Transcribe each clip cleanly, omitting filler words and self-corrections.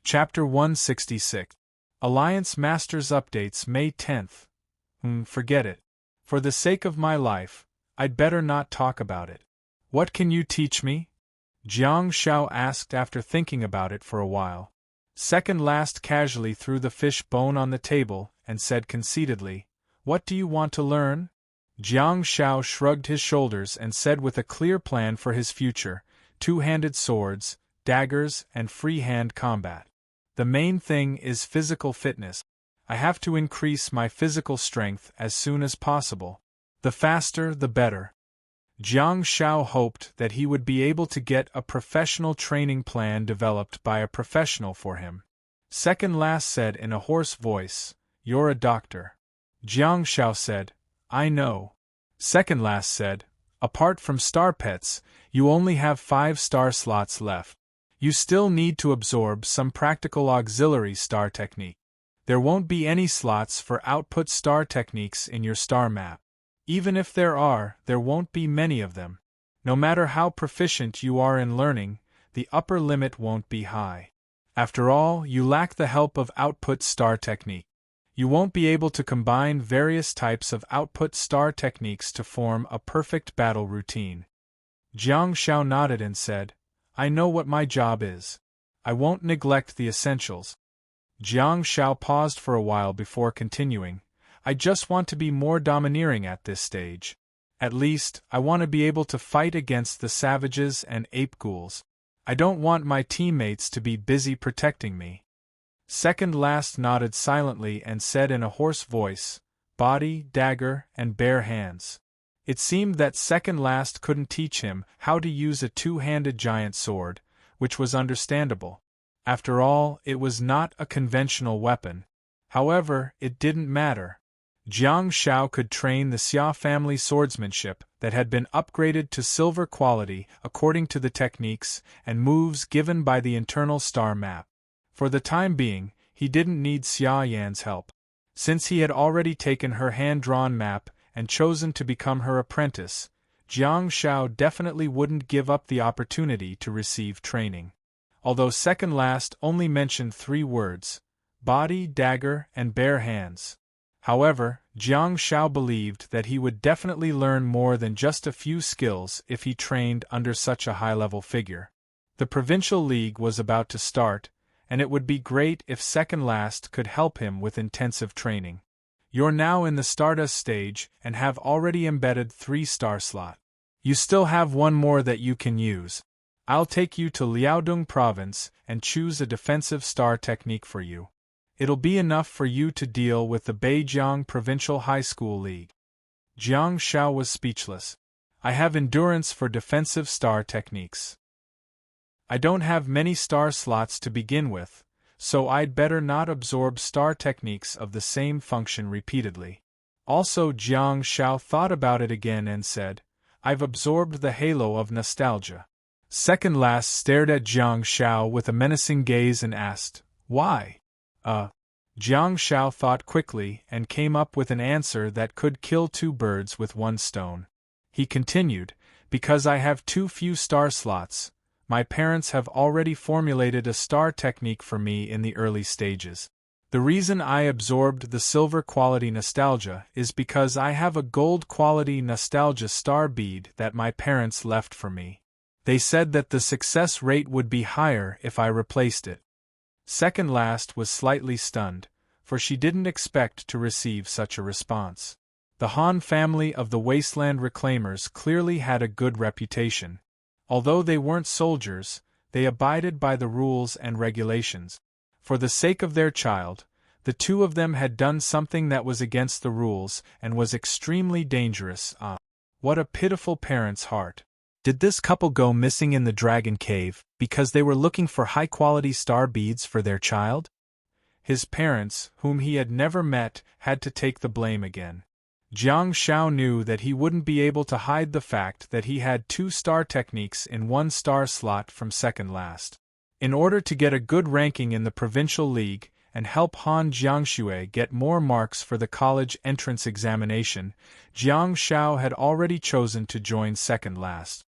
Chapter 166. Alliance Masters Updates May 10th. Forget it. For the sake of my life, I'd better not talk about it. What can you teach me? Jiang Shao asked after thinking about it for a while. Second last casually threw the fish bone on the table and said conceitedly, "What do you want to learn?" Jiang Shao shrugged his shoulders and said with a clear plan for his future, two-handed swords, daggers, and free-hand combat. The main thing is physical fitness. I have to increase my physical strength as soon as possible. The faster, the better. Jiang Shao hoped that he would be able to get a professional training plan developed by a professional for him. Second last said in a hoarse voice, "You're a doctor." Jiang Shao said, "I know." Second last said, "Apart from star pets, you only have 5 star slots left. You still need to absorb some practical auxiliary star technique. There won't be any slots for output star techniques in your star map. Even if there are, there won't be many of them. No matter how proficient you are in learning, the upper limit won't be high. After all, you lack the help of output star technique. You won't be able to combine various types of output star techniques to form a perfect battle routine." Jiang Shao nodded and said, "I know what my job is. I won't neglect the essentials." Jiang Shao paused for a while before continuing, "I just want to be more domineering at this stage. At least, I want to be able to fight against the savages and ape ghouls. I don't want my teammates to be busy protecting me." Second last nodded silently and said in a hoarse voice, "Body, dagger, and bare hands." It seemed that second last couldn't teach him how to use a two-handed giant sword, which was understandable. After all, it was not a conventional weapon. However, it didn't matter. Jiang Shao could train the Xia family swordsmanship that had been upgraded to silver quality according to the techniques and moves given by the internal star map. For the time being, he didn't need Xia Yan's help. Since he had already taken her hand-drawn map and chosen to become her apprentice, Jiang Shao definitely wouldn't give up the opportunity to receive training. Although second last only mentioned 3 words, body, dagger, and bare hands. However, Jiang Shao believed that he would definitely learn more than just a few skills if he trained under such a high-level figure. The Provincial League was about to start, and it would be great if second last could help him with intensive training. You're now in the Stardust stage and have already embedded 3 star slot. You still have 1 more that you can use. I'll take you to Liaodong Province and choose a defensive star technique for you. It'll be enough for you to deal with the Beijiang Provincial High School League." Jiang Shao was speechless. "I have endurance for defensive star techniques. I don't have many star slots to begin with, so I'd better not absorb star techniques of the same function repeatedly." Also, Jiang Shao thought about it again and said, "I've absorbed the halo of nostalgia." Second last stared at Jiang Shao with a menacing gaze and asked, "Why?" Jiang Shao thought quickly and came up with an answer that could kill 2 birds with 1 stone. He continued, "Because I have too few star slots. My parents have already formulated a star technique for me in the early stages. The reason I absorbed the silver quality nostalgia is because I have a gold quality nostalgia star bead that my parents left for me. They said that the success rate would be higher if I replaced it." Second last was slightly stunned, for she didn't expect to receive such a response. The Han family of the Wasteland Reclaimers clearly had a good reputation. Although they weren't soldiers, they abided by the rules and regulations. For the sake of their child, the 2 of them had done something that was against the rules and was extremely dangerous. What a pitiful parent's heart. Did this couple go missing in the Dragon Cave because they were looking for high-quality star beads for their child? His parents, whom he had never met, had to take the blame again. Jiang Shao knew that he wouldn't be able to hide the fact that he had 2 star techniques in 1 star slot from second last. In order to get a good ranking in the Provincial League and help Han Jiangxue get more marks for the college entrance examination, Jiang Shao had already chosen to join second last.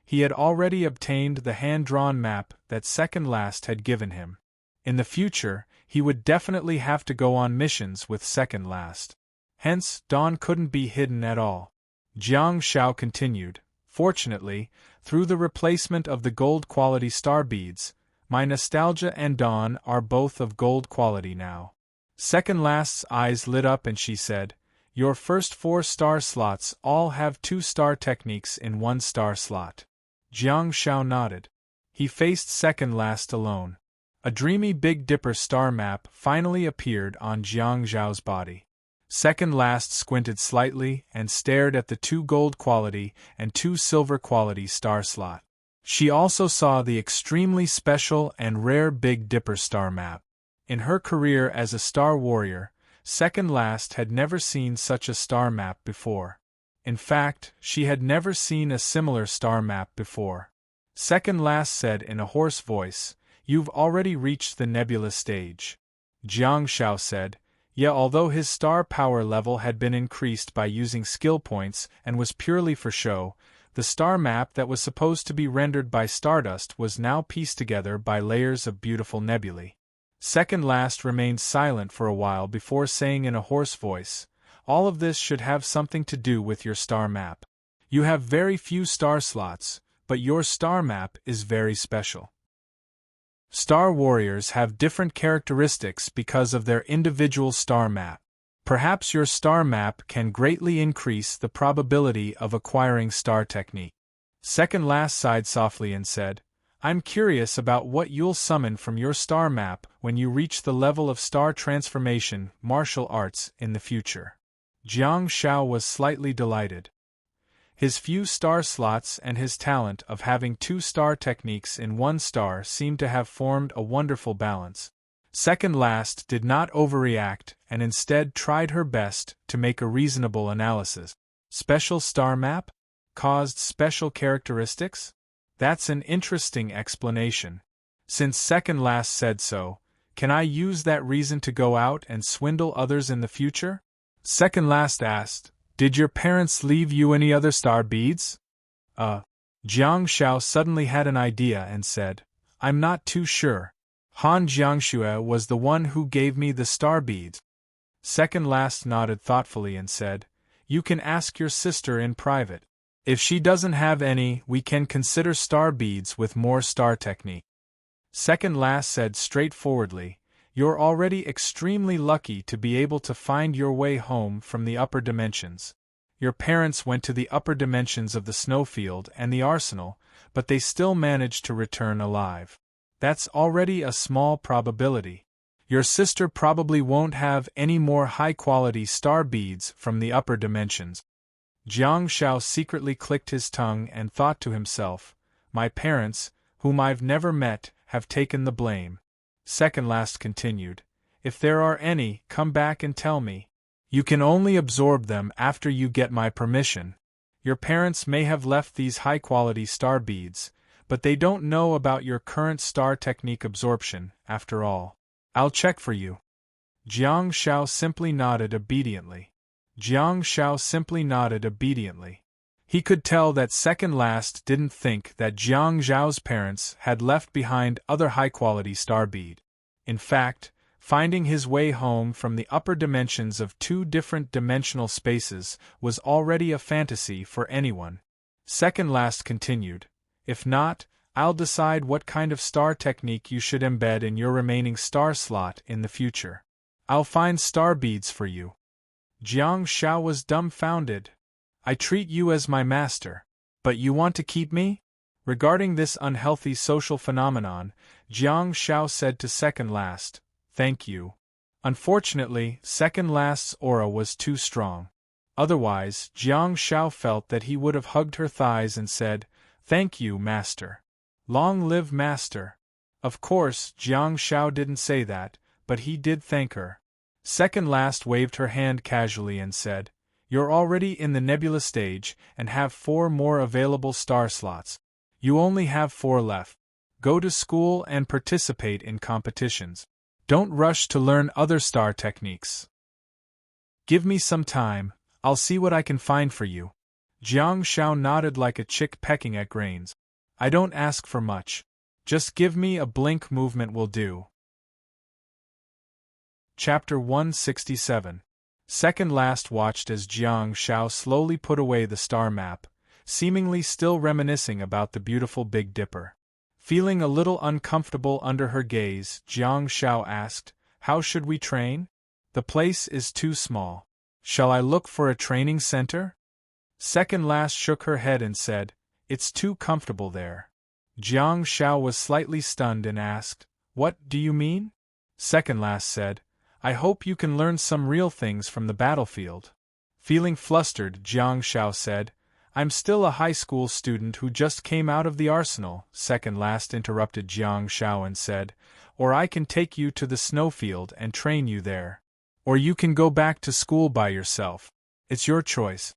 He had already obtained the hand-drawn map that second last had given him. In the future, he would definitely have to go on missions with second last. Hence, dawn couldn't be hidden at all. Jiang Shao continued, fortunately, through the replacement of the gold quality star beads, my nostalgia and dawn are both of gold quality now. Second last's eyes lit up and she said, your first 4 star slots all have 2 star techniques in 1 star slot. Jiang Shao nodded. He faced second last alone. A dreamy Big Dipper star map finally appeared on Jiang Zhao's body. Second last squinted slightly and stared at the 2 gold quality and 2 silver quality star slot. She also saw the extremely special and rare Big Dipper star map. In her career as a star warrior, second last had never seen such a star map before. In fact, she had never seen a similar star map before. Second last said in a hoarse voice, you've already reached the nebula stage. Jiang Shao said, yeah, although his star power level had been increased by using skill points and was purely for show, the star map that was supposed to be rendered by stardust was now pieced together by layers of beautiful nebulae. Second last remained silent for a while before saying in a hoarse voice, all of this should have something to do with your star map. You have very few star slots, but your star map is very special. Star warriors have different characteristics because of their individual star map. Perhaps your star map can greatly increase the probability of acquiring star technique. Second last sighed softly and said, I'm curious about what you'll summon from your star map when you reach the level of star transformation martial arts in the future. Jiang Shao was slightly delighted. His few star slots and his talent of having 2 star techniques in 1 star seemed to have formed a wonderful balance. Second last did not overreact and instead tried her best to make a reasonable analysis. Special star map? Caused special characteristics? That's an interesting explanation. Since second last said so, can I use that reason to go out and swindle others in the future? Second last asked, did your parents leave you any other star beads? Jiang Shao suddenly had an idea and said, I'm not too sure. Han Jiangxue was the one who gave me the star beads. Second last nodded thoughtfully and said, you can ask your sister in private. If she doesn't have any, we can consider star beads with more star technique. Second last said straightforwardly, you're already extremely lucky to be able to find your way home from the upper dimensions. Your parents went to the upper dimensions of the snowfield and the arsenal, but they still managed to return alive. That's already a small probability. Your sister probably won't have any more high-quality star beads from the upper dimensions. Jiang Shao secretly clicked his tongue and thought to himself, my parents, whom I've never met, have taken the blame. Second last continued, if there are any, come back and tell me. You can only absorb them after you get my permission. Your parents may have left these high-quality star beads, but they don't know about your current star technique absorption, after all. I'll check for you. Jiang Shao simply nodded obediently. He could tell that second last didn't think that Jiang Zhao's parents had left behind other high-quality star bead. In fact, finding his way home from the upper dimensions of 2 different dimensional spaces was already a fantasy for anyone. Second last continued, if not, I'll decide what kind of star technique you should embed in your remaining star slot in the future. I'll find star beads for you. Jiang Shao was dumbfounded. I treat you as my master, but you want to keep me? Regarding this unhealthy social phenomenon, Jiang Shao said to second last, thank you. Unfortunately, second last's aura was too strong. Otherwise, Jiang Shao felt that he would have hugged her thighs and said, thank you, master. Long live master. Of course, Jiang Shao didn't say that, but he did thank her. Second last waved her hand casually and said, you're already in the nebula stage and have 4 more available star slots. You only have 4 left. Go to school and participate in competitions. Don't rush to learn other star techniques. Give me some time, I'll see what I can find for you. Jiang Shao nodded like a chick pecking at grains. I don't ask for much. Just give me a blink movement will do. Chapter 167. Second last watched as Jiang Shao slowly put away the star map, seemingly still reminiscing about the beautiful Big Dipper. Feeling a little uncomfortable under her gaze, Jiang Shao asked, "How should we train? The place is too small. Shall I look for a training center?" Second last shook her head and said, "It's too comfortable there." Jiang Shao was slightly stunned and asked, "What do you mean?" Second last said, "I hope you can learn some real things from the battlefield." Feeling flustered, Jiang Shao said, "I'm still a high school student who just came out of the arsenal." Second last interrupted Jiang Shao and said, "Or I can take you to the snowfield and train you there. Or you can go back to school by yourself. It's your choice."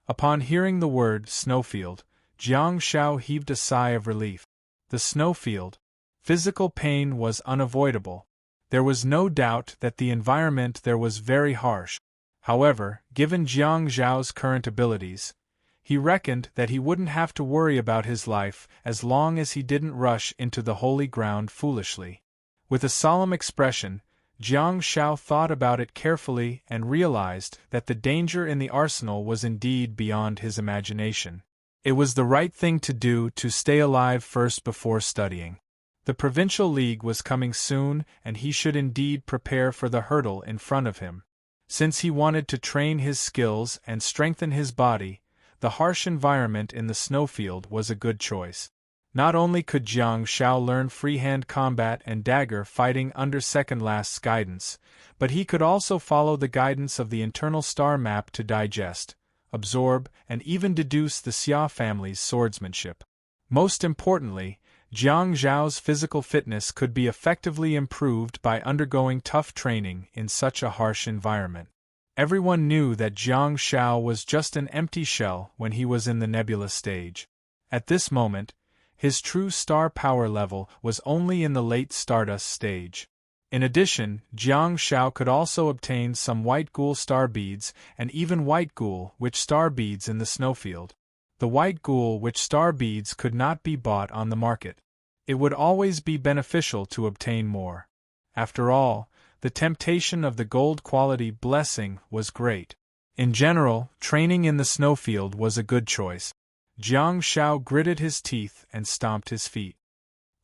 Upon hearing the word snowfield, Jiang Shao heaved a sigh of relief. The snowfield. Physical pain was unavoidable. There was no doubt that the environment there was very harsh. However, given Jiang Zhao's current abilities, he reckoned that he wouldn't have to worry about his life as long as he didn't rush into the holy ground foolishly. With a solemn expression, Jiang Shao thought about it carefully and realized that the danger in the arsenal was indeed beyond his imagination. It was the right thing to do to stay alive first before studying. The Provincial League was coming soon and he should indeed prepare for the hurdle in front of him. Since he wanted to train his skills and strengthen his body, the harsh environment in the snowfield was a good choice. Not only could Jiang Shao learn freehand combat and dagger fighting under Second Last's guidance, but he could also follow the guidance of the internal star map to digest, absorb, and even deduce the Xia family's swordsmanship. Most importantly, Jiang Zhao's physical fitness could be effectively improved by undergoing tough training in such a harsh environment. Everyone knew that Jiang Shao was just an empty shell when he was in the nebula stage. At this moment, his true star power level was only in the late stardust stage. In addition, Jiang Shao could also obtain some white ghoul star beads and even white ghoul witch star beads in the snowfield. The white ghoul witch star beads could not be bought on the market. It would always be beneficial to obtain more. After all, the temptation of the gold quality blessing was great. In general, training in the snowfield was a good choice. Jiang Shao gritted his teeth and stomped his feet.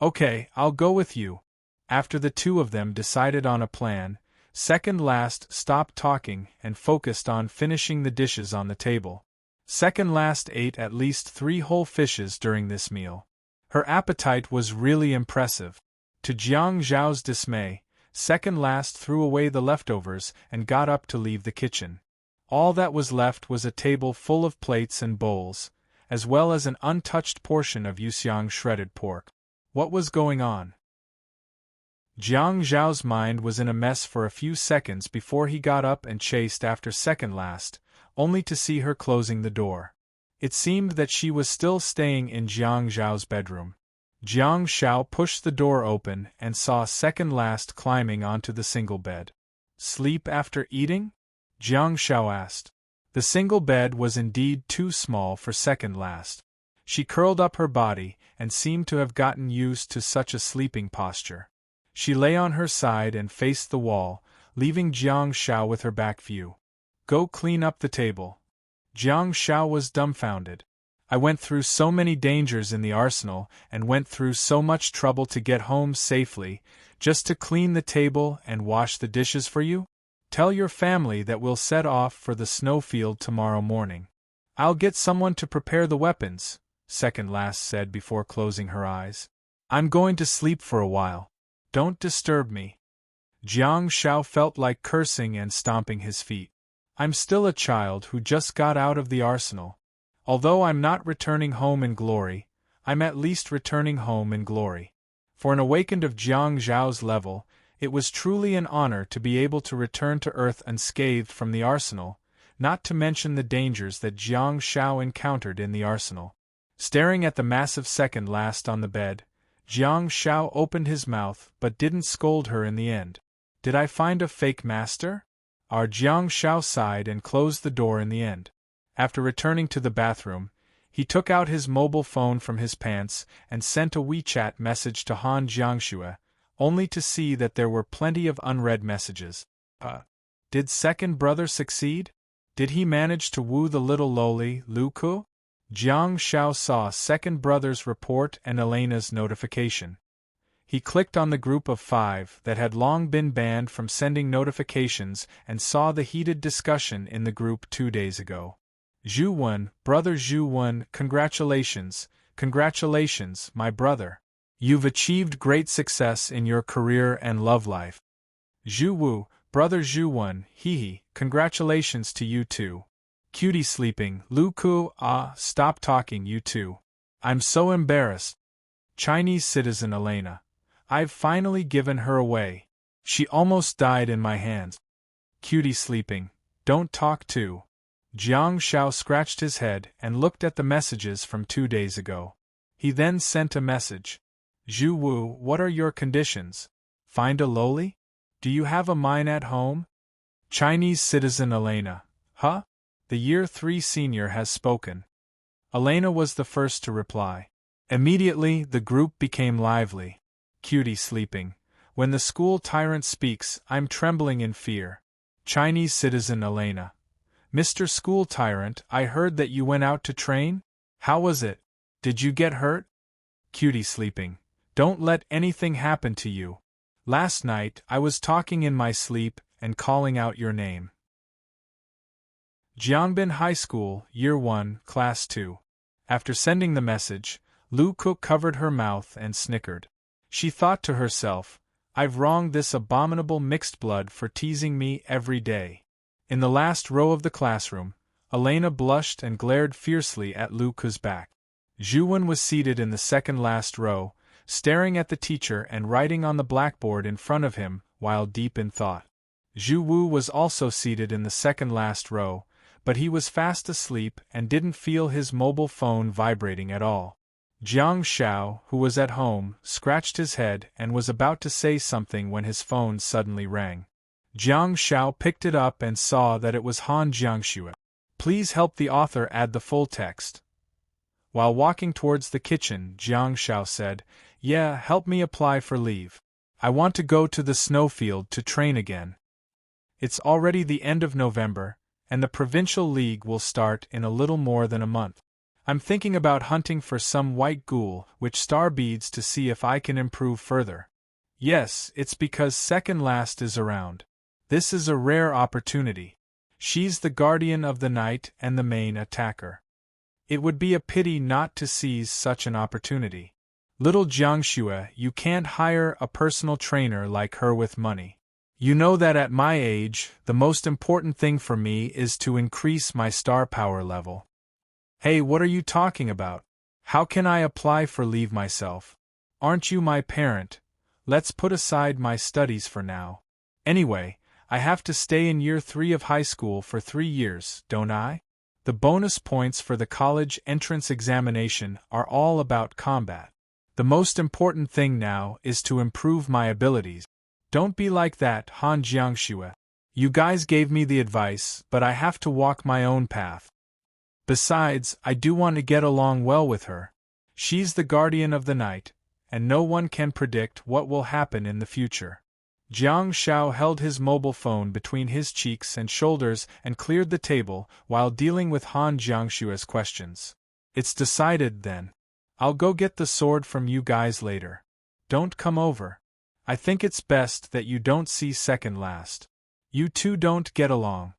"Okay, I'll go with you." After the two of them decided on a plan, Second Last stopped talking and focused on finishing the dishes on the table. Second Last ate at least 3 whole fishes during this meal. Her appetite was really impressive. To Jiang Zhao's dismay, Second Last threw away the leftovers and got up to leave the kitchen. All that was left was a table full of plates and bowls, as well as an untouched portion of Yuxiang shredded pork. What was going on? Jiang Zhao's mind was in a mess for a few seconds before he got up and chased after Second Last, only to see her closing the door. It seemed that she was still staying in Jiang Zhao's bedroom. Jiang Shao pushed the door open and saw Second Last climbing onto the single bed. "Sleep after eating?" Jiang Shao asked. The single bed was indeed too small for Second Last. She curled up her body and seemed to have gotten used to such a sleeping posture. She lay on her side and faced the wall, leaving Jiang Shao with her back view. "Go clean up the table." Jiang Shao was dumbfounded. "I went through so many dangers in the arsenal and went through so much trouble to get home safely, just to clean the table and wash the dishes for you? Tell your family that we'll set off for the snowfield tomorrow morning. I'll get someone to prepare the weapons," Second Last said before closing her eyes. "I'm going to sleep for a while. Don't disturb me." Jiang Shao felt like cursing and stomping his feet. "I'm still a child who just got out of the arsenal. Although I'm not returning home in glory, I'm at least returning home in glory." For an awakened of Jiang Zhao's level, it was truly an honor to be able to return to Earth unscathed from the arsenal, not to mention the dangers that Jiang Shao encountered in the arsenal. Staring at the massive Second Last on the bed, Jiang Shao opened his mouth but didn't scold her in the end. "Did I find a fake master?" Jiang Shao sighed and closed the door in the end. After returning to the bathroom, he took out his mobile phone from his pants and sent a WeChat message to Han Jiangxue, only to see that there were plenty of unread messages. Did second brother succeed? Did he manage to woo the little lowly Luku? Jiang Xiao saw second brother's report and Elena's notification. He clicked on the group of 5 that had long been banned from sending notifications and saw the heated discussion in the group 2 days ago. Zhu Wen, brother Zhu Wen, congratulations, my brother. You've achieved great success in your career and love life. Zhu Wu, brother Zhu Wen, hee, congratulations to you too. Cutie sleeping, Luku, stop talking you two. I'm so embarrassed. Chinese citizen Elena. I've finally given her away. She almost died in my hands. Cutie sleeping, don't talk too. Jiang Xiao scratched his head and looked at the messages from 2 days ago. He then sent a message. Zhu Wu, what are your conditions? Find a lowly? Do you have a mine at home? Chinese citizen Elena. Huh? The year 3 senior has spoken. Elena was the first to reply. Immediately, the group became lively. Cutie sleeping. When the school tyrant speaks, I'm trembling in fear. Chinese citizen Elena. Mr. School Tyrant, I heard that you went out to train? How was it? Did you get hurt? Cutie sleeping. Don't let anything happen to you. Last night, I was talking in my sleep and calling out your name. Jiangbin High School, Year 1, Class 2. After sending the message, Lu Cook covered her mouth and snickered. She thought to herself, I've wronged this abominable mixed blood for teasing me every day. In the last row of the classroom, Elena blushed and glared fiercely at Lu Ku's back. Zhu Wen was seated in the second last row, staring at the teacher and writing on the blackboard in front of him while deep in thought. Zhu Wu was also seated in the second last row, but he was fast asleep and didn't feel his mobile phone vibrating at all. Jiang Xiao, who was at home, scratched his head and was about to say something when his phone suddenly rang. Jiang Xiao picked it up and saw that it was Han Jiangxue. Please help the author add the full text. While walking towards the kitchen, Jiang Xiao said, Yeah, help me apply for leave. I want to go to the snowfield to train again. It's already the end of November, and the Provincial League will start in a little more than a month. I'm thinking about hunting for some white ghoul which star beads to see if I can improve further. Yes, it's because second last is around. This is a rare opportunity. She's the guardian of the night and the main attacker. It would be a pity not to seize such an opportunity. Little Jiangxue, you can't hire a personal trainer like her with money. You know that at my age, the most important thing for me is to increase my star power level. Hey, what are you talking about? How can I apply for leave myself? Aren't you my parent? Let's put aside my studies for now. Anyway, I have to stay in year 3 of high school for 3 years, don't I? The bonus points for the college entrance examination are all about combat. The most important thing now is to improve my abilities. Don't be like that, Han Jiangxue. You guys gave me the advice, but I have to walk my own path. Besides, I do want to get along well with her. She's the guardian of the night, and no one can predict what will happen in the future. Jiang Xiao held his mobile phone between his cheeks and shoulders and cleared the table while dealing with Han Jiangxue's questions. It's decided, then. I'll go get the sword from you guys later. Don't come over. I think it's best that you don't see second last. You two don't get along.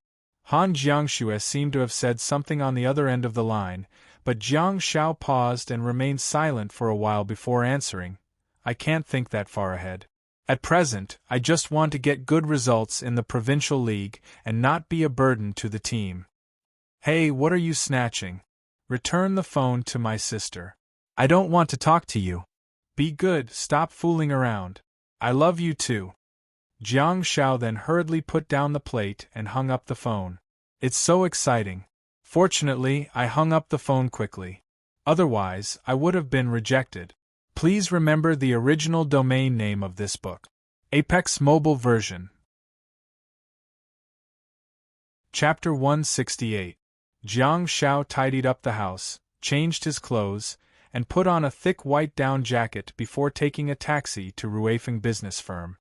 Han Jiangxue seemed to have said something on the other end of the line, but Jiang Xiao paused and remained silent for a while before answering. I can't think that far ahead. At present, I just want to get good results in the Provincial League and not be a burden to the team. Hey, what are you snatching? Return the phone to my sister. I don't want to talk to you. Be good, stop fooling around. I love you too. Jiang Xiao then hurriedly put down the plate and hung up the phone. It's so exciting. Fortunately, I hung up the phone quickly. Otherwise, I would have been rejected. Please remember the original domain name of this book. Apex Mobile Version. Chapter 168. Jiang Xiao tidied up the house, changed his clothes, and put on a thick white down jacket before taking a taxi to Ruifeng business firm.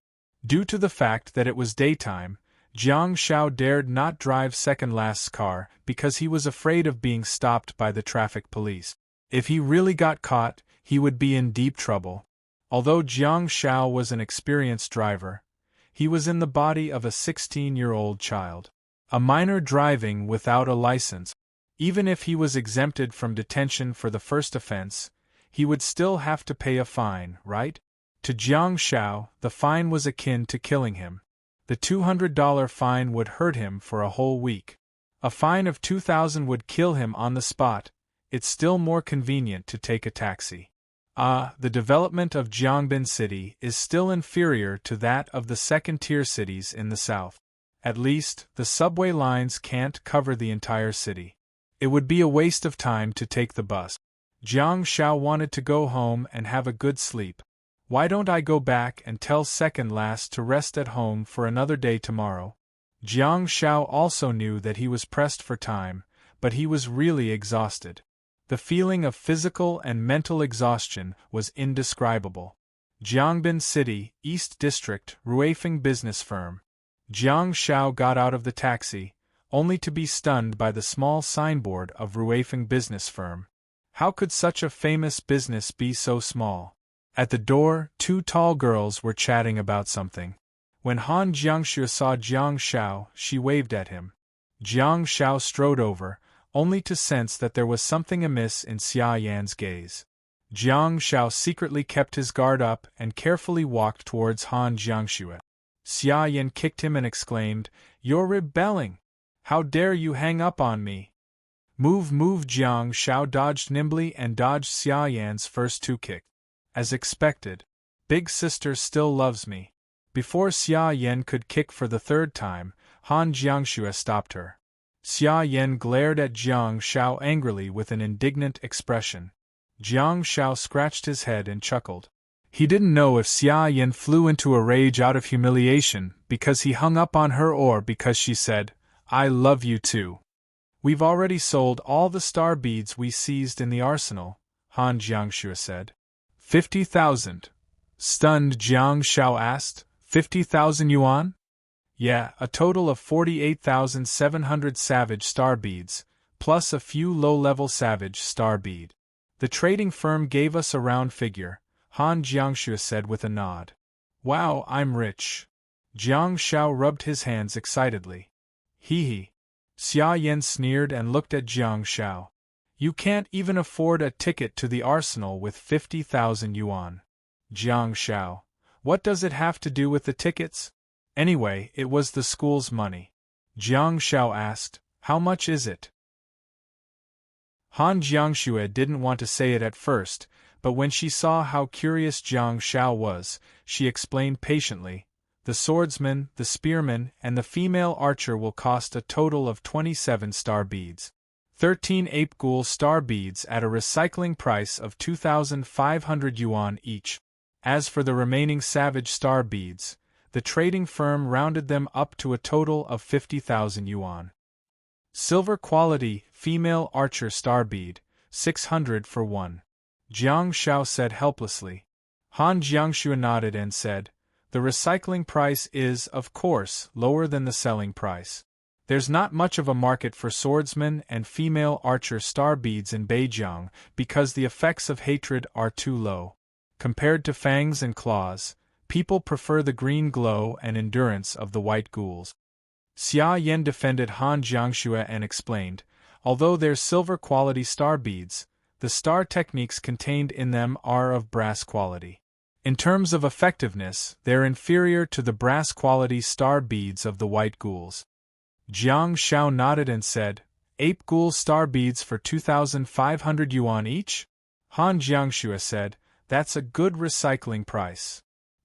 Due to the fact that it was daytime, Jiang Shao dared not drive second last's car because he was afraid of being stopped by the traffic police. If he really got caught, he would be in deep trouble. Although Jiang Shao was an experienced driver, he was in the body of a 16-year-old child. A minor driving without a license. Even if he was exempted from detention for the first offense, he would still have to pay a fine, right? To Jiang Shao, the fine was akin to killing him. The $200 fine would hurt him for a whole week. A fine of $2,000 would kill him on the spot. It's still more convenient to take a taxi. The development of Jiangbin City is still inferior to that of the second-tier cities in the south. At least, the subway lines can't cover the entire city. It would be a waste of time to take the bus. Jiang Shao wanted to go home and have a good sleep. Why don't I go back and tell second last to rest at home for another day tomorrow? Jiang Shao also knew that he was pressed for time, but he was really exhausted. The feeling of physical and mental exhaustion was indescribable. Jiangbin City, East District, Ruifeng Business Firm. Jiang Shao got out of the taxi, only to be stunned by the small signboard of Ruifeng Business Firm. How could such a famous business be so small? At the door, two tall girls were chatting about something. When Han Jiangxue saw Jiang Shao, she waved at him. Jiang Shao strode over, only to sense that there was something amiss in Xia Yan's gaze. Jiang Shao secretly kept his guard up and carefully walked towards Han Jiangxue. Xia Yan kicked him and exclaimed, "You're rebelling! How dare you hang up on me?" Move! Jiang Shao dodged nimbly and dodged Xia Yan's first two kicks. As expected. Big sister still loves me. Before Xia Yan could kick for the third time, Han Jiangxue stopped her. Xia Yan glared at Jiang Shao angrily with an indignant expression. Jiang Shao scratched his head and chuckled. He didn't know if Xia Yan flew into a rage out of humiliation because he hung up on her or because she said, "I love you too." "We've already sold all the star beads we seized in the arsenal," Han Jiangxue said. 50,000. Stunned, Jiang Shao asked, 50,000 yuan? Yeah, a total of 48,700 savage star beads, plus a few low-level savage star bead. The trading firm gave us a round figure, Han Jiangxue said with a nod. Wow, I'm rich. Jiang Shao rubbed his hands excitedly. Hee. Xia Yan sneered and looked at Jiang Shao. You can't even afford a ticket to the arsenal with 50,000 yuan. Jiang Shao. What does it have to do with the tickets? Anyway, it was the school's money. Jiang Shao asked, how much is it? Han Jiangxue didn't want to say it at first, but when she saw how curious Jiang Shao was, she explained patiently, the swordsman, the spearman, and the female archer will cost a total of 27 star beads. 13 ape ghoul star beads at a recycling price of 2,500 yuan each. As for the remaining savage star beads, the trading firm rounded them up to a total of 50,000 yuan. Silver quality, female archer star bead, 600 for one. Jiang Shao said helplessly. Han Jiangxue nodded and said, the recycling price is, of course, lower than the selling price. There's not much of a market for swordsmen and female archer star beads in Beijiang because the effects of hatred are too low. Compared to fangs and claws, people prefer the green glow and endurance of the white ghouls. Xia Yan defended Han Jiangxue and explained, although they're silver quality star beads, the star techniques contained in them are of brass quality. In terms of effectiveness, they're inferior to the brass quality star beads of the white ghouls. Jiang Shao nodded and said, ape ghoul star beads for 2,500 yuan each? Han Jiangxue said, that's a good recycling price.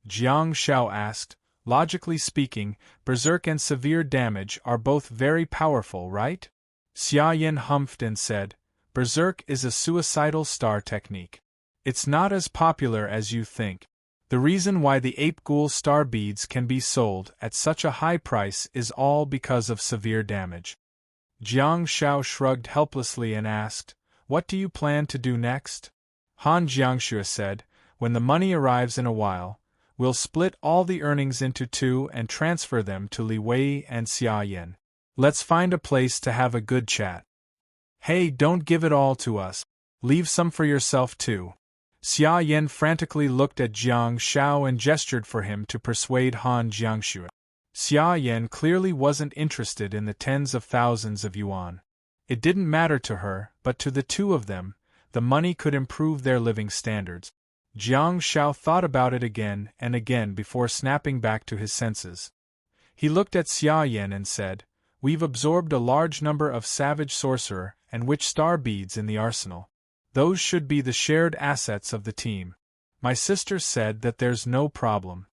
Jiang Shao asked, logically speaking, berserk and severe damage are both very powerful, right? Xia Yan humphed and said, berserk is a suicidal star technique. It's not as popular as you think. The reason why the ape ghoul star beads can be sold at such a high price is all because of severe damage. Jiang Shao shrugged helplessly and asked, what do you plan to do next? Han Jiangxue said, when the money arrives in a while, We'll split all the earnings into two and transfer them to Li Wei and Xia Yan. Let's find a place to have a good chat. Hey, don't give it all to us. Leave some for yourself too. Xia Yan frantically looked at Jiang Shao and gestured for him to persuade Han Jiangxue. Xia Yan clearly wasn't interested in the tens of thousands of yuan. It didn't matter to her, but to the two of them, the money could improve their living standards. Jiang Shao thought about it again and again before snapping back to his senses. He looked at Xia Yan and said, "We've absorbed a large number of savage sorcerer and witch star beads in the arsenal. Those should be the shared assets of the team. My sister said that there's no problem."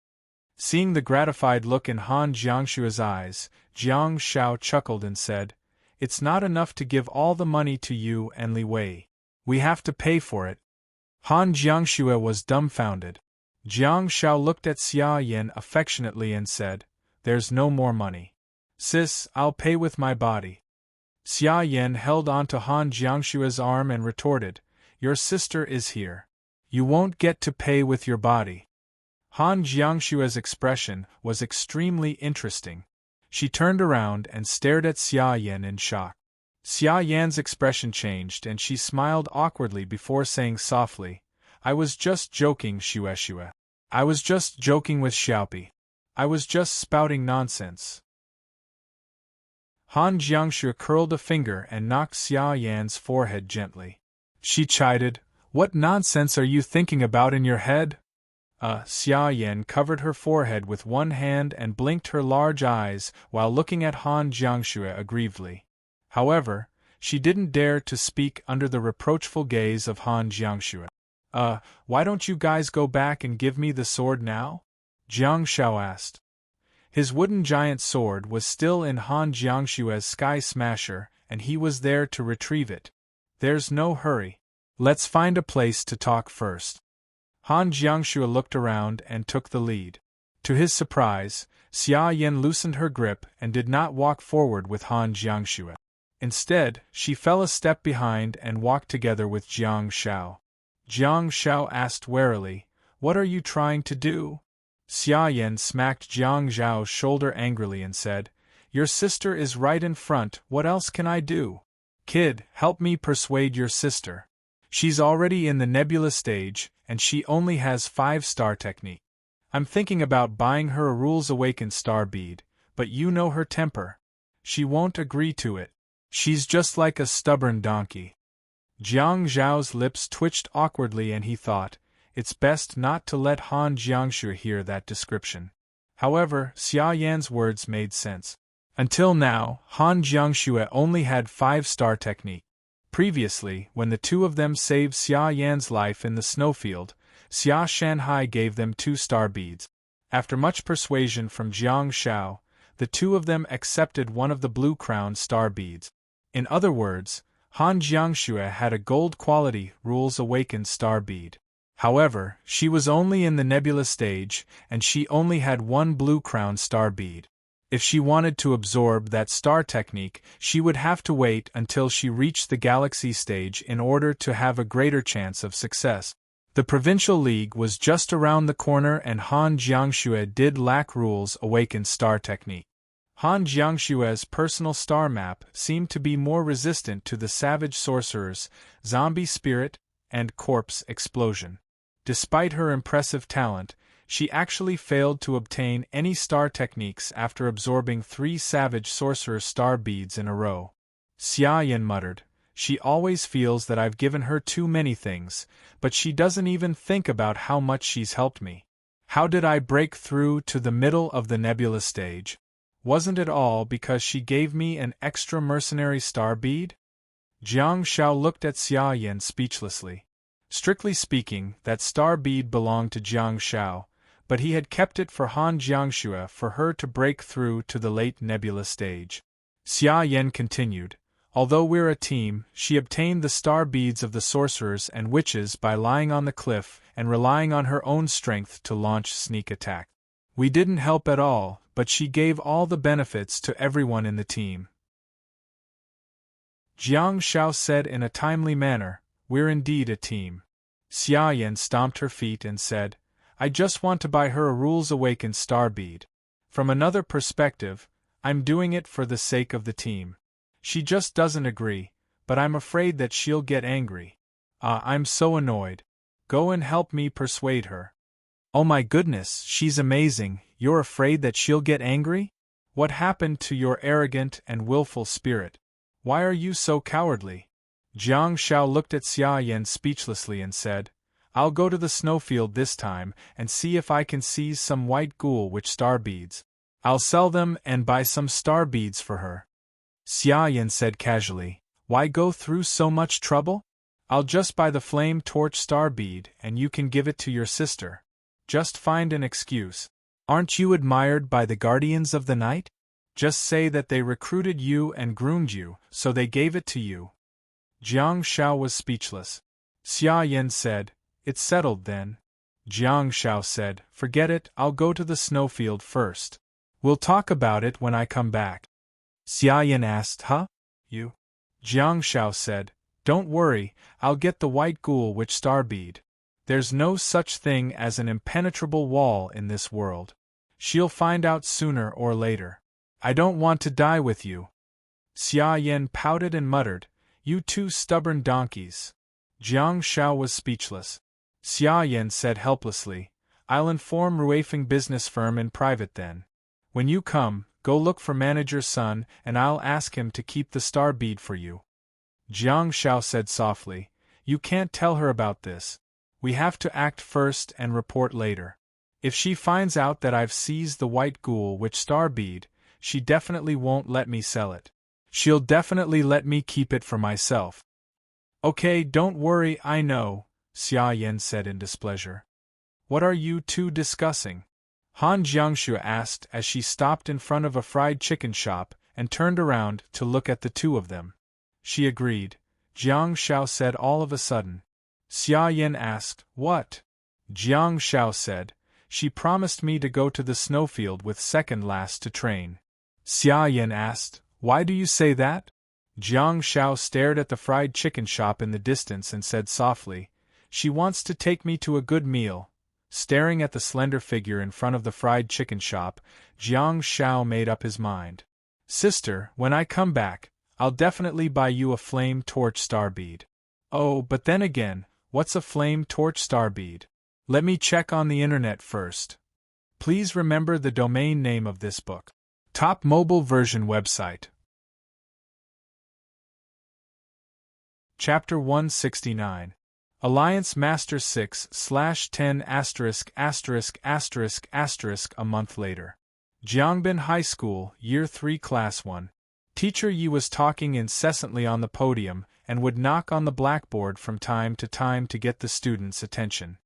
Seeing the gratified look in Han Jiangshue's eyes, Jiang Shao chuckled and said, "It's not enough to give all the money to you and Li Wei. We have to pay for it." Han Jiangxue was dumbfounded. Jiang Shao looked at Xia Yan affectionately and said, "There's no more money. Sis, I'll pay with my body." Xia Yan held onto Han Jiangshue's arm and retorted, "Your sister is here. You won't get to pay with your body." Han Jiangshue's expression was extremely interesting. She turned around and stared at Xia Yan in shock. Xia Yan's expression changed and she smiled awkwardly before saying softly, "I was just joking, Xue. I was just joking with Xiaopi. I was just spouting nonsense." Han Jiangxue curled a finger and knocked Xia Yan's forehead gently. She chided, "What nonsense are you thinking about in your head?" Xia Yan covered her forehead with one hand and blinked her large eyes while looking at Han Jiangxue aggrievedly. However, she didn't dare to speak under the reproachful gaze of Han Jiangxue. Why don't you guys go back and give me the sword now?" Jiang Shao asked. His wooden giant sword was still in Han Jiangshue's Sky Smasher, and he was there to retrieve it. "There's no hurry. Let's find a place to talk first." Han Jiangxue looked around and took the lead. To his surprise, Xia Yan loosened her grip and did not walk forward with Han Jiangxue. Instead, she fell a step behind and walked together with Jiang Shao. Jiang Shao asked warily, "What are you trying to do?" Xia Yan smacked Jiang Zhao's shoulder angrily and said, "Your sister is right in front, what else can I do? Kid, help me persuade your sister. She's already in the nebula stage, and she only has 5-star technique. I'm thinking about buying her a Rules Awakened star bead, but you know her temper. She won't agree to it. She's just like a stubborn donkey." Jiang Zhao's lips twitched awkwardly and he thought, it's best not to let Han Jiangxue hear that description. However, Xia Yan's words made sense. Until now, Han Jiangxue only had 5-star technique. Previously, when the two of them saved Xia Yan's life in the snowfield, Xia Shanhai gave them 2-star beads. After much persuasion from Jiang Shao, the two of them accepted one of the blue crown star beads. In other words, Han Jiangxue had a gold-quality Rules Awakened star bead. However, she was only in the nebula stage, and she only had one blue crown star bead. If she wanted to absorb that star technique, she would have to wait until she reached the galaxy stage in order to have a greater chance of success. The Provincial League was just around the corner and Han Jiangxue did lack Rules Awakened star technique. Han Jiangshue's personal star map seemed to be more resistant to the Savage Sorcerer's Zombie Spirit and Corpse Explosion. Despite her impressive talent, she actually failed to obtain any star techniques after absorbing 3 Savage Sorcerer star beads in a row. Xia Yan muttered, "She always feels that I've given her too many things, but she doesn't even think about how much she's helped me. How did I break through to the middle of the nebula stage? Wasn't it all because she gave me an extra mercenary star bead?" Jiang Shao looked at Xia Yan speechlessly. Strictly speaking, that star bead belonged to Jiang Shao, but he had kept it for Han Jiangxue for her to break through to the late nebula stage. Xia Yan continued, "Although we're a team, she obtained the star beads of the sorcerers and witches by lying on the cliff and relying on her own strength to launch sneak attack. We didn't help at all, but she gave all the benefits to everyone in the team." Jiang Shao said in a timely manner, "We're indeed a team." Xia Yan stomped her feet and said, I just want to buy her a Rules Awakened star bead. From another perspective, I'm doing it for the sake of the team. She just doesn't agree, but I'm afraid that she'll get angry. I'm so annoyed. Go and help me persuade her. Oh my goodness, she's amazing. You're afraid that she'll get angry? What happened to your arrogant and willful spirit? Why are you so cowardly? Jiang Shao looked at Xia Yan speechlessly and said, I'll go to the snowfield this time and see if I can seize some white ghoul witch star beads. I'll sell them and buy some star beads for her. Xia Yan said casually, Why go through so much trouble? I'll just buy the flame torch star bead and you can give it to your sister. Just find an excuse. Aren't you admired by the guardians of the night? Just say that they recruited you and groomed you, so they gave it to you. Jiang Shao was speechless. Xia Yan said, It's settled then. Jiang Shao said, Forget it, I'll go to the snowfield first. We'll talk about it when I come back. Xia Yan asked, Huh? You? Jiang Shao said, Don't worry, I'll get the white ghoul witch star bead. There's no such thing as an impenetrable wall in this world. She'll find out sooner or later. I don't want to die with you. Xia Yan pouted and muttered, You two stubborn donkeys. Jiang Shao was speechless. Xia Yan said helplessly, I'll inform Ruifeng business firm in private then. When you come, go look for manager's son and I'll ask him to keep the star bead for you. Jiang Shao said softly, You can't tell her about this. We have to act first and report later. If she finds out that I've seized the white ghoul witch star bead, she definitely won't let me sell it. She'll definitely let me keep it for myself. Okay, don't worry, I know, Xia Yan said in displeasure. What are you two discussing? Han Jiangxue asked as she stopped in front of a fried chicken shop and turned around to look at the two of them. She agreed, Jiang Shao said all of a sudden. Xia Yan asked, What? Jiang Shao said, She promised me to go to the snowfield with second last to train. Xia Yan asked, Why do you say that? Jiang Shao stared at the fried chicken shop in the distance and said softly, She wants to take me to a good meal. Staring at the slender figure in front of the fried chicken shop, Jiang Shao made up his mind. Sister, when I come back, I'll definitely buy you a flame torch star bead. Oh, but then again, what's a flame torch star bead? Let me check on the internet first. Please remember the domain name of this book. Top mobile version website. Chapter 169. Alliance Master 6/10******. A month later. Jiangbin High School, Year 3 Class 1. Teacher Yi was talking incessantly on the podium and would knock on the blackboard from time to get the students' attention.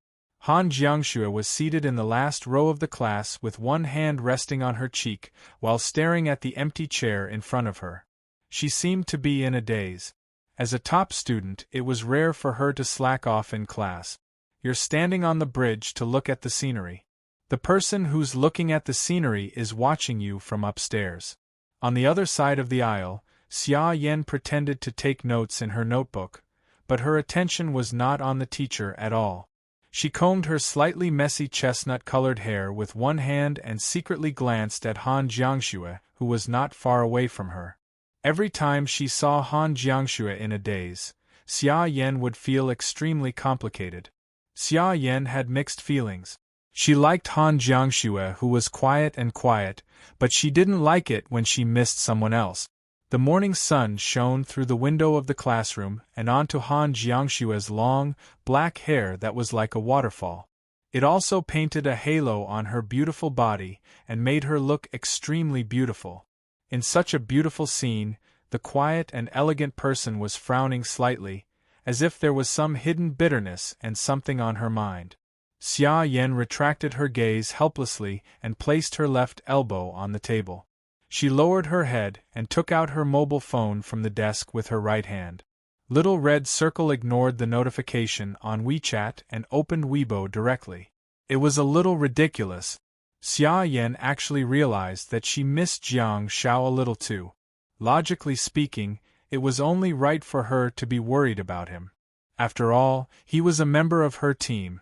Han Jiangxue was seated in the last row of the class with one hand resting on her cheek while staring at the empty chair in front of her. She seemed to be in a daze. As a top student, it was rare for her to slack off in class. You're standing on the bridge to look at the scenery. The person who's looking at the scenery is watching you from upstairs. On the other side of the aisle, Xia Yan pretended to take notes in her notebook, but her attention was not on the teacher at all. She combed her slightly messy chestnut-colored hair with one hand and secretly glanced at Han Jiangxue, who was not far away from her. Every time she saw Han Jiangxue in a daze, Xia Yan would feel extremely complicated. Xia Yan had mixed feelings. She liked Han Jiangxue, who was quiet, but she didn't like it when she missed someone else. The morning sun shone through the window of the classroom and onto Han Jiangxue's long, black hair that was like a waterfall. It also painted a halo on her beautiful body and made her look extremely beautiful. In such a beautiful scene, the quiet and elegant person was frowning slightly, as if there was some hidden bitterness and something on her mind. Xia Yan retracted her gaze helplessly and placed her left elbow on the table. She lowered her head and took out her mobile phone from the desk with her right hand. Little Red Circle ignored the notification on WeChat and opened Weibo directly. It was a little ridiculous. Xia Yan actually realized that she missed Jiang Shao a little too. Logically speaking, it was only right for her to be worried about him. After all, he was a member of her team.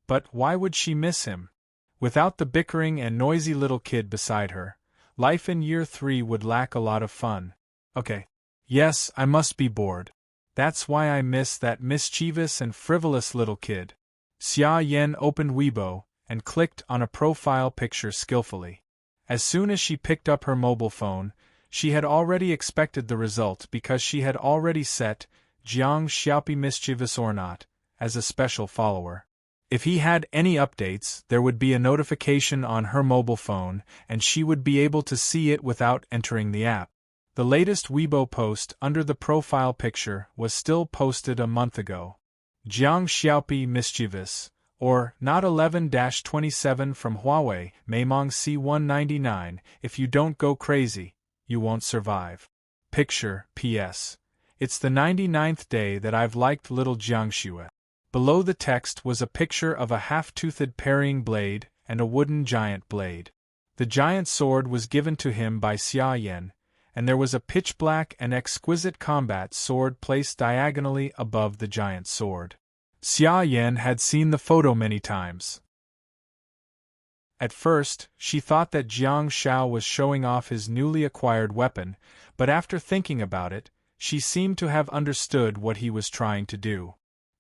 But why would she miss him? Without the bickering and noisy little kid beside her, life in year 3 would lack a lot of fun. Okay. Yes, I must be bored. That's why I miss that mischievous and frivolous little kid. Xia Yan opened Weibo and clicked on a profile picture skillfully. As soon as she picked up her mobile phone, she had already expected the result because she had already set Jiang Xiaopi mischievous or not as a special follower. If he had any updates, there would be a notification on her mobile phone and she would be able to see it without entering the app. The latest Weibo post under the profile picture was still posted a month ago. Jiang Xiaopi mischievous, or not 11-27 from Huawei, Meimong C199, if you don't go crazy, you won't survive. Picture, P.S. It's the 99th day that I've liked little Jiangxue. Below the text was a picture of a half-toothed parrying blade and a wooden giant blade. The giant sword was given to him by Xia Yan, and there was a pitch-black and exquisite combat sword placed diagonally above the giant sword. Xia Yan had seen the photo many times. At first, she thought that Jiang Shao was showing off his newly acquired weapon, but after thinking about it, she seemed to have understood what he was trying to do.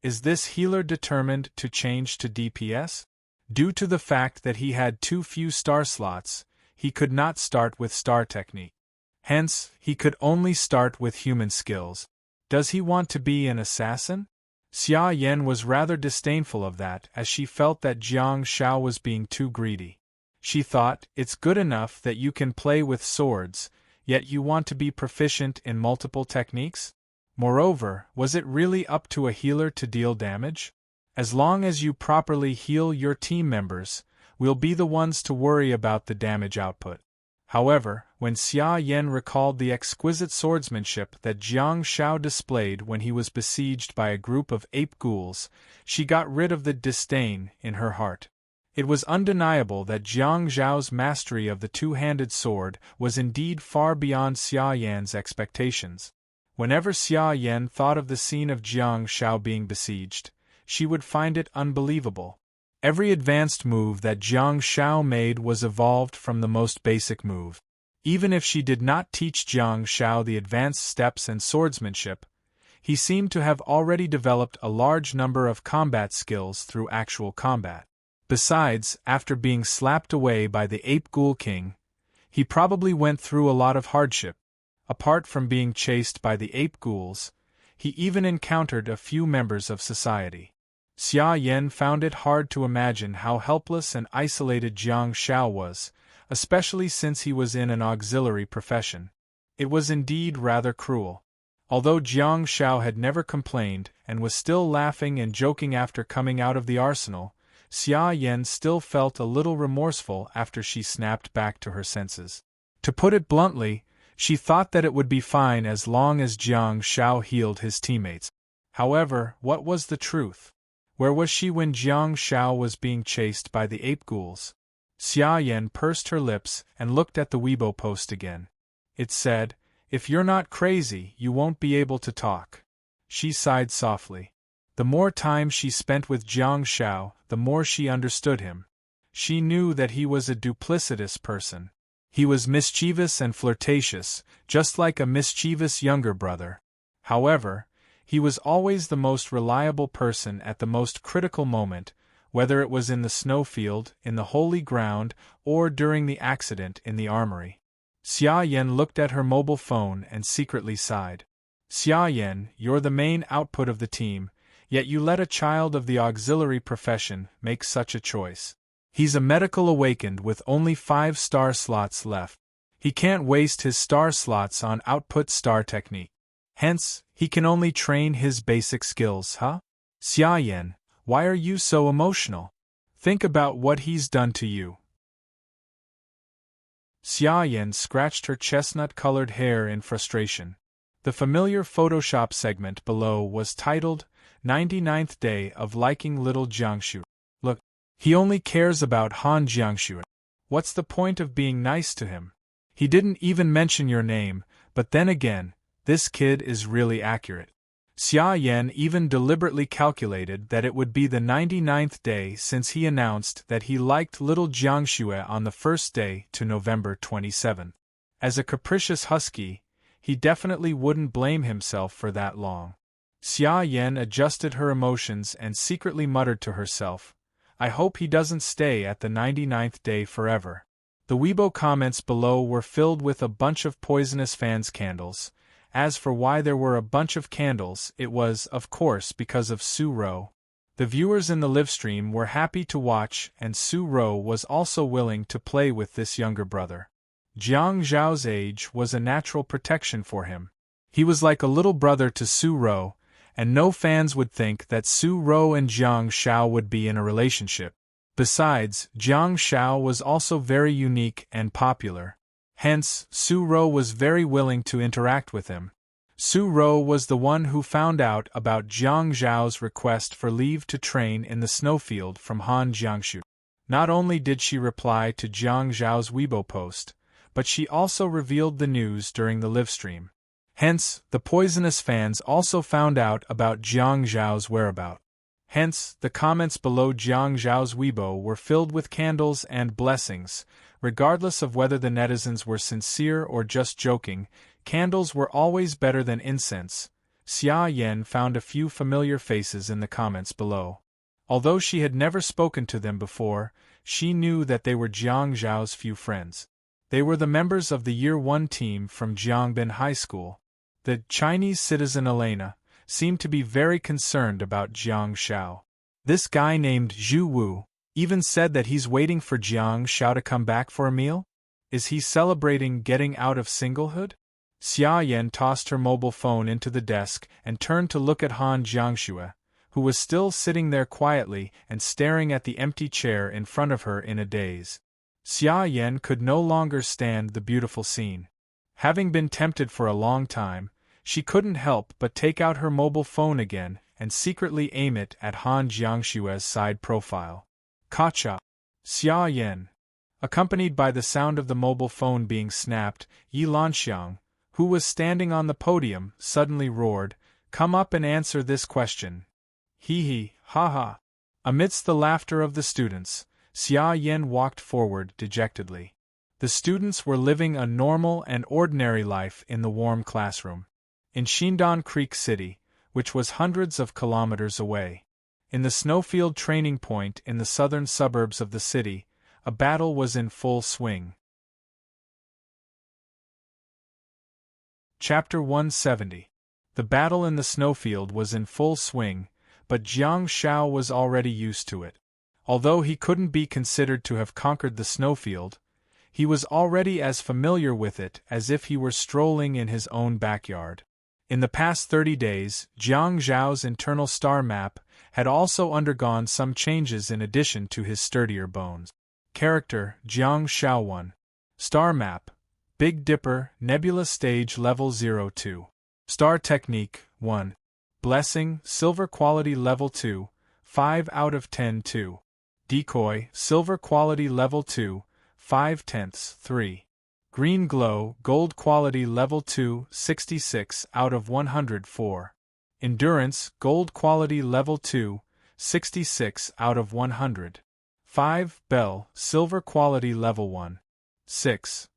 Is this healer determined to change to DPS? Due to the fact that he had too few star slots, he could not start with star technique. Hence, he could only start with human skills. Does he want to be an assassin? Xia Yan was rather disdainful of that as she felt that Jiang Shao was being too greedy. She thought, it's good enough that you can play with swords, yet you want to be proficient in multiple techniques? Moreover, was it really up to a healer to deal damage? As long as you properly heal your team members, we'll be the ones to worry about the damage output. However, when Xia Yan recalled the exquisite swordsmanship that Jiang Shao displayed when he was besieged by a group of ape ghouls, she got rid of the disdain in her heart. It was undeniable that Jiang Zhao's mastery of the two-handed sword was indeed far beyond Xia Yan's expectations. Whenever Xia Yan thought of the scene of Jiang Shao being besieged, she would find it unbelievable. Every advanced move that Jiang Shao made was evolved from the most basic move. Even if she did not teach Jiang Shao the advanced steps and swordsmanship, he seemed to have already developed a large number of combat skills through actual combat. Besides, after being slapped away by the Ape Ghoul King, he probably went through a lot of hardship. Apart from being chased by the ape ghouls, he even encountered a few members of society. Xia Yan found it hard to imagine how helpless and isolated Jiang Shao was, especially since he was in an auxiliary profession. It was indeed rather cruel. Although Jiang Shao had never complained and was still laughing and joking after coming out of the arsenal, Xia Yan still felt a little remorseful after she snapped back to her senses. To put it bluntly, she thought that it would be fine as long as Jiang Shao healed his teammates. However, what was the truth? Where was she when Jiang Shao was being chased by the ape ghouls? Xia Yan pursed her lips and looked at the Weibo post again. It said, "If you're not crazy, you won't be able to talk." She sighed softly. The more time she spent with Jiang Shao, the more she understood him. She knew that he was a duplicitous person. He was mischievous and flirtatious, just like a mischievous younger brother. However, he was always the most reliable person at the most critical moment, whether it was in the snowfield, in the holy ground, or during the accident in the armory. Xia Yan looked at her mobile phone and secretly sighed. Xia Yan, you're the main output of the team, yet you let a child of the auxiliary profession make such a choice. He's a medical awakened with only 5 star slots left. He can't waste his star slots on output star technique. Hence, he can only train his basic skills, huh? Xia Yan, why are you so emotional? Think about what he's done to you. Xia Yan scratched her chestnut-colored hair in frustration. The familiar Photoshop segment below was titled, 99th Day of Liking Little Jiangxue. Look, he only cares about Han Jiangxue. What's the point of being nice to him? He didn't even mention your name, but then again, this kid is really accurate. Xia Yan even deliberately calculated that it would be the 99th day since he announced that he liked little Jiangxue on the first day to November 27. As a capricious husky, he definitely wouldn't blame himself for that long. Xia Yan adjusted her emotions and secretly muttered to herself, I hope he doesn't stay at the 99th day forever. The Weibo comments below were filled with a bunch of poisonous fans candles. As for why there were a bunch of candles, it was, of course, because of Su Ro. The viewers in the livestream were happy to watch, and Su Ro was also willing to play with this younger brother. Jiang Zhao's age was a natural protection for him. He was like a little brother to Su Ro, and no fans would think that Su Ro and Jiang Zhao would be in a relationship. Besides, Jiang Zhao was also very unique and popular. Hence, Su Ro was very willing to interact with him. Su Ro was the one who found out about Jiang Zhao's request for leave to train in the snowfield from Han Jiangshu. Not only did she reply to Jiang Zhao's Weibo post, but she also revealed the news during the livestream. Hence, the poisonous fans also found out about Jiang Zhao's whereabouts. Hence, the comments below Jiang Zhao's Weibo were filled with candles and blessings. Regardless of whether the netizens were sincere or just joking, candles were always better than incense. Xia Yan found a few familiar faces in the comments below. Although she had never spoken to them before, she knew that they were Jiang Zhao's few friends. They were the members of the Year 1 team from Jiangbin High School. The Chinese citizen Elena seemed to be very concerned about Jiang Zhao. This guy named Zhu Wu even said that he's waiting for Jiang Zhao to come back for a meal? Is he celebrating getting out of singlehood? Xia Yan tossed her mobile phone into the desk and turned to look at Han Jiangxue, who was still sitting there quietly and staring at the empty chair in front of her in a daze. Xia Yan could no longer stand the beautiful scene. Having been tempted for a long time, she couldn't help but take out her mobile phone again and secretly aim it at Han Jiangshue's side profile. Kacha! Xia Yan. Accompanied by the sound of the mobile phone being snapped, Yi Lanxiang, who was standing on the podium, suddenly roared, Come up and answer this question. Hee hee, ha ha. Amidst the laughter of the students, Xia Yan walked forward dejectedly. The students were living a normal and ordinary life in the warm classroom. In Xindan Creek City, which was hundreds of kilometers away. In the snowfield training point in the southern suburbs of the city, a battle was in full swing. Chapter 170. The battle in the snowfield was in full swing, but Jiang Zhao was already used to it. Although he couldn't be considered to have conquered the snowfield, he was already as familiar with it as if he were strolling in his own backyard. In the past 30 days, Jiang Zhao's internal star map had also undergone some changes in addition to his sturdier bones. Character, Jiang Zhao 1. Star map, Big Dipper, Nebula Stage Level 02. Star Technique, 1. Blessing, Silver Quality Level 2, 5 out of 10 2. Decoy, Silver Quality Level 2, 5/10, 3. Green Glow, Gold Quality Level 2, 66 out of 104. Endurance, Gold Quality Level 2, 66 out of 100. 5. Bell, Silver Quality Level 1. 6.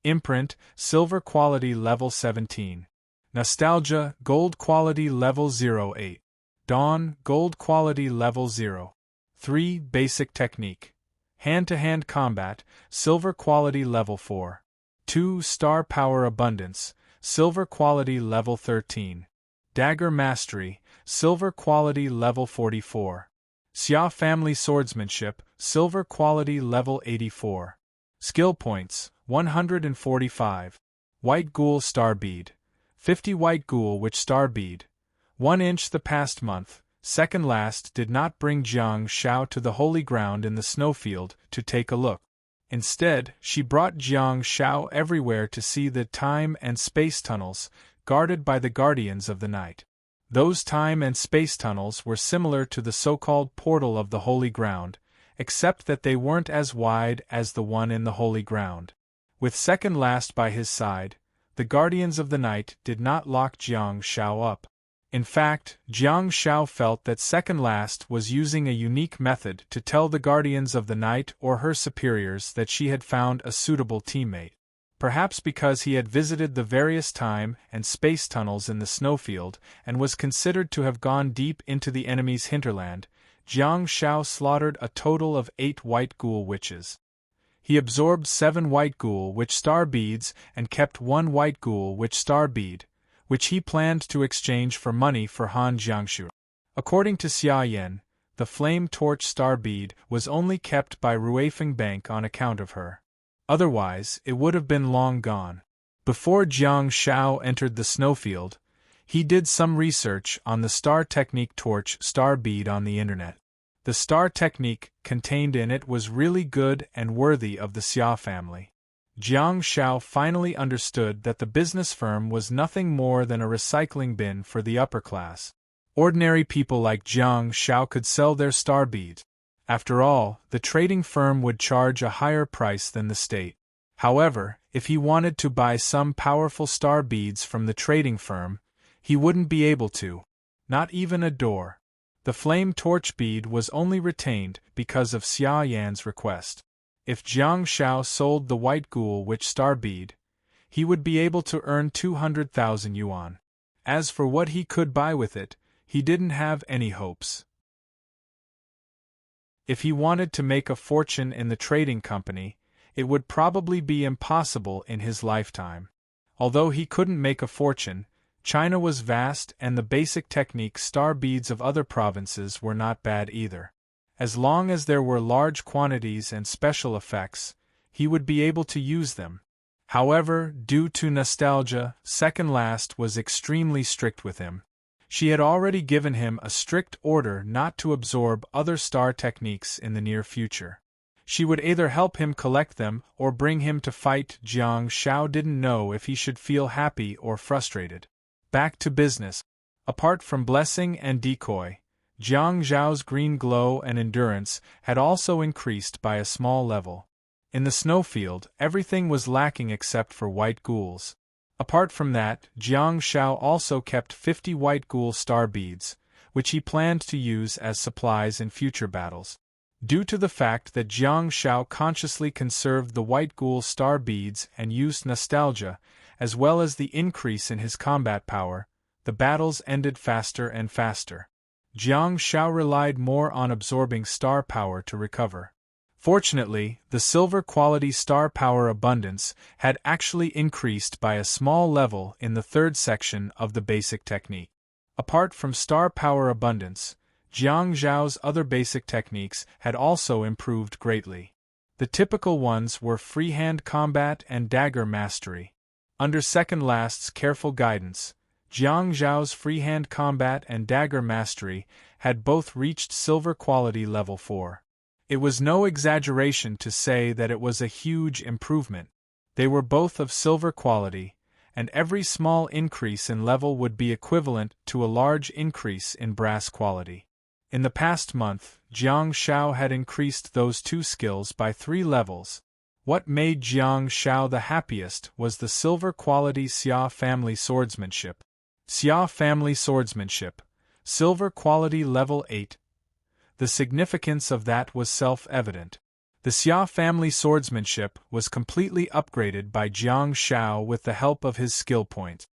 Imprint, Silver Quality Level 17. Nostalgia, Gold Quality Level 08. Dawn, Gold Quality Level 0. 3. Basic Technique. Hand-to-hand Combat, Silver Quality Level 4. 2. Star Power Abundance, Silver Quality Level 13. Dagger Mastery, Silver Quality Level 44. Xia Family Swordsmanship, Silver Quality Level 84. Skill Points, 145. White Ghoul Star Bead. 50 White Ghoul Witch Star Bead. 1 inch the past month, second last did not bring Jiang Zhao to the holy ground in the snowfield to take a look. Instead, she brought Jiang Zhao everywhere to see the time and space tunnels, guarded by the Guardians of the Night. Those time and space tunnels were similar to the so-called portal of the Holy Ground, except that they weren't as wide as the one in the Holy Ground. With second last by his side, the Guardians of the Night did not lock Jiang Zhao up. In fact, Jiang Shao felt that Second Last was using a unique method to tell the Guardians of the Night or her superiors that she had found a suitable teammate. Perhaps because he had visited the various time and space tunnels in the snowfield and was considered to have gone deep into the enemy's hinterland, Jiang Shao slaughtered a total of 8 white ghoul witches. He absorbed 7 white ghoul witch star beads and kept 1 white ghoul witch star bead, which he planned to exchange for money for Han Jiangshu. According to Xia Yan, the flame torch star bead was only kept by Ruifeng Bank on account of her. Otherwise, it would have been long gone. Before Jiang Shao entered the snowfield, he did some research on the star technique torch star bead on the internet. The star technique contained in it was really good and worthy of the Xia family. Jiang Shao finally understood that the business firm was nothing more than a recycling bin for the upper class. Ordinary people like Jiang Shao could sell their star beads. After all, the trading firm would charge a higher price than the state. However, if he wanted to buy some powerful star beads from the trading firm, he wouldn't be able to. Not even a door. The flame torch bead was only retained because of Xia Yan's request. If Jiang Shao sold the white ghoul witch star bead, he would be able to earn 200,000 yuan. As for what he could buy with it, he didn't have any hopes. If he wanted to make a fortune in the trading company, it would probably be impossible in his lifetime. Although he couldn't make a fortune, China was vast and the basic technique star beads of other provinces were not bad either. As long as there were large quantities and special effects, he would be able to use them. However, due to nostalgia, Second Last was extremely strict with him. She had already given him a strict order not to absorb other star techniques in the near future. She would either help him collect them or bring him to fight. Jiang Shao didn't know if he should feel happy or frustrated. Back to business. Apart from blessing and decoy, Jiang Zhao's green glow and endurance had also increased by a small level. In the snowfield, everything was lacking except for white ghouls. Apart from that, Jiang Shao also kept 50 white ghoul star beads, which he planned to use as supplies in future battles. Due to the fact that Jiang Shao consciously conserved the white ghoul star beads and used nostalgia, as well as the increase in his combat power, the battles ended faster and faster. Jiang Shao relied more on absorbing star power to recover. Fortunately, the silver quality star power abundance had actually increased by a small level in the 3rd section of the basic technique. Apart from star power abundance, Jiang Zhao's other basic techniques had also improved greatly. The typical ones were freehand combat and dagger mastery. Under Second Last's careful guidance, Jiang Zhao's freehand combat and dagger mastery had both reached silver quality level 4. It was no exaggeration to say that it was a huge improvement. They were both of silver quality, and every small increase in level would be equivalent to a large increase in brass quality. In the past month, Jiang Shao had increased those 2 skills by 3 levels. What made Jiang Shao the happiest was the silver quality Xia family swordsmanship. Xia family swordsmanship, silver quality level 8. The significance of that was self-evident. The Xia family swordsmanship was completely upgraded by Jiang Shao with the help of his skill point.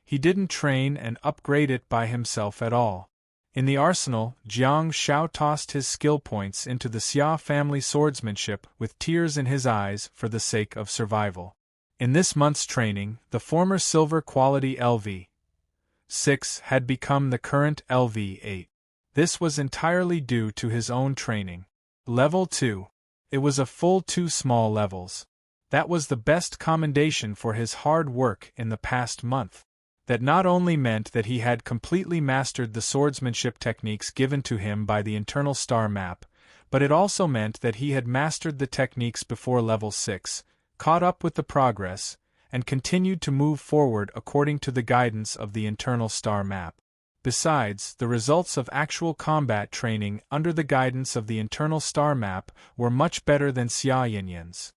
He didn't train and upgrade it by himself at all. In the arsenal, Jiang Shao tossed his skill points into the Xia family swordsmanship with tears in his eyes for the sake of survival. In this month's training, the former silver quality LV6 had become the current LV8. This was entirely due to his own training. Level 2. It was a full 2 small levels. That was the best commendation for his hard work in the past month. That not only meant that he had completely mastered the swordsmanship techniques given to him by the internal star map, but it also meant that he had mastered the techniques before level 6, caught up with the progress, and continued to move forward according to the guidance of the internal star map. Besides, the results of actual combat training under the guidance of the internal star map were much better than Xia Yanyan's.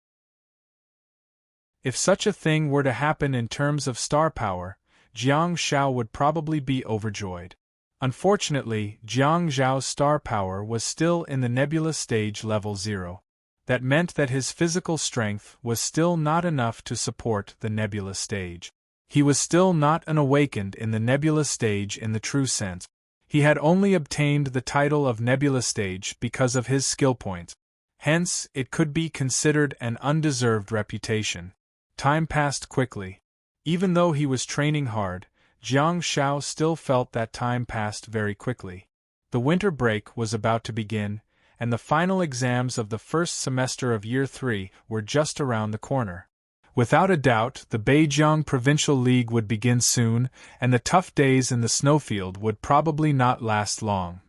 If such a thing were to happen in terms of star power, Jiang Shao would probably be overjoyed. Unfortunately, Jiang Zhao's star power was still in the nebula stage level 0. That meant that his physical strength was still not enough to support the nebula stage. He was still not an awakened in the nebula stage in the true sense. He had only obtained the title of nebula stage because of his skill points. Hence, it could be considered an undeserved reputation. Time passed quickly. Even though he was training hard, Jiang Shao still felt that time passed very quickly. The winter break was about to begin, and the final exams of the first semester of Year 3 were just around the corner. Without a doubt, the Beijiang Provincial League would begin soon, and the tough days in the snowfield would probably not last long.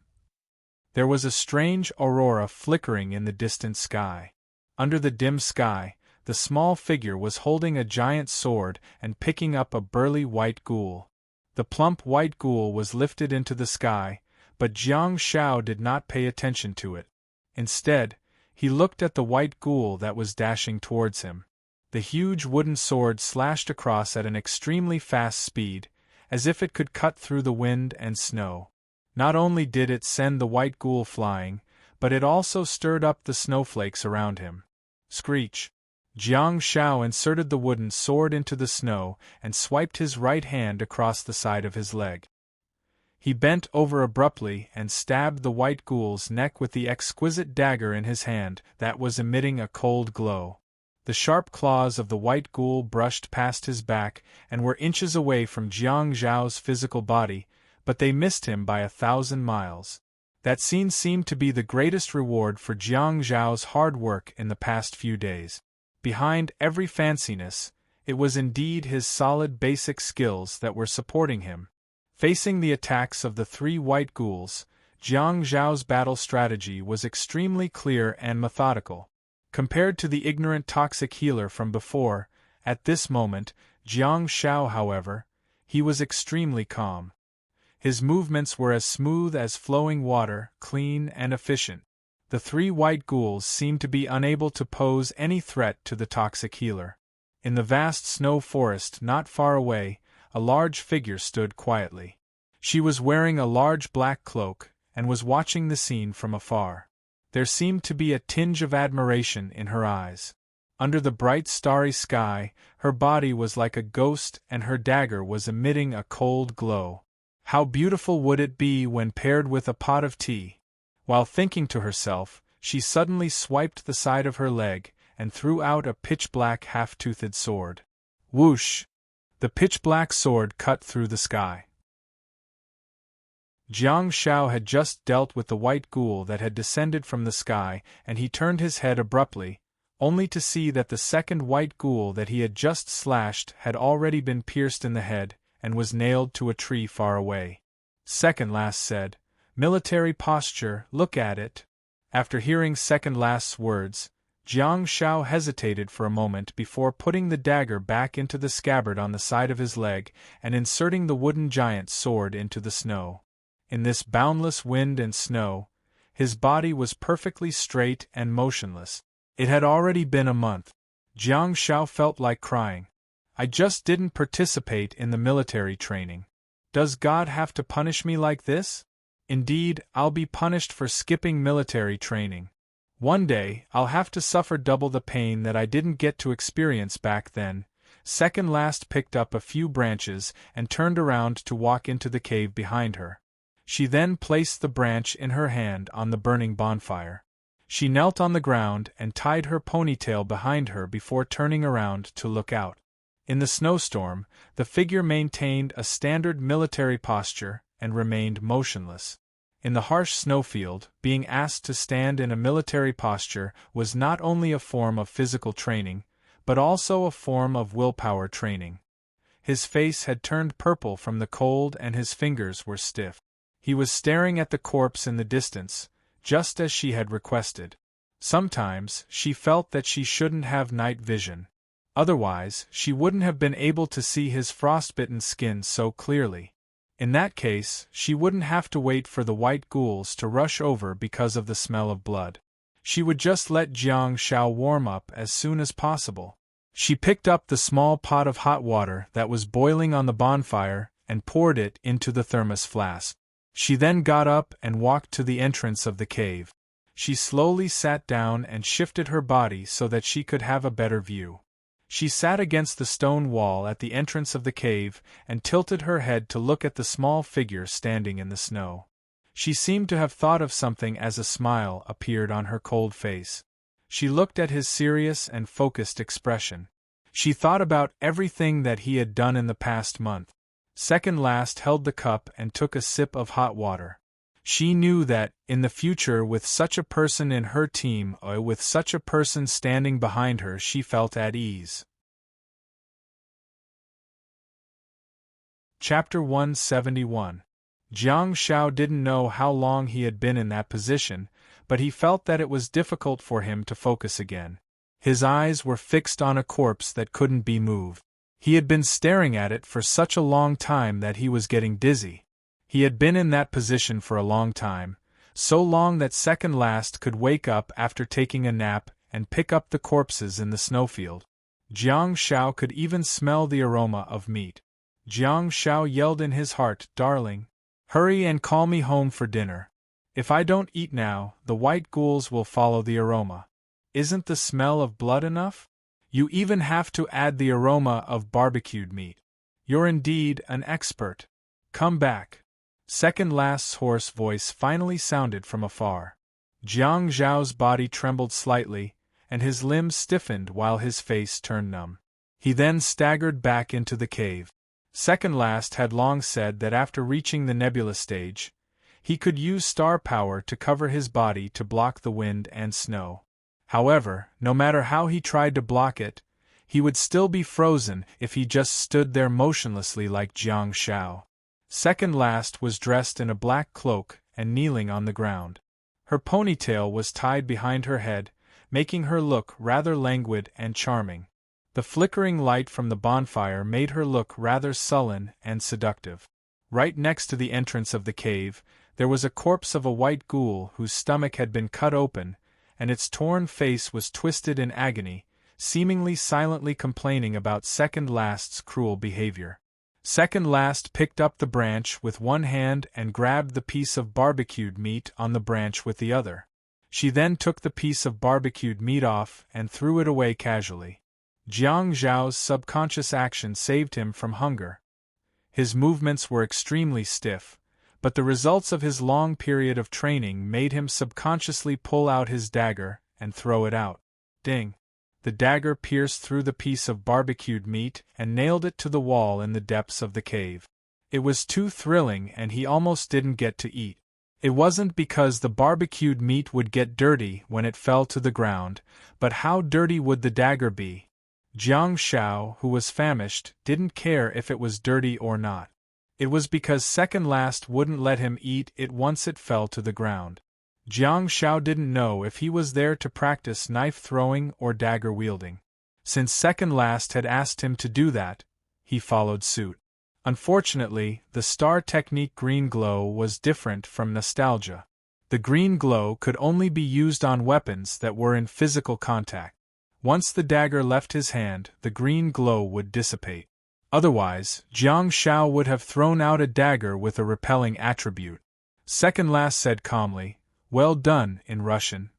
There was a strange aurora flickering in the distant sky. Under the dim sky, the small figure was holding a giant sword and picking up a burly white ghoul. The plump white ghoul was lifted into the sky, but Jiang Shao did not pay attention to it. Instead, he looked at the white ghoul that was dashing towards him. The huge wooden sword slashed across at an extremely fast speed, as if it could cut through the wind and snow. Not only did it send the white ghoul flying, but it also stirred up the snowflakes around him. Screech! Jiang Shao inserted the wooden sword into the snow and swiped his right hand across the side of his leg. He bent over abruptly and stabbed the white ghoul's neck with the exquisite dagger in his hand that was emitting a cold glow. The sharp claws of the white ghoul brushed past his back and were inches away from Jiang Zhao's physical body, but they missed him by 1,000 miles. That scene seemed to be the greatest reward for Jiang Zhao's hard work in the past few days. Behind every fanciness, it was indeed his solid basic skills that were supporting him. Facing the attacks of the 3 white ghouls, Jiang Zhao's battle strategy was extremely clear and methodical. Compared to the ignorant toxic healer from before, at this moment, Jiang Shao, however, he was extremely calm. His movements were as smooth as flowing water, clean and efficient. The 3 white ghouls seemed to be unable to pose any threat to the toxic healer. In the vast snow forest not far away, a large figure stood quietly. She was wearing a large black cloak, and was watching the scene from afar. There seemed to be a tinge of admiration in her eyes. Under the bright starry sky, her body was like a ghost and her dagger was emitting a cold glow. How beautiful would it be when paired with a pot of tea? While thinking to herself, she suddenly swiped the side of her leg and threw out a pitch-black half-toothed sword. Whoosh! The pitch-black sword cut through the sky. Jiang Shao had just dealt with the white ghoul that had descended from the sky, and he turned his head abruptly, only to see that the second white ghoul that he had just slashed had already been pierced in the head, and was nailed to a tree far away. Second Last said, "Military posture, look at it." After hearing Second Last's words, Jiang Shao hesitated for a moment before putting the dagger back into the scabbard on the side of his leg and inserting the wooden giant sword into the snow. In this boundless wind and snow, his body was perfectly straight and motionless. It had already been a month. Jiang Shao felt like crying. I just didn't participate in the military training. Does God have to punish me like this? Indeed, I'll be punished for skipping military training. One day, I'll have to suffer double the pain that I didn't get to experience back then. Second Last picked up a few branches and turned around to walk into the cave behind her. She then placed the branch in her hand on the burning bonfire. She knelt on the ground and tied her ponytail behind her before turning around to look out. In the snowstorm, the figure maintained a standard military posture and remained motionless. In the harsh snowfield, being asked to stand in a military posture was not only a form of physical training, but also a form of willpower training. His face had turned purple from the cold and his fingers were stiff. He was staring at the corpse in the distance, just as she had requested. Sometimes, she felt that she shouldn't have night vision. Otherwise, she wouldn't have been able to see his frostbitten skin so clearly. In that case, she wouldn't have to wait for the white ghouls to rush over because of the smell of blood. She would just let Jiang Shao warm up as soon as possible. She picked up the small pot of hot water that was boiling on the bonfire and poured it into the thermos flask. She then got up and walked to the entrance of the cave. She slowly sat down and shifted her body so that she could have a better view. She sat against the stone wall at the entrance of the cave and tilted her head to look at the small figure standing in the snow. She seemed to have thought of something as a smile appeared on her cold face. She looked at his serious and focused expression. She thought about everything that he had done in the past month. Second Last held the cup and took a sip of hot water. She knew that, in the future, with such a person in her team or with such a person standing behind her, she felt at ease. Chapter 171. Jiang Shao didn't know how long he had been in that position, but he felt that it was difficult for him to focus again. His eyes were fixed on a corpse that couldn't be moved. He had been staring at it for such a long time that he was getting dizzy. He had been in that position for a long time, so long that Second Last could wake up after taking a nap and pick up the corpses in the snowfield. Jiang Shao could even smell the aroma of meat. Jiang Shao yelled in his heart, "Darling, hurry and call me home for dinner. If I don't eat now, the white ghouls will follow the aroma. Isn't the smell of blood enough? You even have to add the aroma of barbecued meat. You're indeed an expert. Come back." Second Last's hoarse voice finally sounded from afar. Jiang Zhao's body trembled slightly, and his limbs stiffened while his face turned numb. He then staggered back into the cave. Second Last had long said that after reaching the nebula stage, he could use star power to cover his body to block the wind and snow. However, no matter how he tried to block it, he would still be frozen if he just stood there motionlessly like Jiang Shao. Second Last was dressed in a black cloak and kneeling on the ground. Her ponytail was tied behind her head, making her look rather languid and charming. The flickering light from the bonfire made her look rather sullen and seductive. Right next to the entrance of the cave, there was a corpse of a white ghoul whose stomach had been cut open, and its torn face was twisted in agony, seemingly silently complaining about Second Last's cruel behavior. Second Last picked up the branch with one hand and grabbed the piece of barbecued meat on the branch with the other. She then took the piece of barbecued meat off and threw it away casually. Jiang Zhao's subconscious action saved him from hunger. His movements were extremely stiff, but the results of his long period of training made him subconsciously pull out his dagger and throw it out. Ding! The dagger pierced through the piece of barbecued meat and nailed it to the wall in the depths of the cave. It was too thrilling and he almost didn't get to eat. It wasn't because the barbecued meat would get dirty when it fell to the ground, but how dirty would the dagger be? Jiang Shao, who was famished, didn't care if it was dirty or not. It was because Second Last wouldn't let him eat it once it fell to the ground. Jiang Shao didn't know if he was there to practice knife throwing or dagger wielding. Since Second Last had asked him to do that, he followed suit. Unfortunately, the star technique green glow was different from nostalgia. The green glow could only be used on weapons that were in physical contact. Once the dagger left his hand, the green glow would dissipate. Otherwise, Jiang Shao would have thrown out a dagger with a repelling attribute. Second Last said calmly, "Well done," in Russian.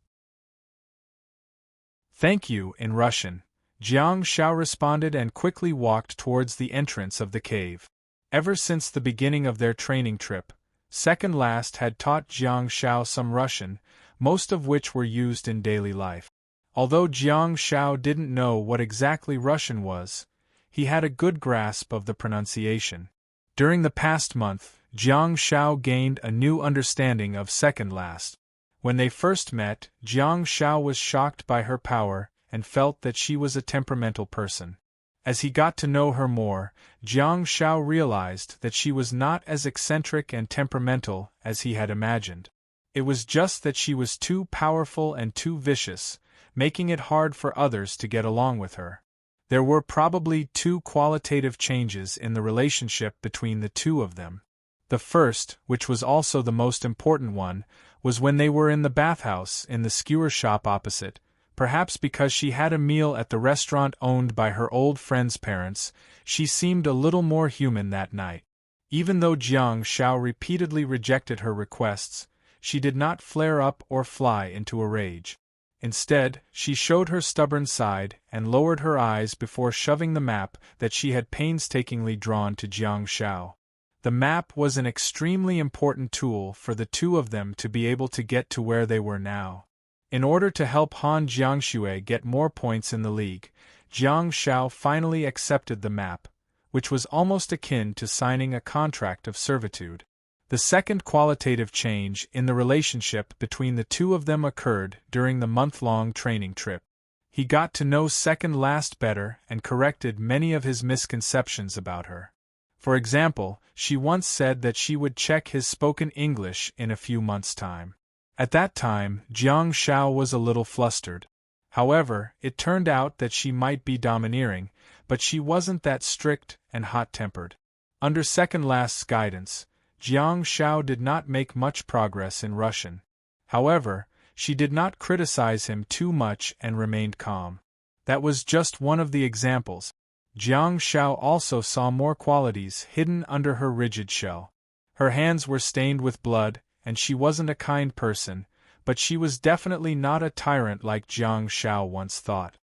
"Thank you," in Russian. Jiang Shao responded and quickly walked towards the entrance of the cave. Ever since the beginning of their training trip, Second Last had taught Jiang Shao some Russian, most of which were used in daily life. Although Jiang Shao didn't know what exactly Russian was, he had a good grasp of the pronunciation. During the past month, Jiang Shao gained a new understanding of Second Last. When they first met, Jiang Shao was shocked by her power and felt that she was a temperamental person. As he got to know her more, Jiang Shao realized that she was not as eccentric and temperamental as he had imagined. It was just that she was too powerful and too vicious, making it hard for others to get along with her. There were probably two qualitative changes in the relationship between the two of them. The first, which was also the most important one, was when they were in the bathhouse in the skewer shop opposite, Perhaps because she had a meal at the restaurant owned by her old friend's parents, she seemed a little more human that night. Even though Jiang Shao repeatedly rejected her requests, she did not flare up or fly into a rage. Instead, she showed her stubborn side and lowered her eyes before shoving the map that she had painstakingly drawn to Jiang Shao. The map was an extremely important tool for the two of them to be able to get to where they were now. In order to help Han Jiangxue get more points in the league, Jiang Shao finally accepted the map, which was almost akin to signing a contract of servitude. The second qualitative change in the relationship between the two of them occurred during the month-long training trip. He got to know Second Last better and corrected many of his misconceptions about her. For example, she once said that she would check his spoken English in a few months' time. At that time, Jiang Shao was a little flustered. However, it turned out that she might be domineering, but she wasn't that strict and hot-tempered. Under Second Last's guidance, Jiang Shao did not make much progress in Russian. However, she did not criticize him too much and remained calm. That was just one of the examples. Jiang Shao also saw more qualities hidden under her rigid shell. Her hands were stained with blood, and she wasn't a kind person, but she was definitely not a tyrant like Jiang Shao once thought.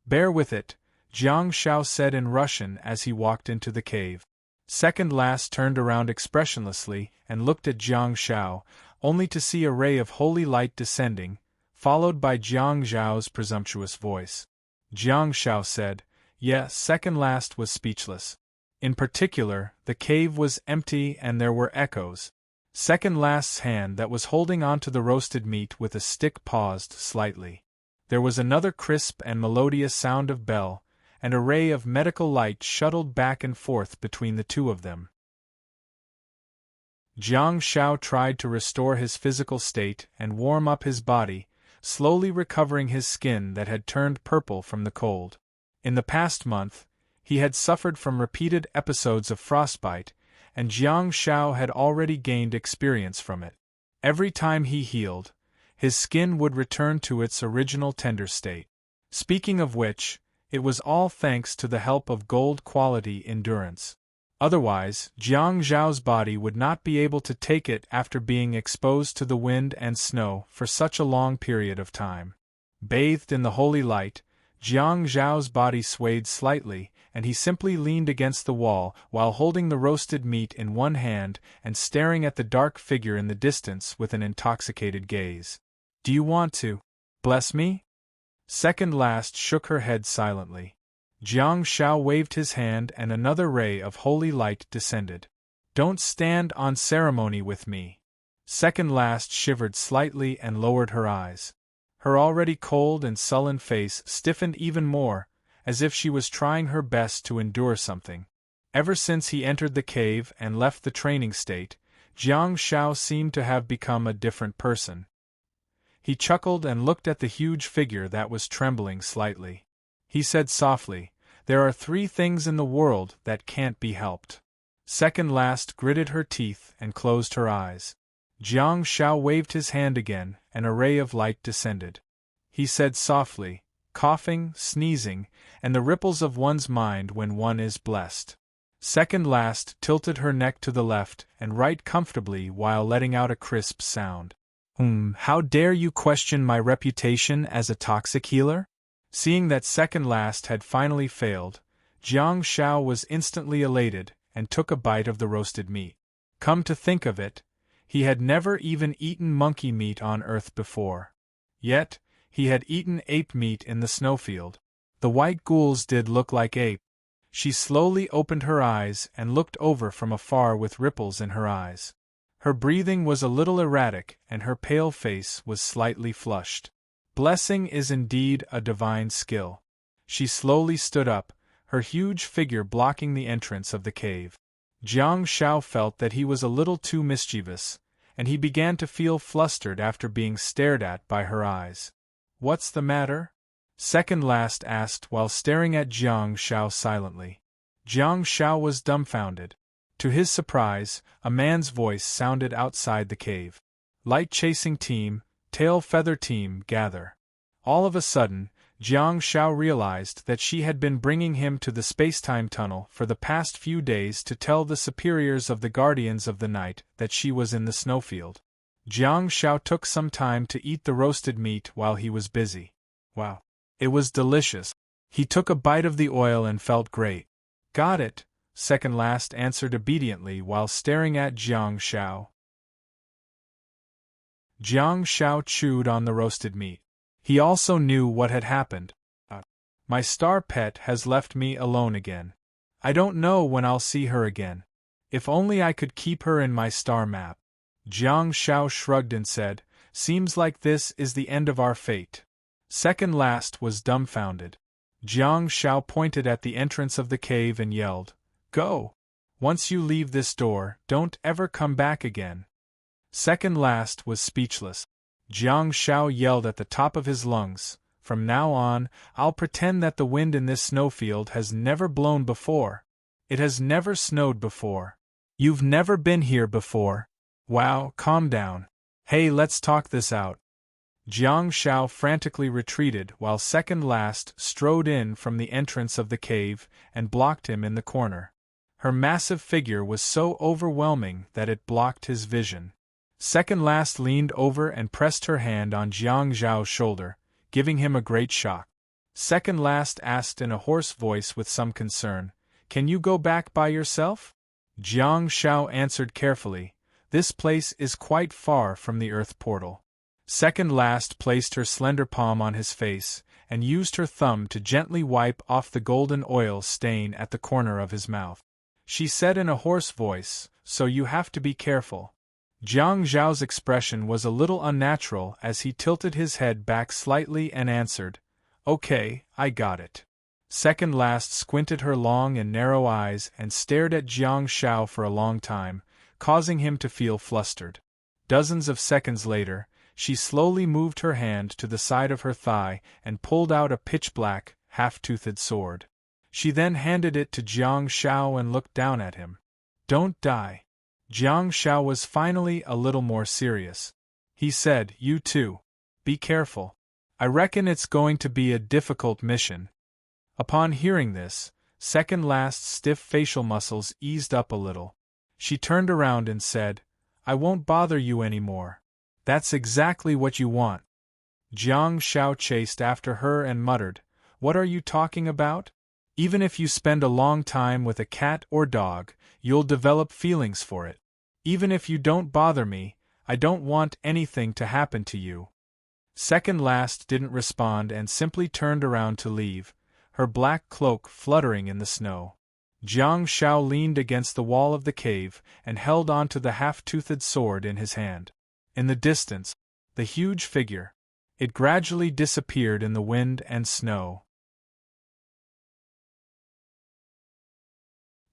"Bear with it," Jiang Shao said in Russian as he walked into the cave. Second Last turned around expressionlessly and looked at Jiang Shao, only to see a ray of holy light descending, followed by Jiang Zhao's presumptuous voice. Jiang Shao said, "Yes." Second Last was speechless. In particular, the cave was empty and there were echoes. Second Last's hand that was holding onto the roasted meat with a stick paused slightly. There was another crisp and melodious sound of bell, and a ray of medical light shuttled back and forth between the two of them. Jiang Shao tried to restore his physical state and warm up his body, slowly recovering his skin that had turned purple from the cold. In the past month, he had suffered from repeated episodes of frostbite, and Jiang Shao had already gained experience from it. Every time he healed, his skin would return to its original tender state. Speaking of which, it was all thanks to the help of gold-quality endurance. Otherwise, Jiang Zhao's body would not be able to take it after being exposed to the wind and snow for such a long period of time. Bathed in the holy light, Jiang Zhao's body swayed slightly, and he simply leaned against the wall while holding the roasted meat in one hand and staring at the dark figure in the distance with an intoxicated gaze. "Do you want to bless me?" Second Last shook her head silently. Jiang Shao waved his hand and another ray of holy light descended. "Don't stand on ceremony with me." Second Last shivered slightly and lowered her eyes. Her already cold and sullen face stiffened even more, as if she was trying her best to endure something. Ever since he entered the cave and left the training state, Jiang Shao seemed to have become a different person. He chuckled and looked at the huge figure that was trembling slightly. He said softly, "There are 3 things in the world that can't be helped." Second Last gritted her teeth and closed her eyes. Jiang Shao waved his hand again, and a ray of light descended. He said softly, "Coughing, sneezing, and the ripples of one's mind when one is blessed." Second Last tilted her neck to the left and right comfortably while letting out a crisp sound. How dare you question my reputation as a toxic healer?" Seeing that Second Last had finally failed, Jiang Shao was instantly elated and took a bite of the roasted meat. Come to think of it, he had never even eaten monkey meat on Earth before. Yet, he had eaten ape meat in the snowfield. The white ghouls did look like ape. She slowly opened her eyes and looked over from afar with ripples in her eyes. Her breathing was a little erratic and her pale face was slightly flushed. Blessing is indeed a divine skill. She slowly stood up, her huge figure blocking the entrance of the cave. Jiang Shao felt that he was a little too mischievous, and he began to feel flustered after being stared at by her eyes. "What's the matter?" Second Last asked while staring at Jiang Shao silently. Jiang Shao was dumbfounded. To his surprise, a man's voice sounded outside the cave. "Light chasing team, tail feather team, gather." All of a sudden, Jiang Shao realized that she had been bringing him to the spacetime tunnel for the past few days to tell the superiors of the Guardians of the Night that she was in the snowfield. Jiang Shao took some time to eat the roasted meat while he was busy. Wow! It was delicious. He took a bite of the oil and felt great. Got it, Second Last answered obediently while staring at Jiang Shao. Jiang Shao chewed on the roasted meat. He also knew what had happened. My star pet has left me alone again. I don't know when I'll see her again. If only I could keep her in my star map. Jiang Shao shrugged and said, Seems like this is the end of our fate. Second Last was dumbfounded. Jiang Shao pointed at the entrance of the cave and yelled, Go! Once you leave this door, don't ever come back again. Second Last was speechless. Jiang Shao yelled at the top of his lungs, From now on, I'll pretend that the wind in this snowfield has never blown before. It has never snowed before. You've never been here before. Wow, calm down. Hey, let's talk this out. Jiang Shao frantically retreated while Second Last strode in from the entrance of the cave and blocked him in the corner. Her massive figure was so overwhelming that it blocked his vision. Second Last leaned over and pressed her hand on Jiang Zhao's shoulder, giving him a great shock. Second Last asked in a hoarse voice with some concern, Can you go back by yourself? Jiang Shao answered carefully, This place is quite far from the Earth portal. Second Last placed her slender palm on his face and used her thumb to gently wipe off the golden oil stain at the corner of his mouth. She said in a hoarse voice, So you have to be careful. Jiang Zhao's expression was a little unnatural as he tilted his head back slightly and answered, Okay, I got it. Second Last squinted her long and narrow eyes and stared at Jiang Shao for a long time, causing him to feel flustered. Dozens of seconds later, she slowly moved her hand to the side of her thigh and pulled out a pitch-black, half-toothed sword. She then handed it to Jiang Shao and looked down at him. Don't die. Jiang Shao was finally a little more serious. He said, You too. Be careful. I reckon it's going to be a difficult mission. Upon hearing this, Second Last's stiff facial muscles eased up a little. She turned around and said, I won't bother you anymore. That's exactly what you want. Jiang Shao chased after her and muttered, What are you talking about? Even if you spend a long time with a cat or dog, you'll develop feelings for it. Even if you don't bother me, I don't want anything to happen to you. Second Last didn't respond and simply turned around to leave, her black cloak fluttering in the snow. Jiang Shao leaned against the wall of the cave and held onto the half-toothed sword in his hand. In the distance, the huge figure. It gradually disappeared in the wind and snow.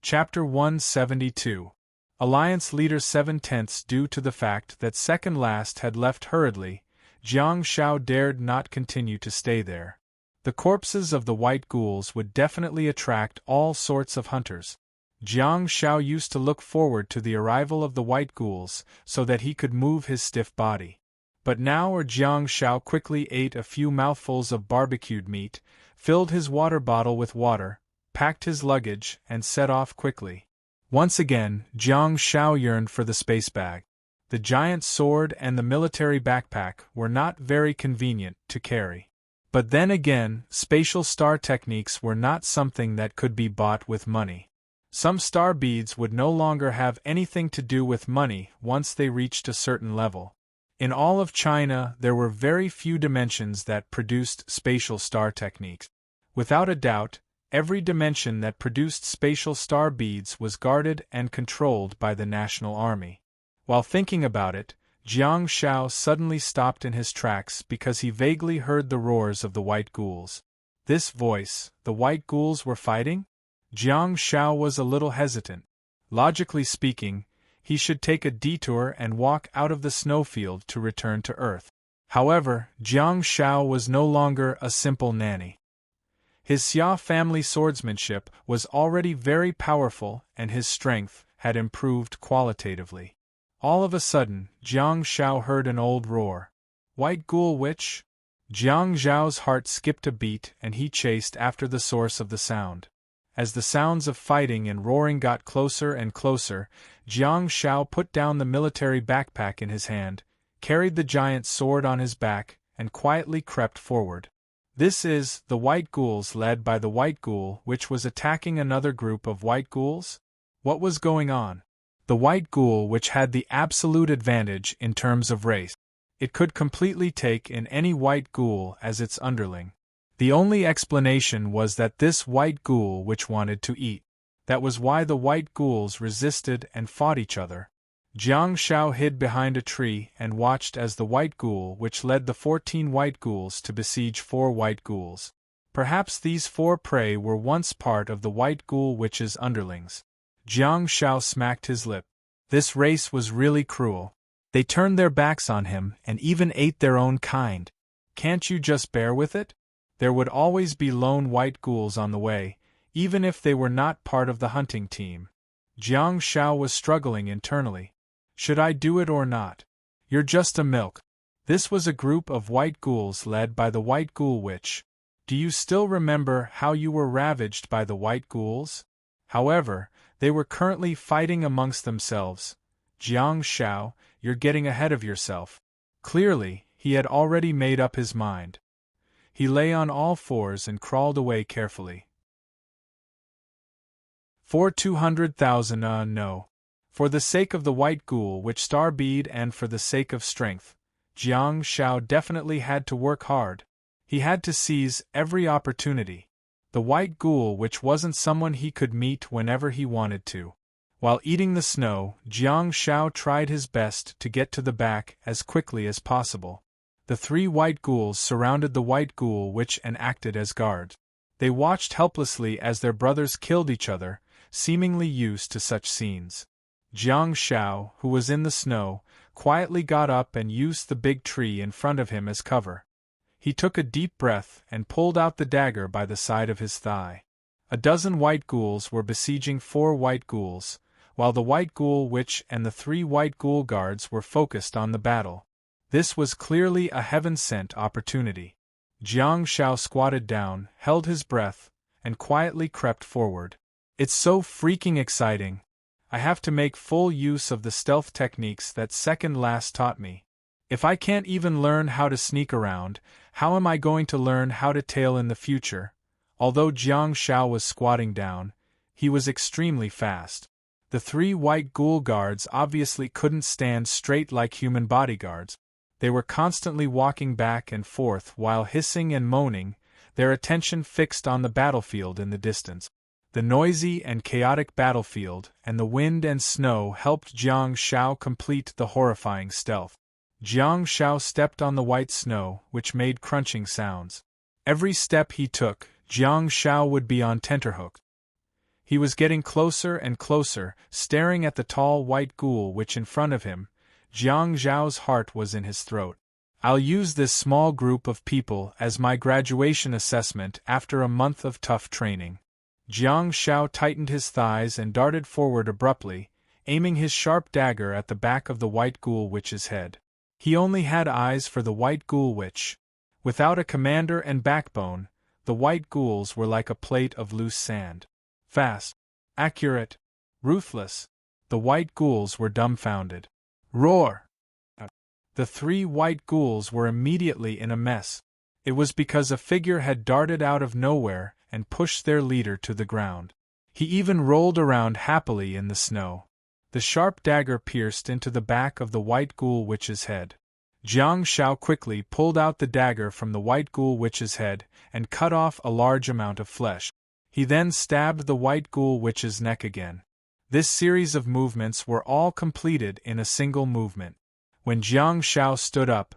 Chapter 172. Alliance Leader 7/10. Due to the fact that Second Last had left hurriedly, Jiang Shao dared not continue to stay there. The corpses of the white ghouls would definitely attract all sorts of hunters. Jiang Shao used to look forward to the arrival of the white ghouls so that he could move his stiff body. But now Jiang Shao quickly ate a few mouthfuls of barbecued meat, filled his water bottle with water, packed his luggage, and set off quickly. Once again, Jiang Shao yearned for the space bag. The giant sword and the military backpack were not very convenient to carry. But then again, spatial star techniques were not something that could be bought with money. Some star beads would no longer have anything to do with money once they reached a certain level. In all of China, there were very few dimensions that produced spatial star techniques. Without a doubt, every dimension that produced spatial star beads was guarded and controlled by the national army. While thinking about it, Jiang Shao suddenly stopped in his tracks because he vaguely heard the roars of the white ghouls. This voice, the white ghouls were fighting? Jiang Shao was a little hesitant. Logically speaking, he should take a detour and walk out of the snowfield to return to Earth. However, Jiang Shao was no longer a simple nanny. His Xia family swordsmanship was already very powerful and his strength had improved qualitatively. All of a sudden, Jiang Shao heard an old roar. White Ghoul Witch? Jiang Zhao's heart skipped a beat and he chased after the source of the sound. As the sounds of fighting and roaring got closer and closer, Jiang Zhao put down the military backpack in his hand, carried the giant sword on his back, and quietly crept forward. This is the white ghouls led by the white ghoul which was attacking another group of white ghouls? What was going on? The white ghoul which had the absolute advantage in terms of race. It could completely take in any white ghoul as its underling. The only explanation was that this white ghoul which wanted to eat. That was why the white ghouls resisted and fought each other. Jiang Zhao hid behind a tree and watched as the white ghoul which led the 14 white ghouls to besiege 4 white ghouls. Perhaps these 4 prey were once part of the white ghoul witch's underlings. Jiang Zhao smacked his lip. This race was really cruel. They turned their backs on him and even ate their own kind. Can't you just bear with it? There would always be lone white ghouls on the way, even if they were not part of the hunting team. Jiang Zhao was struggling internally. Should I do it or not? You're just a milk. This was a group of white ghouls led by the white ghoul witch. Do you still remember how you were ravaged by the white ghouls? However, they were currently fighting amongst themselves. Jiang Zhao, you're getting ahead of yourself. Clearly, he had already made up his mind. He lay on all fours and crawled away carefully. For 200,000 no. For the sake of the white ghoul which star bead and for the sake of strength, Jiang Zhao definitely had to work hard. He had to seize every opportunity. The white ghoul which wasn't someone he could meet whenever he wanted to. While eating the snow, Jiang Zhao tried his best to get to the back as quickly as possible. The 3 white ghouls surrounded the white ghoul witch and acted as guards. They watched helplessly as their brothers killed each other, seemingly used to such scenes. Jiang Zhao, who was in the snow, quietly got up and used the big tree in front of him as cover. He took a deep breath and pulled out the dagger by the side of his thigh. A dozen white ghouls were besieging 4 white ghouls, while the white ghoul witch and the 3 white ghoul guards were focused on the battle. This was clearly a heaven-sent opportunity. Jiang Zhao squatted down, held his breath, and quietly crept forward. It's so freaking exciting. I have to make full use of the stealth techniques that Second Last taught me. If I can't even learn how to sneak around, how am I going to learn how to tail in the future? Although Jiang Zhao was squatting down, he was extremely fast. The 3 white ghoul guards obviously couldn't stand straight like human bodyguards. They were constantly walking back and forth while hissing and moaning, their attention fixed on the battlefield in the distance. The noisy and chaotic battlefield and the wind and snow helped Jiang Zhao complete the horrifying stealth. Jiang Zhao stepped on the white snow, which made crunching sounds. Every step he took, Jiang Zhao would be on tenterhooks. He was getting closer and closer, staring at the tall white ghoul which in front of him. Jiang Zhao's heart was in his throat. I'll use this small group of people as my graduation assessment after a month of tough training. Jiang Zhao tightened his thighs and darted forward abruptly, aiming his sharp dagger at the back of the white ghoul witch's head. He only had eyes for the white ghoul witch. Without a commander and backbone, the white ghouls were like a plate of loose sand. Fast, accurate, ruthless. The white ghouls were dumbfounded. Roar! The 3 white ghouls were immediately in a mess. It was because a figure had darted out of nowhere and pushed their leader to the ground. He even rolled around happily in the snow. The sharp dagger pierced into the back of the white ghoul witch's head. Jiang Zhao quickly pulled out the dagger from the white ghoul witch's head and cut off a large amount of flesh. He then stabbed the white ghoul witch's neck again. This series of movements were all completed in a single movement. When Jiang Zhao stood up,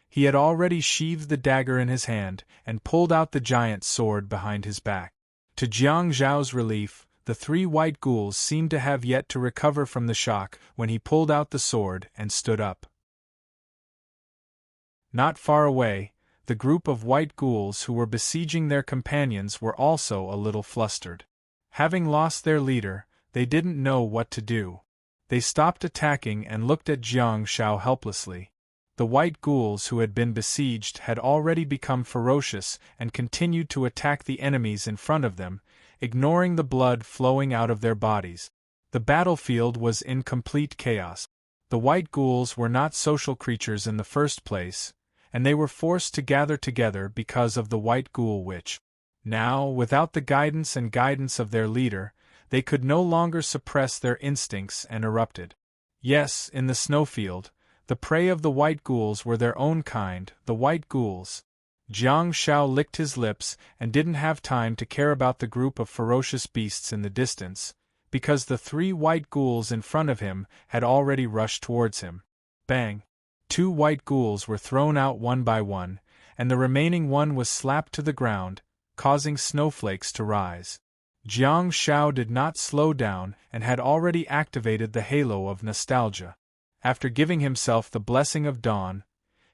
he had already sheathed the dagger in his hand and pulled out the giant sword behind his back. To Jiang Zhao's relief, the 3 white ghouls seemed to have yet to recover from the shock when he pulled out the sword and stood up. Not far away, the group of white ghouls who were besieging their companions were also a little flustered. Having lost their leader, they didn't know what to do. They stopped attacking and looked at Jiang Zhao helplessly. The white ghouls who had been besieged had already become ferocious and continued to attack the enemies in front of them, ignoring the blood flowing out of their bodies. The battlefield was in complete chaos. The white ghouls were not social creatures in the first place, and they were forced to gather together because of the white ghoul witch. Now, without the guidance of their leader, they could no longer suppress their instincts and erupted. Yes, in the snowfield, the prey of the white ghouls were their own kind, the white ghouls. Jiang Shao licked his lips and didn't have time to care about the group of ferocious beasts in the distance, because the 3 white ghouls in front of him had already rushed towards him. Bang! 2 white ghouls were thrown out one by one, and the remaining one was slapped to the ground, causing snowflakes to rise. Jiang Shao did not slow down and had already activated the halo of nostalgia. After giving himself the blessing of dawn,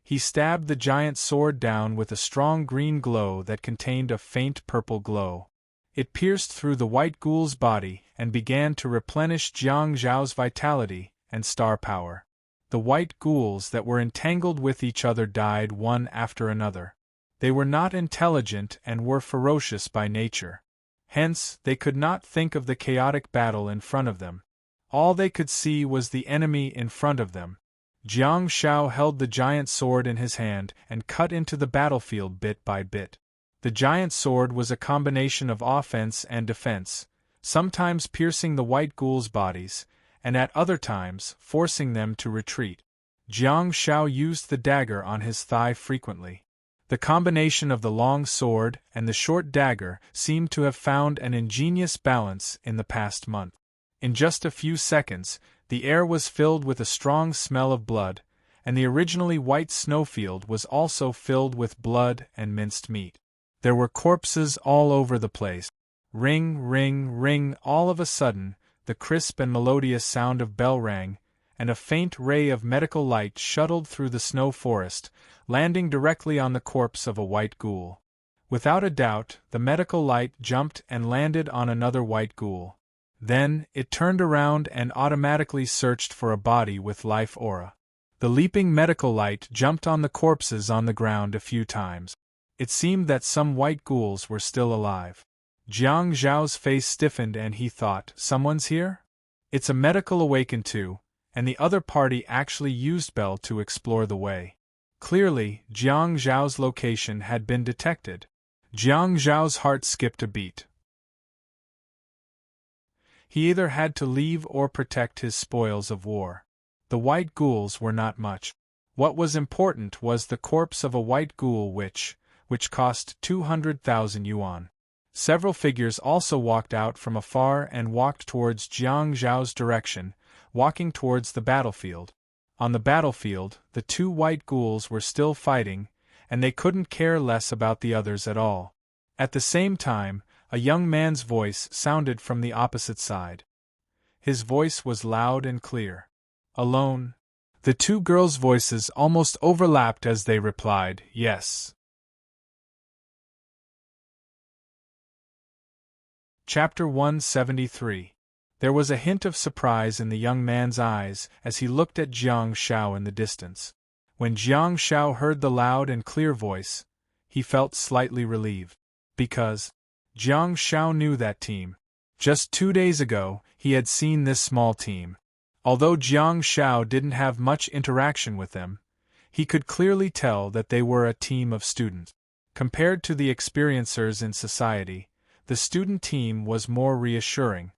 he stabbed the giant sword down with a strong green glow that contained a faint purple glow. It pierced through the white ghoul's body and began to replenish Jiang Zhao's vitality and star power. The white ghouls that were entangled with each other died one after another. They were not intelligent and were ferocious by nature. Hence, they could not think of the chaotic battle in front of them. All they could see was the enemy in front of them. Jiang Shao held the giant sword in his hand and cut into the battlefield bit by bit. The giant sword was a combination of offense and defense, sometimes piercing the white ghouls' bodies, and at other times forcing them to retreat. Jiang Shao used the dagger on his thigh frequently. The combination of the long sword and the short dagger seemed to have found an ingenious balance in the past month. In just a few seconds, the air was filled with a strong smell of blood, and the originally white snowfield was also filled with blood and minced meat. There were corpses all over the place. Ring, ring, ring. All of a sudden, the crisp and melodious sound of bell rang, and a faint ray of medical light shuttled through the snow forest, landing directly on the corpse of a white ghoul. Without a doubt, the medical light jumped and landed on another white ghoul. Then, it turned around and automatically searched for a body with life aura. The leaping medical light jumped on the corpses on the ground a few times. It seemed that some white ghouls were still alive. Jiang Zhao's face stiffened and he thought, someone's here? It's a medical awakened too, and the other party actually used Bell to explore the way. Clearly, Jiang Zhao's location had been detected. Jiang Zhao's heart skipped a beat. He either had to leave or protect his spoils of war. The white ghouls were not much. What was important was the corpse of a white ghoul which cost 200,000 yuan. Several figures also walked out from afar and walked towards Jiang Zhao's direction, walking towards the battlefield. On the battlefield, the 2 white ghouls were still fighting, and they couldn't care less about the others at all. At the same time, a young man's voice sounded from the opposite side. His voice was loud and clear. Alone? The 2 girls' voices almost overlapped as they replied, yes. Chapter 173. There was a hint of surprise in the young man's eyes as he looked at Jiang Shao in the distance. When Jiang Shao heard the loud and clear voice, he felt slightly relieved. Because Jiang Shao knew that team. Just 2 days ago, he had seen this small team. Although Jiang Shao didn't have much interaction with them, he could clearly tell that they were a team of students. Compared to the experiencers in society, the student team was more reassuring.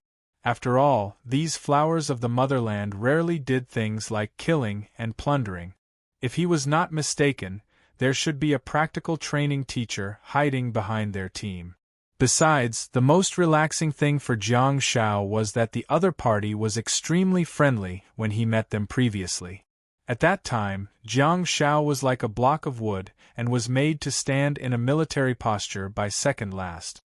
After all, these flowers of the motherland rarely did things like killing and plundering. If he was not mistaken, there should be a practical training teacher hiding behind their team. Besides, the most relaxing thing for Jiang Shao was that the other party was extremely friendly when he met them previously. At that time, Jiang Shao was like a block of wood and was made to stand in a military posture by second last.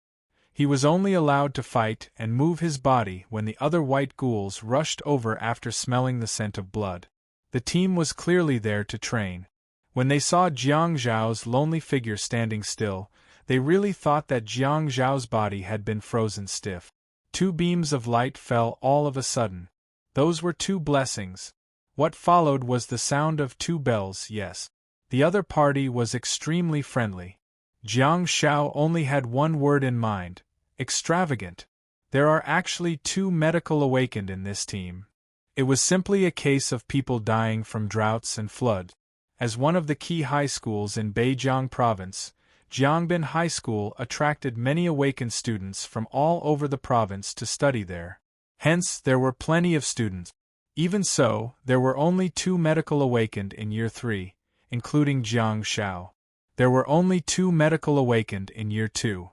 He was only allowed to fight and move his body when the other white ghouls rushed over after smelling the scent of blood. The team was clearly there to train. When they saw Jiang Zhao's lonely figure standing still, they really thought that Jiang Zhao's body had been frozen stiff. 2 beams of light fell all of a sudden. Those were 2 blessings. What followed was the sound of two bells, yes. The other party was extremely friendly. Jiang Shao only had one word in mind: extravagant. There are actually two medical awakened in this team. It was simply a case of people dying from droughts and floods. As one of the key high schools in Beijiang Province, Jiangbin High School attracted many awakened students from all over the province to study there. Hence, there were plenty of students. Even so, there were only two medical awakened in Year 3, including Jiang Shao. There were only two medical awakened in Year 2.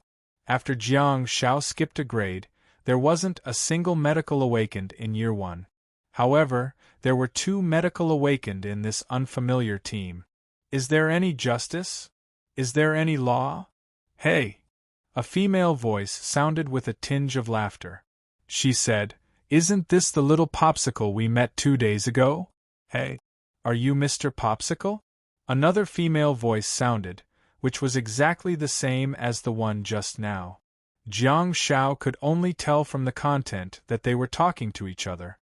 After Jiang Shao skipped a grade, there wasn't a single medical awakened in Year 1. However, there were two medical awakened in this unfamiliar team. Is there any justice? Is there any law? Hey! A female voice sounded with a tinge of laughter. She said, "Isn't this the little Popsicle we met 2 days ago? Hey! Are you Mr. Popsicle?" Another female voice sounded, which was exactly the same as the one just now. Jiang Shao could only tell from the content that they were talking to each other.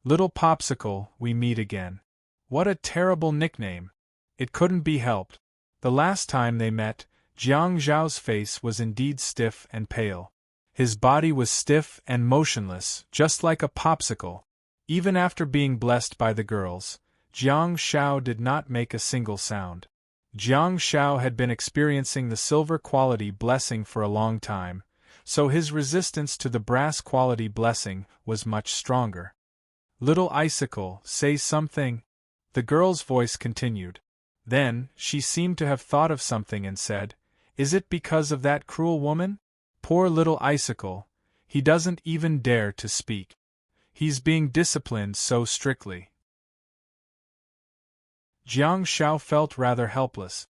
Little Popsicle, we meet again. What a terrible nickname. It couldn't be helped. The last time they met, Jiang Zhao's face was indeed stiff and pale. His body was stiff and motionless, just like a popsicle. Even after being blessed by the girls, Jiang Shao did not make a single sound. Jiang Shao had been experiencing the silver quality blessing for a long time, so his resistance to the brass quality blessing was much stronger. "Little Icicle, say something," the girl's voice continued. Then, she seemed to have thought of something and said, "Is it because of that cruel woman? Poor little Icicle, he doesn't even dare to speak. He's being disciplined so strictly." Jiang Shao felt rather helpless.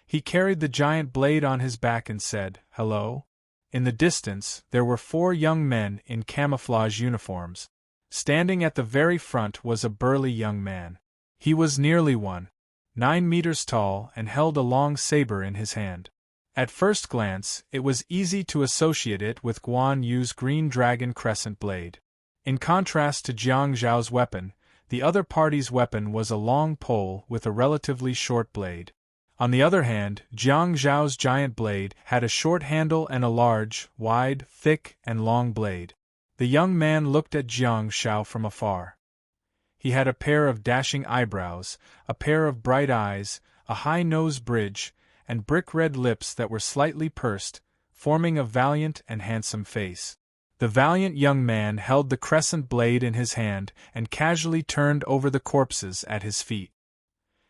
He carried the giant blade on his back and said, "Hello?" In the distance, there were 4 young men in camouflage uniforms. Standing at the very front was a burly young man. He was nearly 1.9 meters tall and held a long saber in his hand. At first glance, it was easy to associate it with Guan Yu's green dragon crescent blade. In contrast to Jiang Zhao's weapon, the other party's weapon was a long pole with a relatively short blade. On the other hand, Jiang Zhao's giant blade had a short handle and a large, wide, thick, and long blade. The young man looked at Jiang Shao from afar. He had a pair of dashing eyebrows, a pair of bright eyes, a high nose bridge, and brick-red lips that were slightly pursed, forming a valiant and handsome face. The valiant young man held the crescent blade in his hand and casually turned over the corpses at his feet.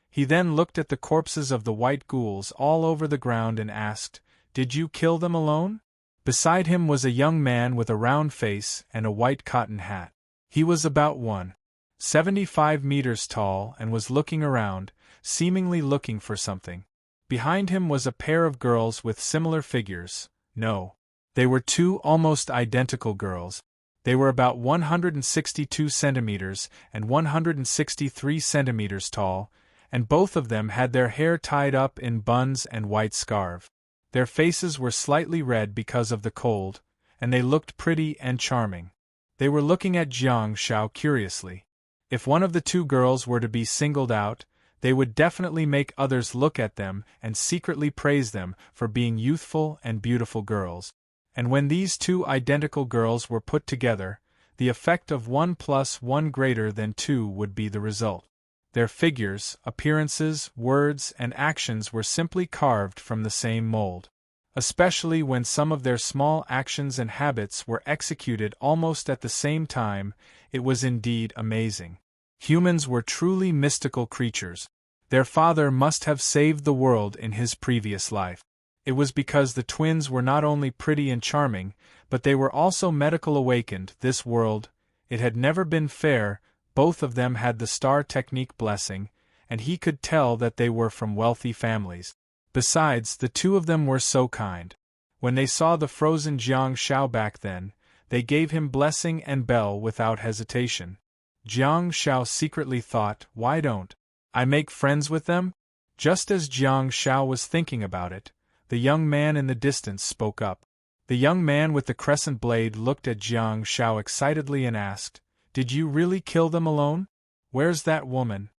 He then looked at the corpses of the white ghouls all over the ground and asked, "Did you kill them alone?" Beside him was a young man with a round face and a white cotton hat. He was about 1.75 meters tall and was looking around, seemingly looking for something. Behind him was a pair of girls with similar figures. No, they were 2 almost identical girls. They were about 162 centimeters and 163 centimeters tall, and both of them had their hair tied up in buns and white scarves. Their faces were slightly red because of the cold, and they looked pretty and charming. They were looking at Jiang Shao curiously. If one of the 2 girls were to be singled out, they would definitely make others look at them and secretly praise them for being youthful and beautiful girls. And when these 2 identical girls were put together, the effect of 1 plus 1 greater than 2 would be the result. Their figures, appearances, words, and actions were simply carved from the same mold. Especially when some of their small actions and habits were executed almost at the same time, it was indeed amazing. Humans were truly mystical creatures. Their father must have saved the world in his previous life. It was because the twins were not only pretty and charming, but they were also medical awakened. This world, it had never been fair. Both of them had the star technique blessing, and he could tell that they were from wealthy families. Besides, the 2 of them were so kind. When they saw the frozen Jiang Shao back then, they gave him blessing and bell without hesitation. Jiang Shao secretly thought, "Why don't I make friends with them?" Just as Jiang Shao was thinking about it, the young man in the distance spoke up. The young man with the crescent blade looked at Jiang Shao excitedly and asked, "Did you really kill them alone? Where's that woman?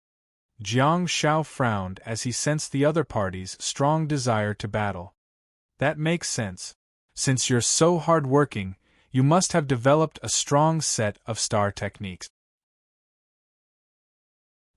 Jiang Shao frowned as he sensed the other party's strong desire to battle. That makes sense. Since you're so hard-working, you must have developed a strong set of star techniques.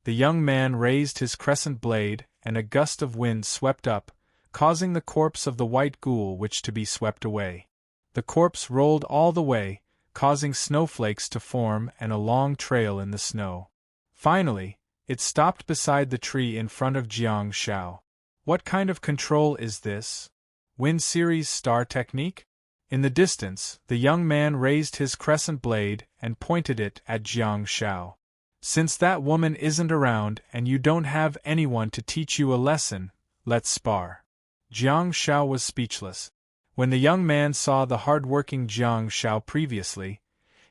The young man raised his crescent blade, and a gust of wind swept up, causing the corpse of the white ghoul witch to be swept away. The corpse rolled all the way, causing snowflakes to form and a long trail in the snow. Finally, it stopped beside the tree in front of Jiang Shao. What kind of control is this? Wind Series star technique? In the distance, the young man raised his crescent blade and pointed it at Jiang Shao. Since that woman isn't around and you don't have anyone to teach you a lesson, let's spar. Jiang Shao was speechless. When the young man saw the hard-working Jiang Shao previously,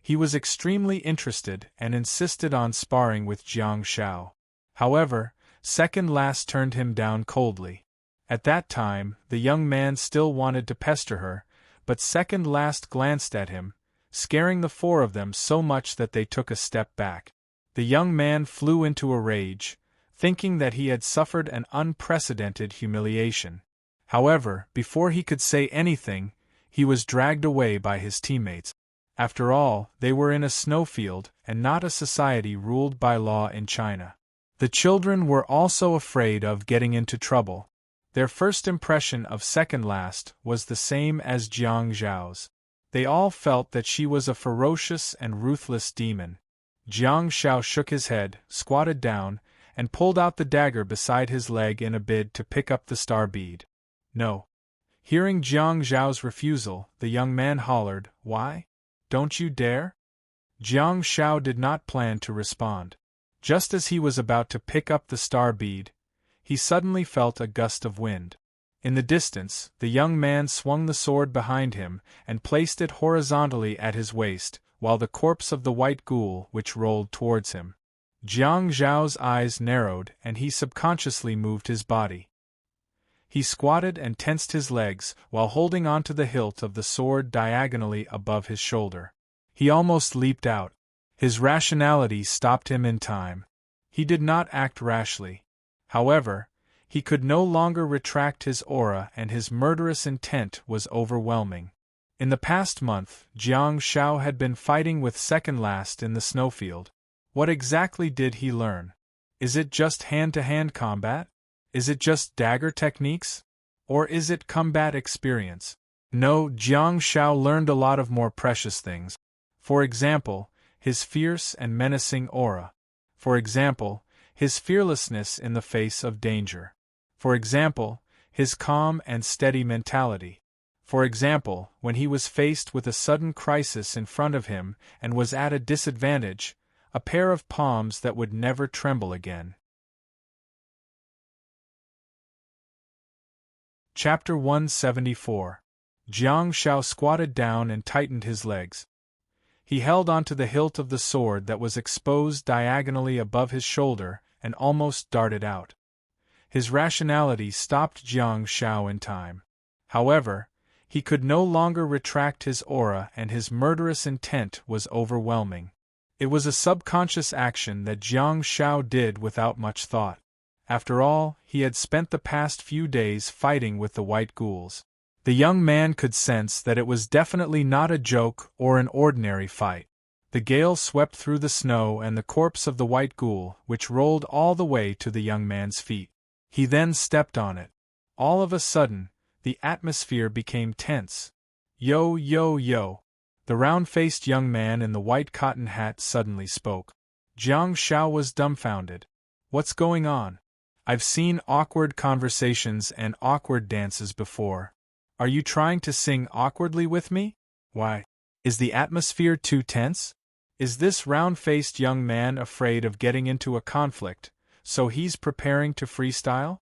he was extremely interested and insisted on sparring with Jiang Shao. However, Second Last turned him down coldly. At that time, the young man still wanted to pester her, but Second Last glanced at him, scaring the four of them so much that they took a step back. The young man flew into a rage, thinking that he had suffered an unprecedented humiliation. However, before he could say anything, he was dragged away by his teammates. After all, they were in a snowfield, and not a society ruled by law in China. The children were also afraid of getting into trouble. Their first impression of Second Last was the same as Jiang Zhao's. They all felt that she was a ferocious and ruthless demon. Jiang Shao shook his head, squatted down, and pulled out the dagger beside his leg in a bid to pick up the star bead. No. Hearing Jiang Zhao's refusal, the young man hollered, "Why? Don't you dare?" Jiang Shao did not plan to respond. Just as he was about to pick up the star bead, he suddenly felt a gust of wind. In the distance, the young man swung the sword behind him and placed it horizontally at his waist, while the corpse of the white ghoul witch rolled towards him. Jiang Zhao's eyes narrowed and he subconsciously moved his body. He squatted and tensed his legs while holding onto the hilt of the sword diagonally above his shoulder. He almost leaped out. His rationality stopped him in time. He did not act rashly. However, he could no longer retract his aura and his murderous intent was overwhelming. In the past month, Jiang Shao had been fighting with Second Last in the snowfield. What exactly did he learn? Is it just hand-to-hand combat? Is it just dagger techniques? Or is it combat experience? No, Jiang Shao learned a lot of more precious things. For example, his fierce and menacing aura. For example, his fearlessness in the face of danger. For example, his calm and steady mentality. For example, when he was faced with a sudden crisis in front of him and was at a disadvantage, a pair of palms that would never tremble again. Chapter 174. Jiang Shao squatted down and tightened his legs. He held onto the hilt of the sword that was exposed diagonally above his shoulder and almost darted out. His rationality stopped Jiang Shao in time. However, he could no longer retract his aura and his murderous intent was overwhelming. It was a subconscious action that Jiang Shao did without much thought. After all, he had spent the past few days fighting with the white ghouls. The young man could sense that it was definitely not a joke or an ordinary fight. The gale swept through the snow and the corpse of the white ghoul, which rolled all the way to the young man's feet. He then stepped on it. All of a sudden, the atmosphere became tense. Yo, yo, yo. The round-faced young man in the white cotton hat suddenly spoke. Jiang Shao was dumbfounded. What's going on? I've seen awkward conversations and awkward dances before. Are you trying to sing awkwardly with me? Why? Is the atmosphere too tense? Is this round-faced young man afraid of getting into a conflict, so he's preparing to freestyle?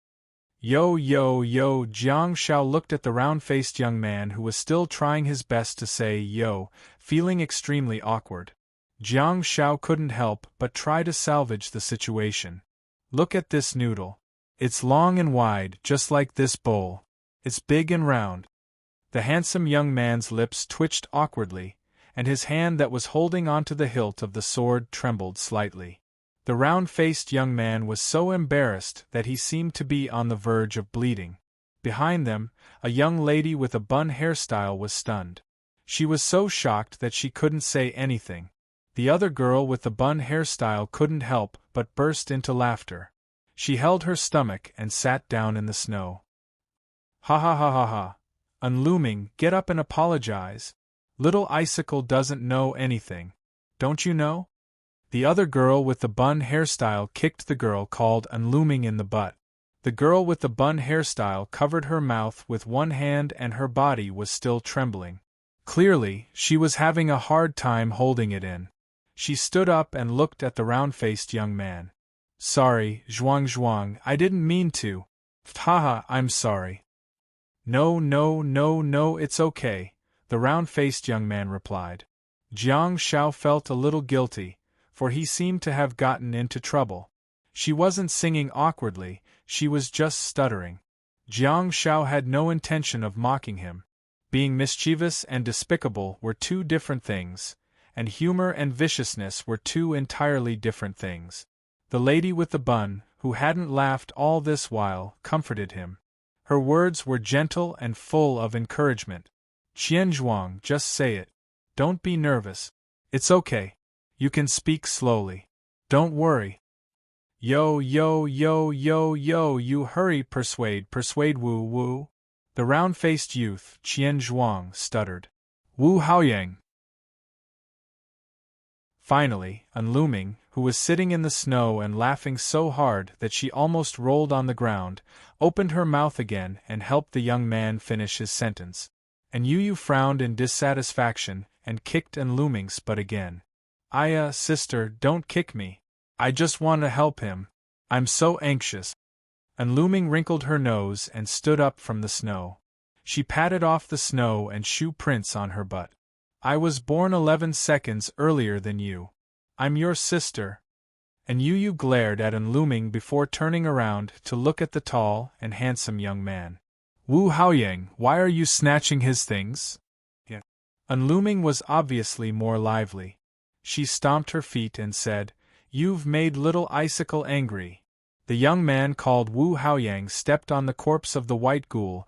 Yo, yo, yo. Jiang Shao looked at the round-faced young man who was still trying his best to say yo, feeling extremely awkward. Jiang Shao couldn't help but try to salvage the situation. Look at this noodle. It's long and wide, just like this bowl. It's big and round. The handsome young man's lips twitched awkwardly, and his hand that was holding onto the hilt of the sword trembled slightly. The round-faced young man was so embarrassed that he seemed to be on the verge of bleeding. Behind them, a young lady with a bun hairstyle was stunned. She was so shocked that she couldn't say anything. The other girl with the bun hairstyle couldn't help but burst into laughter. She held her stomach and sat down in the snow. Ha ha ha ha ha. Unlooming, get up and apologize. Little Icicle doesn't know anything. Don't you know? The other girl with the bun hairstyle kicked the girl called Unlooming in the butt. The girl with the bun hairstyle covered her mouth with one hand and her body was still trembling. Clearly, she was having a hard time holding it in. She stood up and looked at the round-faced young man. Sorry, Zhuang, I didn't mean to. Haha, I'm sorry. No, it's okay, the round-faced young man replied. Jiang Shao felt a little guilty, for he seemed to have gotten into trouble. She wasn't singing awkwardly, she was just stuttering. Jiang Shao had no intention of mocking him. Being mischievous and despicable were two different things, and humor and viciousness were two entirely different things. The lady with the bun, who hadn't laughed all this while, comforted him. Her words were gentle and full of encouragement. Qianzhuang, just say it. Don't be nervous. It's okay. You can speak slowly. Don't worry. Yo, you hurry, persuade, woo. The round-faced youth, Qianzhuang, stuttered. Wu Haoyang. Finally, Unlooming, who was sitting in the snow and laughing so hard that she almost rolled on the ground, opened her mouth again and helped the young man finish his sentence. And Yu frowned in dissatisfaction and kicked Unlooming's butt again. Sister, don't kick me. I just want to help him. I'm so anxious. Unlooming wrinkled her nose and stood up from the snow. She patted off the snow and shoe prints on her butt. I was born 11 seconds earlier than you. I'm your sister. And Yu glared at Unlooming before turning around to look at the tall and handsome young man. Wu Haoyang, why are you snatching his things? Yeah. Unlooming was obviously more lively. She stomped her feet and said, You've made little Icicle angry. The young man called Wu Haoyang stepped on the corpse of the white ghoul,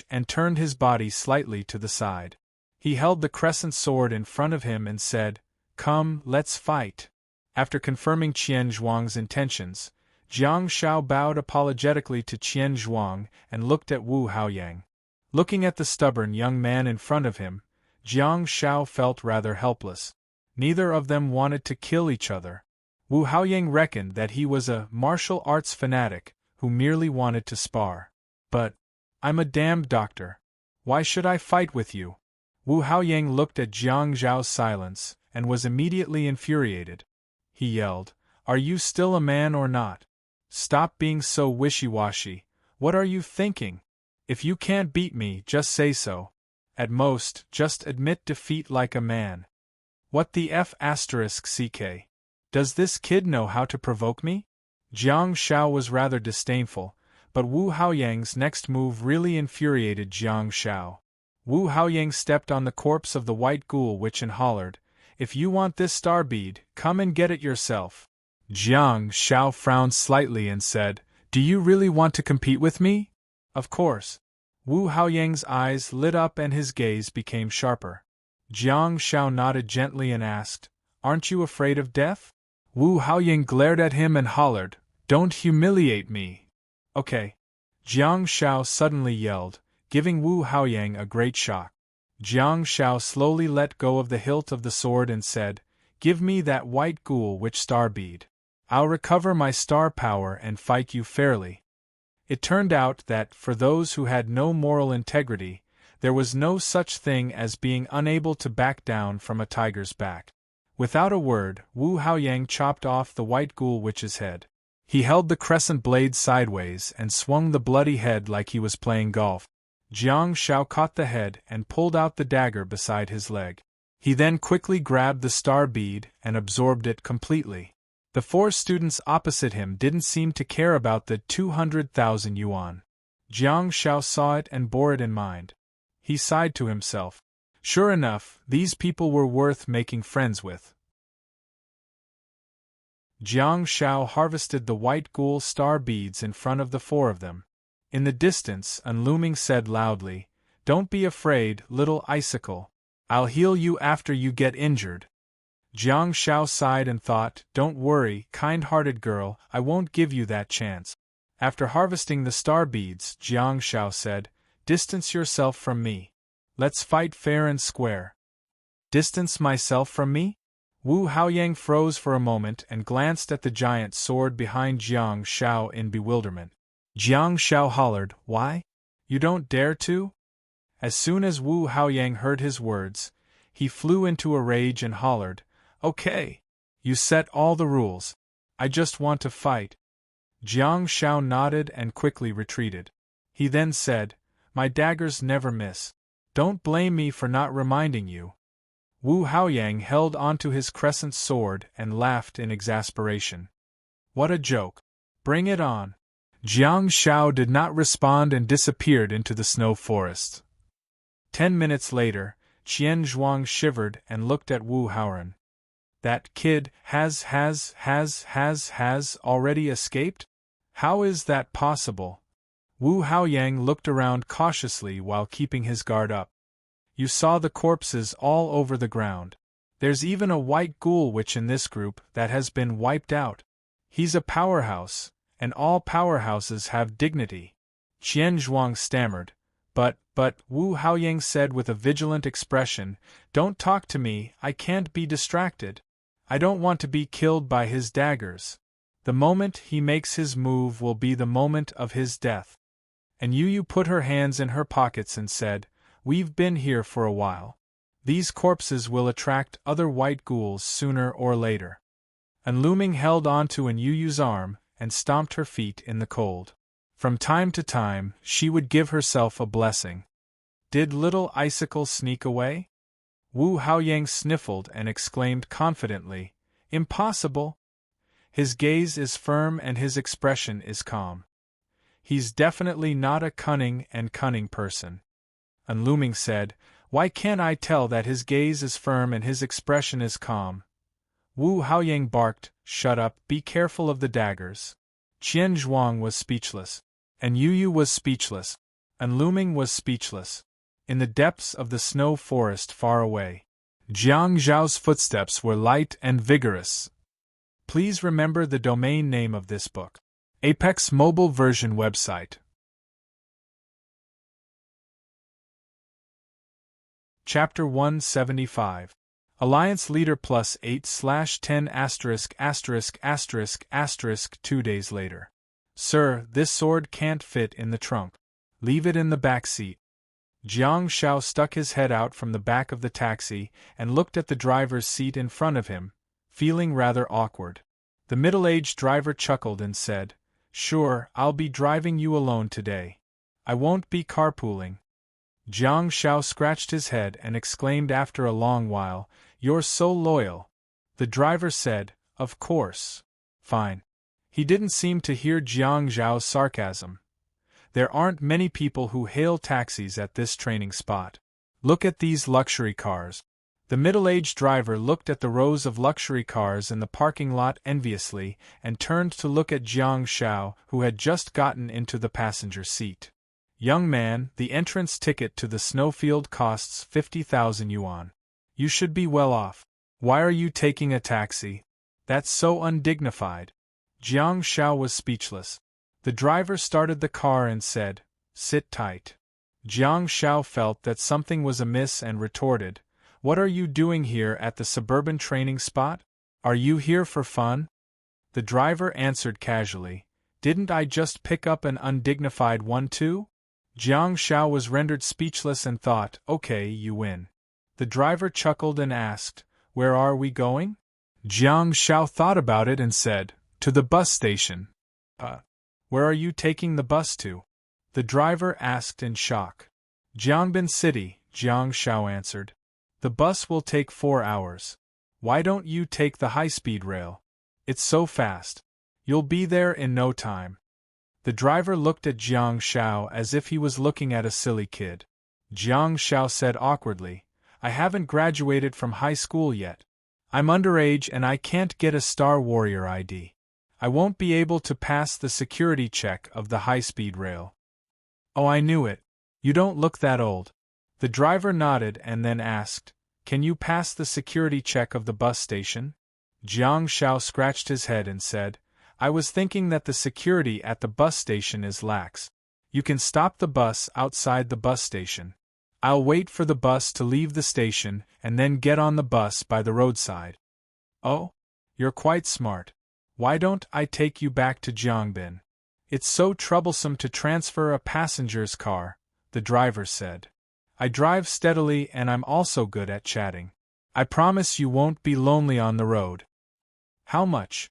and turned his body slightly to the side. He held the crescent sword in front of him and said, Come, let's fight. After confirming Qianzhuang's intentions, Jiang Shao bowed apologetically to Qianzhuang and looked at Wu Haoyang. Looking at the stubborn young man in front of him, Jiang Shao felt rather helpless. Neither of them wanted to kill each other. Wu Haoyang reckoned that he was a martial arts fanatic who merely wanted to spar. But, I'm a damned doctor. Why should I fight with you? Wu Haoyang looked at Jiang Zhao's silence and was immediately infuriated. He yelled, Are you still a man or not? Stop being so wishy-washy. What are you thinking? If you can't beat me, just say so. At most, just admit defeat like a man. What the f***ck? Does this kid know how to provoke me? Jiang Shao was rather disdainful, but Wu Haoyang's next move really infuriated Jiang Shao. Wu Haoyang stepped on the corpse of the white ghoul and hollered, If you want this star bead, come and get it yourself. Jiang Shao frowned slightly and said, Do you really want to compete with me? Of course. Wu Haoyang's eyes lit up and his gaze became sharper. Jiang Shao nodded gently and asked, Aren't you afraid of death? Wu Haoyang glared at him and hollered, Don't humiliate me. Okay. Jiang Shao suddenly yelled, giving Wu Haoyang a great shock. Jiang Shao slowly let go of the hilt of the sword and said, Give me that white ghoul star bead. I'll recover my star power and fight you fairly. It turned out that, for those who had no moral integrity, there was no such thing as being unable to back down from a tiger's back. Without a word, Wu Haoyang chopped off the white ghoul-witch's head. He held the crescent blade sideways and swung the bloody head like he was playing golf. Jiang Shao caught the head and pulled out the dagger beside his leg. He then quickly grabbed the star bead and absorbed it completely. The 4 students opposite him didn't seem to care about the 200,000 yuan. Jiang Shao saw it and bore it in mind. He sighed to himself. Sure enough, these people were worth making friends with. Jiang Shao harvested the white ghoul star beads in front of the four of them. In the distance, Unlooming said loudly, "Don't be afraid, little icicle. I'll heal you after you get injured." Jiang Shao sighed and thought, "Don't worry, kind-hearted girl, I won't give you that chance." After harvesting the star beads, Jiang Shao said, "Distance yourself from me. Let's fight fair and square." "Distance myself from me?" Wu Haoyang froze for a moment and glanced at the giant sword behind Jiang Shao in bewilderment. Jiang Shao hollered, "Why? You don't dare to?" As soon as Wu Haoyang heard his words, he flew into a rage and hollered, "Okay. You set all the rules. I just want to fight." Jiang Shao nodded and quickly retreated. He then said, "My daggers never miss. Don't blame me for not reminding you." Wu Haoyang held onto his crescent sword and laughed in exasperation. "What a joke. Bring it on." Jiang Shao did not respond and disappeared into the snow forest. 10 minutes later, Qian Zhuang shivered and looked at Wu Haoran. "That kid has already escaped? How is that possible?" Wu Haoyang looked around cautiously while keeping his guard up. "You saw the corpses all over the ground. There's even a white ghoul witch in this group that has been wiped out. He's a powerhouse, and all powerhouses have dignity." Qian Zhuang stammered, But, Wu Haoyang said with a vigilant expression, "Don't talk to me, I can't be distracted. I don't want to be killed by his daggers. The moment he makes his move will be the moment of his death." And Yu put her hands in her pockets and said, "We've been here for a while. These corpses will attract other white ghouls sooner or later." Unlooming held onto Yu's arm and stomped her feet in the cold. From time to time, she would give herself a blessing. Did little icicle sneak away? Wu Haoyang sniffled and exclaimed confidently, "Impossible! His gaze is firm and his expression is calm. He's definitely not a cunning person." Unlooming said, "Why can't I tell that his gaze is firm and his expression is calm?" Wu Haoyang barked, "Shut up, be careful of the daggers." Qian Zhuang was speechless. And Yu was speechless. Unlooming was speechless. In the depths of the snow forest far away, Jiang Zhao's footsteps were light and vigorous. Please remember the domain name of this book. Apex mobile version website. Chapter 175. Alliance Leader plus 8/10******. 2 days later. "Sir, this sword can't fit in the trunk. Leave it in the back seat." Jiang Shao stuck his head out from the back of the taxi and looked at the driver's seat in front of him, feeling rather awkward. The middle-aged driver chuckled and said, "Sure, I'll be driving you alone today. I won't be carpooling." Jiang Shao scratched his head and exclaimed after a long while, "You're so loyal." The driver said, "Of course. Fine." He didn't seem to hear Jiang Zhao's sarcasm. There aren't many people who hail taxis at this training spot. Look at these luxury cars. The middle-aged driver looked at the rows of luxury cars in the parking lot enviously and turned to look at Jiang Shao, who had just gotten into the passenger seat. "Young man, the entrance ticket to the snowfield costs 50,000 yuan. You should be well off. Why are you taking a taxi? That's so undignified." Jiang Shao was speechless. The driver started the car and said, "Sit tight." Jiang Shao felt that something was amiss and retorted, "What are you doing here at the suburban training spot? Are you here for fun?" The driver answered casually, "Didn't I just pick up an undignified one too?" Jiang Shao was rendered speechless and thought, "Okay, you win." The driver chuckled and asked, "Where are we going?" Jiang Shao thought about it and said, "To the bus station." Where are you taking the bus to?" the driver asked in shock. "Jiangbin City," Jiang Shao answered. "The bus will take 4 hours. Why don't you take the high-speed rail? It's so fast. You'll be there in no time." The driver looked at Jiang Shao as if he was looking at a silly kid. Jiang Shao said awkwardly, "I haven't graduated from high school yet. I'm underage and I can't get a Star Warrior ID. I won't be able to pass the security check of the high-speed rail. Oh, I knew it. You don't look that old. The driver nodded and then asked, Can you pass the security check of the bus station? Jiang Shao scratched his head and said, I was thinking that the security at the bus station is lax. You can stop the bus outside the bus station. I'll wait for the bus to leave the station and then get on the bus by the roadside. Oh? You're quite smart. Why don't I take you back to Jiangbin? It's so troublesome to transfer a passenger's car, the driver said. I drive steadily and I'm also good at chatting. I promise you won't be lonely on the road. How much?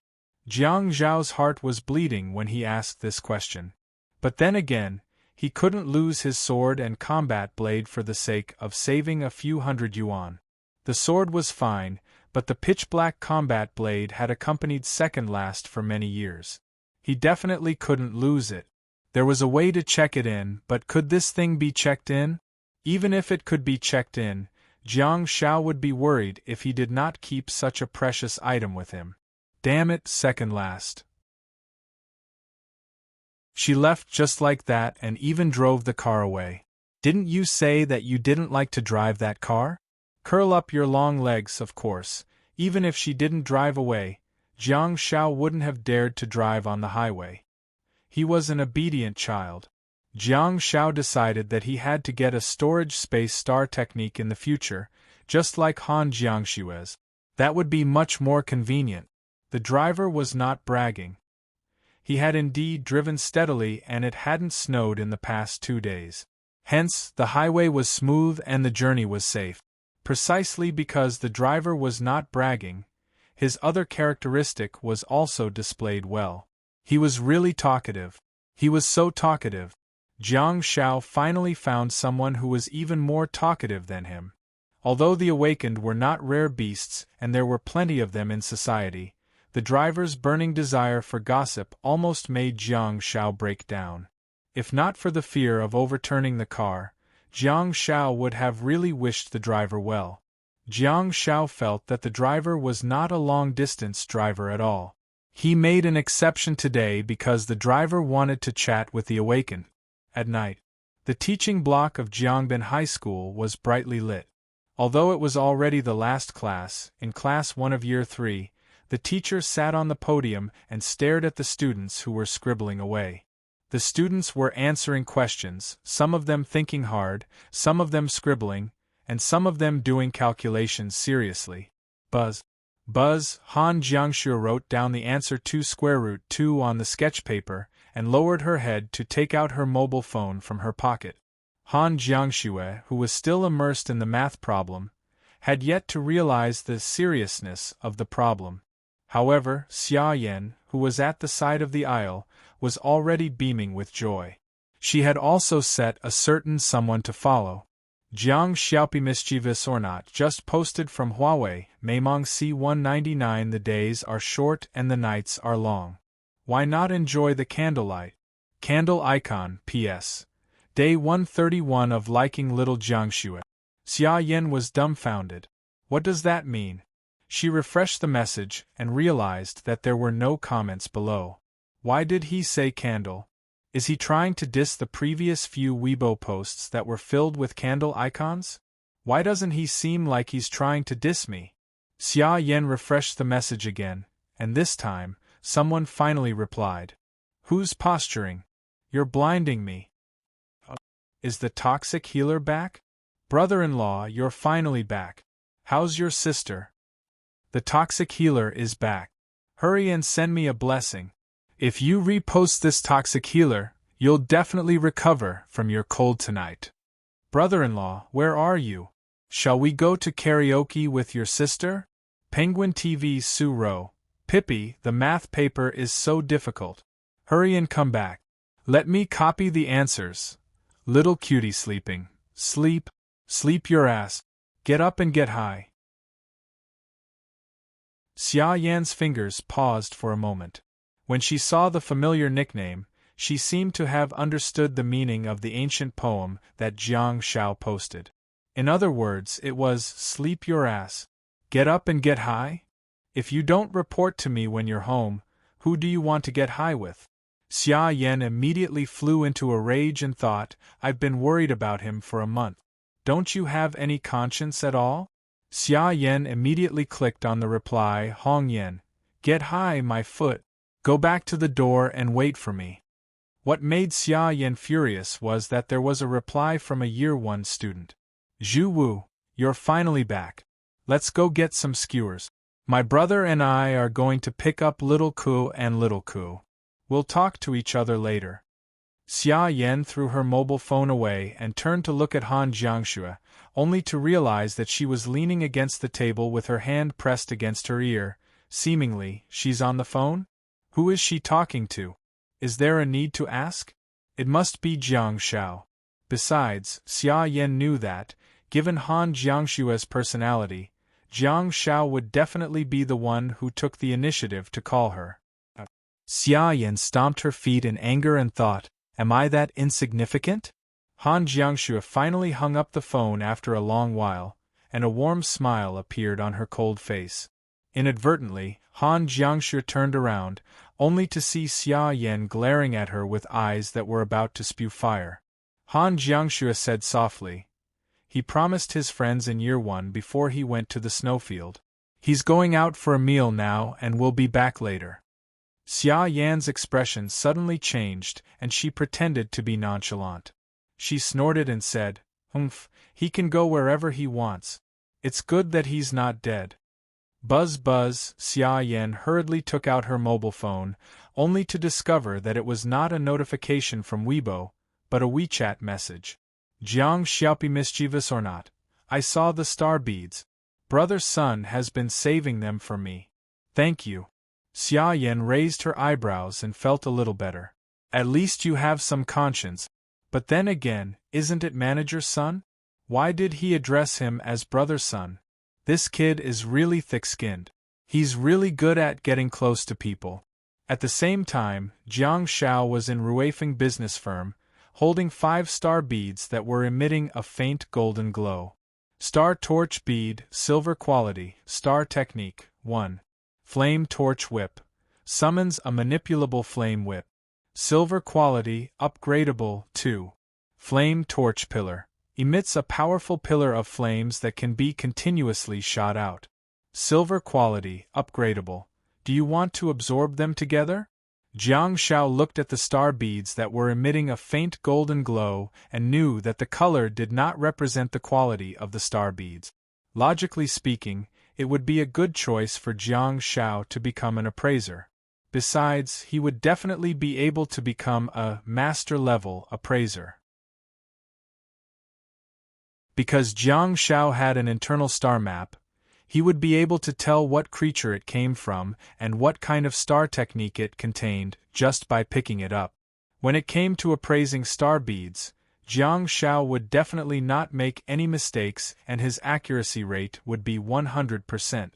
Jiang Zhao's heart was bleeding when he asked this question. But then again, he couldn't lose his sword and combat blade for the sake of saving a few hundred yuan. The sword was fine, but the pitch-black combat blade had accompanied Second Last for many years. He definitely couldn't lose it. There was a way to check it in, but could this thing be checked in? Even if it could be checked in, Jiang Shao would be worried if he did not keep such a precious item with him. Damn it, Second Last. She left just like that and even drove the car away. Didn't you say that you didn't like to drive that car? Curl up your long legs, of course. Even if she didn't drive away, Jiang Shao wouldn't have dared to drive on the highway. He was an obedient child. Jiang Shao decided that he had to get a storage space star technique in the future, just like Han Jiangshui's. That would be much more convenient. The driver was not bragging. He had indeed driven steadily and it hadn't snowed in the past 2 days. Hence, the highway was smooth and the journey was safe. Precisely because the driver was not bragging, his other characteristic was also displayed well. He was really talkative. He was so talkative. Jiang Shao finally found someone who was even more talkative than him. Although the awakened were not rare beasts and there were plenty of them in society, the driver's burning desire for gossip almost made Jiang Shao break down. If not for the fear of overturning the car, Jiang Shao would have really wished the driver well. Jiang Shao felt that the driver was not a long-distance driver at all. He made an exception today because the driver wanted to chat with the awakened. At night, the teaching block of Jiangbin High School was brightly lit. Although it was already the last class, in Class 1 of Year 3, the teacher sat on the podium and stared at the students who were scribbling away. The students were answering questions, some of them thinking hard, some of them scribbling, and some of them doing calculations seriously. Buzz. Buzz, Han Jiangshu wrote down the answer to square root 2 on the sketch paper and lowered her head to take out her mobile phone from her pocket. Han Jiangshue, who was still immersed in the math problem, had yet to realize the seriousness of the problem. However, Xia Yan, who was at the side of the aisle, was already beaming with joy. She had also set a certain someone to follow. Jiang Xiaopi mischievous or not just posted from Huawei, Maimong C199 the days are short and the nights are long. Why not enjoy the candlelight? Candle icon, P.S. Day 131 of liking little Jiangxue. Xia Yan was dumbfounded. What does that mean? She refreshed the message and realized that there were no comments below. Why did he say candle? Is he trying to diss the previous few Weibo posts that were filled with candle icons? Why doesn't he seem like he's trying to diss me? Xia Yan refreshed the message again, and this time, someone finally replied. Who's posturing? You're blinding me. Is the toxic healer back? Brother-in-law, you're finally back. How's your sister? The toxic healer is back. Hurry and send me a blessing. If you repost this toxic healer, you'll definitely recover from your cold tonight. Brother-in-law, where are you? Shall we go to karaoke with your sister? Penguin TV Su Ro. Pippi, the math paper is so difficult. Hurry and come back. Let me copy the answers. Little cutie sleeping. Sleep. Sleep your ass. Get up and get high. Xia Yan's fingers paused for a moment. When she saw the familiar nickname, she seemed to have understood the meaning of the ancient poem that Jiang Shao posted. In other words, it was, sleep your ass. Get up and get high? If you don't report to me when you're home, who do you want to get high with? Xia Yan immediately flew into a rage and thought, I've been worried about him for a month. Don't you have any conscience at all? Xia Yan immediately clicked on the reply, Hong Yan, get high, my foot. Go back to the door and wait for me. What made Xia Yan furious was that there was a reply from a Year 1 student. Zhu Wu, you're finally back. Let's go get some skewers. My brother and I are going to pick up Little Ku and Little Ku. We'll talk to each other later. Xia Yan threw her mobile phone away and turned to look at Han Jiangxue, only to realize that she was leaning against the table with her hand pressed against her ear. Seemingly, she's on the phone? Who is she talking to? Is there a need to ask? It must be Jiang Shao. Besides, Xia Yan knew that, given Han Jiangxue's personality, Jiang Shao would definitely be the one who took the initiative to call her. Xia Yan stomped her feet in anger and thought, am I that insignificant? Han Jiangxue finally hung up the phone after a long while, and a warm smile appeared on her cold face. Inadvertently, Han Jiangxue turned around, only to see Xia Yan glaring at her with eyes that were about to spew fire. Han Jiangxue said softly, he promised his friends in Year 1 before he went to the snowfield. He's going out for a meal now and will be back later. Xia Yan's expression suddenly changed and she pretended to be nonchalant. She snorted and said, he can go wherever he wants. It's good that he's not dead. Buzz buzz, Xia Yan hurriedly took out her mobile phone, only to discover that it was not a notification from Weibo, but a WeChat message. Jiang Xiaopi, mischievous or not, I saw the star beads. Brother Sun has been saving them for me. Thank you. Xia Yan raised her eyebrows and felt a little better. At least you have some conscience. But then again, isn't it Manager Sun? Why did he address him as Brother Sun? This kid is really thick-skinned. He's really good at getting close to people. At the same time, Jiang Shao was in Ruifeng business firm, holding 5 star beads that were emitting a faint golden glow. Star torch bead, silver quality, star technique, 1. Flame torch whip. Summons a manipulable flame whip. Silver quality, upgradable, 2. Flame torch pillar. Emits a powerful pillar of flames that can be continuously shot out. Silver quality, upgradable. Do you want to absorb them together? Jiang Shao looked at the star beads that were emitting a faint golden glow and knew that the color did not represent the quality of the star beads. Logically speaking, it would be a good choice for Jiang Shao to become an appraiser. Besides, he would definitely be able to become a master-level appraiser. Because Jiang Shao had an internal star map, he would be able to tell what creature it came from and what kind of star technique it contained just by picking it up. When it came to appraising star beads, Jiang Shao would definitely not make any mistakes and his accuracy rate would be 100%.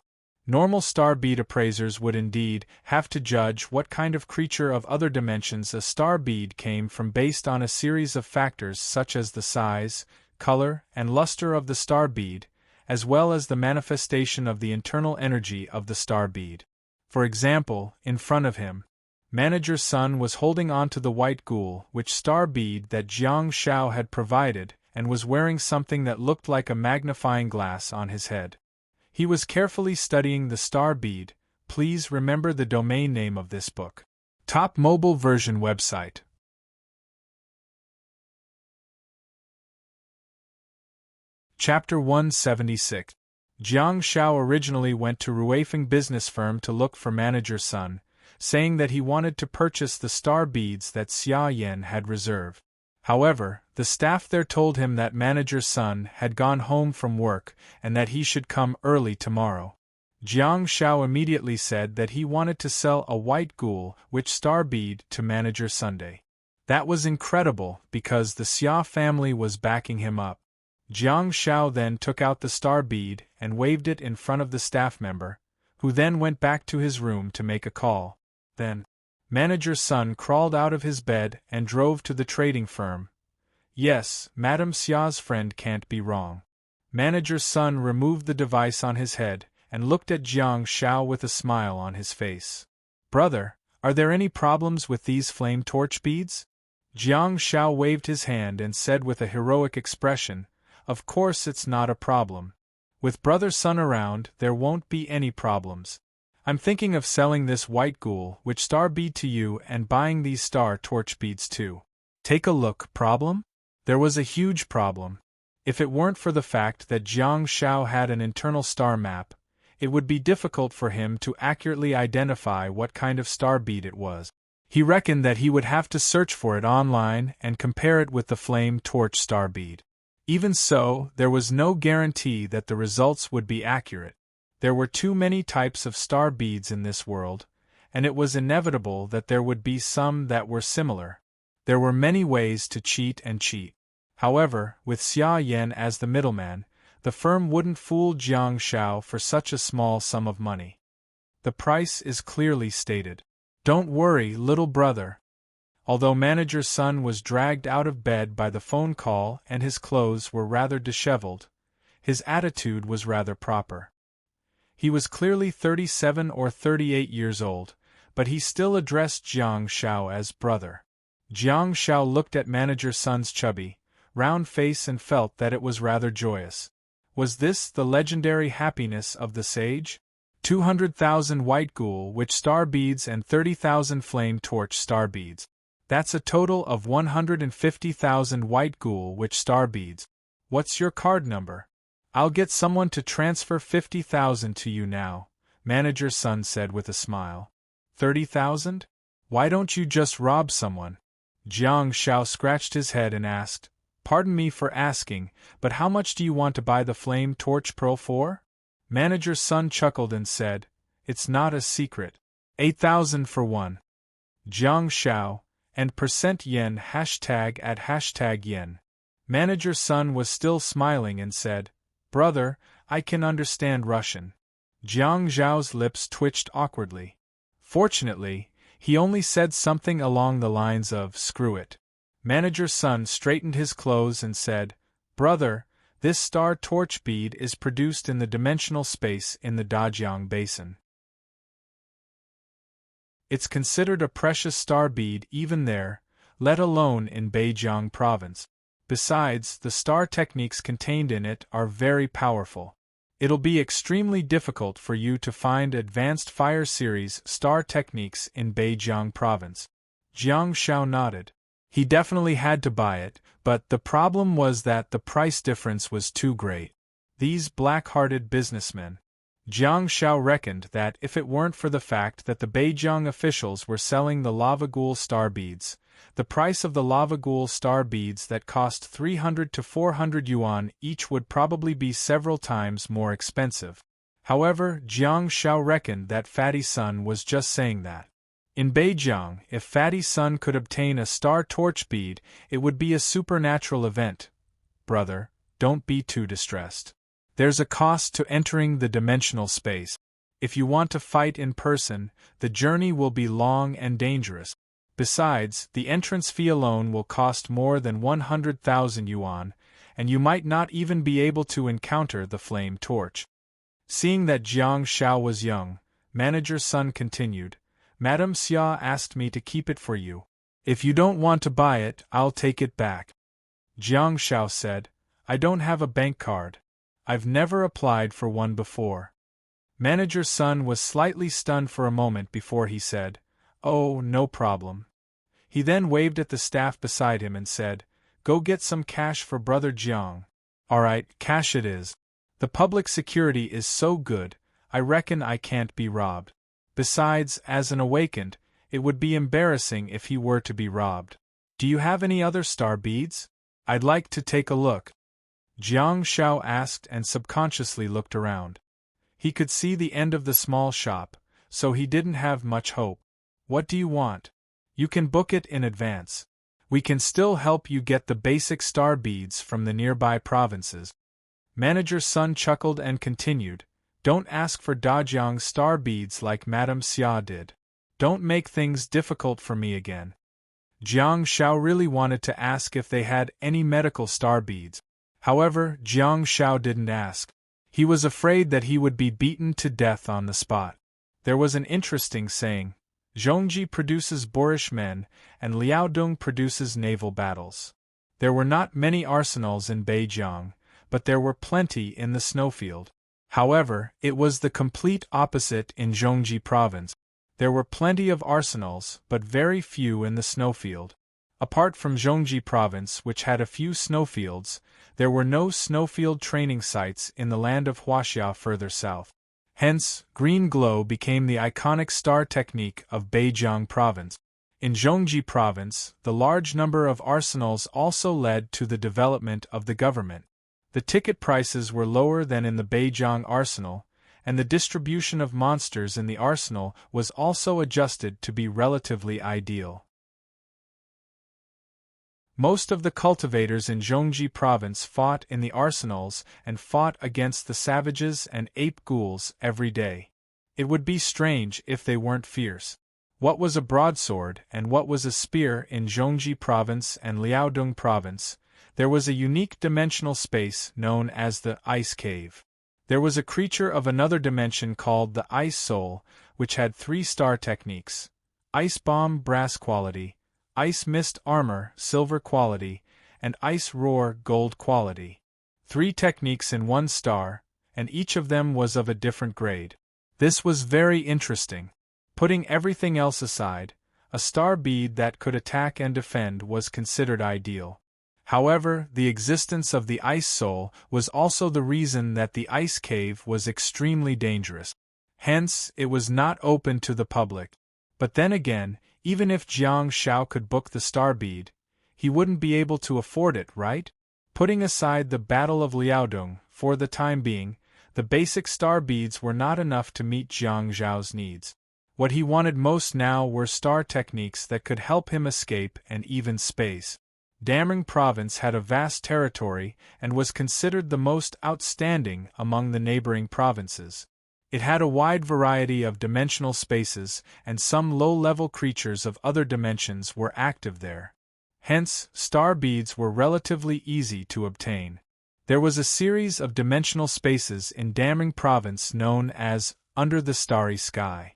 Normal star bead appraisers would indeed have to judge what kind of creature of other dimensions a star bead came from based on a series of factors such as the size, color, and luster of the star bead, as well as the manifestation of the internal energy of the star bead. For example, in front of him, Manager Sun was holding on to the white ghoul, which star bead that Jiang Shao had provided, and was wearing something that looked like a magnifying glass on his head. He was carefully studying the star bead. Please remember the domain name of this book. Top mobile version website. Chapter 176. Jiang Shao originally went to Ruifeng business firm to look for Manager Sun, saying that he wanted to purchase the star beads that Xia Yan had reserved. However, the staff there told him that Manager Sun had gone home from work and that he should come early tomorrow. Jiang Shao immediately said that he wanted to sell a white ghoul which star bead to Manager Sunday. That was incredible because the Xia family was backing him up. Jiang Shao then took out the star bead and waved it in front of the staff member, who then went back to his room to make a call. Then, Manager Sun crawled out of his bed and drove to the trading firm. Yes, Madame Xia's friend can't be wrong. Manager Sun removed the device on his head and looked at Jiang Shao with a smile on his face. "Brother, are there any problems with these flame torch beads?" Jiang Shao waved his hand and said with a heroic expression, "Of course it's not a problem. With Brother Sun around, there won't be any problems. I'm thinking of selling this white ghoul witch star bead to you and buying these star torch beads too. Take a look." Problem? There was a huge problem. If it weren't for the fact that Jiang Shao had an internal star map, it would be difficult for him to accurately identify what kind of star bead it was. He reckoned that he would have to search for it online and compare it with the flame torch star bead. Even so, there was no guarantee that the results would be accurate. There were too many types of star beads in this world, and it was inevitable that there would be some that were similar. There were many ways to cheat and cheat. However, with Xia Yan as the middleman, the firm wouldn't fool Jiang Shao for such a small sum of money. The price is clearly stated. Don't worry, little brother. Although Manager Sun was dragged out of bed by the phone call and his clothes were rather disheveled, his attitude was rather proper. He was clearly 37 or 38 years old, but he still addressed Jiang Shao as brother. Jiang Shao looked at Manager Sun's chubby, round face and felt that it was rather joyous. Was this the legendary happiness of the sage? 200,000 white ghoul witch star beads and 30,000 flame torch star beads. That's a total of 150,000 white ghoul witch star beads. What's your card number? I'll get someone to transfer 50,000 to you now, Manager Sun said with a smile. 30,000? Why don't you just rob someone? Jiang Shao scratched his head and asked, "Pardon me for asking, but how much do you want to buy the flame torch pearl for?" Manager Sun chuckled and said, "It's not a secret. 8,000 for one." Jiang Shao, and %yen #@#yen. Manager Sun was still smiling and said, "Brother, I can understand Russian." Jiang Zhao's lips twitched awkwardly. Fortunately, he only said something along the lines of, "Screw it." Manager Sun straightened his clothes and said, "Brother, this star torch bead is produced in the dimensional space in the Dajiang Basin. It's considered a precious star bead even there, let alone in Beijiang province. Besides, the star techniques contained in it are very powerful. It'll be extremely difficult for you to find advanced fire series star techniques in Beijiang province." Jiang Shao nodded. He definitely had to buy it, but the problem was that the price difference was too great. These black-hearted businessmen. Jiang Shao reckoned that if it weren't for the fact that the Beijiang officials were selling the lava ghoul star beads, the price of the lava ghoul star beads that cost 300 to 400 yuan each would probably be several times more expensive. However, Jiang Shao reckoned that Fatty Sun was just saying that. In Beijiang, if Fatty Sun could obtain a star torch bead, it would be a supernatural event. Brother, don't be too distressed. There's a cost to entering the dimensional space. If you want to fight in person, the journey will be long and dangerous. Besides, the entrance fee alone will cost more than 100,000 yuan, and you might not even be able to encounter the flame torch. Seeing that Jiang Shao was young, Manager Sun continued, "Madame Xia asked me to keep it for you. If you don't want to buy it, I'll take it back." Jiang Shao said, "I don't have a bank card. I've never applied for one before." Manager Sun was slightly stunned for a moment before he said, "Oh, no problem." He then waved at the staff beside him and said, "Go get some cash for Brother Jiang." "Alright, cash it is. The public security is so good, I reckon I can't be robbed. Besides, as an awakened, it would be embarrassing if he were to be robbed. Do you have any other star beads? I'd like to take a look." Jiang Shao asked and subconsciously looked around. He could see the end of the small shop, so he didn't have much hope. "What do you want? You can book it in advance. We can still help you get the basic star beads from the nearby provinces." Manager Sun chuckled and continued, "Don't ask for Dajiang star beads like Madame Xia did. Don't make things difficult for me again." Jiang Shao really wanted to ask if they had any medical star beads. However, Jiang Shao didn't ask. He was afraid that he would be beaten to death on the spot. There was an interesting saying: Zhongji produces boorish men, and Liaodong produces naval battles. There were not many arsenals in Beijiang, but there were plenty in the snowfield. However, it was the complete opposite in Zhongji province. There were plenty of arsenals, but very few in the snowfield. Apart from Zhongji province, which had a few snowfields, there were no snowfield training sites in the land of Huaxia further south. Hence, green glow became the iconic star technique of Beijiang province. In Zhongji province, the large number of arsenals also led to the development of the government. The ticket prices were lower than in the Beijiang arsenal, and the distribution of monsters in the arsenal was also adjusted to be relatively ideal. Most of the cultivators in Zhongji province fought in the arsenals and fought against the savages and ape ghouls every day. It would be strange if they weren't fierce. What was a broadsword and what was a spear in Zhongji province and Liaodong province? There was a unique dimensional space known as the Ice Cave. There was a creature of another dimension called the Ice Soul, which had 3 star techniques: Ice Bomb brass quality, Ice Mist armor silver quality, and Ice Roar gold quality. 3 techniques in 1 star, and each of them was of a different grade. This was very interesting. Putting everything else aside, a star bead that could attack and defend was considered ideal. However, the existence of the Ice Soul was also the reason that the Ice Cave was extremely dangerous. Hence, it was not open to the public. But then again, even if Jiang Shao could book the star bead, he wouldn't be able to afford it, right? Putting aside the Battle of Liaodong, for the time being, the basic star beads were not enough to meet Jiang Zhao's needs. What he wanted most now were star techniques that could help him escape and even space. Damring province had a vast territory and was considered the most outstanding among the neighboring provinces. It had a wide variety of dimensional spaces, and some low-level creatures of other dimensions were active there. Hence, star beads were relatively easy to obtain. There was a series of dimensional spaces in Damring province known as Under the Starry Sky.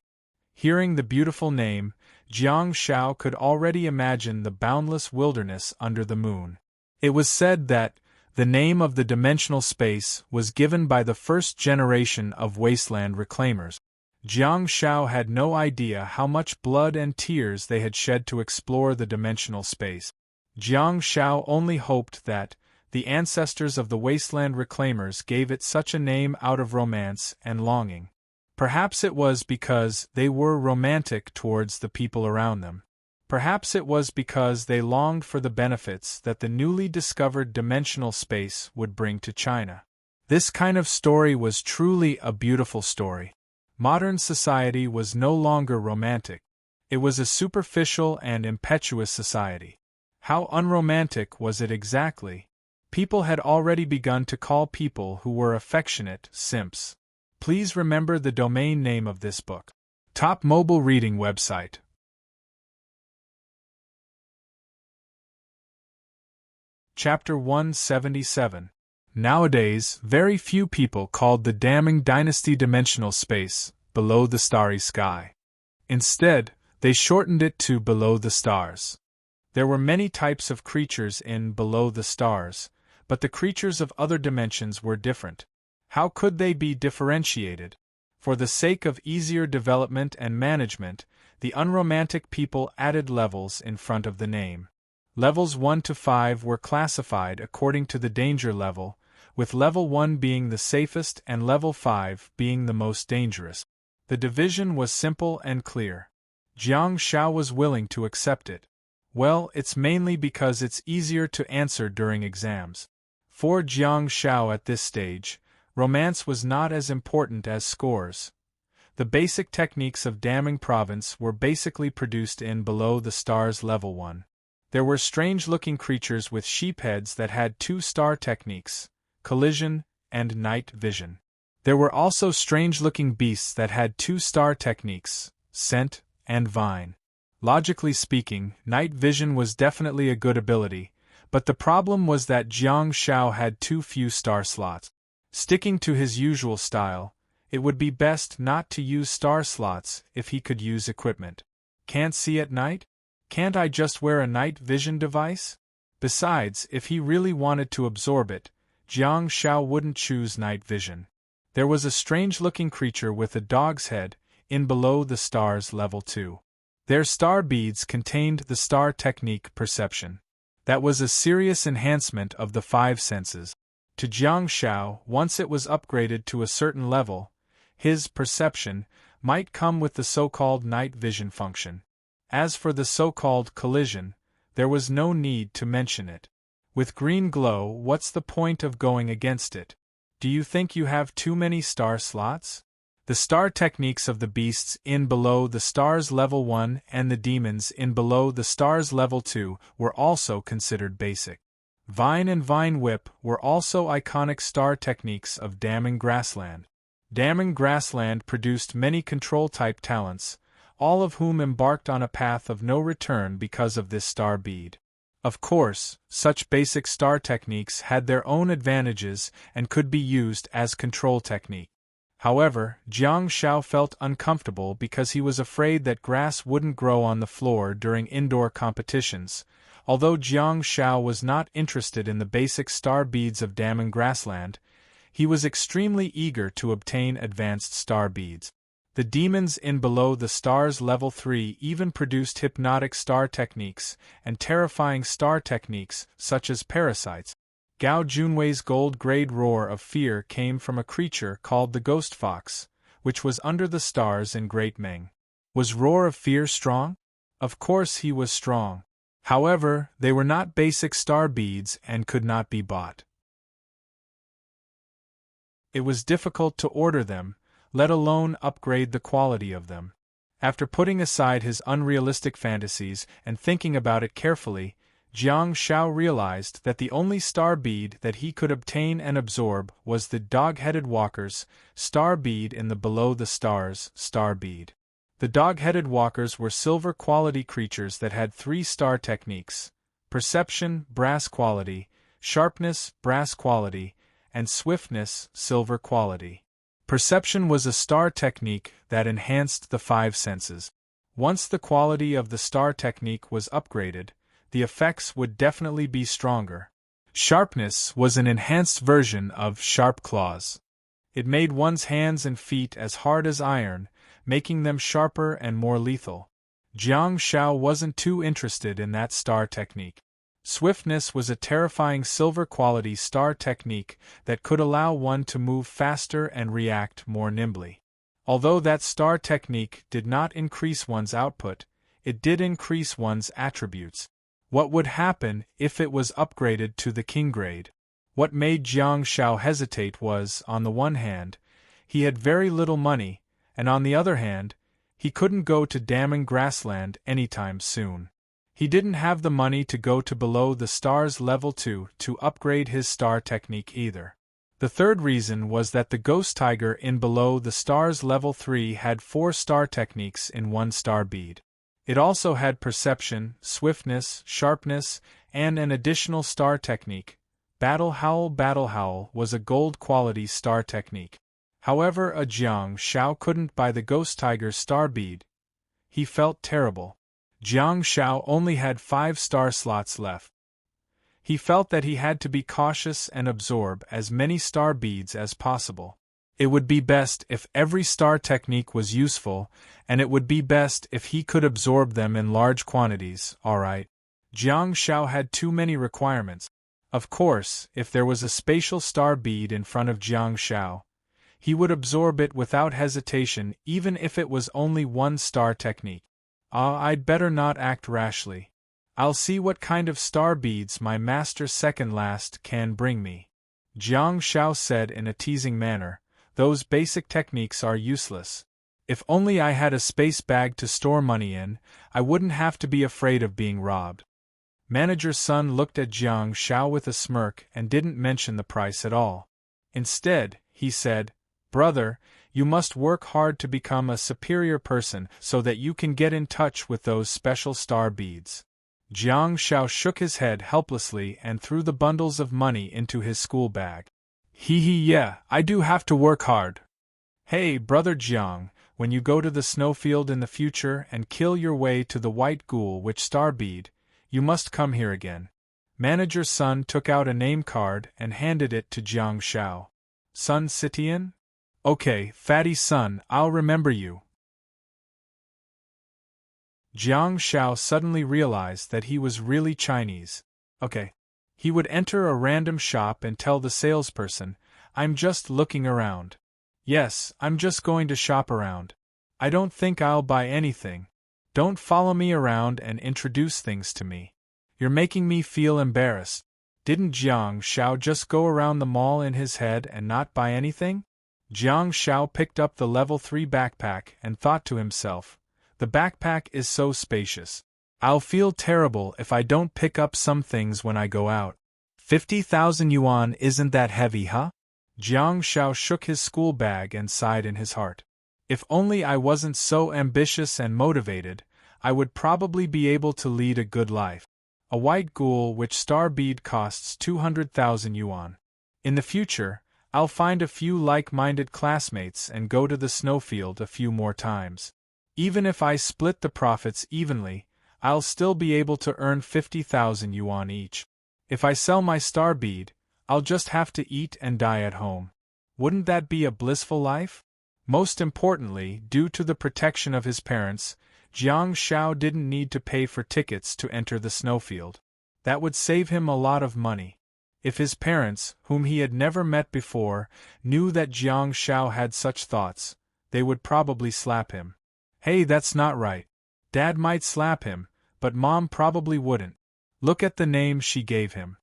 Hearing the beautiful name, Jiang Shao could already imagine the boundless wilderness under the moon. It was said that the name of the dimensional space was given by the first generation of wasteland reclaimers. Jiang Shao had no idea how much blood and tears they had shed to explore the dimensional space. Jiang Shao only hoped that the ancestors of the wasteland reclaimers gave it such a name out of romance and longing. Perhaps it was because they were romantic towards the people around them. Perhaps it was because they longed for the benefits that the newly discovered dimensional space would bring to China. This kind of story was truly a beautiful story. Modern society was no longer romantic. It was a superficial and impetuous society. How unromantic was it exactly? People had already begun to call people who were affectionate simps. Please remember the domain name of this book. Top mobile reading website. Chapter 177. Nowadays, very few people called the Damning Dynasty dimensional space below the starry sky. Instead, they shortened it to below the stars. There were many types of creatures in below the stars, but the creatures of other dimensions were different. How could they be differentiated? For the sake of easier development and management, the unromantic people added levels in front of the name. Levels 1 to 5 were classified according to the danger level, with level 1 being the safest and level 5 being the most dangerous. The division was simple and clear. Jiang Shao was willing to accept it. Well, it's mainly because it's easier to answer during exams. For Jiang Shao at this stage, romance was not as important as scores. The basic techniques of Damning province were basically produced in below the stars level 1. There were strange-looking creatures with sheep heads that had 2-star techniques, collision and night vision. There were also strange-looking beasts that had 2-star techniques, scent and vine. Logically speaking, night vision was definitely a good ability, but the problem was that Jiang Shao had too few star slots. Sticking to his usual style, it would be best not to use star slots if he could use equipment. Can't see at night? Can't I just wear a night vision device? Besides, if he really wanted to absorb it, Jiang Shao wouldn't choose night vision. There was a strange-looking creature with a dog's head, in below the stars level 2. Their star beads contained the star technique perception. That was a serious enhancement of the 5 senses. To Jiang Shao, once it was upgraded to a certain level, his perception might come with the so-called night vision function. As for the so-called collision, there was no need to mention it. With green glow, what's the point of going against it? Do you think you have too many star slots? The star techniques of the beasts in below the stars level 1 and the demons in below the stars level 2 were also considered basic. Vine and Vine Whip were also iconic star techniques of Damming Grassland. Damming Grassland produced many control-type talents, all of whom embarked on a path of no return because of this star bead. Of course, such basic star techniques had their own advantages and could be used as control technique. However, Jiang Shao felt uncomfortable because he was afraid that grass wouldn't grow on the floor during indoor competitions. Although Jiang Shao was not interested in the basic star beads of Damming Grassland, he was extremely eager to obtain advanced star beads. The demons in below the stars level 3 even produced hypnotic star techniques and terrifying star techniques such as parasites. Gao Junwei's gold-grade roar of fear came from a creature called the Ghost Fox, which was under the stars in Great Meng. Was Roar of Fear strong? Of course he was strong. However, they were not basic star beads and could not be bought. It was difficult to order them, let alone upgrade the quality of them. After putting aside his unrealistic fantasies and thinking about it carefully, Jiang Shao realized that the only star bead that he could obtain and absorb was the dog-headed walkers' star bead in the below the stars star bead. The dog-headed walkers were silver quality creatures that had 3 star techniques: perception, brass quality; sharpness, brass quality; and swiftness, silver quality. Perception was a star technique that enhanced the 5 senses. Once the quality of the star technique was upgraded, the effects would definitely be stronger. Sharpness was an enhanced version of Sharp Claws. It made one's hands and feet as hard as iron, making them sharper and more lethal. Jiang Shao wasn't too interested in that star technique. Swiftness was a terrifying silver-quality star technique that could allow one to move faster and react more nimbly. Although that star technique did not increase one's output, it did increase one's attributes. What would happen if it was upgraded to the king grade? What made Jiang Shao hesitate was, on the one hand, he had very little money, and on the other hand, he couldn't go to Damming Grassland anytime soon. He didn't have the money to go to below the stars level 2 to upgrade his star technique either. The third reason was that the ghost tiger in below the stars level 3 had 4 star techniques in 1 star bead. It also had perception, swiftness, sharpness, and an additional star technique. Battle Howl was a gold-quality star technique. However, a Jiang Shao couldn't buy the ghost tiger's star bead. He felt terrible. Jiang Shao only had 5 star slots left. He felt that he had to be cautious and absorb as many star beads as possible. It would be best if every star technique was useful, and it would be best if he could absorb them in large quantities, alright. Jiang Shao had too many requirements. Of course, if there was a spatial star bead in front of Jiang Shao, he would absorb it without hesitation even if it was only 1 star technique. I'd better not act rashly. I'll see what kind of star beads my master second last can bring me. Jiang Shao said in a teasing manner, those basic techniques are useless. If only I had a space bag to store money in, I wouldn't have to be afraid of being robbed. Manager Sun looked at Jiang Shao with a smirk and didn't mention the price at all. Instead, he said, "Brother, you must work hard to become a superior person so that you can get in touch with those special star beads." Jiang Shao shook his head helplessly and threw the bundles of money into his school bag. Hee hee, yeah, I do have to work hard. Hey, brother Jiang, when you go to the snowfield in the future and kill your way to the white ghoul witch Starbead, you must come here again. Manager Sun took out a name card and handed it to Jiang Shao. Sun Sitian? Okay, fatty Sun, I'll remember you. Jiang Shao suddenly realized that he was really Chinese. Okay. He would enter a random shop and tell the salesperson, I'm just looking around. Yes, I'm just going to shop around. I don't think I'll buy anything. Don't follow me around and introduce things to me. You're making me feel embarrassed. Didn't Jiang Shao just go around the mall in his head and not buy anything? Jiang Shao picked up the level 3 backpack and thought to himself, the backpack is so spacious. I'll feel terrible if I don't pick up some things when I go out. 50,000 yuan isn't that heavy, huh? Jiang Shao shook his school bag and sighed in his heart. If only I wasn't so ambitious and motivated, I would probably be able to lead a good life. A white ghoul witch star bead costs 200,000 yuan. In the future, I'll find a few like-minded classmates and go to the snowfield a few more times. Even if I split the profits evenly, I'll still be able to earn 50,000 yuan each. If I sell my star bead, I'll just have to eat and die at home. Wouldn't that be a blissful life? Most importantly, due to the protection of his parents, Jiang Shao didn't need to pay for tickets to enter the snowfield. That would save him a lot of money. If his parents, whom he had never met before, knew that Jiang Shao had such thoughts, they would probably slap him. Hey, that's not right. Dad might slap him, but Mom probably wouldn't. Look at the name she gave him.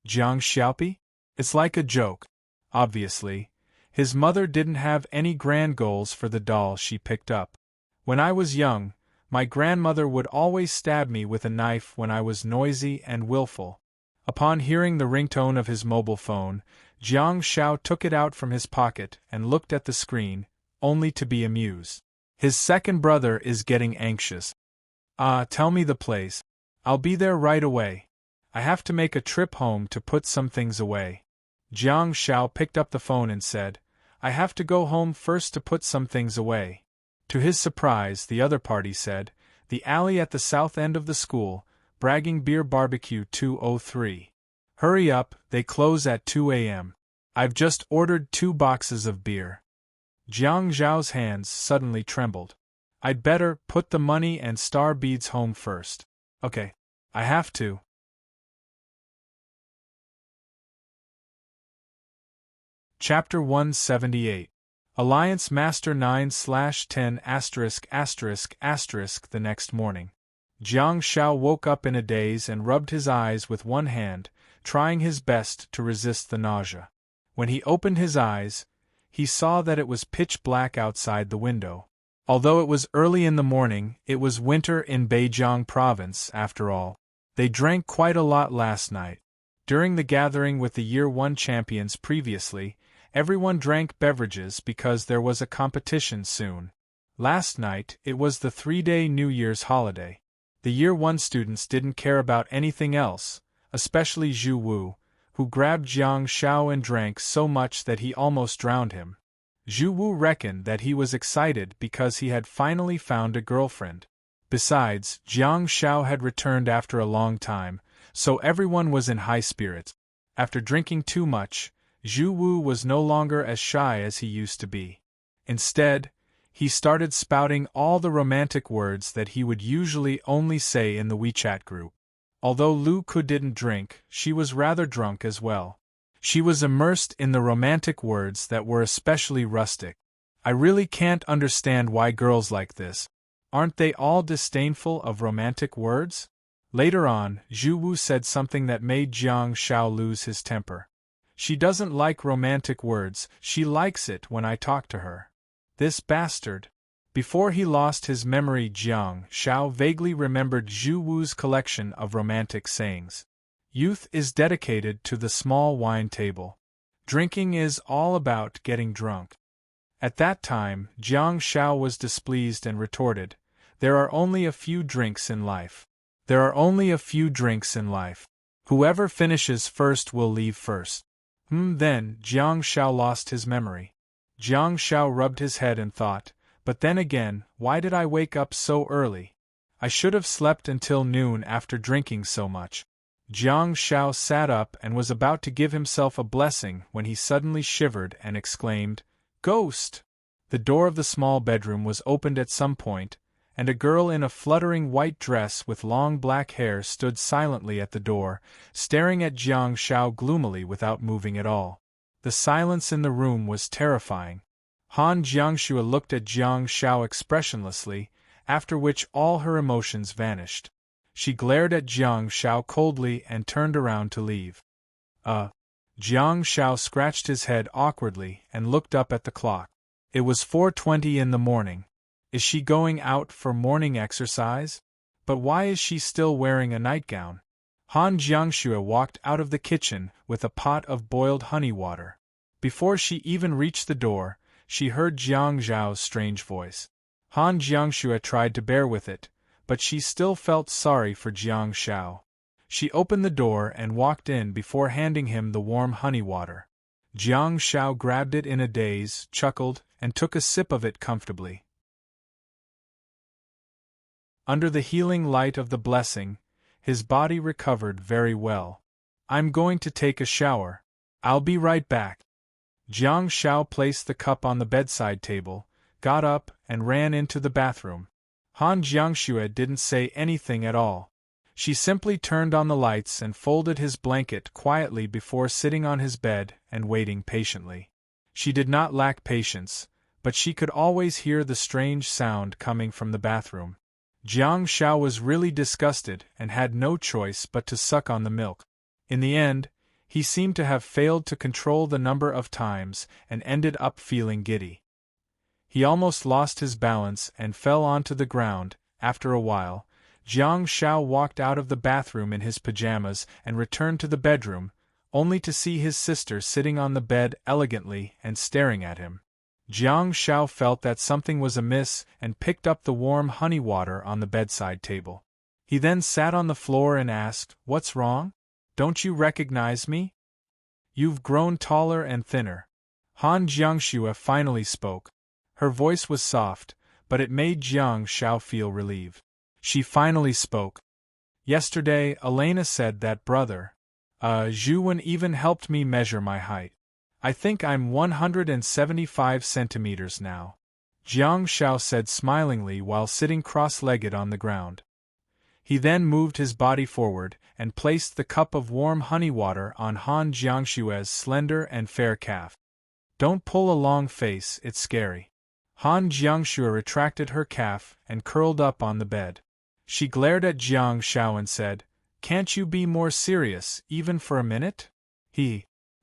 Jiang Xiaopi? It's like a joke. Obviously, his mother didn't have any grand goals for the doll she picked up. When I was young, my grandmother would always stab me with a knife when I was noisy and willful. Upon hearing the ringtone of his mobile phone, Jiang Shao took it out from his pocket and looked at the screen, only to be amused. His second brother is getting anxious. Tell me the place. I'll be there right away. I have to make a trip home to put some things away. Jiang Shao picked up the phone and said, I have to go home first to put some things away. To his surprise, the other party said, the alley at the south end of the school, Bragging Beer Barbecue 203. Hurry up, they close at 2 a.m. I've just ordered 2 boxes of beer. Jiang Zhao's hands suddenly trembled. I'd better put the money and star beads home first. Okay, I have to. Chapter 178. Alliance Master 9/10****. The next morning, Jiang Shao woke up in a daze and rubbed his eyes with one hand, trying his best to resist the nausea. When he opened his eyes, he saw that it was pitch black outside the window. Although it was early in the morning, it was winter in Beijiang province, after all. They drank quite a lot last night. During the gathering with the Year 1 champions previously, everyone drank beverages because there was a competition soon. Last night, it was the 3-day New Year's holiday. The Year 1 students didn't care about anything else, especially Zhu Wu, who grabbed Jiang Shao and drank so much that he almost drowned him. Zhu Wu reckoned that he was excited because he had finally found a girlfriend. Besides, Jiang Shao had returned after a long time, so everyone was in high spirits. After drinking too much, Zhu Wu was no longer as shy as he used to be. Instead, he started spouting all the romantic words that he would usually only say in the WeChat group. Although Lu Ku didn't drink, she was rather drunk as well. She was immersed in the romantic words that were especially rustic. I really can't understand why girls like this. Aren't they all disdainful of romantic words? Later on, Zhu Wu said something that made Jiang Shao lose his temper. She doesn't like romantic words, she likes it when I talk to her. This bastard. Before he lost his memory, Jiang Shao vaguely remembered Zhu Wu's collection of romantic sayings. Youth is dedicated to the small wine table. Drinking is all about getting drunk. At that time, Jiang Shao was displeased and retorted, there are only a few drinks in life. There are only a few drinks in life. Whoever finishes first will leave first. Then Jiang Shao lost his memory. Jiang Shao rubbed his head and thought, but then again, why did I wake up so early? I should have slept until noon after drinking so much. Jiang Shao sat up and was about to give himself a blessing when he suddenly shivered and exclaimed, "Ghost!" The door of the small bedroom was opened at some point, and a girl in a fluttering white dress with long black hair stood silently at the door, staring at Jiang Shao gloomily without moving at all. The silence in the room was terrifying. Han Jiangshua looked at Jiang Shao expressionlessly, after which all her emotions vanished. She glared at Jiang Shao coldly and turned around to leave. Jiang Shao scratched his head awkwardly and looked up at the clock. It was 4:20 in the morning. Is she going out for morning exercise? But why is she still wearing a nightgown? Han Jiangshua walked out of the kitchen with a pot of boiled honey water. Before she even reached the door, she heard Jiang Zhao's strange voice. Han Jiangshua tried to bear with it, but she still felt sorry for Jiang Shao. She opened the door and walked in before handing him the warm honey water. Jiang Shao grabbed it in a daze, chuckled, and took a sip of it comfortably. Under the healing light of the blessing, his body recovered very well. I'm going to take a shower. I'll be right back. Jiang Shao placed the cup on the bedside table, got up, and ran into the bathroom. Han Jiangshua didn't say anything at all. She simply turned on the lights and folded his blanket quietly before sitting on his bed and waiting patiently. She did not lack patience, but she could always hear the strange sound coming from the bathroom. Jiang Shao was really disgusted and had no choice but to suck on the milk. In the end, he seemed to have failed to control the number of times and ended up feeling giddy. He almost lost his balance and fell onto the ground. After a while, Jiang Shao walked out of the bathroom in his pajamas and returned to the bedroom, only to see his sister sitting on the bed elegantly and staring at him. Jiang Shao felt that something was amiss and picked up the warm honey water on the bedside table. He then sat on the floor and asked, "What's wrong? Don't you recognize me? You've grown taller and thinner." Han Jiangshua finally spoke. Her voice was soft, but it made Jiang Shao feel relieved. She finally spoke. "Yesterday, Elena said that brother, Zhuwen even helped me measure my height. I think I'm 175 centimeters now," Jiang Shao said smilingly while sitting cross-legged on the ground. He then moved his body forward and placed the cup of warm honey water on Han Jiangshua's slender and fair calf. "Don't pull a long face, it's scary." Han Jiangshua retracted her calf and curled up on the bed. She glared at Jiang Shao and said, "Can't you be more serious, even for a minute?"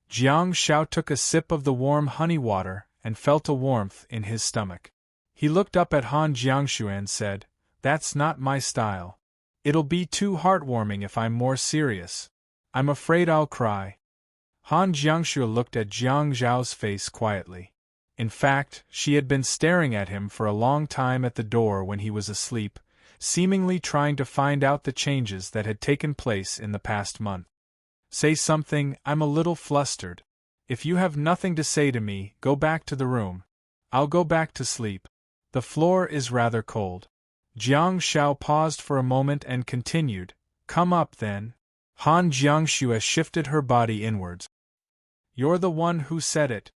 Jiang Shao took a sip of the warm honey water and felt a warmth in his stomach. He looked up at Han Jiangshua and said, "That's not my style. It'll be too heartwarming if I'm more serious. I'm afraid I'll cry." Han Jiangshua looked at Jiang Zhao's face quietly. In fact, she had been staring at him for a long time at the door when he was asleep, seemingly trying to find out the changes that had taken place in the past month. "Say something, I'm a little flustered. If you have nothing to say to me, go back to the room. I'll go back to sleep. The floor is rather cold." Jiang Shao paused for a moment and continued, "Come up then." Han Jiangshua shifted her body inwards. "You're the one who said it.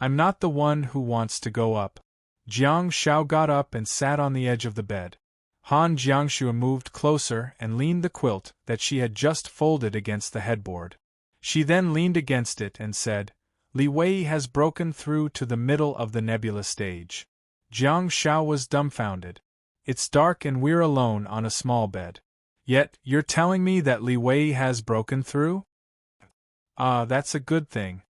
I'm not the one who wants to go up." Jiang Shao got up and sat on the edge of the bed. Han Jiangshua moved closer and leaned the quilt that she had just folded against the headboard. She then leaned against it and said, "Li Wei has broken through to the middle of the nebula stage." Jiang Shao was dumbfounded. "It's dark and we're alone on a small bed. Yet, you're telling me that Li Wei has broken through? That's a good thing."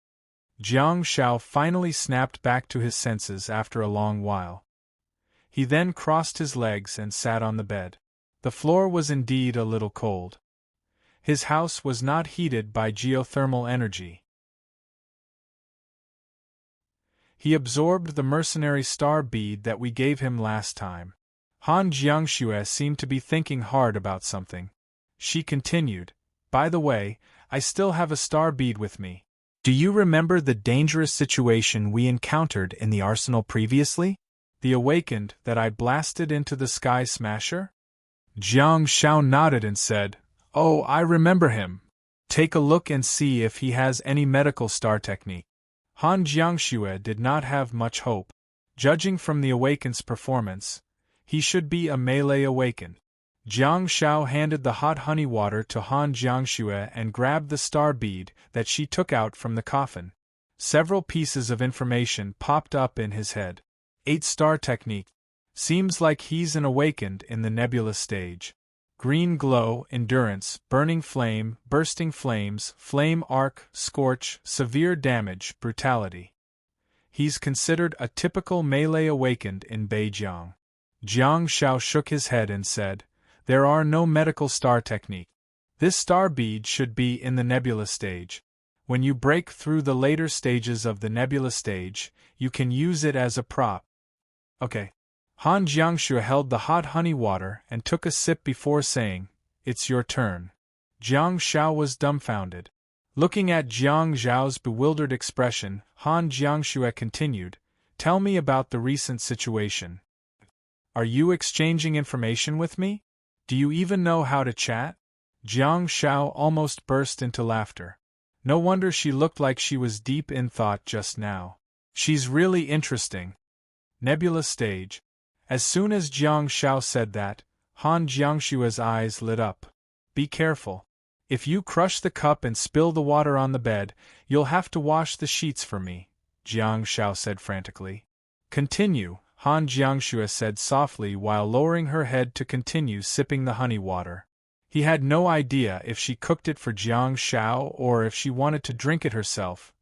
Jiang Shao finally snapped back to his senses after a long while. He then crossed his legs and sat on the bed. The floor was indeed a little cold. His house was not heated by geothermal energy. He absorbed the mercenary star bead that we gave him last time. Han Jiangshua seemed to be thinking hard about something. She continued, "By the way, I still have a star bead with me. Do you remember the dangerous situation we encountered in the arsenal previously? The awakened that I blasted into the sky smasher? Jiang Shao nodded and said, "Oh, I remember him. Take a look and see if he has any medical star technique." Han Jiangxue did not have much hope. Judging from the awakened's performance, he should be a melee awakened. Jiang Shao handed the hot honey water to Han Jiangxue and grabbed the star bead that she took out from the coffin. Several pieces of information popped up in his head. 8-star technique. Seems like he's an awakened in the nebula stage. Green glow, endurance, burning flame, bursting flames, flame arc, scorch, severe damage, brutality. He's considered a typical melee awakened in Beijiang. Jiang Shao shook his head and said, "There are no medical star technique. This star bead should be in the nebula stage. When you break through the later stages of the nebula stage, you can use it as a prop." Okay. Han Jiangxue held the hot honey water and took a sip before saying, "It's your turn." Jiang Shao was dumbfounded. Looking at Jiang Zhao's bewildered expression, Han Jiangxue continued, "Tell me about the recent situation. Are you exchanging information with me? Do you even know how to chat?" Jiang Shao almost burst into laughter. No wonder she looked like she was deep in thought just now. She's really interesting. Nebula stage. As soon as Jiang Shao said that, Han Jiangxue's eyes lit up. "Be careful. If you crush the cup and spill the water on the bed, you'll have to wash the sheets for me," Jiang Shao said frantically. "Continue," Han Jiangxue said softly while lowering her head to continue sipping the honey water. He had no idea if she cooked it for Jiang Shao or if she wanted to drink it herself.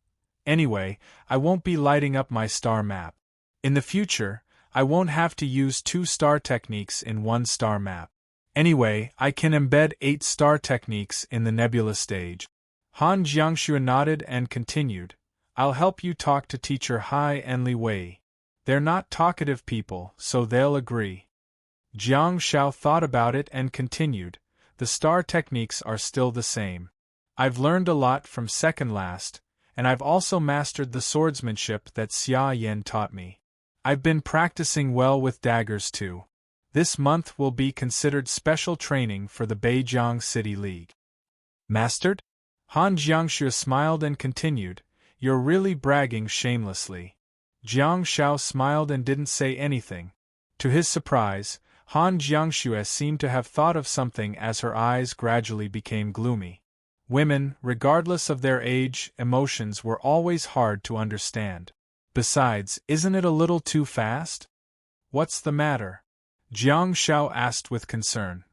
"Anyway, I won't be lighting up my star map. In the future, I won't have to use 2-star techniques in 1-star map. Anyway, I can embed 8-star techniques in the nebula stage." Han Jiangxue nodded and continued, "I'll help you talk to teacher Hai and Li Wei. They're not talkative people, so they'll agree." Jiang Shao thought about it and continued, "The star techniques are still the same. I've learned a lot from second last, and I've also mastered the swordsmanship that Xia Yan taught me. I've been practicing well with daggers too. This month will be considered special training for the Beijiang City League." "Mastered?" Han Jiangxue smiled and continued, "You're really bragging shamelessly." Jiang Shao smiled and didn't say anything. To his surprise, Han Jiangxue seemed to have thought of something as her eyes gradually became gloomy. Women, regardless of their age, emotions were always hard to understand. Besides, isn't it a little too fast? "What's the matter?" Jiang Shao asked with concern.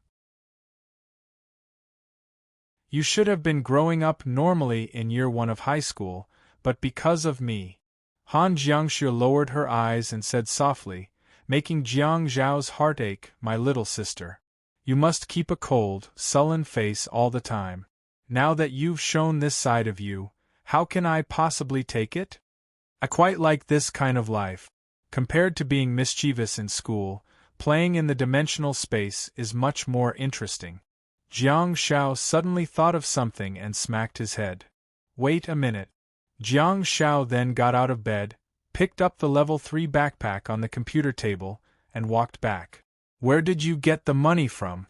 "You should have been growing up normally in year 1 of high school, but because of me." Han Jiangxue lowered her eyes and said softly, making Jiang Zhao's heart ache, "My little sister. You must keep a cold, sullen face all the time. Now that you've shown this side of you, how can I possibly take it? I quite like this kind of life. Compared to being mischievous in school, playing in the dimensional space is much more interesting." Jiang Shao suddenly thought of something and smacked his head. "Wait a minute." Jiang Shao then got out of bed, picked up the level 3 backpack on the computer table, and walked back. "Where did you get the money from?"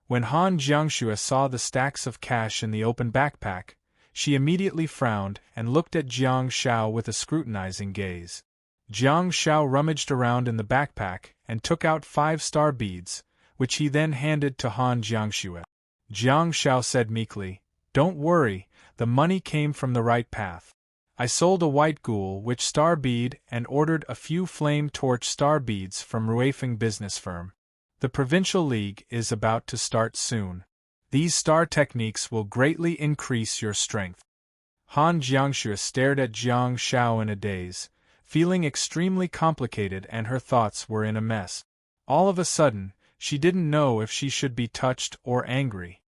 When Han Jiangxue saw the stacks of cash in the open backpack, she immediately frowned and looked at Jiang Shao with a scrutinizing gaze. Jiang Shao rummaged around in the backpack and took out 5-star beads, which he then handed to Han Jiangxue. Jiang Shao said meekly, "Don't worry, the money came from the right path. I sold a white ghoul witch star bead and ordered a few flame torch star beads from Ruifeng business firm. The Provincial League is about to start soon. These star techniques will greatly increase your strength." Han Jiangxue stared at Jiang Shao in a daze, feeling extremely complicated, and her thoughts were in a mess. All of a sudden, she didn't know if she should be touched or angry.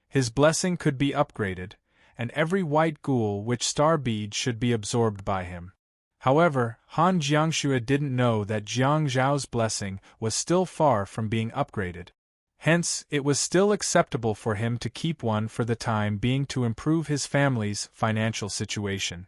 His blessing could be upgraded, and every white ghoul witch star bead should be absorbed by him. However, Han Jiangxue didn't know that Jiang Zhao's blessing was still far from being upgraded. Hence, it was still acceptable for him to keep one for the time being to improve his family's financial situation.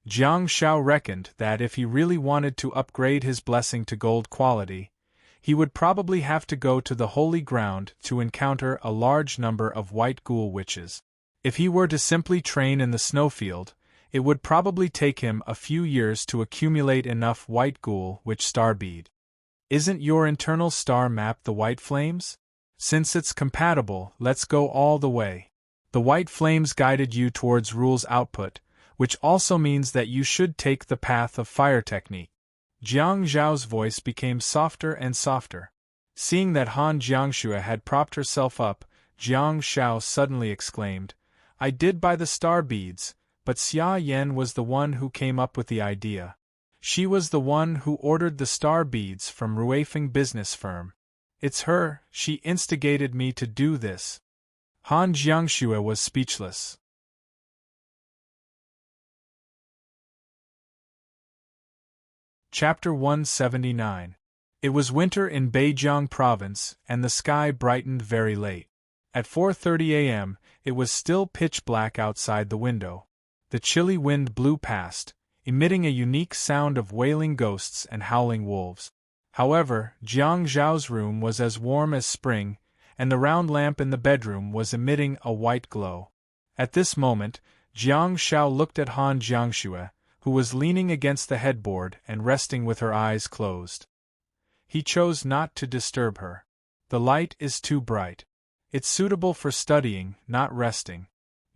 Jiang Shao reckoned that if he really wanted to upgrade his blessing to gold quality, he would probably have to go to the holy ground to encounter a large number of white ghoul witches. If he were to simply train in the snowfield, it would probably take him a few years to accumulate enough white ghoul witch star bead. Isn't your internal star map the white flames? Since it's compatible, let's go all the way. The white flames guided you towards rules output, which also means that you should take the path of fire technique. Jiang Zhao's voice became softer and softer. Seeing that Han Jiangxue had propped herself up, Jiang Shao suddenly exclaimed, "I did buy the star beads, but Xia Yan was the one who came up with the idea. She was the one who ordered the star beads from Ruifeng business firm. It's her, she instigated me to do this." Han Jiangxue was speechless. Chapter 179. It was winter in Beijiang province, and the sky brightened very late. At 4:30 a.m., it was still pitch black outside the window. The chilly wind blew past, emitting a unique sound of wailing ghosts and howling wolves. However, Jiang Zhao's room was as warm as spring, and the round lamp in the bedroom was emitting a white glow. At this moment, Jiang Shao looked at Han Jiangxue, who was leaning against the headboard and resting with her eyes closed. He chose not to disturb her. The light is too bright. It's suitable for studying, not resting.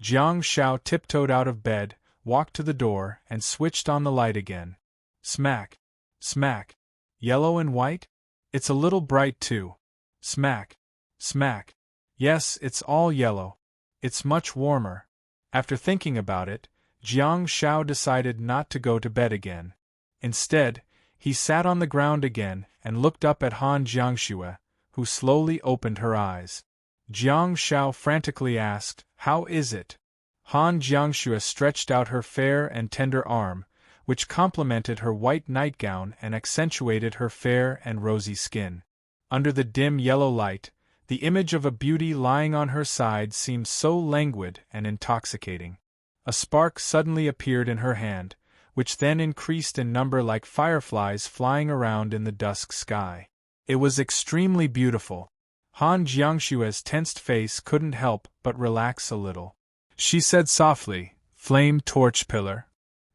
Jiang Shao tiptoed out of bed, walked to the door, and switched on the light again. Smack! Smack! Yellow and white? It's a little bright too. Smack! Smack! Yes, it's all yellow. It's much warmer. After thinking about it, Jiang Shao decided not to go to bed again. Instead, he sat on the ground again and looked up at Han Jiangxue, who slowly opened her eyes. Jiang Shao frantically asked, "How is it?" Han Jiangxue stretched out her fair and tender arm, which complemented her white nightgown and accentuated her fair and rosy skin. Under the dim yellow light, the image of a beauty lying on her side seemed so languid and intoxicating. A spark suddenly appeared in her hand, which then increased in number like fireflies flying around in the dusk sky. It was extremely beautiful. Han Jiangxue's tensed face couldn't help but relax a little. She said softly, "Flame torch pillar."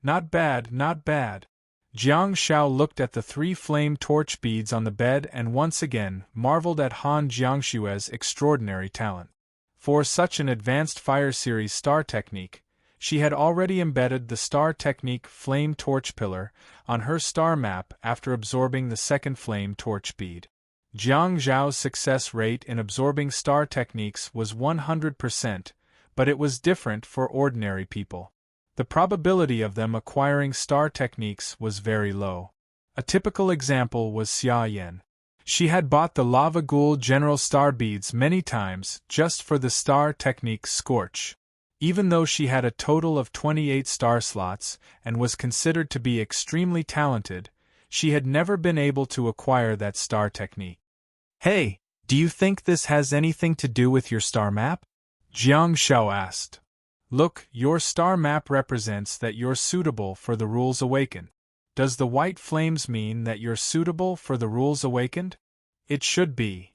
"Not bad, not bad." Jiang Shao looked at the 3 flame torch beads on the bed and once again marveled at Han Jiangxue's extraordinary talent. For such an advanced fire series star technique, she had already embedded the star technique flame torch pillar on her star map after absorbing the second flame torch bead. Jiang Zhao's success rate in absorbing star techniques was 100%, but it was different for ordinary people. The probability of them acquiring star techniques was very low. A typical example was Xia Yan. She had bought the Lava Ghoul General Star Beads many times just for the star technique Scorch. Even though she had a total of 28 star slots and was considered to be extremely talented, she had never been able to acquire that star technique. "Hey, do you think this has anything to do with your star map?" Jiang Shao asked. "Look, your star map represents that you're suitable for the rules awakened. Does the white flames mean that you're suitable for the rules awakened?" "It should be."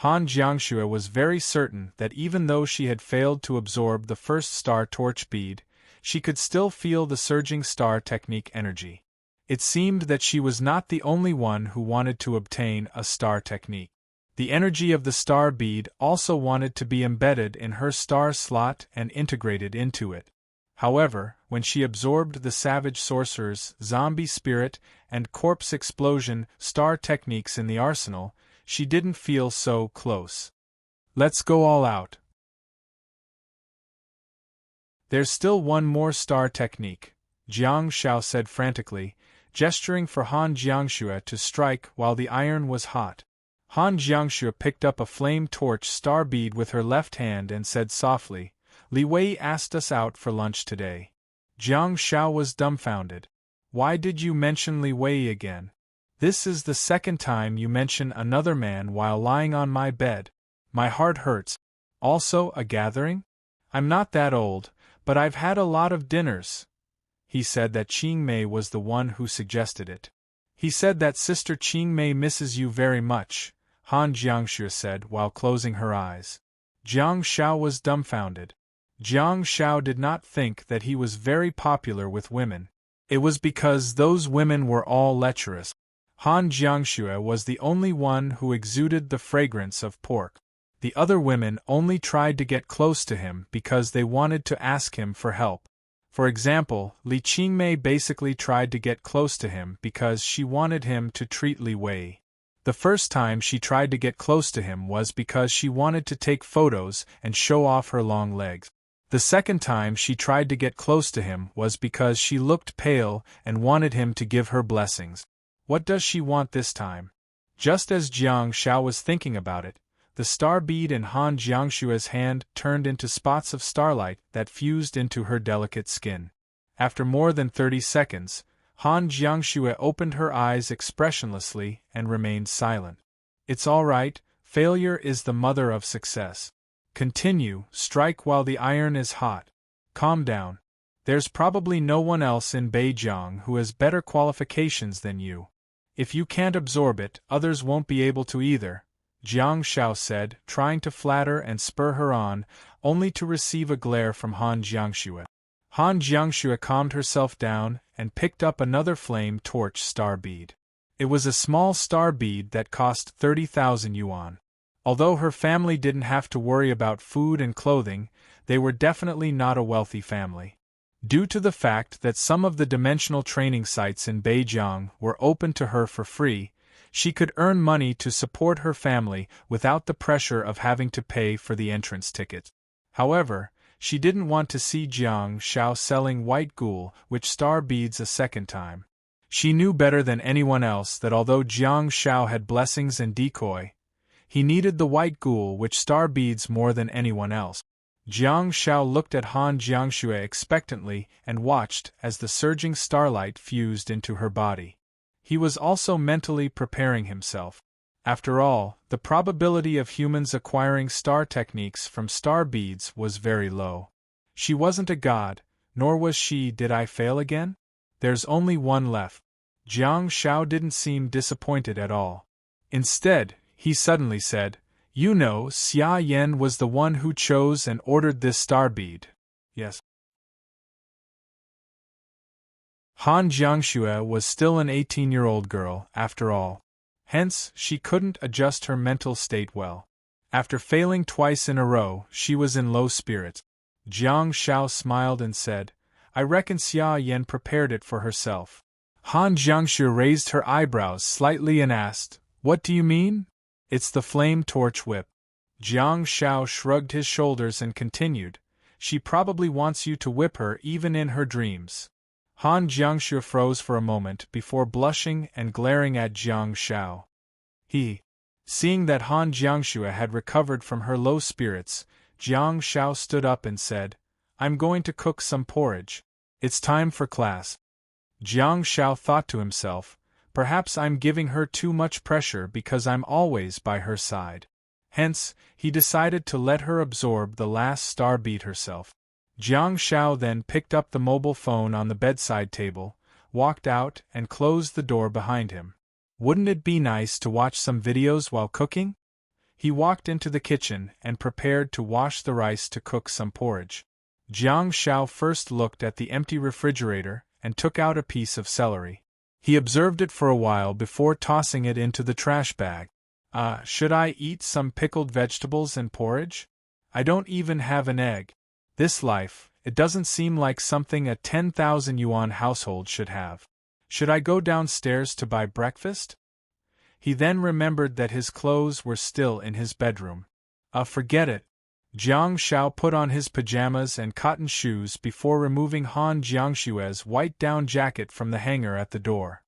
Han Jiangxue was very certain that even though she had failed to absorb the first star torch bead, she could still feel the surging star technique energy. It seemed that she was not the only one who wanted to obtain a star technique. The energy of the star bead also wanted to be embedded in her star slot and integrated into it. However, when she absorbed the Savage Sorcerer's Zombie Spirit and Corpse Explosion star techniques in the arsenal, she didn't feel so close. "Let's go all out." "There's still one more star technique," Jiang Shao said frantically, gesturing for Han Jiangxue to strike while the iron was hot. Han Jiangxue picked up a flame torch star bead with her left hand and said softly, "Li Wei asked us out for lunch today." Jiang Shao was dumbfounded. "Why did you mention Li Wei again? This is the second time you mention another man while lying on my bed." My heart hurts. Also, a gathering? I'm not that old, but I've had a lot of dinners. He said that Qing Mei was the one who suggested it. He said that Sister Qing Mei misses you very much, Han Jiangxue said while closing her eyes. Jiang Shao was dumbfounded. Jiang Shao did not think that he was very popular with women. It was because those women were all lecherous. Han Jiangxue was the only one who exuded the fragrance of pork. The other women only tried to get close to him because they wanted to ask him for help. For example, Li Qingmei basically tried to get close to him because she wanted him to treat Li Wei. The first time she tried to get close to him was because she wanted to take photos and show off her long legs. The second time she tried to get close to him was because she looked pale and wanted him to give her blessings. What does she want this time? Just as Jiang Shao was thinking about it, the star bead in Han Jiangshue's hand turned into spots of starlight that fused into her delicate skin. After more than 30 seconds, Han Jiangxue opened her eyes expressionlessly and remained silent. It's all right, failure is the mother of success. Continue, strike while the iron is hot. Calm down. There's probably no one else in Beijing who has better qualifications than you. If you can't absorb it, others won't be able to either, Jiang Shao said, trying to flatter and spur her on, only to receive a glare from Han Jiangxue. Han Jiangxue calmed herself down and picked up another flame torch star bead. It was a small star bead that cost 30,000 yuan. Although her family didn't have to worry about food and clothing, they were definitely not a wealthy family. Due to the fact that some of the dimensional training sites in Beijing were open to her for free, she could earn money to support her family without the pressure of having to pay for the entrance ticket. However, she didn't want to see Jiang Shao selling white ghoul which star beads a second time. She knew better than anyone else that although Jiang Shao had blessings and decoy, he needed the white ghoul which star beads more than anyone else. Jiang Shao looked at Han Jiangxue expectantly and watched as the surging starlight fused into her body. He was also mentally preparing himself. After all, the probability of humans acquiring star techniques from star beads was very low. She wasn't a god, nor was she. Did I fail again? There's only one left. Jiang Shao didn't seem disappointed at all. Instead, he suddenly said, You know, Xia Yan was the one who chose and ordered this star bead. Yes. Han Jiangxue was still an 18-year-old girl, after all. Hence, she couldn't adjust her mental state well. After failing twice in a row, she was in low spirits. Jiang Shao smiled and said, I reckon Xia Yan prepared it for herself. Han Jiangxue raised her eyebrows slightly and asked, What do you mean? It's the flame torch whip. Jiang Shao shrugged his shoulders and continued, She probably wants you to whip her even in her dreams. Han Jiangxue froze for a moment before blushing and glaring at Jiang Shao. Seeing that Han Jiangxue had recovered from her low spirits, Jiang Shao stood up and said, I'm going to cook some porridge. It's time for class. Jiang Shao thought to himself, Perhaps I'm giving her too much pressure because I'm always by her side. Hence, he decided to let her absorb the last star bead herself. Jiang Shao then picked up the mobile phone on the bedside table, walked out and closed the door behind him. Wouldn't it be nice to watch some videos while cooking? He walked into the kitchen and prepared to wash the rice to cook some porridge. Jiang Shao first looked at the empty refrigerator and took out a piece of celery. He observed it for a while before tossing it into the trash bag. Should I eat some pickled vegetables and porridge? I don't even have an egg. This life, it doesn't seem like something a 10,000 yuan household should have. Should I go downstairs to buy breakfast? He then remembered that his clothes were still in his bedroom. Forget it. Jiang Shao put on his pajamas and cotton shoes before removing Han Jiangshue's white down jacket from the hanger at the door.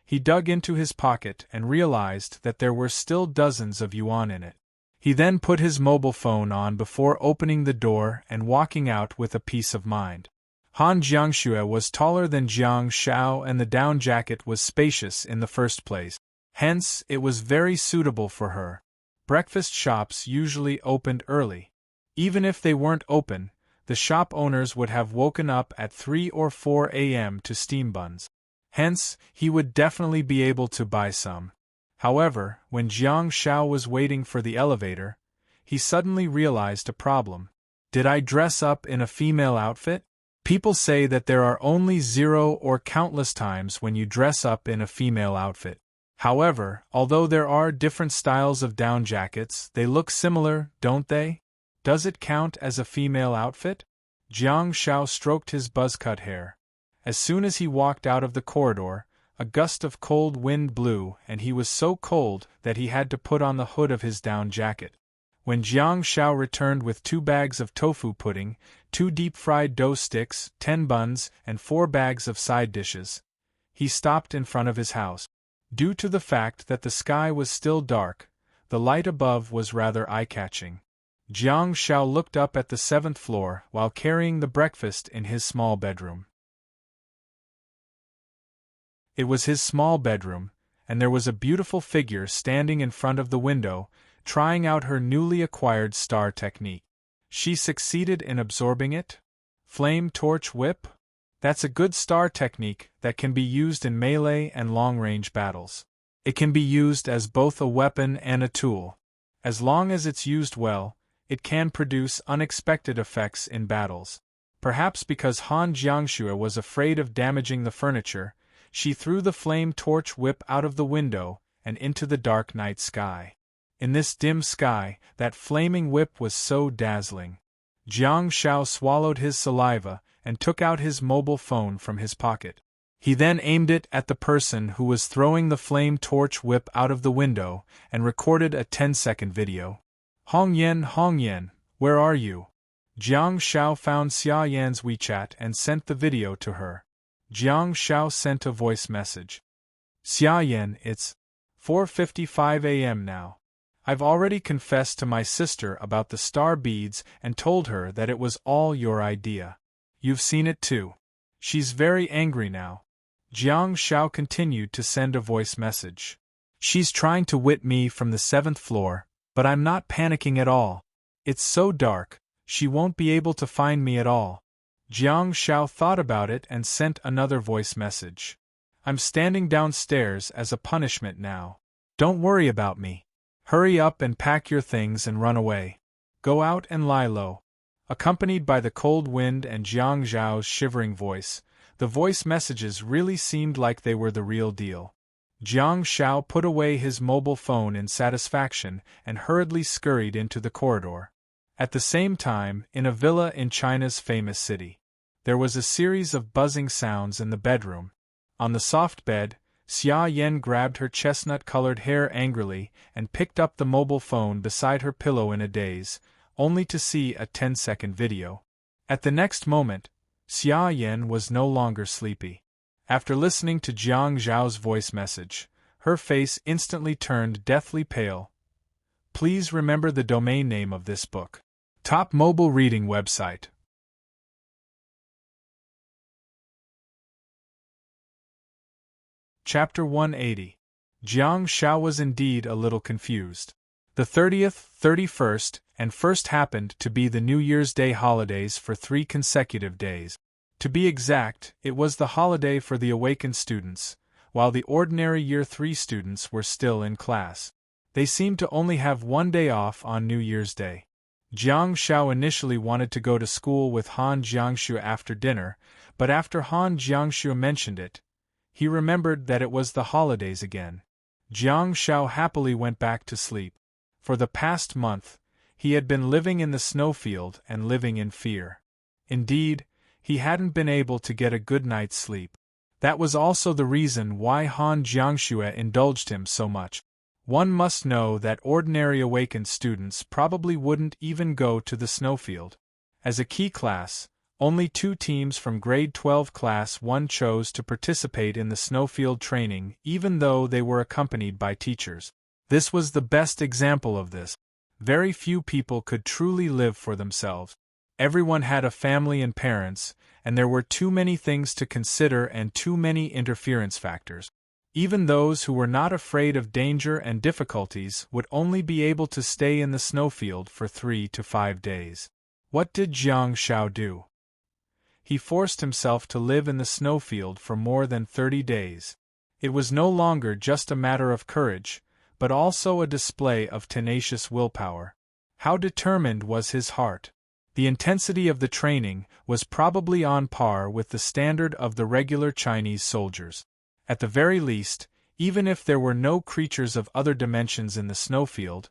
He dug into his pocket and realized that there were still dozens of yuan in it. He then put his mobile phone on before opening the door and walking out with a peace of mind. Han Jiangxue was taller than Jiang Shao and the down jacket was spacious in the first place. Hence, it was very suitable for her. Breakfast shops usually opened early. Even if they weren't open, the shop owners would have woken up at 3 or 4 a.m. to steam buns. Hence, he would definitely be able to buy some. However, when Jiang Shao was waiting for the elevator, he suddenly realized a problem. Did I dress up in a female outfit? People say that there are only 0 or countless times when you dress up in a female outfit. However, although there are different styles of down jackets, they look similar, don't they? Does it count as a female outfit? Jiang Shao stroked his buzz-cut hair. As soon as he walked out of the corridor, a gust of cold wind blew, and he was so cold that he had to put on the hood of his down jacket. When Jiang Shao returned with 2 bags of tofu pudding, 2 deep-fried dough sticks, 10 buns, and 4 bags of side dishes, he stopped in front of his house. Due to the fact that the sky was still dark, the light above was rather eye-catching. Jiang Shao looked up at the 7th floor while carrying the breakfast in his small bedroom. It was his small bedroom, and there was a beautiful figure standing in front of the window, trying out her newly acquired star technique. She succeeded in absorbing it? Flame torch whip? That's a good star technique that can be used in melee and long-range battles. It can be used as both a weapon and a tool. As long as it's used well, it can produce unexpected effects in battles. Perhaps because Han Jiangxue was afraid of damaging the furniture, she threw the flame torch whip out of the window and into the dark night sky. In this dim sky, that flaming whip was so dazzling. Jiang Shao swallowed his saliva and took out his mobile phone from his pocket. He then aimed it at the person who was throwing the flame torch whip out of the window and recorded a 10-second video. Hongyan, where are you? Jiang Shao found Xia Yan's WeChat and sent the video to her. Jiang Shao sent a voice message. Xia Yan, it's 4:55 a.m. now. I've already confessed to my sister about the star beads and told her that it was all your idea. You've seen it too. She's very angry now. Jiang Shao continued to send a voice message. She's trying to whip me from the 7th floor, but I'm not panicking at all. It's so dark, she won't be able to find me at all. Jiang Shao thought about it and sent another voice message. I'm standing downstairs as a punishment now. Don't worry about me. Hurry up and pack your things and run away. Go out and lie low. Accompanied by the cold wind and Jiang Zhao's shivering voice, the voice messages really seemed like they were the real deal. Jiang Shao put away his mobile phone in satisfaction and hurriedly scurried into the corridor. At the same time, in a villa in China's famous city, there was a series of buzzing sounds in the bedroom. On the soft bed, Xia Yan grabbed her chestnut-colored hair angrily and picked up the mobile phone beside her pillow in a daze, only to see a 10-second video. At the next moment, Xia Yan was no longer sleepy. After listening to Jiang Zhao's voice message, her face instantly turned deathly pale. Please remember the domain name of this book. Top mobile reading website. Chapter 180. Jiang Shao was indeed a little confused. The 30th, 31st, and 1st happened to be the New Year's Day holidays for 3 consecutive days. To be exact, it was the holiday for the awakened students, while the ordinary Year 3 students were still in class. They seemed to only have 1 day off on New Year's Day. Jiang Shao initially wanted to go to school with Han Jiangxue after dinner, but after Han Jiangxue mentioned it, he remembered that it was the holidays again. Jiang Shao happily went back to sleep. For the past month, he had been living in the snowfield and living in fear. Indeed, he hadn't been able to get a good night's sleep. That was also the reason why Han Jiangxue indulged him so much. One must know that ordinary awakened students probably wouldn't even go to the snowfield. As a key class, only 2 teams from grade 12 class 1 chose to participate in the snowfield training even though they were accompanied by teachers. This was the best example of this. Very few people could truly live for themselves. Everyone had a family and parents, and there were too many things to consider and too many interference factors. Even those who were not afraid of danger and difficulties would only be able to stay in the snowfield for 3 to 5 days. What did Jiang Shao do? He forced himself to live in the snowfield for more than 30 days. It was no longer just a matter of courage, but also a display of tenacious willpower. How determined was his heart! The intensity of the training was probably on par with the standard of the regular Chinese soldiers. At the very least, even if there were no creatures of other dimensions in the snowfield,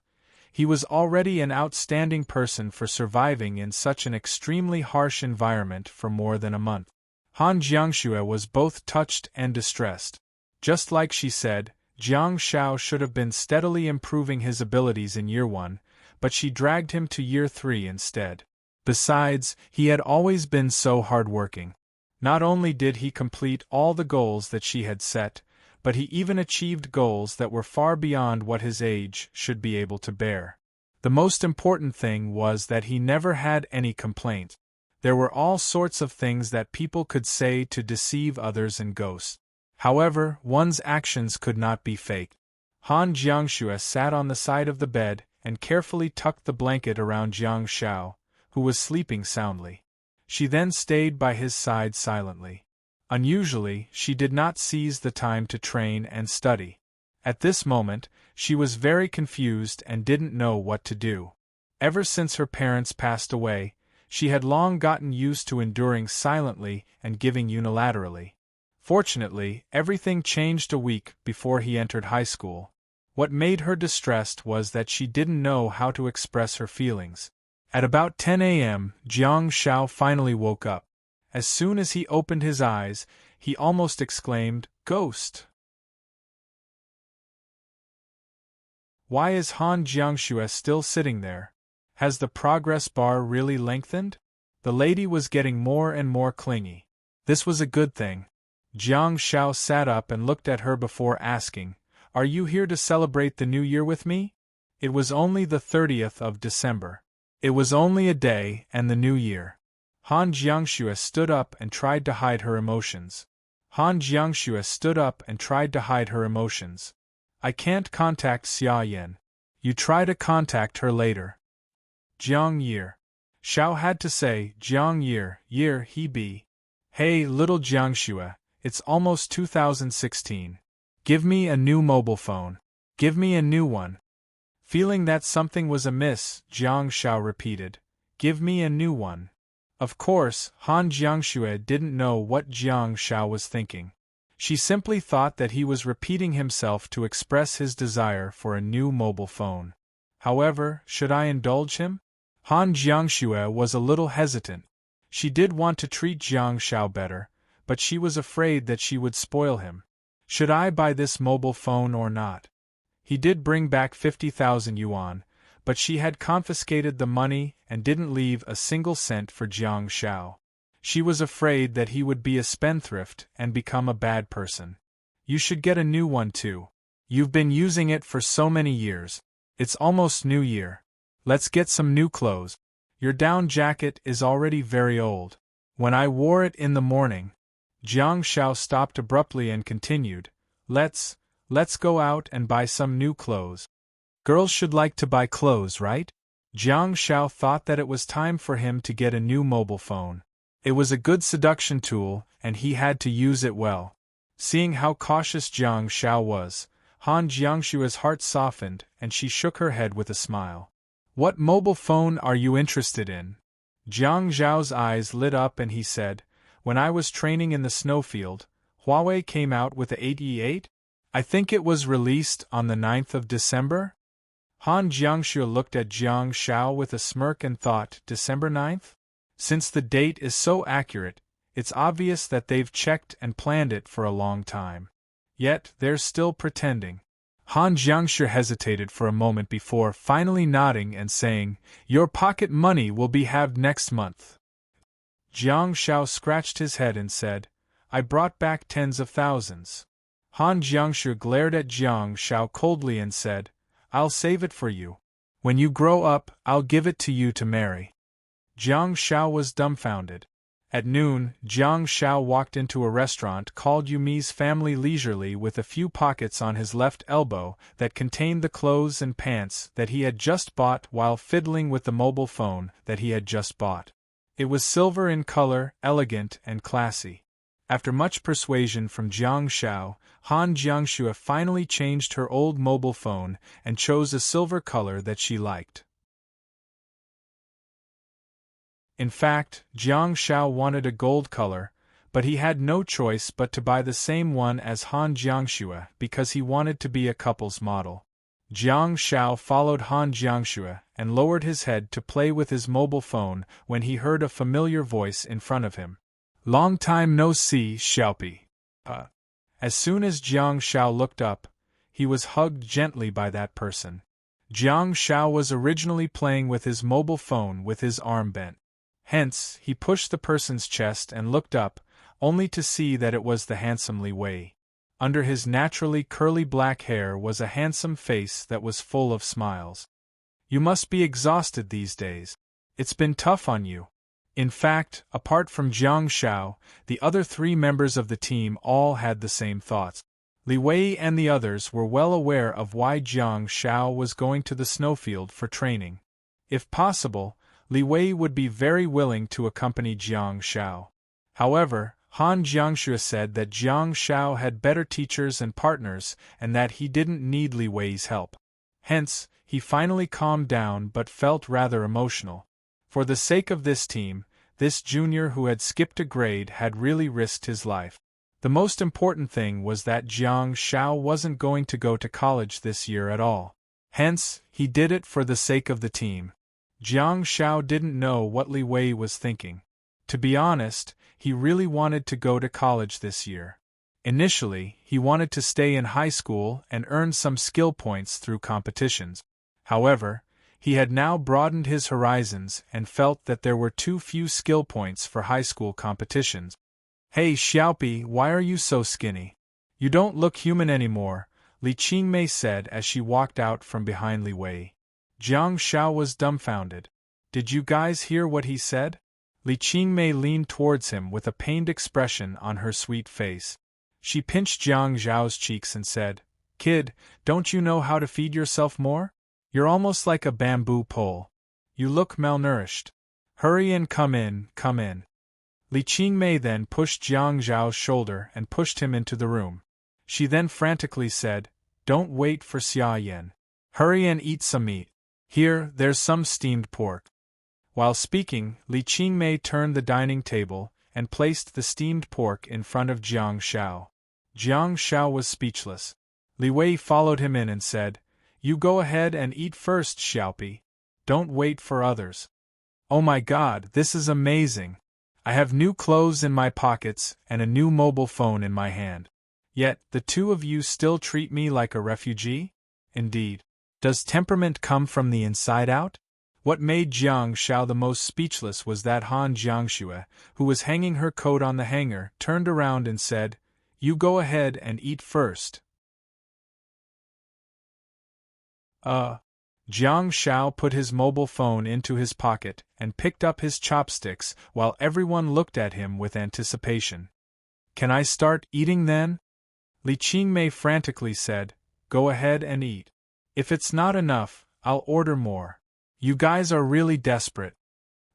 he was already an outstanding person for surviving in such an extremely harsh environment for more than a month. Han Jiangxue was both touched and distressed. Just like she said, Jiang Shao should have been steadily improving his abilities in year 1, but she dragged him to year 3 instead. Besides, he had always been so hardworking. Not only did he complete all the goals that she had set, but he even achieved goals that were far beyond what his age should be able to bear. The most important thing was that he never had any complaint. There were all sorts of things that people could say to deceive others and ghosts. However, one's actions could not be faked. Han Jiangxue sat on the side of the bed and carefully tucked the blanket around Jiang Shao, who was sleeping soundly. She then stayed by his side silently. Unusually, she did not seize the time to train and study. At this moment, she was very confused and didn't know what to do. Ever since her parents passed away, she had long gotten used to enduring silently and giving unilaterally. Fortunately, everything changed a week before he entered high school. What made her distressed was that she didn't know how to express her feelings. At about 10 a.m., Jiang Shao finally woke up. As soon as he opened his eyes, he almost exclaimed, "Ghost!" Why is Han Jiangxue still sitting there? Has the progress bar really lengthened? The lady was getting more and more clingy. This was a good thing. Jiang Shao sat up and looked at her before asking, "Are you here to celebrate the new year with me?" It was only the 30th of December. It was only a day and the new year. Han Jiangxue stood up and tried to hide her emotions. "I can't contact Xia Yan. You try to contact her later." Jiang Year. Shao had to say, "Jiang Year, he be. Hey, little Jiangxue, it's almost 2016. Give me a new mobile phone. Give me a new one." Feeling that something was amiss, Jiang Shao repeated, "Give me a new one." Of course, Han Jiangxue didn't know what Jiang Shao was thinking. She simply thought that he was repeating himself to express his desire for a new mobile phone. However, should I indulge him? Han Jiangxue was a little hesitant. She did want to treat Jiang Shao better, but she was afraid that she would spoil him. Should I buy this mobile phone or not? He did bring back 50,000 yuan, but she had confiscated the money and didn't leave a single cent for Jiang Shao. She was afraid that he would be a spendthrift and become a bad person. "You should get a new one too. You've been using it for so many years. It's almost New Year. Let's get some new clothes. Your down jacket is already very old. When I wore it in the morning..." Jiang Shao stopped abruptly and continued, Let's go out and buy some new clothes. Girls should like to buy clothes, right?" Jiang Shao thought that it was time for him to get a new mobile phone. It was a good seduction tool, and he had to use it well. Seeing how cautious Jiang Shao was, Han Jiangxue's heart softened and she shook her head with a smile. "What mobile phone are you interested in?" Jiang Zhao's eyes lit up and he said, "When I was training in the snowfield, Huawei came out with the 8E8? I think it was released on the 9th of December? Han Jiangxue looked at Jiang Shao with a smirk and thought, December 9th? Since the date is so accurate, it's obvious that they've checked and planned it for a long time. Yet, they're still pretending. Han Jiangxue hesitated for a moment before finally nodding and saying, "Your pocket money will be halved next month." Jiang Shao scratched his head and said, "I brought back tens of thousands." Han Jiangxue glared at Jiang Shao coldly and said, "I'll save it for you. When you grow up, I'll give it to you to marry." Jiang Shao was dumbfounded. At noon, Jiang Shao walked into a restaurant called Yumi's Family leisurely with a few pockets on his left elbow that contained the clothes and pants that he had just bought while fiddling with the mobile phone that he had just bought. It was silver in color, elegant and classy. After much persuasion from Jiang Shao, Han Jiangxue finally changed her old mobile phone and chose a silver color that she liked. In fact, Jiang Shao wanted a gold color, but he had no choice but to buy the same one as Han Jiangxue because he wanted to be a couple's model. Jiang Shao followed Han Jiangxue and lowered his head to play with his mobile phone when he heard a familiar voice in front of him. "Long time no see, Xiaopi." As soon as Jiang Shao looked up, he was hugged gently by that person. Jiang Shao was originally playing with his mobile phone with his arm bent. Hence, he pushed the person's chest and looked up, only to see that it was the handsome Li Wei. Under his naturally curly black hair was a handsome face that was full of smiles. "You must be exhausted these days. It's been tough on you." In fact, apart from Jiang Shao, the other 3 members of the team all had the same thoughts. Li Wei and the others were well aware of why Jiang Shao was going to the snowfield for training. If possible, Li Wei would be very willing to accompany Jiang Shao. However, Han Jiangxue said that Jiang Shao had better teachers and partners and that he didn't need Li Wei's help. Hence, he finally calmed down but felt rather emotional. For the sake of this team, this junior who had skipped a grade had really risked his life. The most important thing was that Jiang Shao wasn't going to go to college this year at all. Hence, he did it for the sake of the team. Jiang Shao didn't know what Li Wei was thinking. To be honest, he really wanted to go to college this year. Initially, he wanted to stay in high school and earn some skill points through competitions. However, he had now broadened his horizons and felt that there were too few skill points for high school competitions. "Hey Xiaopi, why are you so skinny? You don't look human anymore," Li Qingmei said as she walked out from behind Li Wei. Jiang Shao was dumbfounded. "Did you guys hear what he said?" Li Qingmei leaned towards him with a pained expression on her sweet face. She pinched Jiang Zhao's cheeks and said, "Kid, don't you know how to feed yourself more? You're almost like a bamboo pole. You look malnourished. Hurry and come in, come in." Li Qingmei then pushed Jiang Zhao's shoulder and pushed him into the room. She then frantically said, "Don't wait for Xia Yan. Hurry and eat some meat. Here, there's some steamed pork." While speaking, Li Qingmei turned the dining table and placed the steamed pork in front of Jiang Shao. Jiang Shao was speechless. Li Wei followed him in and said, "You go ahead and eat first, Xiaopi. Don't wait for others." "Oh my God, this is amazing. I have new clothes in my pockets and a new mobile phone in my hand. Yet, the 2 of you still treat me like a refugee? Indeed. Does temperament come from the inside out?" What made Jiang Shao the most speechless was that Han Jiangxue, who was hanging her coat on the hanger, turned around and said, "You go ahead and eat first." Jiang Shao put his mobile phone into his pocket and picked up his chopsticks while everyone looked at him with anticipation. "Can I start eating then?" Li Qingmei frantically said, "Go ahead and eat. If it's not enough, I'll order more. You guys are really desperate."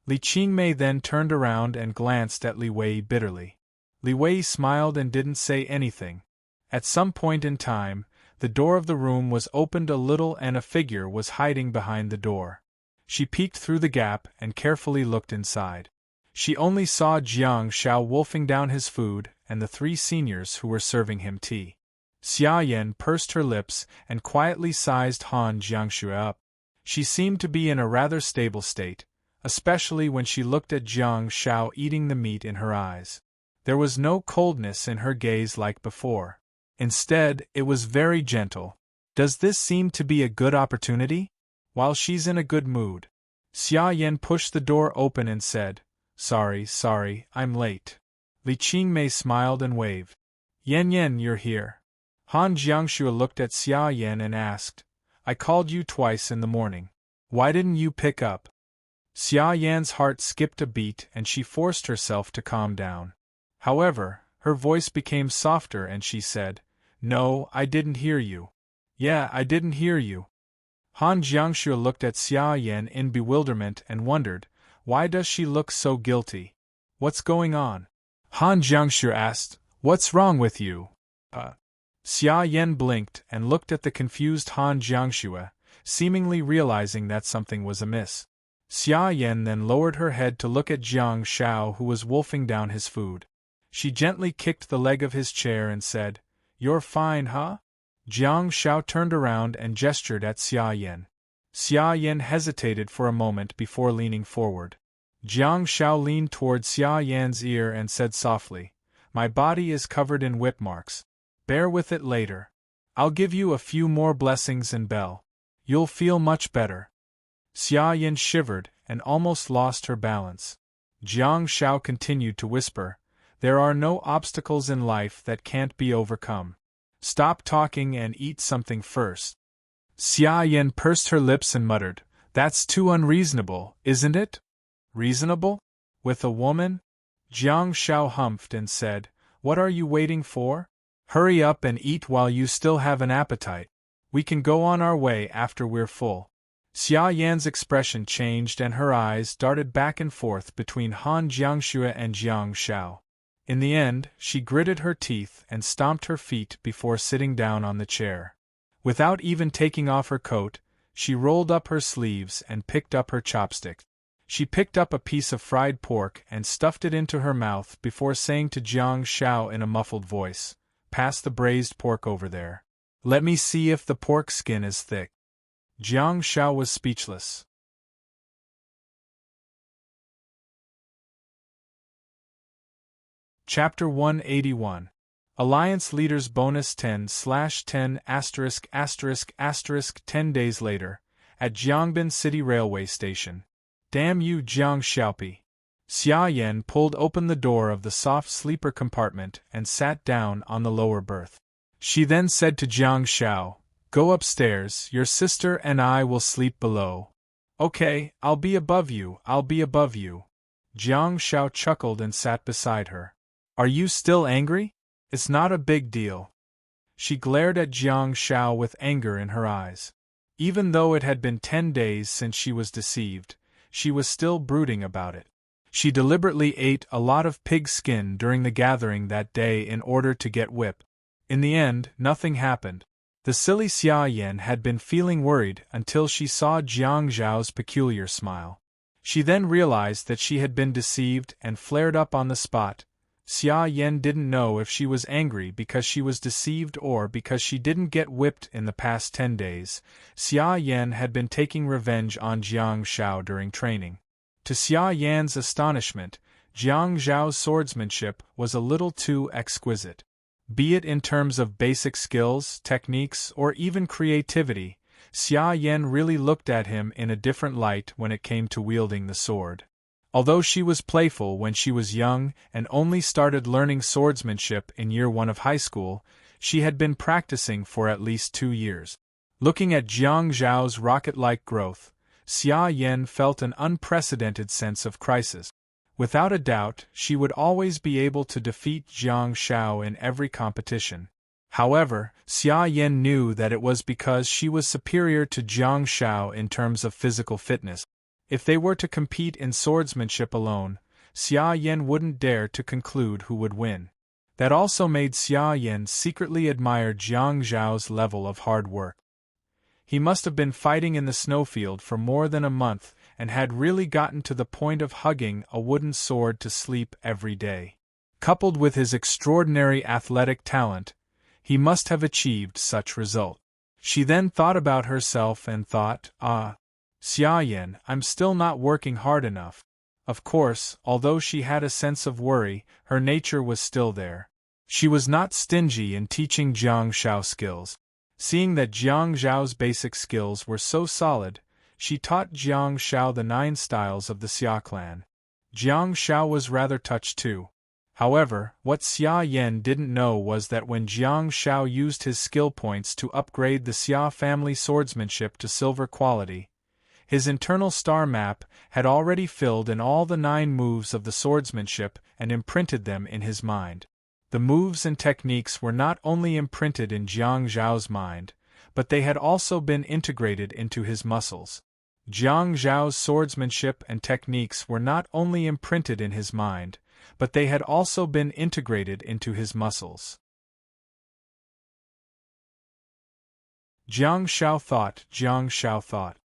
Li Qingmei then turned around and glanced at Li Wei bitterly. Li Wei smiled and didn't say anything. At some point in time, the door of the room was opened a little and a figure was hiding behind the door. She peeked through the gap and carefully looked inside. She only saw Jiang Shao wolfing down his food and the 3 seniors who were serving him tea. Xia Yan pursed her lips and quietly sized Han Jiangxue up. She seemed to be in a rather stable state, especially when she looked at Jiang Shao eating the meat in her eyes. There was no coldness in her gaze like before. Instead, it was very gentle. "Does this seem to be a good opportunity? While she's in a good mood." Xia Yan pushed the door open and said, Sorry, I'm late." Li Qingmei smiled and waved. Yan, you're here." Han Jiangxue looked at Xia Yan and asked, "I called you twice in the morning. Why didn't you pick up?" Xia Yan's heart skipped a beat and she forced herself to calm down. However, her voice became softer and she said, "No, I didn't hear you." "Yeah, I didn't hear you." Han Jiangxue looked at Xia Yan in bewilderment and wondered, why does she look so guilty? What's going on? Han Jiangxue asked, "What's wrong with you?" Xia Yan blinked and looked at the confused Han Jiangxue, seemingly realizing that something was amiss. Xia Yan then lowered her head to look at Jiang Shao, who was wolfing down his food. She gently kicked the leg of his chair and said, "You're fine, huh?" Jiang Shao turned around and gestured at Xia Yan. Xia Yan hesitated for a moment before leaning forward. Jiang Shao leaned toward Xia Yan's ear and said softly, "My body is covered in whip marks. Bear with it later. I'll give you a few more blessings and bell. You'll feel much better." Xia Yan shivered and almost lost her balance. Jiang Shao continued to whisper, "There are no obstacles in life that can't be overcome. Stop talking and eat something first." Xia Yan pursed her lips and muttered, "That's too unreasonable, isn't it?" "Reasonable? With a woman?" Jiang Shao humphed and said, "What are you waiting for? Hurry up and eat while you still have an appetite. We can go on our way after we're full." Xia Yan's expression changed and her eyes darted back and forth between Han Jiangxue and Jiang Shao. In the end, she gritted her teeth and stomped her feet before sitting down on the chair. Without even taking off her coat, she rolled up her sleeves and picked up her chopsticks. She picked up a piece of fried pork and stuffed it into her mouth before saying to Jiang Shao in a muffled voice, "Pass the braised pork over there. Let me see if the pork skin is thick." Jiang Shao was speechless. Chapter 181. Alliance Leaders Bonus 10/10 ***** 10 days later, at Jiangbin City Railway Station. "Damn you, Jiang Xiaopi." Xia Yan pulled open the door of the soft sleeper compartment and sat down on the lower berth. She then said to Jiang Shao, "Go upstairs, your sister and I will sleep below." "Okay, I'll be above you, I'll be above you." Jiang Shao chuckled and sat beside her. "Are you still angry? It's not a big deal." She glared at Jiang Shao with anger in her eyes. Even though it had been 10 days since she was deceived, she was still brooding about it. She deliberately ate a lot of pig skin during the gathering that day in order to get whipped. In the end, nothing happened. The silly Xia Yan had been feeling worried until she saw Jiang Zhao's peculiar smile. She then realized that she had been deceived and flared up on the spot. Xia Yan didn't know if she was angry because she was deceived or because she didn't get whipped in the past 10 days. Xia Yan had been taking revenge on Jiang Shao during training. To Xia Yan's astonishment, Jiang Zhao's swordsmanship was a little too exquisite. Be it in terms of basic skills, techniques, or even creativity, Xia Yan really looked at him in a different light when it came to wielding the sword. Although she was playful when she was young and only started learning swordsmanship in year 1 of high school, she had been practicing for at least 2 years. Looking at Jiang Zhao's rocket-like growth, Xia Yan felt an unprecedented sense of crisis. Without a doubt, she would always be able to defeat Jiang Shao in every competition. However, Xia Yan knew that it was because she was superior to Jiang Shao in terms of physical fitness. If they were to compete in swordsmanship alone, Xia Yan wouldn't dare to conclude who would win. That also made Xia Yan secretly admire Jiang Zhao's level of hard work. He must have been fighting in the snowfield for more than a month and had really gotten to the point of hugging a wooden sword to sleep every day. Coupled with his extraordinary athletic talent, he must have achieved such result. She then thought about herself and thought, Xia Yan, I'm still not working hard enough. Of course, although she had a sense of worry, her nature was still there. She was not stingy in teaching Jiang Shao skills. Seeing that Jiang Zhao's basic skills were so solid, she taught Jiang Shao the 9 styles of the Xia clan. Jiang Shao was rather touched too. However, what Xia Yan didn't know was that when Jiang Shao used his skill points to upgrade the Xia family swordsmanship to silver quality, His internal star map had already filled in all the 9 moves of the swordsmanship and imprinted them in his mind. The moves and techniques were not only imprinted in Jiang Zhao's mind, but they had also been integrated into his muscles. Jiang Zhao's swordsmanship and techniques were not only imprinted in his mind, but they had also been integrated into his muscles. Jiang Zhao thought.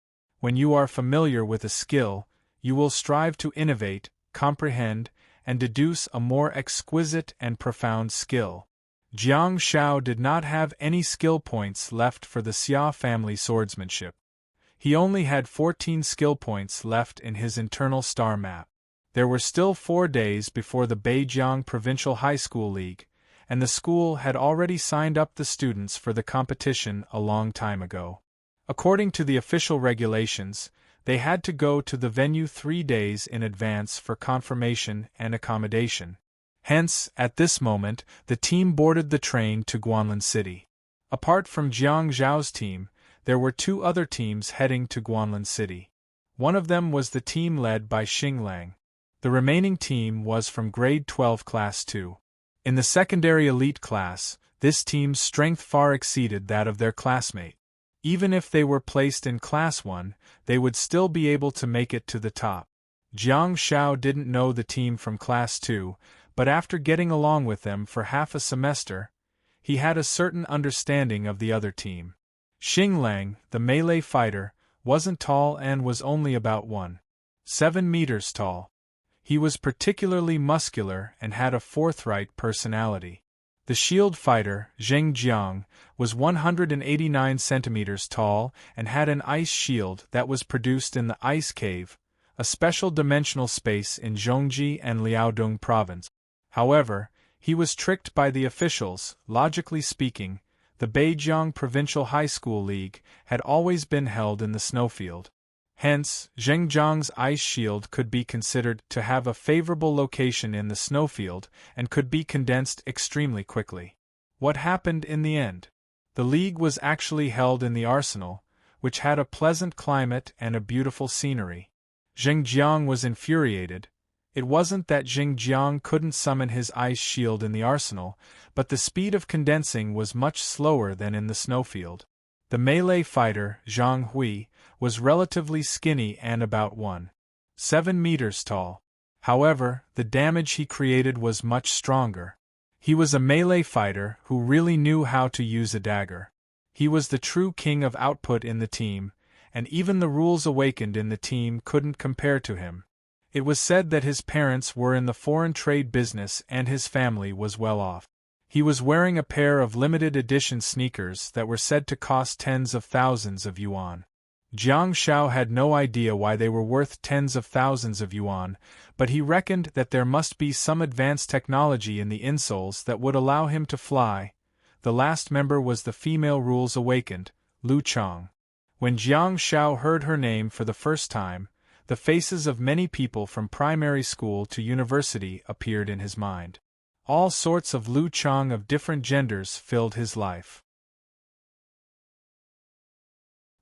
When you are familiar with a skill, you will strive to innovate, comprehend, and deduce a more exquisite and profound skill. Jiang Zhao did not have any skill points left for the Xia family swordsmanship. He only had 14 skill points left in his internal star map. There were still 4 days before the Beijiang Provincial High School League, and the school had already signed up the students for the competition a long time ago. According to the official regulations, they had to go to the venue 3 days in advance for confirmation and accommodation. Hence, at this moment, the team boarded the train to Guanlin City. Apart from Jiang Zhao's team, there were 2 other teams heading to Guanlin City. One of them was the team led by Xing Lang. The remaining team was from grade 12 class 2. In the secondary elite class, this team's strength far exceeded that of their classmate. Even if they were placed in class 1, they would still be able to make it to the top. Jiang Zhao didn't know the team from class 2, but after getting along with them for half a semester, he had a certain understanding of the other team. Xing Lang, the melee fighter, wasn't tall and was only about 1.7 meters tall. He was particularly muscular and had a forthright personality. The shield fighter, Zheng Jiang, was 189 centimeters tall and had an ice shield that was produced in the Ice Cave, a special dimensional space in Zhongji and Liaodong province. However, he was tricked by the officials. Logically speaking, the Beijiang Provincial High School League had always been held in the snowfield. Hence, Zheng Jiang's ice shield could be considered to have a favorable location in the snowfield and could be condensed extremely quickly. What happened in the end? The league was actually held in the arsenal, which had a pleasant climate and a beautiful scenery. Zheng Jiang was infuriated. It wasn't that Zheng Jiang couldn't summon his ice shield in the arsenal, but the speed of condensing was much slower than in the snowfield. The melee fighter, Zhang Hui, was relatively skinny and about 1.7 meters tall. However, the damage he created was much stronger. He was a melee fighter who really knew how to use a dagger. He was the true king of output in the team, and even the rules awakened in the team couldn't compare to him. It was said that his parents were in the foreign trade business and his family was well off. He was wearing a pair of limited edition sneakers that were said to cost tens of thousands of yuan. Jiang Zhao had no idea why they were worth tens of thousands of yuan, but he reckoned that there must be some advanced technology in the insoles that would allow him to fly. The last member was the female rules awakened, Lu Chang. When Jiang Zhao heard her name for the first time, the faces of many people from primary school to university appeared in his mind. All sorts of Lu Chang of different genders filled his life.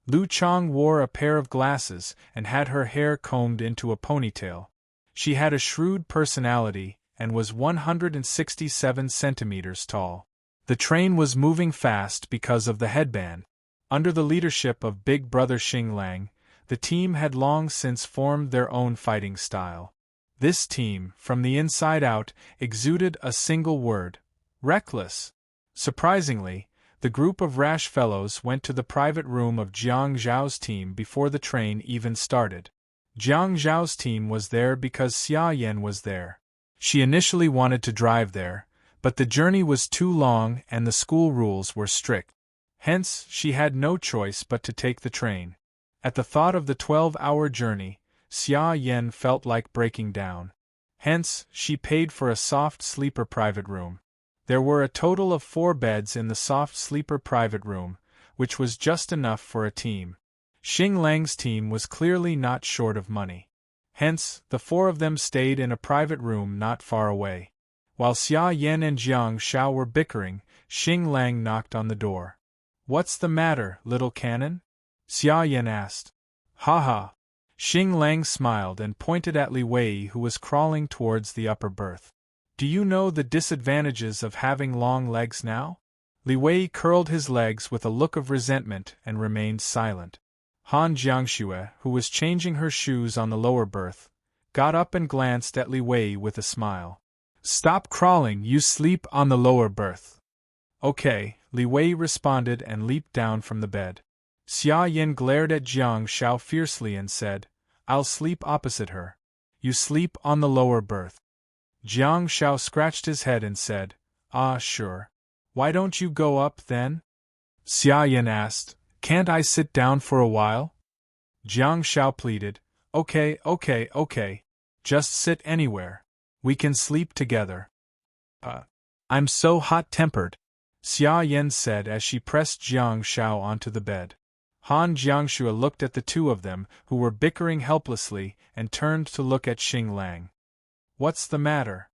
Lu Chang wore a pair of glasses and had her hair combed into a ponytail. She had a shrewd personality and was 167 centimeters tall. The train was moving fast because of the headband. Under the leadership of Big Brother Xing Lang, the team had long since formed their own fighting style. This team, from the inside out, exuded a single word: reckless. Surprisingly, the group of rash fellows went to the private room of Jiang Zhao's team before the train even started. Jiang Zhao's team was there because Xia Yan was there. She initially wanted to drive there, but the journey was too long and the school rules were strict. Hence, she had no choice but to take the train. At the thought of the 12-hour journey, Xia Yan felt like breaking down. Hence, she paid for a soft sleeper private room. There were a total of 4 beds in the soft sleeper private room, which was just enough for a team. Xing Lang's team was clearly not short of money. Hence, the 4 of them stayed in a private room not far away. While Xia Yan and Jiang Zhao were bickering, Xing Lang knocked on the door. "What's the matter, little cannon?" Xia Yan asked. Ha ha! Xing Lang smiled and pointed at Li Wei, who was crawling towards the upper berth. Do you know the disadvantages of having long legs now? Li Wei curled his legs with a look of resentment and remained silent. Han Jiangxue, who was changing her shoes on the lower berth, got up and glanced at Li Wei with a smile. Stop crawling, you sleep on the lower berth. Okay, Li Wei responded and leaped down from the bed. Xia Yin glared at Jiang Shao fiercely and said, I'll sleep opposite her. You sleep on the lower berth. Jiang Shao scratched his head and said, Ah, sure. Why don't you go up then? Xia Yin asked, Can't I sit down for a while? Jiang Shao pleaded, Okay. Just sit anywhere. We can sleep together. I'm so hot-tempered, Xia Yin said as she pressed Jiang Shao onto the bed. Han Jiangxue looked at the two of them, who were bickering helplessly, and turned to look at Xing Lang. What's the matter?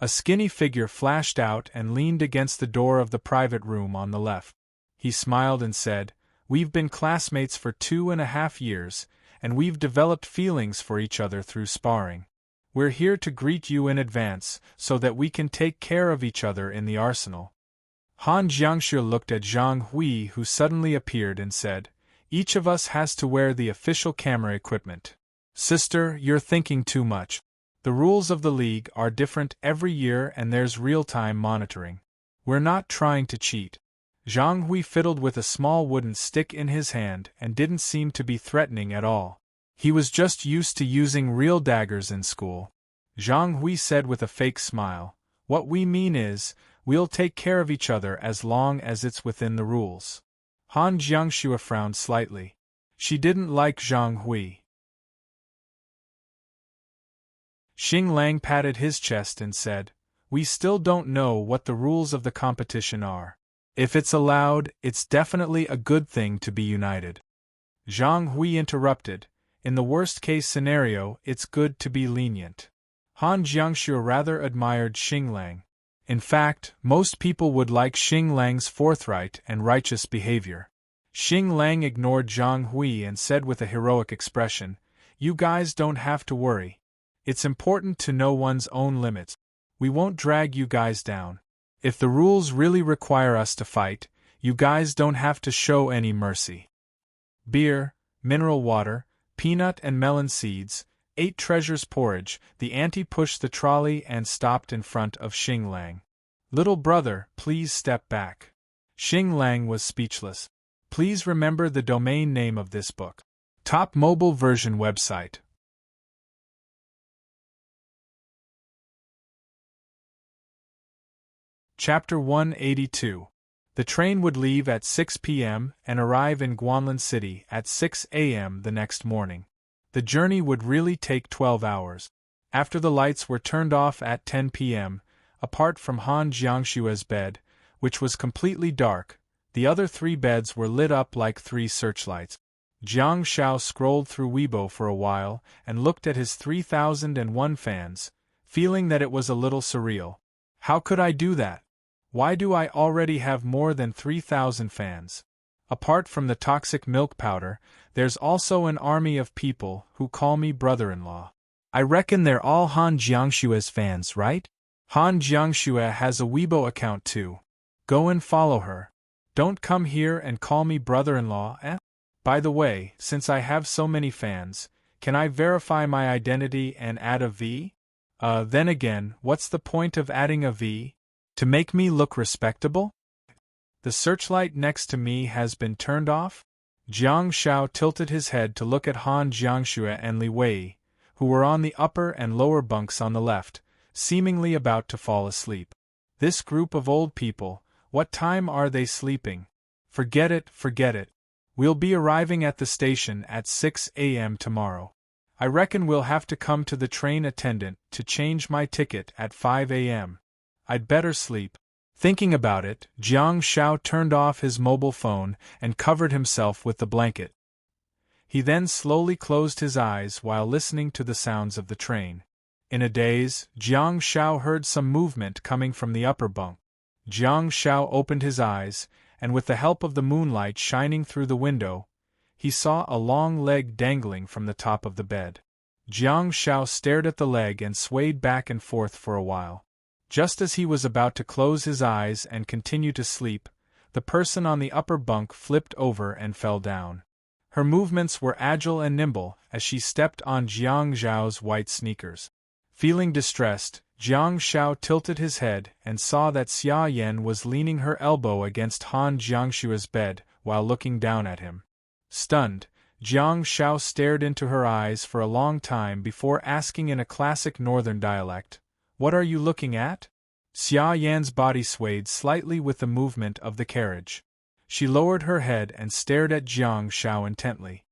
A skinny figure flashed out and leaned against the door of the private room on the left. He smiled and said, We've been classmates for 2.5 years, and we've developed feelings for each other through sparring. We're here to greet you in advance, so that we can take care of each other in the arsenal. Han Jiangxue looked at Zhang Hui, who suddenly appeared, and said, Each of us has to wear the official camera equipment. Sister, you're thinking too much. The rules of the league are different every year and there's real-time monitoring. We're not trying to cheat. Zhang Hui fiddled with a small wooden stick in his hand and didn't seem to be threatening at all. He was just used to using real daggers in school. Zhang Hui said with a fake smile, What we mean is, we'll take care of each other as long as it's within the rules. Han Jiangxue frowned slightly. She didn't like Zhang Hui. Xing Lang patted his chest and said, We still don't know what the rules of the competition are. If it's allowed, it's definitely a good thing to be united. Zhang Hui interrupted, In the worst-case scenario, it's good to be lenient. Han Jiangxue rather admired Xing Lang. In fact, most people would like Xing Lang's forthright and righteous behavior. Xing Lang ignored Zhang Hui and said with a heroic expression, You guys don't have to worry. It's important to know one's own limits. We won't drag you guys down. If the rules really require us to fight, you guys don't have to show any mercy. Beer, mineral water, peanut and melon seeds, 8 treasures porridge. The auntie pushed the trolley and stopped in front of Xing Lang. Little brother, please step back. Xing Lang was speechless. Please remember the domain name of this book. Top mobile version website. Chapter 182. The train would leave at 6 p.m. and arrive in Guanlin City at 6 a.m. the next morning. The journey would really take 12 hours. After the lights were turned off at 10 p.m., apart from Han Jiangxue's bed, which was completely dark, the other 3 beds were lit up like 3 searchlights. Jiang Shao scrolled through Weibo for a while and looked at his 3001 fans, feeling that it was a little surreal. How could I do that? Why do I already have more than 3,000 fans? Apart from the toxic milk powder, there's also an army of people who call me brother-in-law. I reckon they're all Han Jiangxue's fans, right? Han Jiangxue has a Weibo account too. Go and follow her. Don't come here and call me brother-in-law, eh? By the way, since I have so many fans, can I verify my identity and add a V? Then again, what's the point of adding a V? To make me look respectable? The searchlight next to me has been turned off? Jiang Shao tilted his head to look at Han Jiangxue and Li Wei, who were on the upper and lower bunks on the left, seemingly about to fall asleep. This group of old people, what time are they sleeping? Forget it. We'll be arriving at the station at 6 a.m. tomorrow. I reckon we'll have to come to the train attendant to change my ticket at 5 a.m. I'd better sleep. Thinking about it, Jiang Shao turned off his mobile phone and covered himself with the blanket. He then slowly closed his eyes while listening to the sounds of the train. In a daze, Jiang Shao heard some movement coming from the upper bunk. Jiang Shao opened his eyes, and with the help of the moonlight shining through the window, he saw a long leg dangling from the top of the bed. Jiang Shao stared at the leg and swayed back and forth for a while. Just as he was about to close his eyes and continue to sleep, the person on the upper bunk flipped over and fell down. Her movements were agile and nimble as she stepped on Jiang Zhao's white sneakers. Feeling distressed, Jiang Shao tilted his head and saw that Xia Yan was leaning her elbow against Han Jiangshua's bed while looking down at him. Stunned, Jiang Shao stared into her eyes for a long time before asking in a classic northern dialect, "What are you looking at?" Xia Yan's body swayed slightly with the movement of the carriage. She lowered her head and stared at Jiang Shao intently.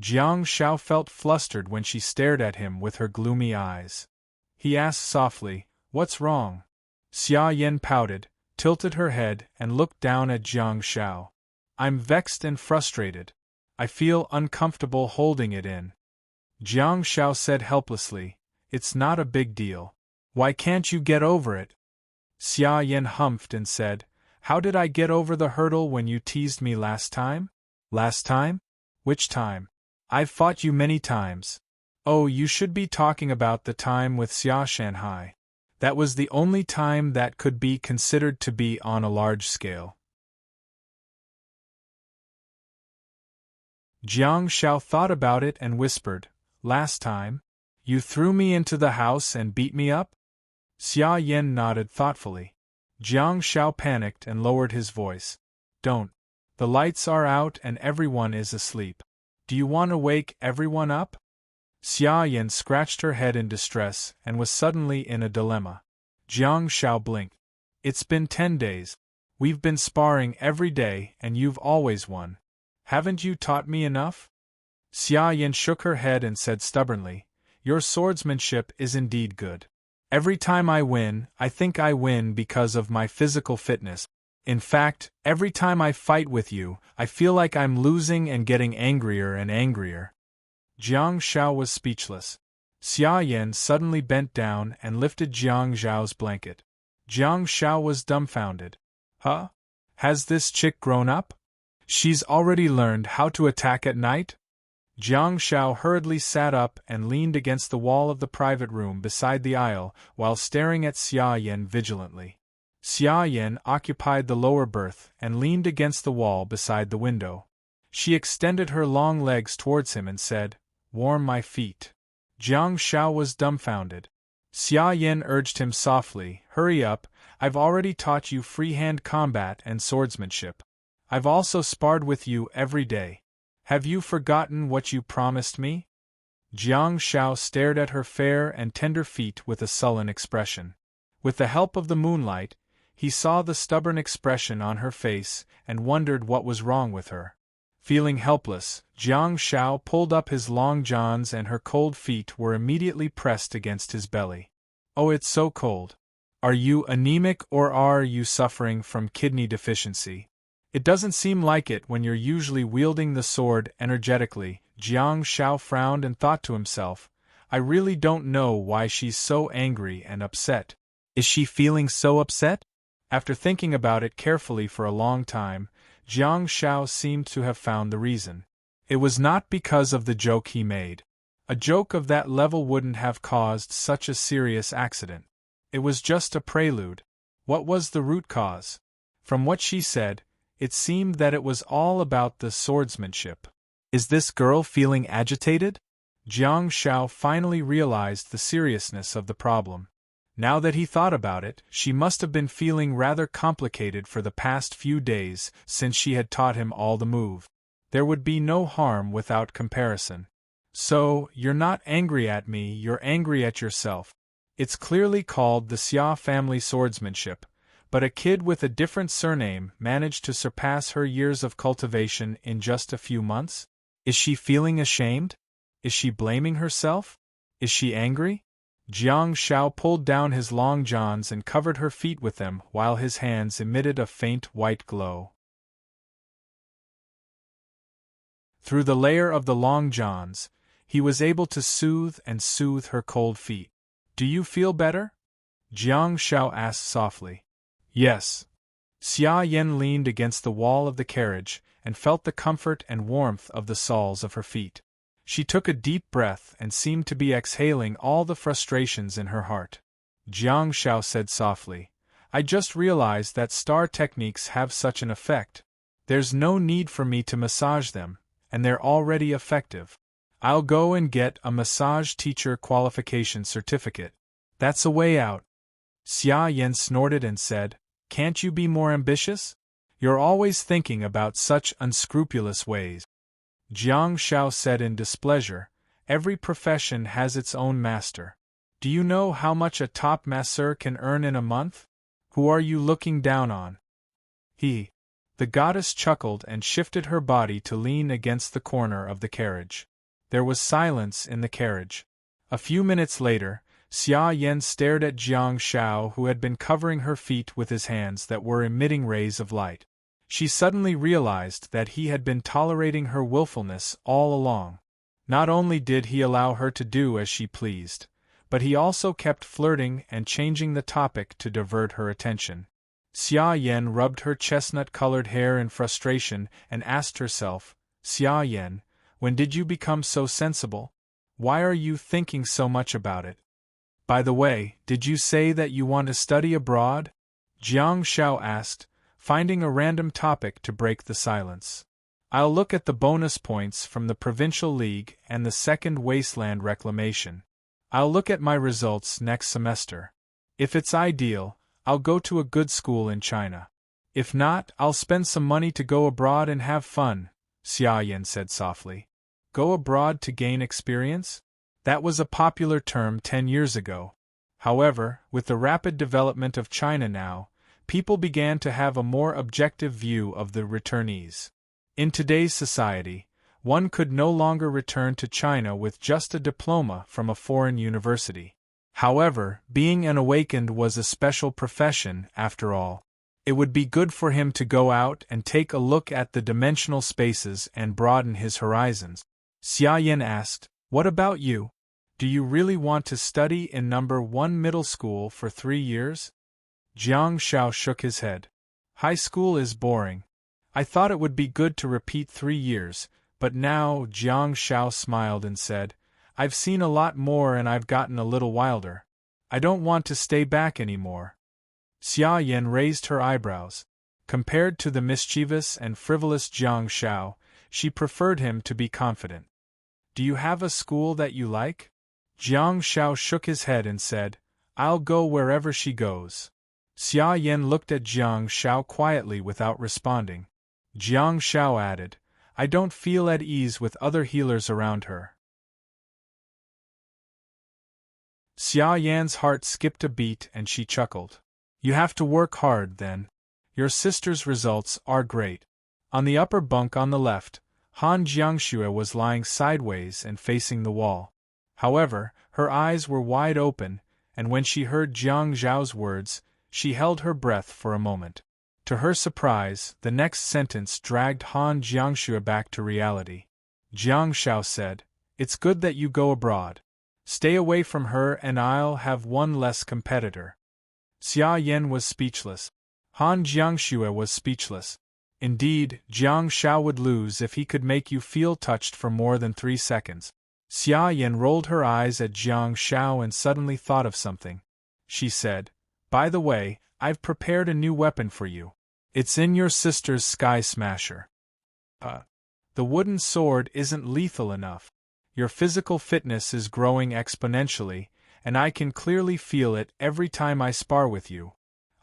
Jiang Shao felt flustered when she stared at him with her gloomy eyes. He asked softly, "What's wrong?" Xia Yan pouted, tilted her head and looked down at Jiang Shao. "I'm vexed and frustrated. I feel uncomfortable holding it in." Jiang Shao said helplessly, "It's not a big deal. Why can't you get over it?" Xia Yan humphed and said, "How did I get over the hurdle when you teased me last time?" "Last time? Which time? I've fought you many times." "Oh, you should be talking about the time with Xia Shanhai. That was the only time that could be considered to be on a large scale." Jiang Shao thought about it and whispered, "Last time? You threw me into the house and beat me up?" Xia Yan nodded thoughtfully. Jiang Shao panicked and lowered his voice. "Don't. The lights are out and everyone is asleep. Do you want to wake everyone up?" Xia Yan scratched her head in distress and was suddenly in a dilemma. Jiang Shao blinked. "It's been 10 days. We've been sparring every day and you've always won. Haven't you taught me enough?" Xia Yan shook her head and said stubbornly, "Your swordsmanship is indeed good. Every time I win, I think I win because of my physical fitness. In fact, every time I fight with you, I feel like I'm losing and getting angrier and angrier." Jiang Shao was speechless. Xia Yan suddenly bent down and lifted Jiang Zhao's blanket. Jiang Shao was dumbfounded. "Huh? Has this chick grown up? She's already learned how to attack at night?" Jiang Shao hurriedly sat up and leaned against the wall of the private room beside the aisle while staring at Xia Yan vigilantly. Xia Yan occupied the lower berth and leaned against the wall beside the window. She extended her long legs towards him and said, "Warm my feet." Jiang Shao was dumbfounded. Xia Yan urged him softly, "Hurry up, I've already taught you freehand combat and swordsmanship. I've also sparred with you every day. Have you forgotten what you promised me?" Jiang Shao stared at her fair and tender feet with a sullen expression. With the help of the moonlight, he saw the stubborn expression on her face and wondered what was wrong with her. Feeling helpless, Jiang Shao pulled up his long johns and her cold feet were immediately pressed against his belly. "Oh, it's so cold. Are you anemic or are you suffering from kidney deficiency? It doesn't seem like it when you're usually wielding the sword energetically." Jiang Shao frowned and thought to himself, "I really don't know why she's so angry and upset. Is she feeling so upset?" After thinking about it carefully for a long time, Jiang Shao seemed to have found the reason. It was not because of the joke he made. A joke of that level wouldn't have caused such a serious accident. It was just a prelude. What was the root cause? From what she said, it seemed that it was all about the swordsmanship. Is this girl feeling agitated? Jiang Shao finally realized the seriousness of the problem. Now that he thought about it, she must have been feeling rather complicated for the past few days since she had taught him all the move. There would be no harm without comparison. "So, you're not angry at me, you're angry at yourself. It's clearly called the Xia family swordsmanship, but a kid with a different surname managed to surpass her years of cultivation in just a few months? Is she feeling ashamed? Is she blaming herself? Is she angry?" Jiang Shao pulled down his long johns and covered her feet with them while his hands emitted a faint white glow. Through the layer of the long johns, he was able to soothe her cold feet. "Do you feel better?" Jiang Shao asked softly. "Yes." Xia Yan leaned against the wall of the carriage and felt the comfort and warmth of the soles of her feet. She took a deep breath and seemed to be exhaling all the frustrations in her heart. Jiang Shao said softly, I just realized that star techniques have such an effect. There's no need for me to massage them, and they're already effective. I'll go and get a massage teacher qualification certificate. That's a way out. Xia Yan snorted and said, Can't you be more ambitious? You're always thinking about such unscrupulous ways. Jiang Shao said in displeasure, Every profession has its own master. Do you know how much a top masseur can earn in a month? Who are you looking down on? He. The goddess chuckled and shifted her body to lean against the corner of the carriage. There was silence in the carriage. A few minutes later, Xia Yan stared at Jiang Shao, who had been covering her feet with his hands that were emitting rays of light. She suddenly realized that he had been tolerating her willfulness all along. Not only did he allow her to do as she pleased, but he also kept flirting and changing the topic to divert her attention. Xia Yan rubbed her chestnut-colored hair in frustration and asked herself, Xia Yan, when did you become so sensible? Why are you thinking so much about it? By the way, did you say that you want to study abroad? Jiang Shao asked, finding a random topic to break the silence. I'll look at the bonus points from the Provincial League and the Second Wasteland Reclamation. I'll look at my results next semester. If it's ideal, I'll go to a good school in China. If not, I'll spend some money to go abroad and have fun, Xia Yan said softly. Go abroad to gain experience? That was a popular term 10 years ago. However, with the rapid development of China now, people began to have a more objective view of the returnees. In today's society, one could no longer return to China with just a diploma from a foreign university. However, being an awakened was a special profession, after all. It would be good for him to go out and take a look at the dimensional spaces and broaden his horizons. Xia Yan asked, What about you? Do you really want to study in number 1 middle school for 3 years? Jiang Shao shook his head. High school is boring. I thought it would be good to repeat 3 years, but now Jiang Shao smiled and said, I've seen a lot more and I've gotten a little wilder. I don't want to stay back anymore. Xia Yan raised her eyebrows. Compared to the mischievous and frivolous Jiang Shao, she preferred him to be confident. Do you have a school that you like? Jiang Shao shook his head and said, I'll go wherever she goes. Xia Yan looked at Jiang Shao quietly without responding. Jiang Shao added, I don't feel at ease with other healers around her. Xia Yan's heart skipped a beat and she chuckled. You have to work hard, then. Your sister's results are great. On the upper bunk on the left, Han Jiangxue was lying sideways and facing the wall. However, her eyes were wide open, and when she heard Jiang Zhao's words, she held her breath for a moment. To her surprise, the next sentence dragged Han Jiangxue back to reality. Jiang Shao said, It's good that you go abroad. Stay away from her and I'll have one less competitor. Xia Yan was speechless. Han Jiangxue was speechless. Indeed, Jiang Shao would lose if he could make you feel touched for more than 3 seconds. Xia Yan rolled her eyes at Jiang Shao and suddenly thought of something. She said, By the way, I've prepared a new weapon for you. It's in your sister's Sky Smasher. The wooden sword isn't lethal enough. Your physical fitness is growing exponentially, and I can clearly feel it every time I spar with you.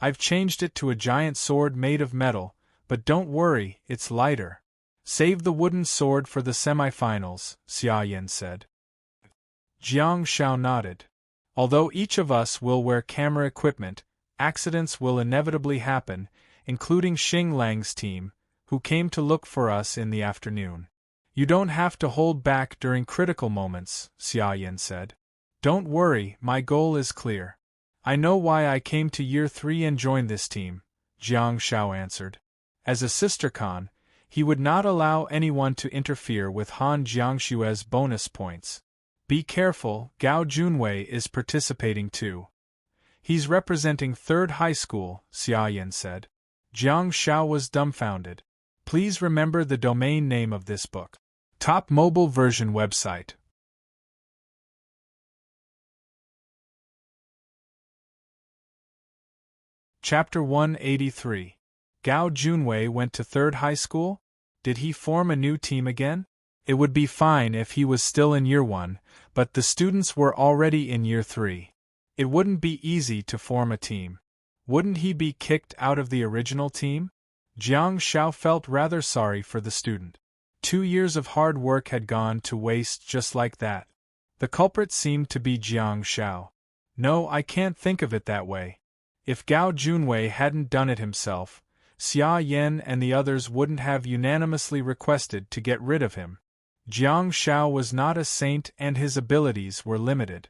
I've changed it to a giant sword made of metal, but don't worry, it's lighter. Save the wooden sword for the semifinals, Xia Yan said. Jiang Shao nodded. Although each of us will wear camera equipment, accidents will inevitably happen, including Xing Lang's team, who came to look for us in the afternoon. You don't have to hold back during critical moments, Xia Yan said. Don't worry, my goal is clear. I know why I came to Year 3 and joined this team, Jiang Shao answered. As a sister Khan, he would not allow anyone to interfere with Han Jiangxue's bonus points. Be careful, Gao Junwei is participating too. He's representing 3rd high school, Xia Yan said. Jiang Shao was dumbfounded. Please remember the domain name of this book. Top mobile version website. Chapter 183. Gao Junwei went to 3rd high school? Did he form a new team again? It would be fine if he was still in year 1, but the students were already in year 3. It wouldn't be easy to form a team. Wouldn't he be kicked out of the original team? Jiang Xiao felt rather sorry for the student. 2 years of hard work had gone to waste just like that. The culprit seemed to be Jiang Xiao. No, I can't think of it that way. If Gao Junwei hadn't done it himself, Xia Yan and the others wouldn't have unanimously requested to get rid of him. Jiang Xiao was not a saint and his abilities were limited.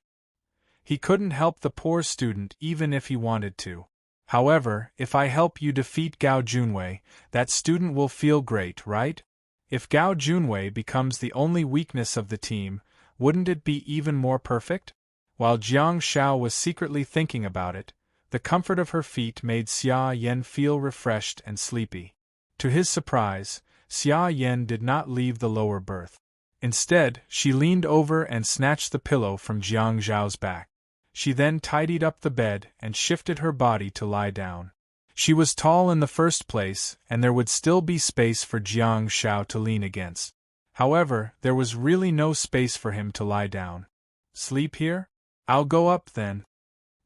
He couldn't help the poor student even if he wanted to. However, if I help you defeat Gao Junwei, that student will feel great, right? If Gao Junwei becomes the only weakness of the team, wouldn't it be even more perfect? While Jiang Xiao was secretly thinking about it, the comfort of her feet made Xia Yan feel refreshed and sleepy. To his surprise, Xia Yan did not leave the lower berth. Instead, she leaned over and snatched the pillow from Jiang Zhao's back. She then tidied up the bed and shifted her body to lie down. She was tall in the first place, and there would still be space for Jiang Xiao to lean against. However, there was really no space for him to lie down. Sleep here? I'll go up then.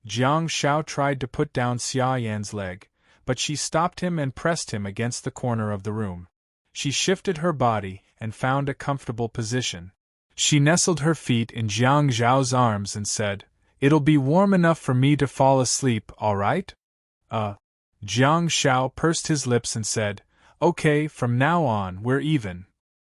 Jiang Xiao tried to put down Xia Yan's leg, but she stopped him and pressed him against the corner of the room. She shifted her body and found a comfortable position. She nestled her feet in Jiang Zhao's arms and said, "It'll be warm enough for me to fall asleep, all right?" Jiang Xiao pursed his lips and said, "Okay, from now on, we're even.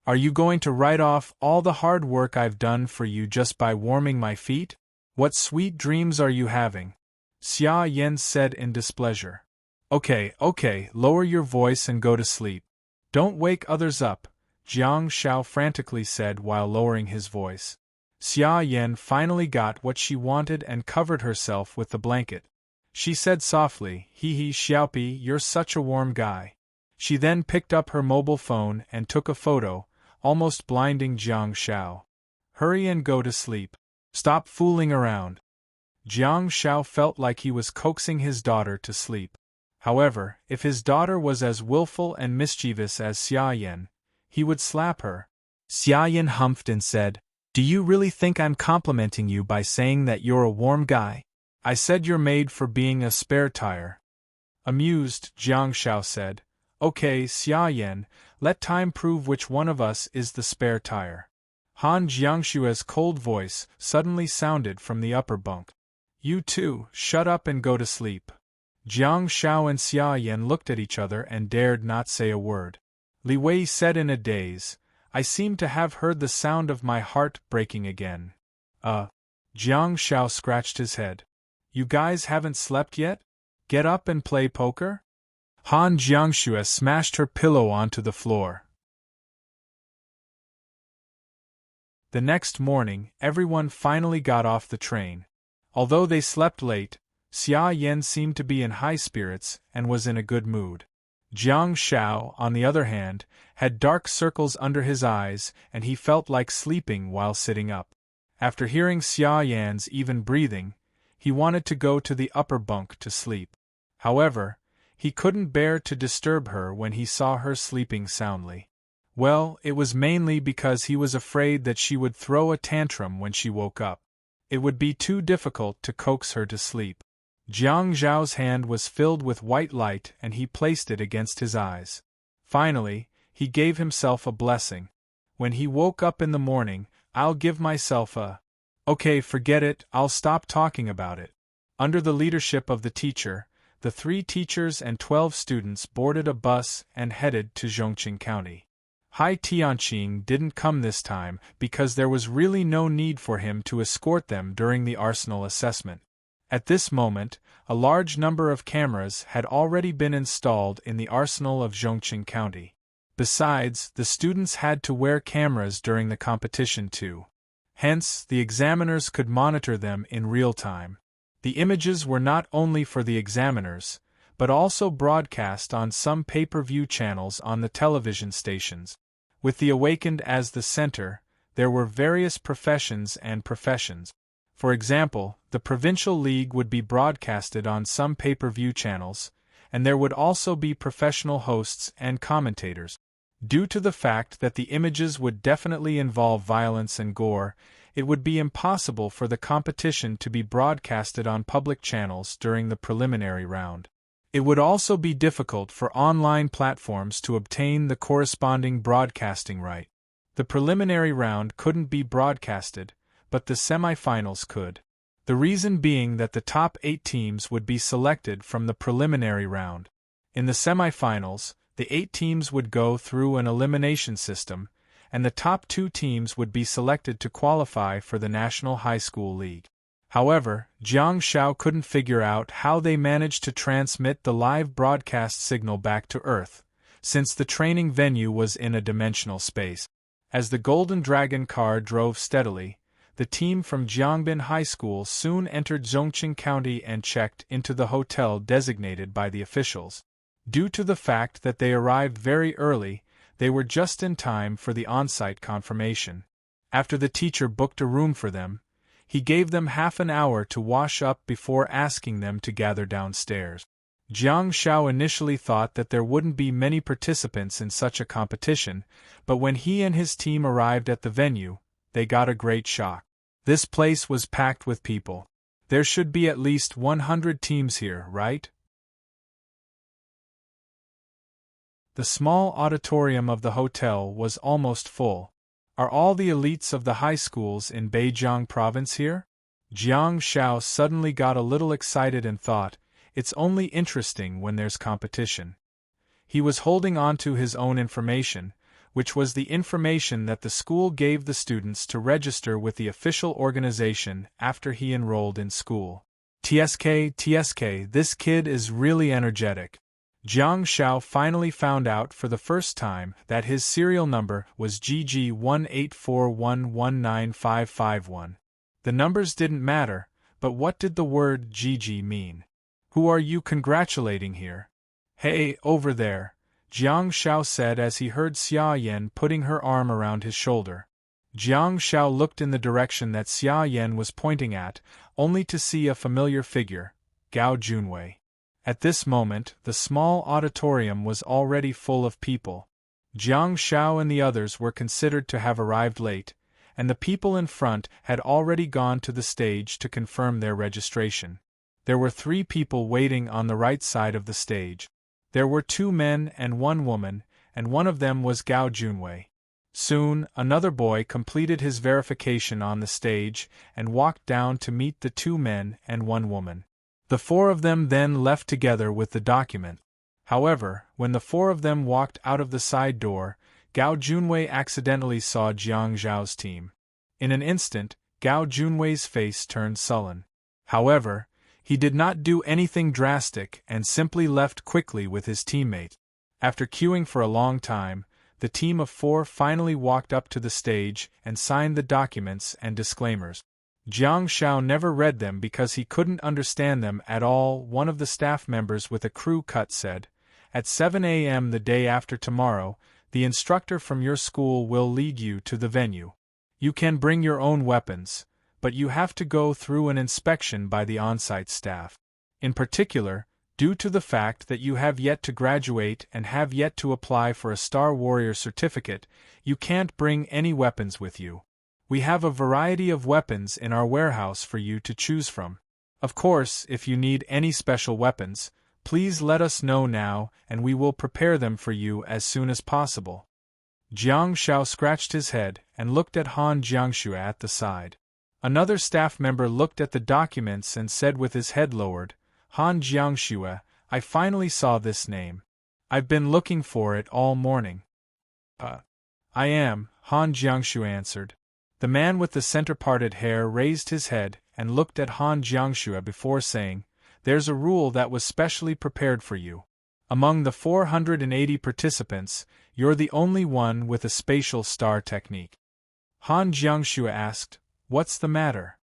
Are you going to write off all the hard work I've done for you just by warming my feet? What sweet dreams are you having?" Xia Yan said in displeasure. Okay, lower your voice and go to sleep. Don't wake others up, Jiang Xiao frantically said while lowering his voice. Xia Yan finally got what she wanted and covered herself with the blanket. She said softly, "Hee Xiaopi, you're such a warm guy." She then picked up her mobile phone and took a photo, almost blinding Jiang Xiao. "Hurry and go to sleep. Stop fooling around." Jiang Xiao felt like he was coaxing his daughter to sleep. However, if his daughter was as willful and mischievous as Xia Yan, he would slap her. Xia Yan humphed and said, "Do you really think I'm complimenting you by saying that you're a warm guy? I said you're made for being a spare tire." Amused, Jiang Xiao said, "Okay, Xia Yan, let time prove which one of us is the spare tire." Han Jiangshua's cold voice suddenly sounded from the upper bunk. "You two, shut up and go to sleep." Jiang Xiao and Xia Yan looked at each other and dared not say a word. Li Wei said in a daze, "I seem to have heard the sound of my heart breaking again." Jiang Xiao scratched his head. "You guys haven't slept yet? Get up and play poker?" Han Jiangshua smashed her pillow onto the floor. The next morning, everyone finally got off the train. Although they slept late, Xia Yan seemed to be in high spirits and was in a good mood. Jiang Xiao, on the other hand, had dark circles under his eyes and he felt like sleeping while sitting up. After hearing Xia Yan's even breathing, he wanted to go to the upper bunk to sleep. However, he couldn't bear to disturb her when he saw her sleeping soundly. Well, it was mainly because he was afraid that she would throw a tantrum when she woke up. It would be too difficult to coax her to sleep. Jiang Zhao's hand was filled with white light and he placed it against his eyes. Finally, he gave himself a blessing. When he woke up in the morning, "I'll give myself a..." "Okay, forget it, I'll stop talking about it." Under the leadership of the teacher, the 3 teachers and 12 students boarded a bus and headed to Zhongqing County. Hai Tianqing didn't come this time because there was really no need for him to escort them during the arsenal assessment. At this moment, a large number of cameras had already been installed in the arsenal of Zhongqing County. Besides, the students had to wear cameras during the competition too. Hence, the examiners could monitor them in real time. The images were not only for the examiners, but also broadcast on some pay-per-view channels on the television stations. With the Awakened as the center, there were various professions and professions. For example, the Provincial League would be broadcasted on some pay-per-view channels, and there would also be professional hosts and commentators. Due to the fact that the images would definitely involve violence and gore, it would be impossible for the competition to be broadcasted on public channels during the preliminary round. It would also be difficult for online platforms to obtain the corresponding broadcasting right. The preliminary round couldn't be broadcasted, but the semifinals could. The reason being that the top 8 teams would be selected from the preliminary round. In the semifinals, the 8 teams would go through an elimination system, and the top 2 teams would be selected to qualify for the National High School League. However, Jiang Shao couldn't figure out how they managed to transmit the live broadcast signal back to Earth, since the training venue was in a dimensional space. As the Golden Dragon car drove steadily, the team from Jiangbin High School soon entered Zhongqing County and checked into the hotel designated by the officials. Due to the fact that they arrived very early, they were just in time for the on-site confirmation. After the teacher booked a room for them, he gave them half an hour to wash up before asking them to gather downstairs. Jiang Shao initially thought that there wouldn't be many participants in such a competition, but when he and his team arrived at the venue, they got a great shock. This place was packed with people. There should be at least 100 teams here, right? The small auditorium of the hotel was almost full. Are all the elites of the high schools in Beijiang province here? Jiang Shao suddenly got a little excited and thought, it's only interesting when there's competition. He was holding on to his own information, which was the information that the school gave the students to register with the official organization after he enrolled in school. TSK, this kid is really energetic. Jiang Shao finally found out for the first time that his serial number was GG184119551. The numbers didn't matter, but what did the word GG mean? Who are you congratulating here? Hey, over there, Jiang Shao said as he heard Xia Yan putting her arm around his shoulder. Jiang Shao looked in the direction that Xia Yan was pointing at, only to see a familiar figure, Gao Junwei. At this moment, the small auditorium was already full of people. Jiang Shao and the others were considered to have arrived late, and the people in front had already gone to the stage to confirm their registration. There were 3 people waiting on the right side of the stage. There were 2 men and 1 woman, and one of them was Gao Junwei. Soon, another boy completed his verification on the stage and walked down to meet the 2 men and 1 woman. The 4 of them then left together with the document. However, when the 4 of them walked out of the side door, Gao Junwei accidentally saw Jiang Zhao's team. In an instant, Gao Junwei's face turned sullen. However, he did not do anything drastic and simply left quickly with his teammate. After queuing for a long time, the team of 4 finally walked up to the stage and signed the documents and disclaimers. Jiang Shao never read them because he couldn't understand them at all. One of the staff members with a crew cut said, "At 7 a.m. the day after tomorrow, the instructor from your school will lead you to the venue. You can bring your own weapons, but you have to go through an inspection by the on-site staff. In particular, due to the fact that you have yet to graduate and have yet to apply for a Star Warrior certificate, you can't bring any weapons with you. We have a variety of weapons in our warehouse for you to choose from. Of course, if you need any special weapons, please let us know now and we will prepare them for you as soon as possible." Jiang Shao scratched his head and looked at Han Jiangxue at the side. Another staff member looked at the documents and said with his head lowered, "Han Jiangxue, I finally saw this name. I've been looking for it all morning." I am," Han Jiangxue answered. The man with the center-parted hair raised his head and looked at Han Jiangxue before saying, "There's a rule that was specially prepared for you. Among the 480 participants, you're the only one with a spatial star technique." Han Jiangxue asked, "What's the matter?"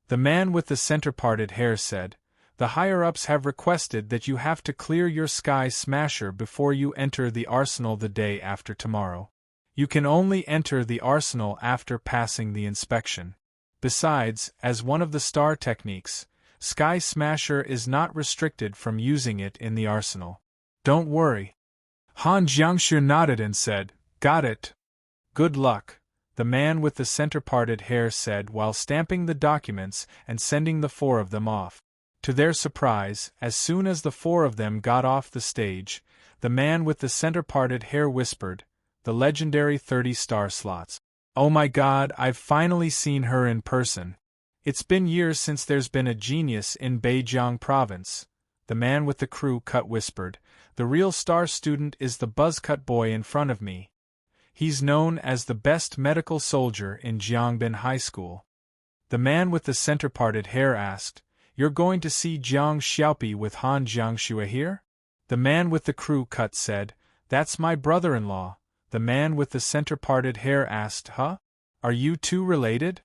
The man with the center-parted hair said, "The higher-ups have requested that you have to clear your sky smasher before you enter the arsenal the day after tomorrow. You can only enter the arsenal after passing the inspection. Besides, as one of the star techniques, Sky Smasher is not restricted from using it in the arsenal. Don't worry." Han Jiangshi nodded and said, "Got it." "Good luck," the man with the center-parted hair said while stamping the documents and sending the 4 of them off. To their surprise, as soon as the 4 of them got off the stage, the man with the center-parted hair whispered, "The legendary 30 star slots. Oh my god, I've finally seen her in person. It's been years since there's been a genius in Beijiang province," the man with the crew cut whispered. "The real star student is the buzzcut boy in front of me. He's known as the best medical soldier in Jiangbin High School." The man with the center-parted hair asked, "You're going to see Jiang Xiaopi with Han Jiangxue here?" The man with the crew cut said, "That's my brother-in-law." The man with the center-parted hair asked, "Huh? Are you two related?"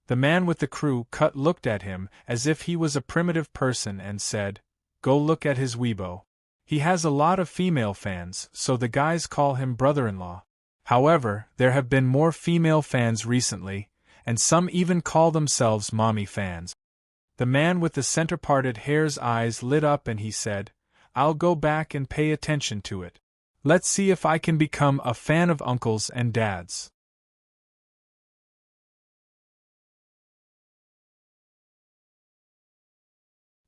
The man with the crew cut looked at him as if he was a primitive person and said, "Go look at his Weibo. He has a lot of female fans, so the guys call him brother-in-law. However, there have been more female fans recently, and some even call themselves mommy fans." The man with the center-parted hair's eyes lit up and he said, "I'll go back and pay attention to it. Let's see if I can become a fan of uncles and dads."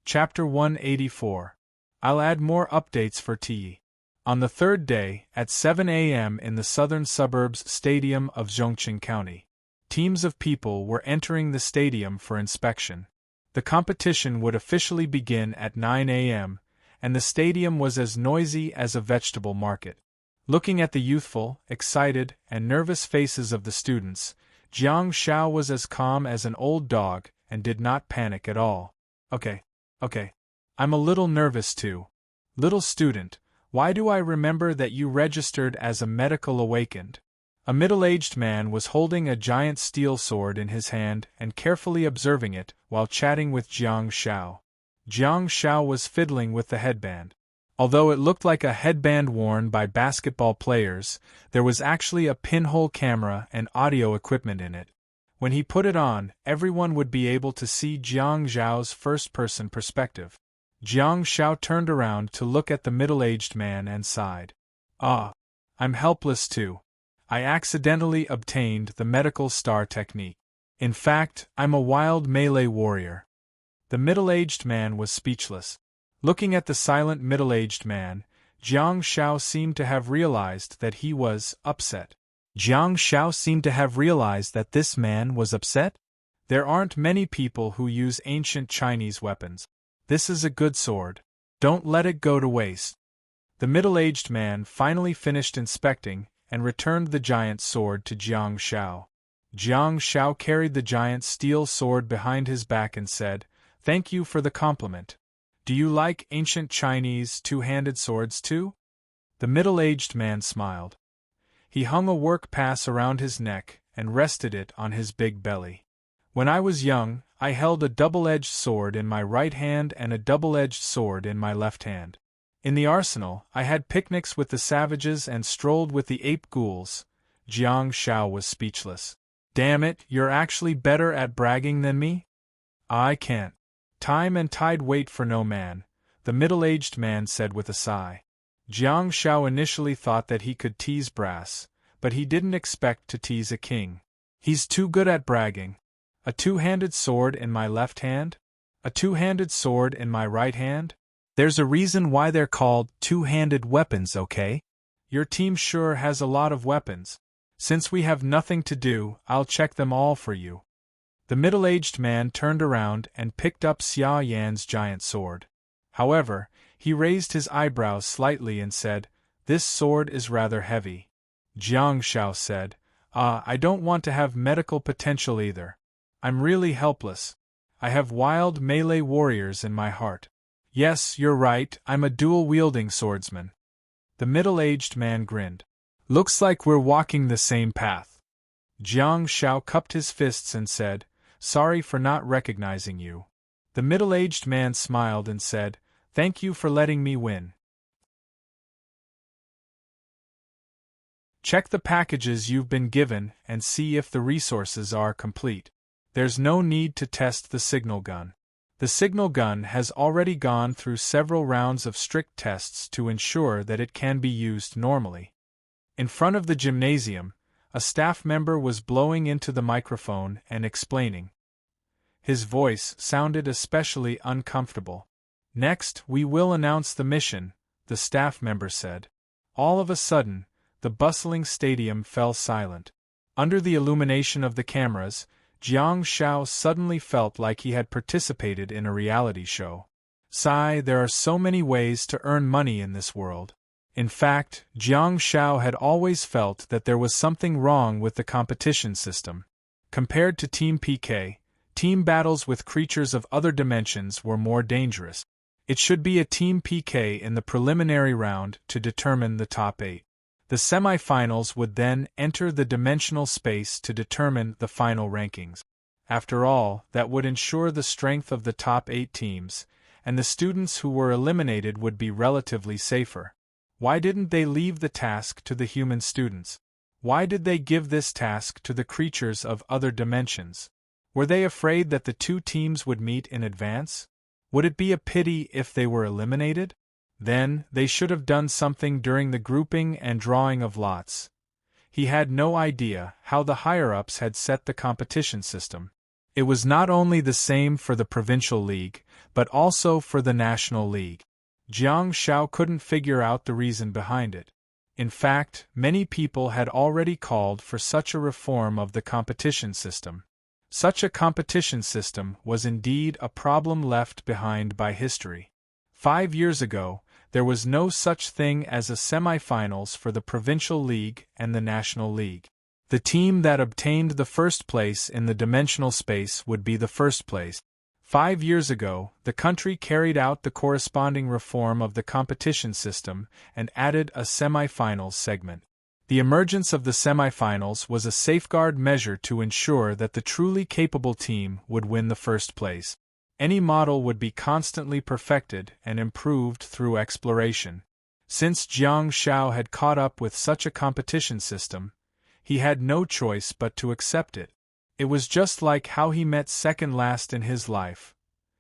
Chapter 184. I'll add more updates for Ti. On the 3rd day, at 7 a.m. in the southern suburbs stadium of Zhongqing County, teams of people were entering the stadium for inspection. The competition would officially begin at 9 a.m., and the stadium was as noisy as a vegetable market. Looking at the youthful, excited, and nervous faces of the students, Jiang Xiao was as calm as an old dog and did not panic at all. Okay. I'm a little nervous too. Little student, why do I remember that you registered as a medical awakened?" A middle-aged man was holding a giant steel sword in his hand and carefully observing it while chatting with Jiang Xiao. Jiang Xiao was fiddling with the headband. Although it looked like a headband worn by basketball players, there was actually a pinhole camera and audio equipment in it. When he put it on, everyone would be able to see Jiang Xiao's first-person perspective. Jiang Xiao turned around to look at the middle-aged man and sighed. "Ah, I'm helpless too. I accidentally obtained the medical star technique. In fact, I'm a wild melee warrior." The middle-aged man was speechless. Looking at the silent middle-aged man, Jiang Xiao seemed to have realized that he was upset. Jiang Xiao seemed to have realized that this man was upset? There aren't many people who use ancient Chinese weapons. This is a good sword. Don't let it go to waste. The middle-aged man finally finished inspecting and returned the giant sword to Jiang Xiao. Jiang Xiao carried the giant steel sword behind his back and said, "Thank you for the compliment. Do you like ancient Chinese two-handed swords too?" The middle-aged man smiled. He hung a work pass around his neck and rested it on his big belly. "When I was young, I held a double-edged sword in my right hand and a double-edged sword in my left hand. In the arsenal, I had picnics with the savages and strolled with the ape ghouls." Jiang Xiao was speechless. "Damn it, you're actually better at bragging than me?" "I can't. Time and tide wait for no man," the middle-aged man said with a sigh. Jiang Xiao initially thought that he could tease brass, but he didn't expect to tease a king. "He's too good at bragging. A two-handed sword in my left hand? A two-handed sword in my right hand? There's a reason why they're called two-handed weapons, okay? Your team sure has a lot of weapons. Since we have nothing to do, I'll check them all for you." The middle-aged man turned around and picked up Xia Yan's giant sword. However, he raised his eyebrows slightly and said, "This sword is rather heavy." Jiang Xiao said, I don't want to have medical potential either. I'm really helpless. I have wild melee warriors in my heart." "Yes, you're right, I'm a dual-wielding swordsman." The middle-aged man grinned. "Looks like we're walking the same path." Jiang Xiao cupped his fists and said, sorry for not recognizing you." The middle-aged man smiled and said, "Thank you for letting me win. Check the packages you've been given and see if the resources are complete. There's no need to test the signal gun. The signal gun has already gone through several rounds of strict tests to ensure that it can be used normally." In front of the gymnasium, a staff member was blowing into the microphone and explaining. His voice sounded especially uncomfortable. "Next, we will announce the mission," the staff member said. All of a sudden, the bustling stadium fell silent. Under the illumination of the cameras, Jiang Shao suddenly felt like he had participated in a reality show. Sigh, there are so many ways to earn money in this world. In fact, Jiang Shao had always felt that there was something wrong with the competition system. Compared to Team PK, team battles with creatures of other dimensions were more dangerous. It should be a Team PK in the preliminary round to determine the top 8. The semifinals would then enter the dimensional space to determine the final rankings. After all, that would ensure the strength of the top 8 teams, and the students who were eliminated would be relatively safer. Why didn't they leave the task to the human students? Why did they give this task to the creatures of other dimensions? Were they afraid that the two teams would meet in advance? Would it be a pity if they were eliminated? Then, they should have done something during the grouping and drawing of lots. He had no idea how the higher-ups had set the competition system. It was not only the same for the provincial league, but also for the national league. Jiang Shao couldn't figure out the reason behind it. In fact, many people had already called for such a reform of the competition system. Such a competition system was indeed a problem left behind by history. 5 years ago, there was no such thing as a semifinals for the provincial league and the national league. The team that obtained the first place in the dimensional space would be the first place. 5 years ago, the country carried out the corresponding reform of the competition system and added a semifinals segment. The emergence of the semifinals was a safeguard measure to ensure that the truly capable team would win the first place. Any model would be constantly perfected and improved through exploration. Since Jiang Shao had caught up with such a competition system, he had no choice but to accept it. It was just like how he met second last in his life.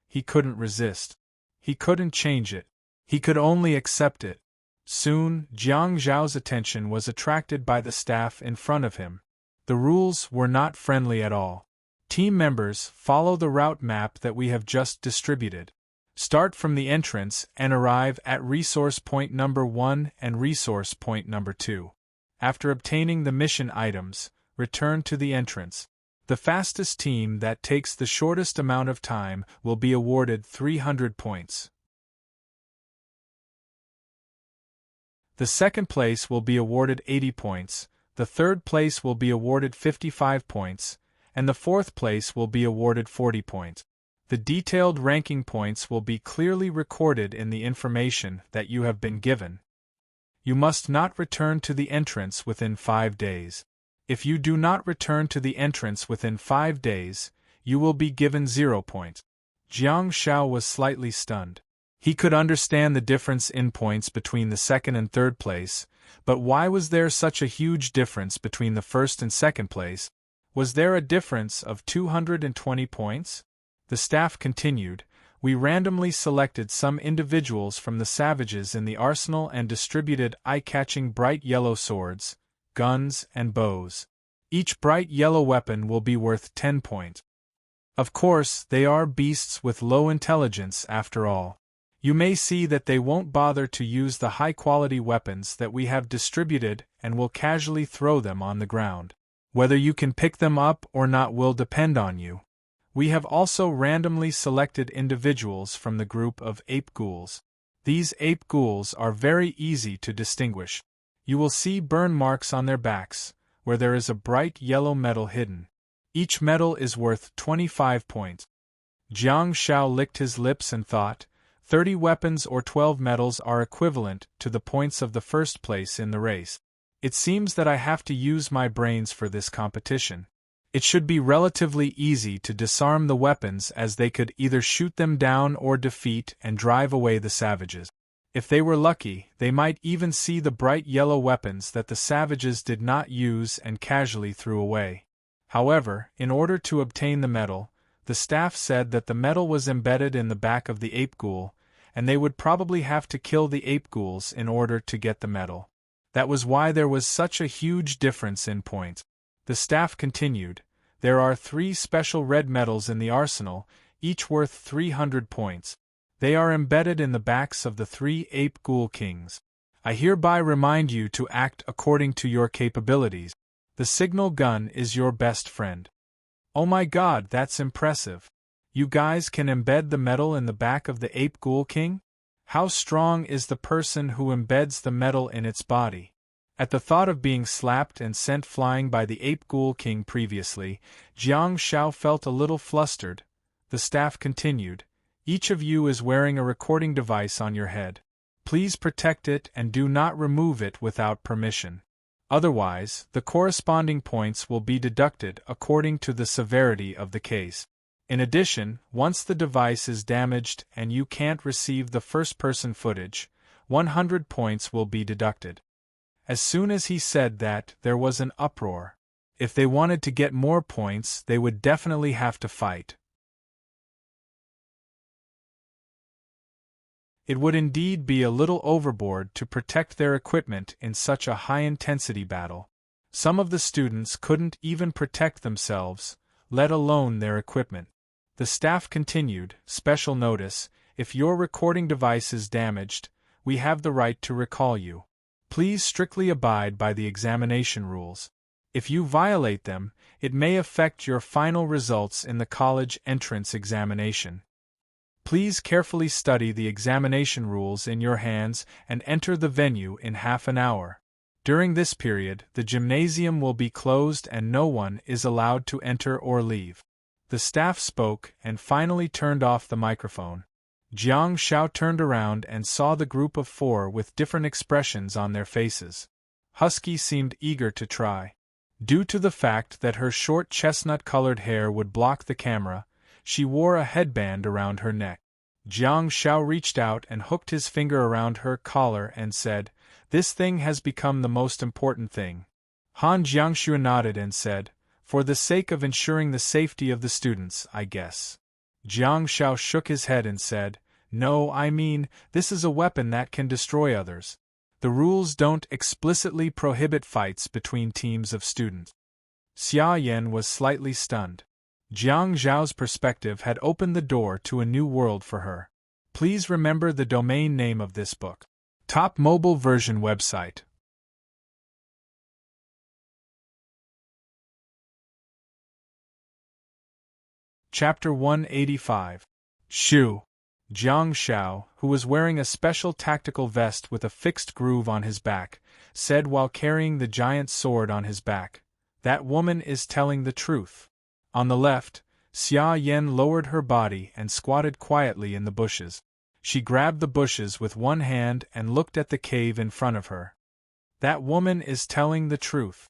He couldn't resist. He couldn't change it. He could only accept it. Soon, Jiang Zhao's attention was attracted by the staff in front of him. The rules were not friendly at all. Team members, follow the route map that we have just distributed. Start from the entrance and arrive at resource point number 1 and resource point number 2. After obtaining the mission items, return to the entrance. The fastest team that takes the shortest amount of time will be awarded 300 points. The second place will be awarded 80 points, the third place will be awarded 55 points, and the fourth place will be awarded 40 points. The detailed ranking points will be clearly recorded in the information that you have been given. You must not return to the entrance within 5 days. If you do not return to the entrance within 5 days, you will be given 0 points. Jiang Shao was slightly stunned. He could understand the difference in points between the second and third place, but why was there such a huge difference between the first and second place? Was there a difference of 220 points? The staff continued, we randomly selected some individuals from the savages in the arsenal and distributed eye-catching bright yellow swords, guns, and bows. Each bright yellow weapon will be worth 10 points. Of course, they are beasts with low intelligence after all. You may see that they won't bother to use the high-quality weapons that we have distributed and will casually throw them on the ground. Whether you can pick them up or not will depend on you. We have also randomly selected individuals from the group of ape ghouls. These ape ghouls are very easy to distinguish. You will see burn marks on their backs, where there is a bright yellow medal hidden. Each medal is worth 25 points. Jiang Shao licked his lips and thought, 30 weapons or 12 medals are equivalent to the points of the first place in the race. It seems that I have to use my brains for this competition. It should be relatively easy to disarm the weapons, as they could either shoot them down or defeat and drive away the savages. If they were lucky, they might even see the bright yellow weapons that the savages did not use and casually threw away. However, in order to obtain the medal, the staff said that the medal was embedded in the back of the ape ghoul, and they would probably have to kill the ape ghouls in order to get the medal. That was why there was such a huge difference in points. The staff continued, "There are 3 special red medals in the arsenal, each worth 300 points. They are embedded in the backs of the 3 ape ghoul kings. I hereby remind you to act according to your capabilities. The signal gun is your best friend." Oh my god, that's impressive. You guys can embed the medal in the back of the ape ghoul king? How strong is the person who embeds the medal in its body? At the thought of being slapped and sent flying by the ape ghoul king previously, Jiang Shao felt a little flustered. The staff continued, "Each of you is wearing a recording device on your head. Please protect it and do not remove it without permission. Otherwise, the corresponding points will be deducted according to the severity of the case. In addition, once the device is damaged and you can't receive the first-person footage, 100 points will be deducted." As soon as he said that, there was an uproar. If they wanted to get more points, they would definitely have to fight. It would indeed be a little overboard to protect their equipment in such a high-intensity battle. Some of the students couldn't even protect themselves, let alone their equipment. The staff continued, "Special notice, if your recording device is damaged, we have the right to recall you. Please strictly abide by the examination rules. If you violate them, it may affect your final results in the college entrance examination. Please carefully study the examination rules in your hands and enter the venue in half an hour. During this period, the gymnasium will be closed and no one is allowed to enter or leave." The staff spoke and finally turned off the microphone. Jiang Shao turned around and saw the group of 4 with different expressions on their faces. Husky seemed eager to try. Due to the fact that her short chestnut-colored hair would block the camera, she wore a headband around her neck. Jiang Shao reached out and hooked his finger around her collar and said, "This thing has become the most important thing." Han Jiangxue nodded and said, "For the sake of ensuring the safety of the students, I guess." Jiang Shao shook his head and said, "No, I mean, this is a weapon that can destroy others. The rules don't explicitly prohibit fights between teams of students." Xia Yan was slightly stunned. Jiang Zhao's perspective had opened the door to a new world for her. Please remember the domain name of this book. Top mobile version website. Chapter 185. Shu. Jiang Shao, who was wearing a special tactical vest with a fixed groove on his back, said while carrying the giant sword on his back, "That woman is telling the truth." On the left, Xia Yan lowered her body and squatted quietly in the bushes. She grabbed the bushes with one hand and looked at the cave in front of her. "That woman is telling the truth."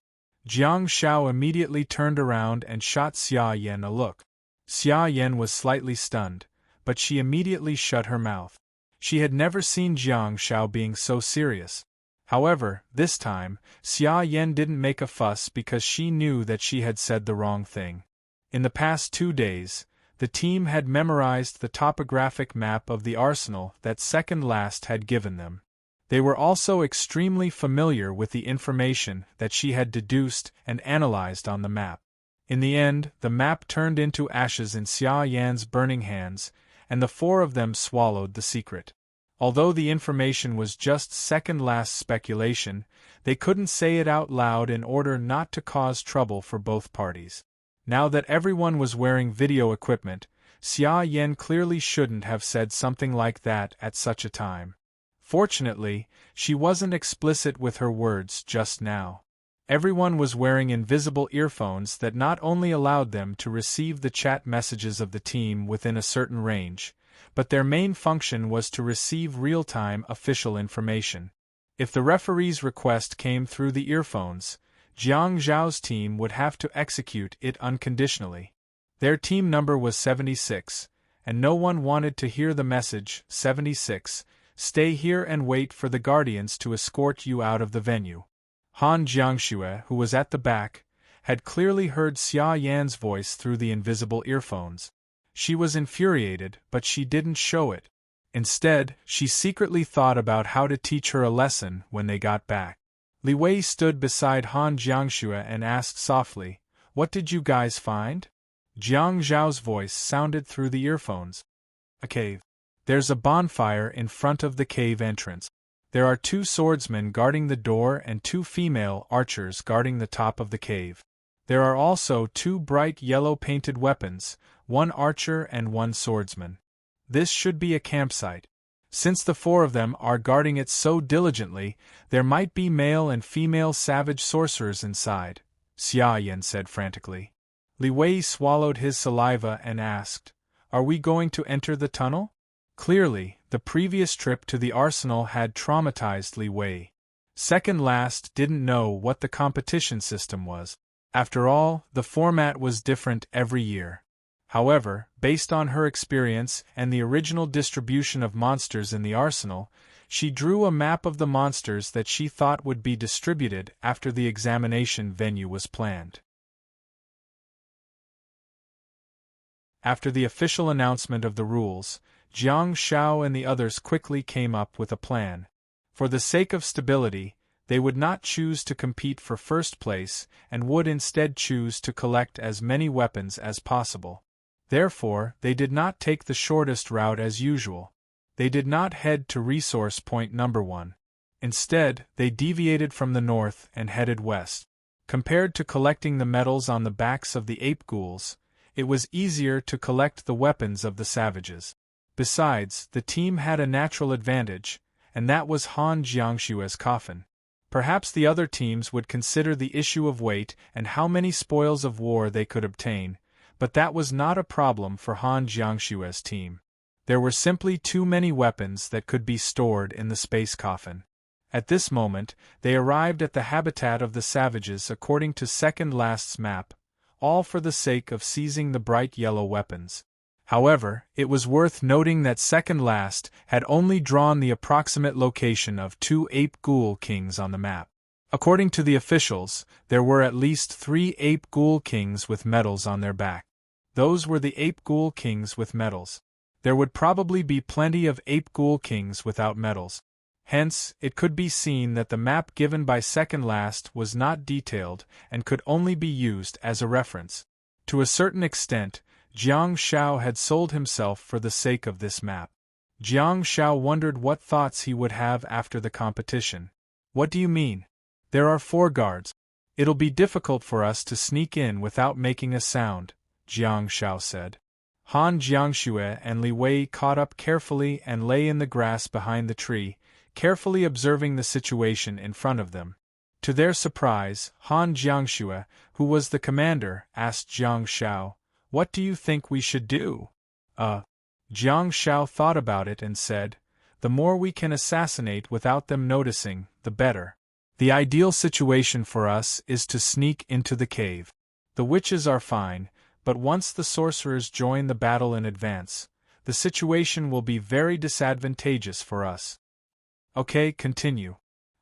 Jiang Shao immediately turned around and shot Xia Yan a look. Xia Yan was slightly stunned, but she immediately shut her mouth. She had never seen Jiang Shao being so serious. However, this time, Xia Yan didn't make a fuss because she knew that she had said the wrong thing. In the past 2 days, the team had memorized the topographic map of the arsenal that Second Last had given them. They were also extremely familiar with the information that she had deduced and analyzed on the map. In the end, the map turned into ashes in Xia Yan's burning hands, and the 4 of them swallowed the secret. Although the information was just Second Last speculation, they couldn't say it out loud in order not to cause trouble for both parties. Now that everyone was wearing video equipment, Xia Yan clearly shouldn't have said something like that at such a time. Fortunately, she wasn't explicit with her words just now. Everyone was wearing invisible earphones that not only allowed them to receive the chat messages of the team within a certain range, but their main function was to receive real-time official information. If the referee's request came through the earphones, Jiang Zhao's team would have to execute it unconditionally. Their team number was 76, and no one wanted to hear the message, 76, stay here and wait for the guardians to escort you out of the venue. Han Jiangxue, who was at the back, had clearly heard Xia Yan's voice through the invisible earphones. She was infuriated, but she didn't show it. Instead, she secretly thought about how to teach her a lesson when they got back. Li Wei stood beside Han Jiangxue and asked softly, "What did you guys find?" Jiang Zhao's voice sounded through the earphones. "A cave. There's a bonfire in front of the cave entrance. There are 2 swordsmen guarding the door and 2 female archers guarding the top of the cave. There are also 2 bright yellow painted weapons, 1 archer and 1 swordsman. This should be a campsite. Since the 4 of them are guarding it so diligently, there might be male and female savage sorcerers inside," Xia Yan said frantically. Li Wei swallowed his saliva and asked, "Are we going to enter the tunnel?" Clearly, the previous trip to the arsenal had traumatized Li Wei. Second Last didn't know what the competition system was. After all, the format was different every year. However, based on her experience and the original distribution of monsters in the arsenal, she drew a map of the monsters that she thought would be distributed after the examination venue was planned. After the official announcement of the rules, Jiang Shao and the others quickly came up with a plan. For the sake of stability, they would not choose to compete for first place and would instead choose to collect as many weapons as possible. Therefore, they did not take the shortest route as usual. They did not head to resource point number 1. Instead, they deviated from the north and headed west. Compared to collecting the medals on the backs of the ape ghouls, it was easier to collect the weapons of the savages. Besides, the team had a natural advantage, and that was Han Jiangshue's coffin. Perhaps the other teams would consider the issue of weight and how many spoils of war they could obtain, but that was not a problem for Han Jiangshue's team. There were simply too many weapons that could be stored in the space coffin. At this moment, they arrived at the habitat of the savages according to Second Last's map, all for the sake of seizing the bright yellow weapons. However, it was worth noting that Second Last had only drawn the approximate location of 2 ape ghoul kings on the map. According to the officials, there were at least 3 ape ghoul kings with medals on their back. Those were the ape ghoul kings with medals. There would probably be plenty of ape ghoul kings without medals. Hence, it could be seen that the map given by Second Last was not detailed and could only be used as a reference. To a certain extent, Jiang Shao had sold himself for the sake of this map. Jiang Shao wondered what thoughts he would have after the competition. "What do you mean? There are 4 guards. It'll be difficult for us to sneak in without making a sound," Jiang Shao said. Han Jiangxue and Li Wei caught up carefully and lay in the grass behind the tree, carefully observing the situation in front of them. To their surprise, Han Jiangxue, who was the commander, asked Jiang Shao, "What do you think we should do?" Jiang Shao thought about it and said, "The more we can assassinate without them noticing, the better. The ideal situation for us is to sneak into the cave. The witches are fine, but once the sorcerers join the battle in advance, the situation will be very disadvantageous for us." "Okay, continue."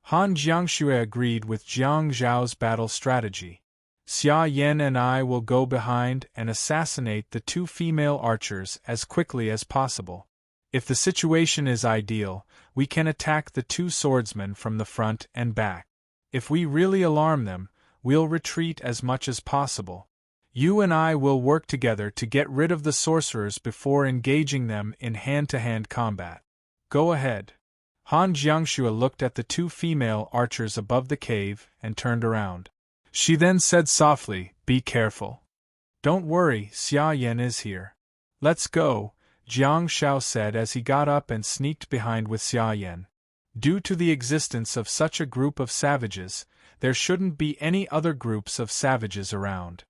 Han Jiangxue agreed with Jiang Zhao's battle strategy. "Xia Yan and I will go behind and assassinate the 2 female archers as quickly as possible. If the situation is ideal, we can attack the 2 swordsmen from the front and back. If we really alarm them, we'll retreat as much as possible. You and I will work together to get rid of the sorcerers before engaging them in hand-to-hand combat. Go ahead." Han Jiangxue looked at the 2 female archers above the cave and turned around. She then said softly, "Be careful. Don't worry, Xia Yan is here." "Let's go," Jiang Shao said as he got up and sneaked behind with Xia Yan. Due to the existence of such a group of savages, there shouldn't be any other groups of savages around.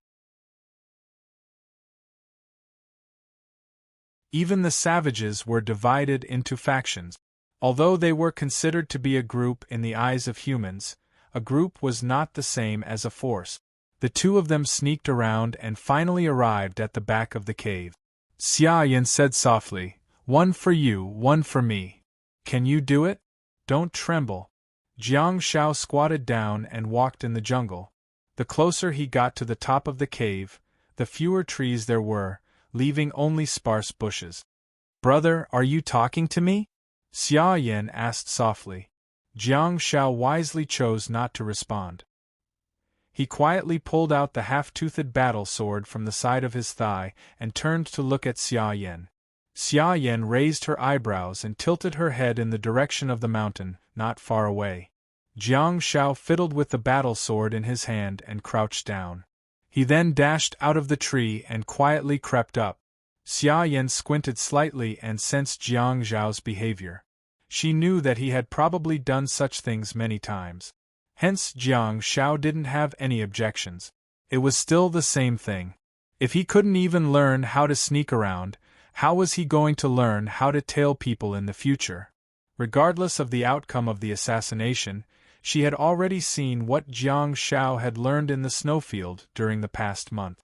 Even the savages were divided into factions. Although they were considered to be a group in the eyes of humans, a group was not the same as a force. The two of them sneaked around and finally arrived at the back of the cave. Xia Yan said softly, "One for you, one for me. Can you do it? Don't tremble." Jiang Shao squatted down and walked in the jungle. The closer he got to the top of the cave, the fewer trees there were, leaving only sparse bushes. "Brother, are you talking to me?" Xia Yan asked softly. Jiang Shao wisely chose not to respond. He quietly pulled out the half-toothed battle sword from the side of his thigh and turned to look at Xia Yan. Xia Yan raised her eyebrows and tilted her head in the direction of the mountain, not far away. Jiang Shao fiddled with the battle sword in his hand and crouched down. He then dashed out of the tree and quietly crept up. Xia Yan squinted slightly and sensed Jiang Zhao's behavior. She knew that he had probably done such things many times. Hence Jiang Shao didn't have any objections. It was still the same thing. If he couldn't even learn how to sneak around, how was he going to learn how to tail people in the future? Regardless of the outcome of the assassination, she had already seen what Jiang Shao had learned in the snowfield during the past month.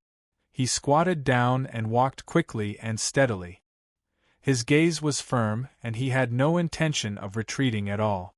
He squatted down and walked quickly and steadily. His gaze was firm, and he had no intention of retreating at all.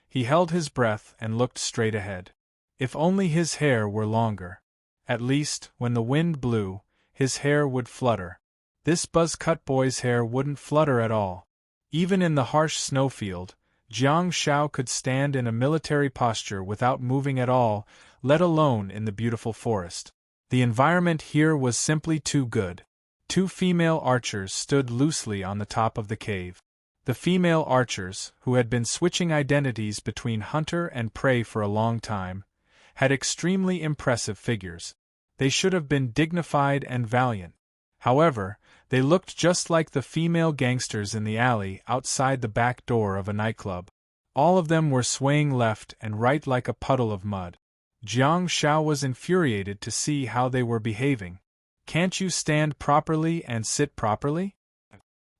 He held his breath and looked straight ahead. If only his hair were longer. At least, when the wind blew, his hair would flutter. This buzz-cut boy's hair wouldn't flutter at all. Even in the harsh snowfield, Jiang Shao could stand in a military posture without moving at all, let alone in the beautiful forest. The environment here was simply too good. Two female archers stood loosely on the top of the cave. The female archers, who had been switching identities between hunter and prey for a long time, had extremely impressive figures. They should have been dignified and valiant. However, they looked just like the female gangsters in the alley outside the back door of a nightclub. All of them were swaying left and right like a puddle of mud. Jiang Shao was infuriated to see how they were behaving. "Can't you stand properly and sit properly?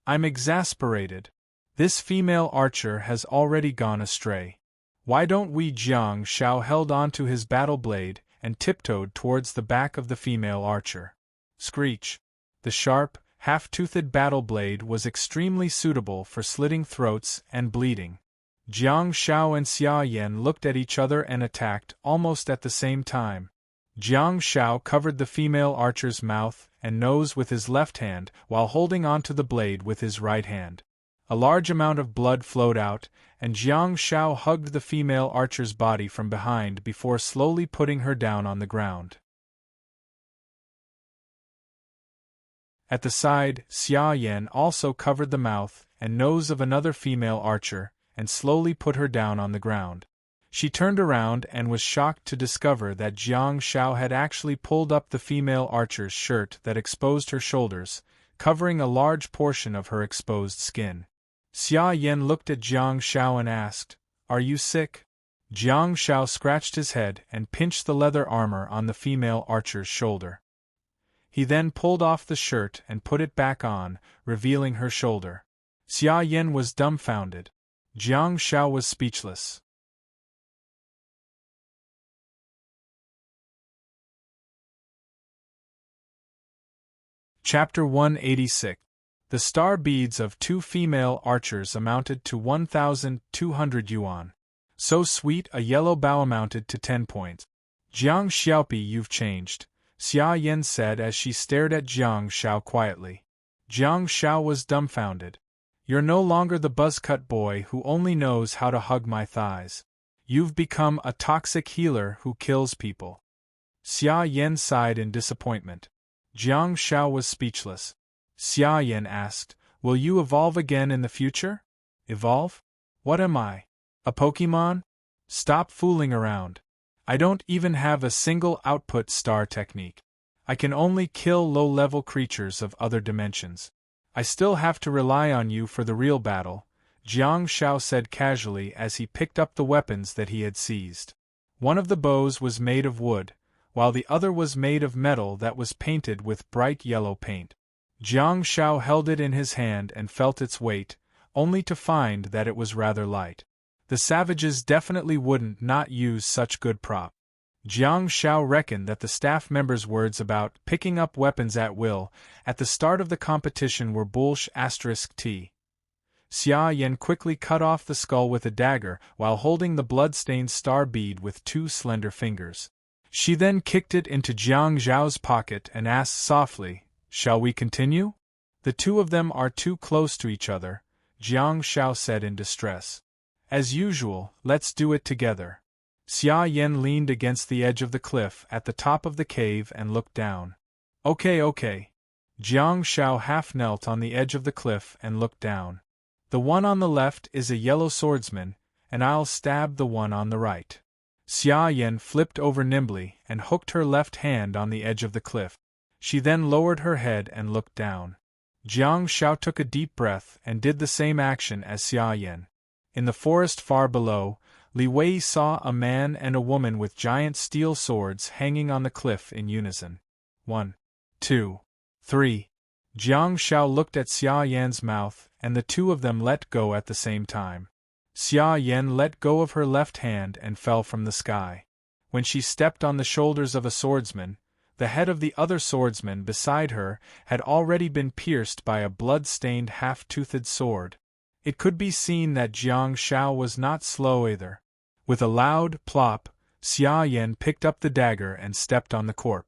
I'm exasperated. This female archer has already gone astray. Why don't we?" Jiang Shao held on to his battle blade and tiptoed towards the back of the female archer. Screech! The sharp, half-toothed battle blade was extremely suitable for slitting throats and bleeding. Jiang Shao and Xia Yan looked at each other and attacked almost at the same time. Jiang Shao covered the female archer's mouth and nose with his left hand while holding onto the blade with his right hand. A large amount of blood flowed out, and Jiang Shao hugged the female archer's body from behind before slowly putting her down on the ground. At the side, Xia Yan also covered the mouth and nose of another female archer, and slowly put her down on the ground. She turned around and was shocked to discover that Jiang Shao had actually pulled up the female archer's shirt that exposed her shoulders, covering a large portion of her exposed skin. Xia Yan looked at Jiang Shao and asked, "Are you sick?" Jiang Shao scratched his head and pinched the leather armor on the female archer's shoulder. He then pulled off the shirt and put it back on, revealing her shoulder. Xia Yan was dumbfounded. Jiang Shao was speechless. Chapter 186. The star beads of two female archers amounted to 1,200 yuan. So sweet a yellow bow amounted to 10 points. "Jiang Xiaopi, you've changed," Xia Yan said as she stared at Jiang Shao quietly. Jiang Shao was dumbfounded. "You're no longer the buzz-cut boy who only knows how to hug my thighs. You've become a toxic healer who kills people." Xia Yan sighed in disappointment. Jiang Shao was speechless. Xia Yan asked, "Will you evolve again in the future?" "Evolve? What am I? A Pokemon? Stop fooling around. I don't even have a single output star technique. I can only kill low-level creatures of other dimensions. I still have to rely on you for the real battle," Jiang Shao said casually as he picked up the weapons that he had seized. One of the bows was made of wood, while the other was made of metal that was painted with bright yellow paint. Jiang Shao held it in his hand and felt its weight, only to find that it was rather light. The savages definitely wouldn't not use such good prop. Jiang Shao reckoned that the staff members' words about picking up weapons at will at the start of the competition were bullsh*. Xia Yan quickly cut off the skull with a dagger while holding the blood-stained star bead with two slender fingers. She then kicked it into Jiang Zhao's pocket and asked softly, "Shall we continue?" "The two of them are too close to each other," Jiang Shao said in distress. "As usual, let's do it together." Xia Yan leaned against the edge of the cliff at the top of the cave and looked down. Okay. Jiang Shao half knelt on the edge of the cliff and looked down. "The one on the left is a yellow swordsman, and I'll stab the one on the right." Xia Yan flipped over nimbly and hooked her left hand on the edge of the cliff. She then lowered her head and looked down. Jiang Shao took a deep breath and did the same action as Xia Yan. In the forest far below, Li Wei saw a man and a woman with giant steel swords hanging on the cliff in unison. 1, 2, 3. Jiang Shao looked at Xia Yan's mouth, and the two of them let go at the same time. Xia Yan let go of her left hand and fell from the sky. When she stepped on the shoulders of a swordsman, the head of the other swordsman beside her had already been pierced by a blood-stained half-toothed sword. It could be seen that Jiang Shao was not slow either. With a loud plop, Xia Yan picked up the dagger and stepped on the corpse.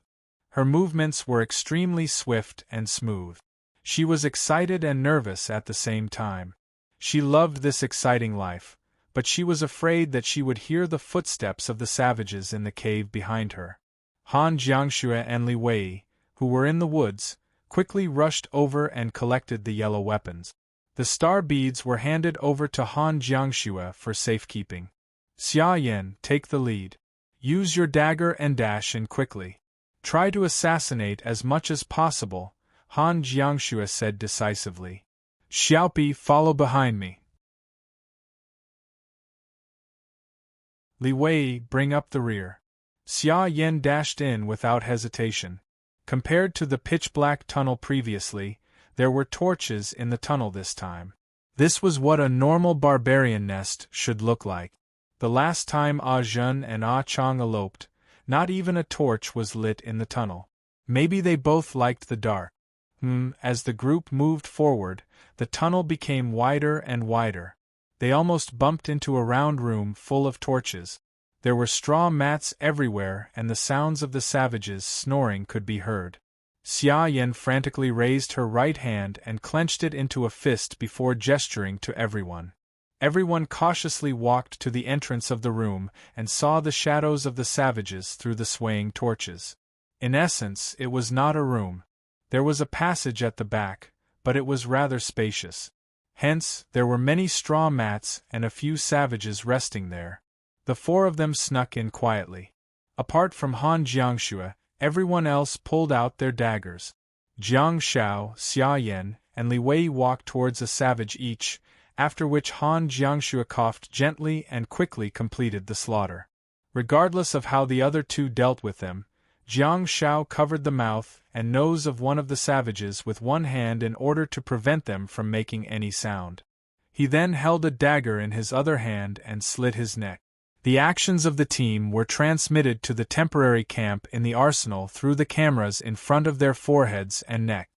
Her movements were extremely swift and smooth. She was excited and nervous at the same time. She loved this exciting life, but she was afraid that she would hear the footsteps of the savages in the cave behind her. Han Jiangxue and Li Wei, who were in the woods, quickly rushed over and collected the yellow weapons. The star beads were handed over to Han Jiangxue for safekeeping. "Xia Yan, take the lead. Use your dagger and dash in quickly. Try to assassinate as much as possible," Han Jiangxue said decisively. "Xiaopi, follow behind me." Li Wei, bring up the rear. Xia Yan dashed in without hesitation. Compared to the pitch-black tunnel previously, there were torches in the tunnel this time. This was what a normal barbarian nest should look like. The last time Ah Zhen and Ah Chang eloped, not even a torch was lit in the tunnel. Maybe they both liked the dark. As the group moved forward, the tunnel became wider and wider. They almost bumped into a round room full of torches. There were straw mats everywhere and the sounds of the savages snoring could be heard. Xia Yan frantically raised her right hand and clenched it into a fist before gesturing to everyone. Everyone cautiously walked to the entrance of the room and saw the shadows of the savages through the swaying torches. In essence, it was not a room. There was a passage at the back, but it was rather spacious. Hence, there were many straw mats and a few savages resting there. The four of them snuck in quietly. Apart from Han Jiangxue, everyone else pulled out their daggers. Jiang Shao, Xia Yan, and Li Wei walked towards a savage each, after which Han Jiangxue coughed gently and quickly completed the slaughter. Regardless of how the other two dealt with them, Jiang Shao covered the mouth and nose of one of the savages with one hand in order to prevent them from making any sound. He then held a dagger in his other hand and slit his neck. The actions of the team were transmitted to the temporary camp in the arsenal through the cameras in front of their foreheads and neck.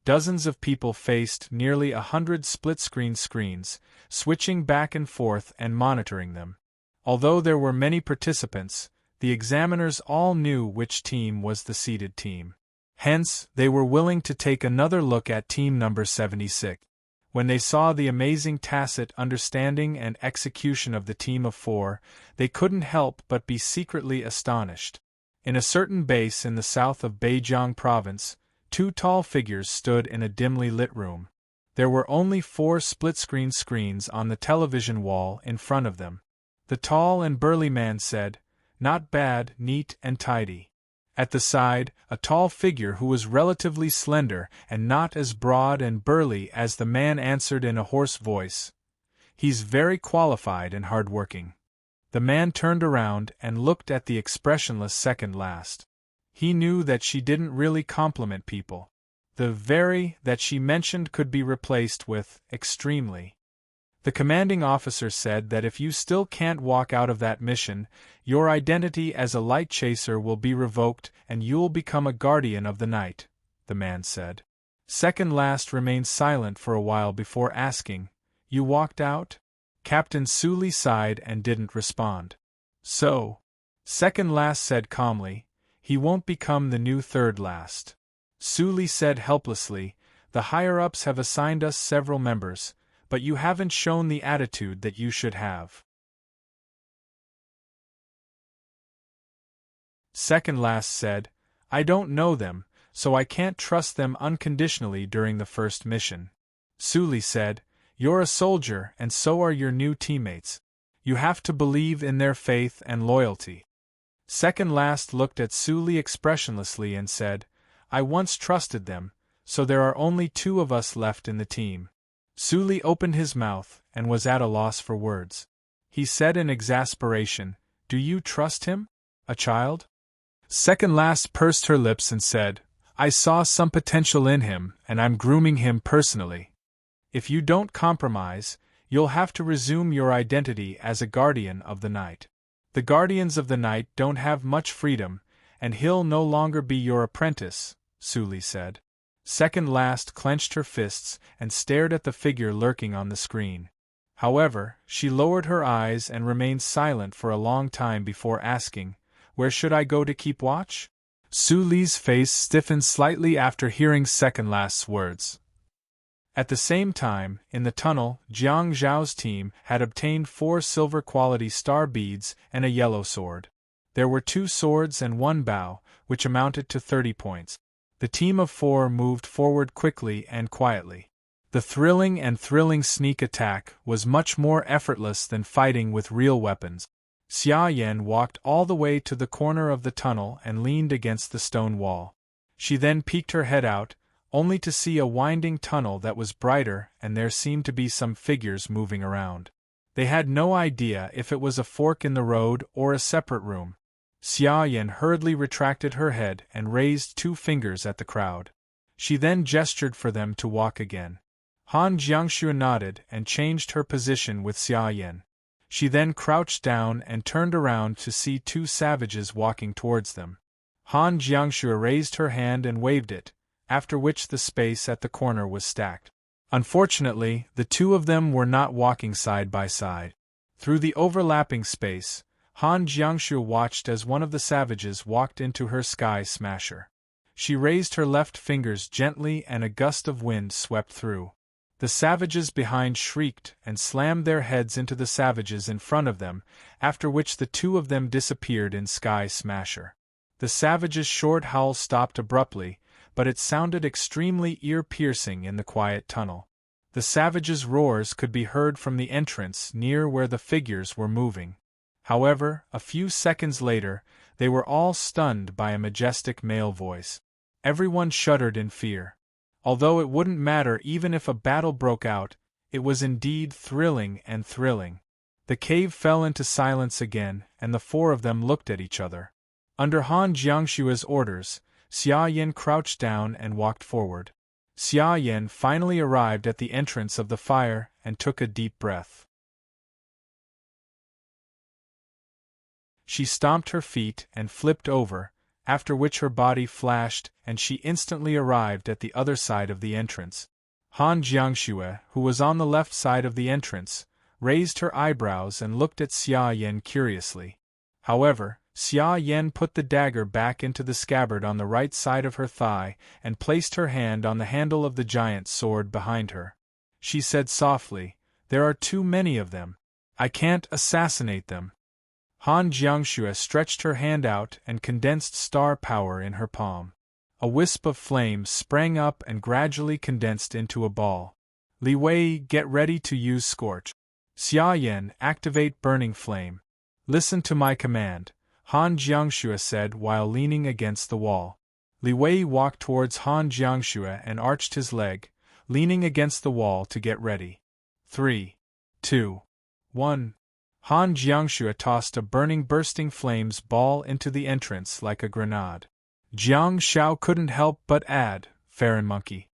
Dozens of people faced nearly 100 split-screen screens, switching back and forth and monitoring them. Although there were many participants, the examiners all knew which team was the seeded team. Hence, they were willing to take another look at team number 76. When they saw the amazing tacit understanding and execution of the team of four, they couldn't help but be secretly astonished. In a certain base in the south of Beijiang province, two tall figures stood in a dimly lit room. There were only 4 split-screen screens on the television wall in front of them. The tall and burly man said, "Not bad, neat and tidy." At the side, a tall figure who was relatively slender and not as broad and burly as the man answered in a hoarse voice, "He's very qualified and hard-working." The man turned around and looked at the expressionless second last. He knew that she didn't really compliment people. The very that she mentioned could be replaced with extremely. The commanding officer said that if you still can't walk out of that mission, your identity as a light chaser will be revoked and you'll become a guardian of the night, the man said. Second Last remained silent for a while before asking, "You walked out?" Captain Sully sighed and didn't respond. "So," Second Last said calmly, "he won't become the new Third Last." Sully said helplessly, "The higher-ups have assigned us several members, but you haven't shown the attitude that you should have." Second Last said, "I don't know them, so I can't trust them unconditionally during the first mission." Sully said, "You're a soldier and so are your new teammates. You have to believe in their faith and loyalty." Second Last looked at Sully expressionlessly and said, "I once trusted them, so there are only 2 of us left in the team." Sully opened his mouth and was at a loss for words. He said in exasperation, "Do you trust him? A child?" Second Last pursed her lips and said, "I saw some potential in him and I'm grooming him personally. If you don't compromise, you'll have to resume your identity as a guardian of the night. The guardians of the night don't have much freedom, and he'll no longer be your apprentice," Sully said. Second Last clenched her fists and stared at the figure lurking on the screen. However, she lowered her eyes and remained silent for a long time before asking, "Where should I go to keep watch?" Sully's face stiffened slightly after hearing Second Last's words. At the same time, in the tunnel, Jiang Zhao's team had obtained 4 silver-quality star beads and a yellow sword. There were 2 swords and 1 bow, which amounted to 30 points. The team of 4 moved forward quickly and quietly. The thrilling sneak attack was much more effortless than fighting with real weapons. Xia Yan walked all the way to the corner of the tunnel and leaned against the stone wall. She then peeked her head out, only to see a winding tunnel that was brighter and there seemed to be some figures moving around. They had no idea if it was a fork in the road or a separate room. Xia Yan hurriedly retracted her head and raised 2 fingers at the crowd. She then gestured for them to walk again. Han Jiangxue nodded and changed her position with Xia Yan. She then crouched down and turned around to see 2 savages walking towards them. Han Jiangxue raised her hand and waved it, after which the space at the corner was stacked. Unfortunately, the 2 of them were not walking side by side. Through the overlapping space, Han Jiangxue watched as one of the savages walked into her sky smasher. She raised her left fingers gently and a gust of wind swept through. The savages behind shrieked and slammed their heads into the savages in front of them, after which the 2 of them disappeared in sky smasher. The savages' short howl stopped abruptly, but it sounded extremely ear-piercing in the quiet tunnel. The savages' roars could be heard from the entrance near where the figures were moving. However, a few seconds later, they were all stunned by a majestic male voice. Everyone shuddered in fear. Although it wouldn't matter even if a battle broke out, it was indeed thrilling. The cave fell into silence again, and the 4 of them looked at each other. Under Han Jiangxue's orders, Xia Yan crouched down and walked forward. Xia Yan finally arrived at the entrance of the fire and took a deep breath. She stomped her feet and flipped over, after which her body flashed and she instantly arrived at the other side of the entrance. Han Jiangxue, who was on the left side of the entrance, raised her eyebrows and looked at Xia Yan curiously. However, Xia Yan put the dagger back into the scabbard on the right side of her thigh and placed her hand on the handle of the giant sword behind her. She said softly, "There are too many of them. I can't assassinate them." Han Jiangxue stretched her hand out and condensed star power in her palm. A wisp of flame sprang up and gradually condensed into a ball. "Li Wei, get ready to use Scorch." "Xia Yan, activate Burning Flame." "Listen to my command," Han Jiangxue said while leaning against the wall. Li Wei walked towards Han Jiangxue and arched his leg, leaning against the wall to get ready. 3, 2, 1. Han Jiangxue tossed a bursting flames ball into the entrance like a grenade. Jiang Xiao couldn't help but add, "Farron monkey."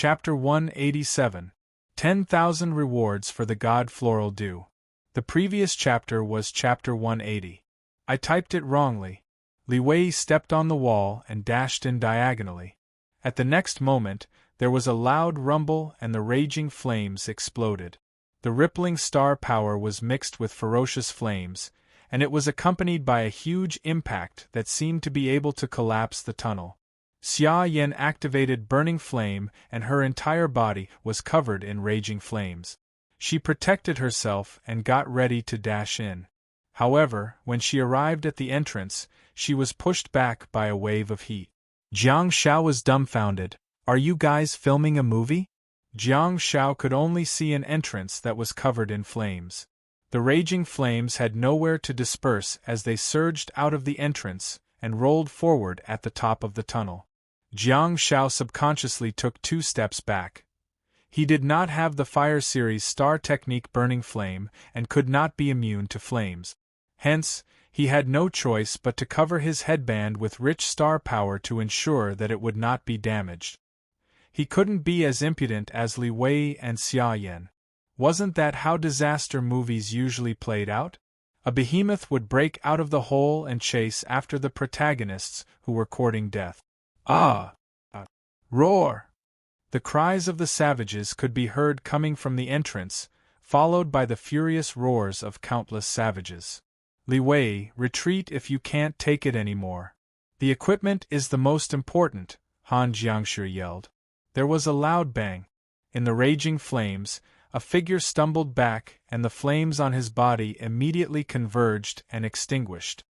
Chapter 187. 10,000 Rewards for the God Floral Dew. The previous chapter was Chapter 180. I typed it wrongly. Li Wei stepped on the wall and dashed in diagonally. At the next moment, there was a loud rumble and the raging flames exploded. The rippling star power was mixed with ferocious flames, and it was accompanied by a huge impact that seemed to be able to collapse the tunnel. Xia Yan activated Burning Flame and her entire body was covered in raging flames. She protected herself and got ready to dash in. However, when she arrived at the entrance, she was pushed back by a wave of heat. Jiang Shao was dumbfounded. "Are you guys filming a movie?" Jiang Shao could only see an entrance that was covered in flames. The raging flames had nowhere to disperse as they surged out of the entrance and rolled forward at the top of the tunnel. Jiang Shao subconsciously took 2 steps back. He did not have the Fire Series Star Technique Burning Flame and could not be immune to flames. Hence, he had no choice but to cover his headband with rich star power to ensure that it would not be damaged. He couldn't be as impudent as Li Wei and Xia Yan. Wasn't that how disaster movies usually played out? A behemoth would break out of the hole and chase after the protagonists who were courting death. Ah! Roar! The cries of the savages could be heard coming from the entrance, followed by the furious roars of countless savages. Li Wei, retreat if you can't take it anymore. The equipment is the most important, Han Jiangshu yelled. There was a loud bang. In the raging flames, a figure stumbled back and the flames on his body immediately converged and extinguished.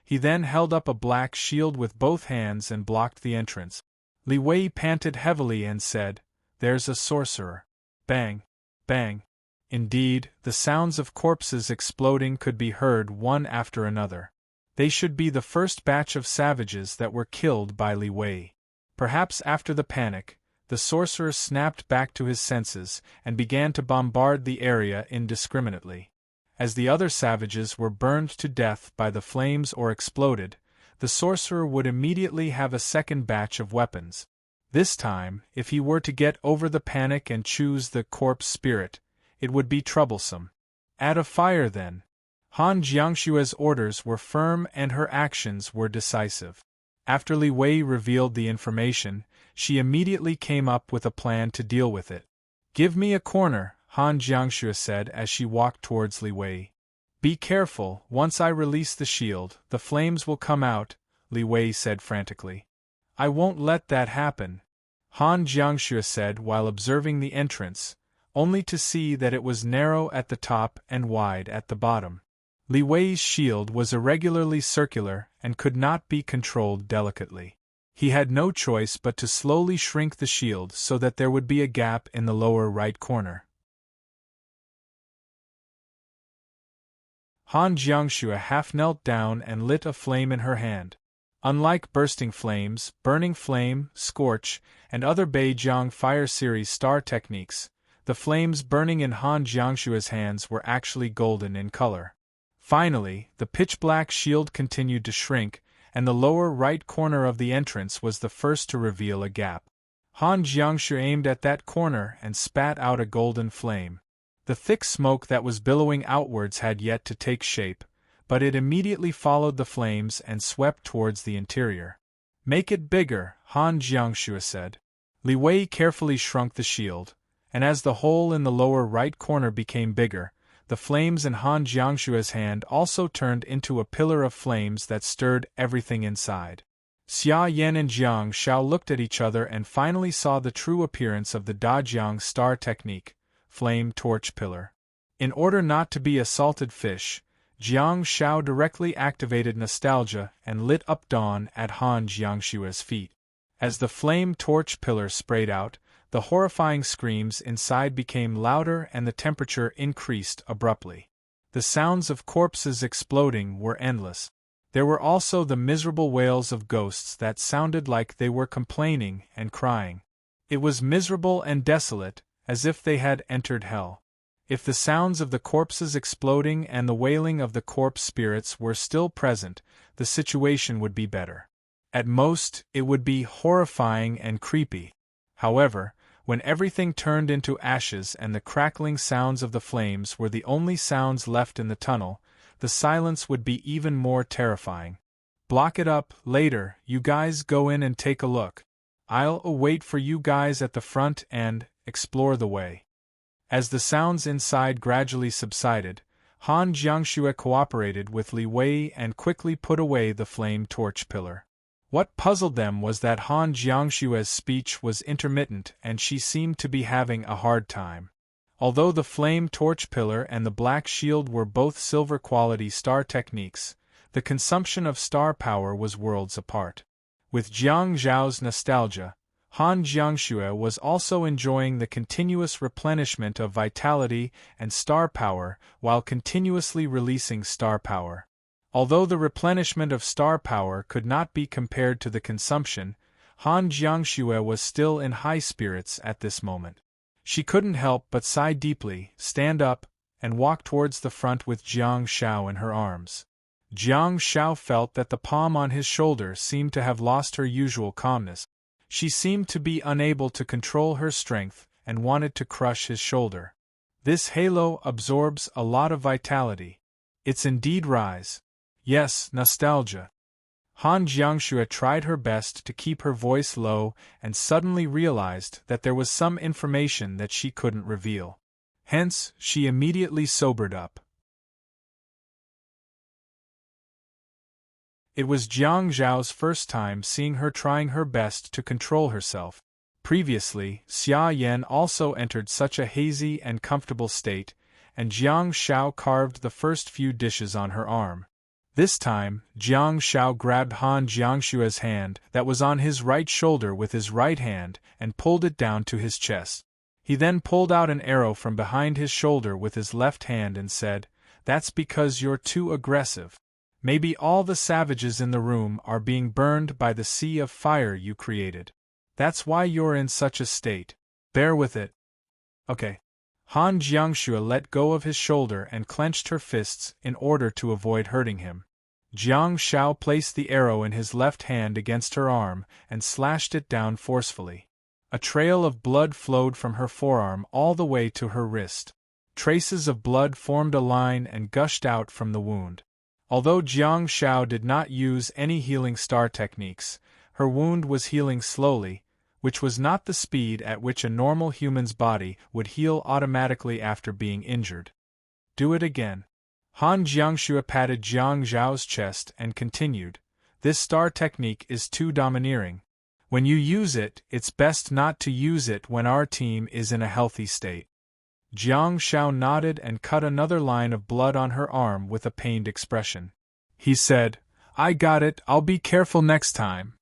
He then held up a black shield with both hands and blocked the entrance. Li Wei panted heavily and said, "There's a sorcerer." Bang! Bang! Indeed, the sounds of corpses exploding could be heard one after another. They should be the first batch of savages that were killed by Li Wei. Perhaps after the panic, the sorcerer snapped back to his senses and began to bombard the area indiscriminately. As the other savages were burned to death by the flames or exploded, the sorcerer would immediately have a second batch of weapons. This time, if he were to get over the panic and choose the corpse spirit, it would be troublesome. Add a fire then. Han Jiangshua's orders were firm and her actions were decisive. After Li Wei revealed the information, she immediately came up with a plan to deal with it. "Give me a corner," Han Jiangshua said as she walked towards Li Wei. "Be careful, once I release the shield, the flames will come out," Li Wei said frantically. "I won't let that happen," Han Jiangshua said while observing the entrance, only to see that it was narrow at the top and wide at the bottom. Li Wei's shield was irregularly circular and could not be controlled delicately. He had no choice but to slowly shrink the shield so that there would be a gap in the lower right corner. Han Jiangshua half knelt down and lit a flame in her hand. Unlike bursting flames, burning flame, scorch, and other Beijiang Fire Series star techniques, the flames burning in Han Jiangshua's hands were actually golden in color. Finally, the pitch-black shield continued to shrink, and the lower right corner of the entrance was the first to reveal a gap. Han Jiangshu aimed at that corner and spat out a golden flame. The thick smoke that was billowing outwards had yet to take shape, but it immediately followed the flames and swept towards the interior. "Make it bigger," Han Jiangshu said. Li Wei carefully shrunk the shield, and as the hole in the lower right corner became bigger, the flames in Han Jiangshua's hand also turned into a pillar of flames that stirred everything inside. Xia Yan and Jiang Shao looked at each other and finally saw the true appearance of the Dajiang star technique, flame torch pillar. In order not to be a salted fish, Jiang Shao directly activated nostalgia and lit up dawn at Han Jiangshua's feet. As the flame torch pillar sprayed out, the horrifying screams inside became louder and the temperature increased abruptly. The sounds of corpses exploding were endless. There were also the miserable wails of ghosts that sounded like they were complaining and crying. It was miserable and desolate, as if they had entered hell. If the sounds of the corpses exploding and the wailing of the corpse spirits were still present, the situation would be better. At most, it would be horrifying and creepy. However, When everything turned into ashes and the crackling sounds of the flames were the only sounds left in the tunnel, the silence would be even more terrifying. Block it up, later, you guys go in and take a look. I'll wait for you guys at the front and explore the way. As the sounds inside gradually subsided, Han Jiangxue cooperated with Li Wei and quickly put away the flame torch pillar. What puzzled them was that Han Jiangshue's speech was intermittent and she seemed to be having a hard time. Although the flame torch pillar and the black shield were both silver-quality star techniques, the consumption of star power was worlds apart. With Jiang Zhao's nostalgia, Han Jiangxue was also enjoying the continuous replenishment of vitality and star power while continuously releasing star power. Although the replenishment of star power could not be compared to the consumption, Han Jiangxue was still in high spirits at this moment. She couldn't help but sigh deeply, stand up, and walk towards the front with Jiang Shao in her arms. Jiang Shao felt that the palm on his shoulder seemed to have lost her usual calmness. She seemed to be unable to control her strength and wanted to crush his shoulder. This halo absorbs a lot of vitality. It's indeed rise. Yes, nostalgia. Han Jiangxue tried her best to keep her voice low and suddenly realized that there was some information that she couldn't reveal. Hence, she immediately sobered up. It was Jiang Zhao's first time seeing her trying her best to control herself. Previously, Xia Yan also entered such a hazy and comfortable state, and Jiang Shao carved the first few dishes on her arm. This time, Jiang Shao grabbed Han Jiangshue's hand that was on his right shoulder with his right hand and pulled it down to his chest. He then pulled out an arrow from behind his shoulder with his left hand and said, "That's because you're too aggressive. Maybe all the savages in the room are being burned by the sea of fire you created. That's why you're in such a state. Bear with it." Okay. Han Jiangxue let go of his shoulder and clenched her fists in order to avoid hurting him. Jiang Shao placed the arrow in his left hand against her arm and slashed it down forcefully. A trail of blood flowed from her forearm all the way to her wrist. Traces of blood formed a line and gushed out from the wound. Although Jiang Shao did not use any healing star techniques, her wound was healing slowly, which was not the speed at which a normal human's body would heal automatically after being injured. Do it again. Han Jiangxue patted Jiang Zhao's chest and continued, "This star technique is too domineering. When you use it, it's best not to use it when our team is in a healthy state." Jiang Shao nodded and cut another line of blood on her arm with a pained expression. He said, "I got it, I'll be careful next time."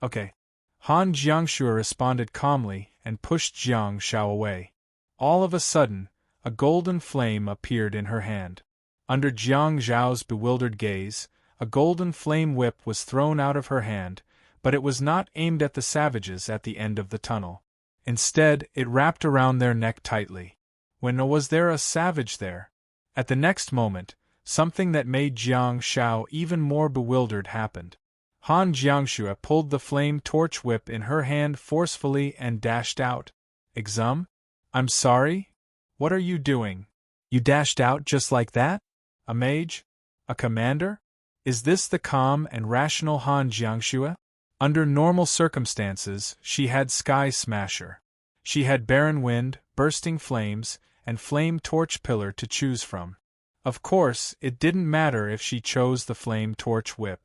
Okay. Han Jiangxue responded calmly and pushed Jiang Shao away. All of a sudden, a golden flame appeared in her hand. Under Jiang Zhao's bewildered gaze, a golden flame whip was thrown out of her hand, but it was not aimed at the savages at the end of the tunnel. Instead, it wrapped around their neck tightly. When was there a savage there? At the next moment, something that made Jiang Shao even more bewildered happened. Han Jiangxue pulled the flame torch whip in her hand forcefully and dashed out. "Exum? I'm sorry? What are you doing? You dashed out just like that? A mage? A commander? Is this the calm and rational Han Jiangxue? Under normal circumstances, she had Sky Smasher. She had Barren Wind, Bursting Flames, and Flame Torch Pillar to choose from. Of course, it didn't matter if she chose the Flame Torch Whip.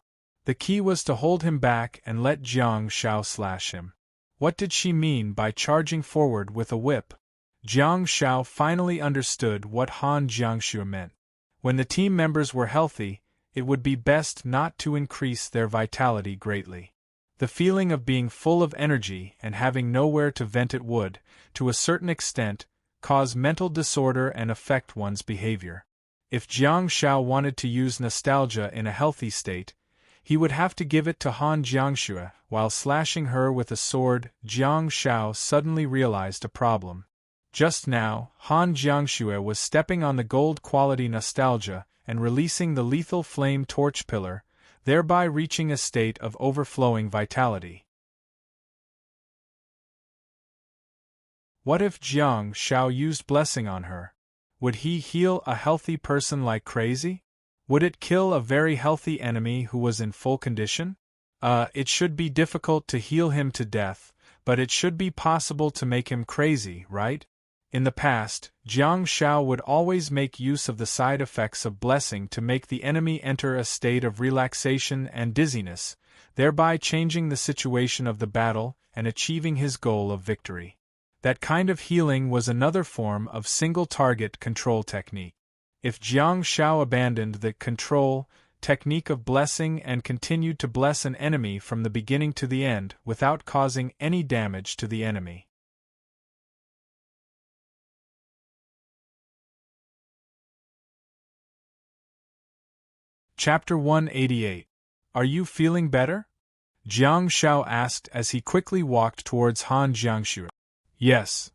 The key was to hold him back and let Jiang Shao slash him. What did she mean by charging forward with a whip? Jiang Shao finally understood what Han Jiangxue meant. When the team members were healthy, it would be best not to increase their vitality greatly. The feeling of being full of energy and having nowhere to vent it would, to a certain extent, cause mental disorder and affect one's behavior. If Jiang Shao wanted to use nostalgia in a healthy state, he would have to give it to Han Jiangxue. While slashing her with a sword, Jiang Shao suddenly realized a problem. Just now, Han Jiangxue was stepping on the gold-quality nostalgia and releasing the lethal flame torch pillar, thereby reaching a state of overflowing vitality. What if Jiang Shao used blessing on her? Would he heal a healthy person like crazy? Would it kill a very healthy enemy who was in full condition? It should be difficult to heal him to death, but it should be possible to make him crazy, right? In the past, Jiang Shao would always make use of the side effects of blessing to make the enemy enter a state of relaxation and dizziness, thereby changing the situation of the battle and achieving his goal of victory. That kind of healing was another form of single-target control technique. If Jiang Shao abandoned the control technique of blessing and continued to bless an enemy from the beginning to the end without causing any damage to the enemy. Chapter 188. Are you feeling better? Jiang Shao asked as he quickly walked towards Han Jiangxue. Yes.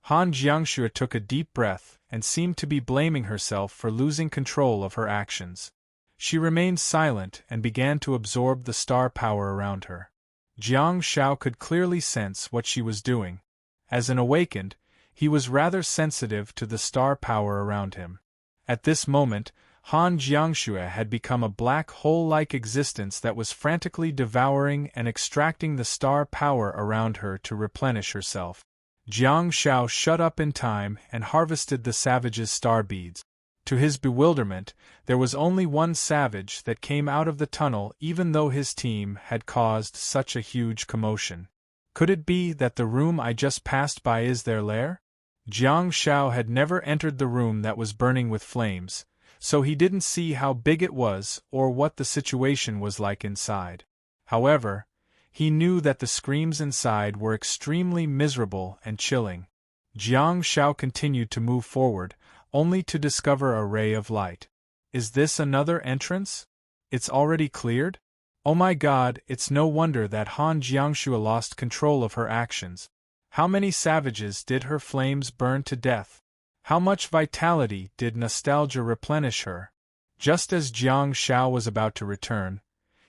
Han Jiangxue took a deep breath and seemed to be blaming herself for losing control of her actions. She remained silent and began to absorb the star power around her. Jiang Shao could clearly sense what she was doing. As an awakened, he was rather sensitive to the star power around him. At this moment, Han Jiangxue had become a black hole-like existence that was frantically devouring and extracting the star power around her to replenish herself. Jiang Shao shut up in time and harvested the savage's star beads. To his bewilderment, there was only one savage that came out of the tunnel even though his team had caused such a huge commotion. Could it be that the room I just passed by is their lair? Jiang Shao had never entered the room that was burning with flames, so he didn't see how big it was or what the situation was like inside. However, he knew that the screams inside were extremely miserable and chilling. Jiang Shao continued to move forward, only to discover a ray of light. Is this another entrance? It's already cleared? Oh my god, it's no wonder that Han Jiangxue lost control of her actions. How many savages did her flames burn to death? How much vitality did nostalgia replenish her? Just as Jiang Shao was about to return,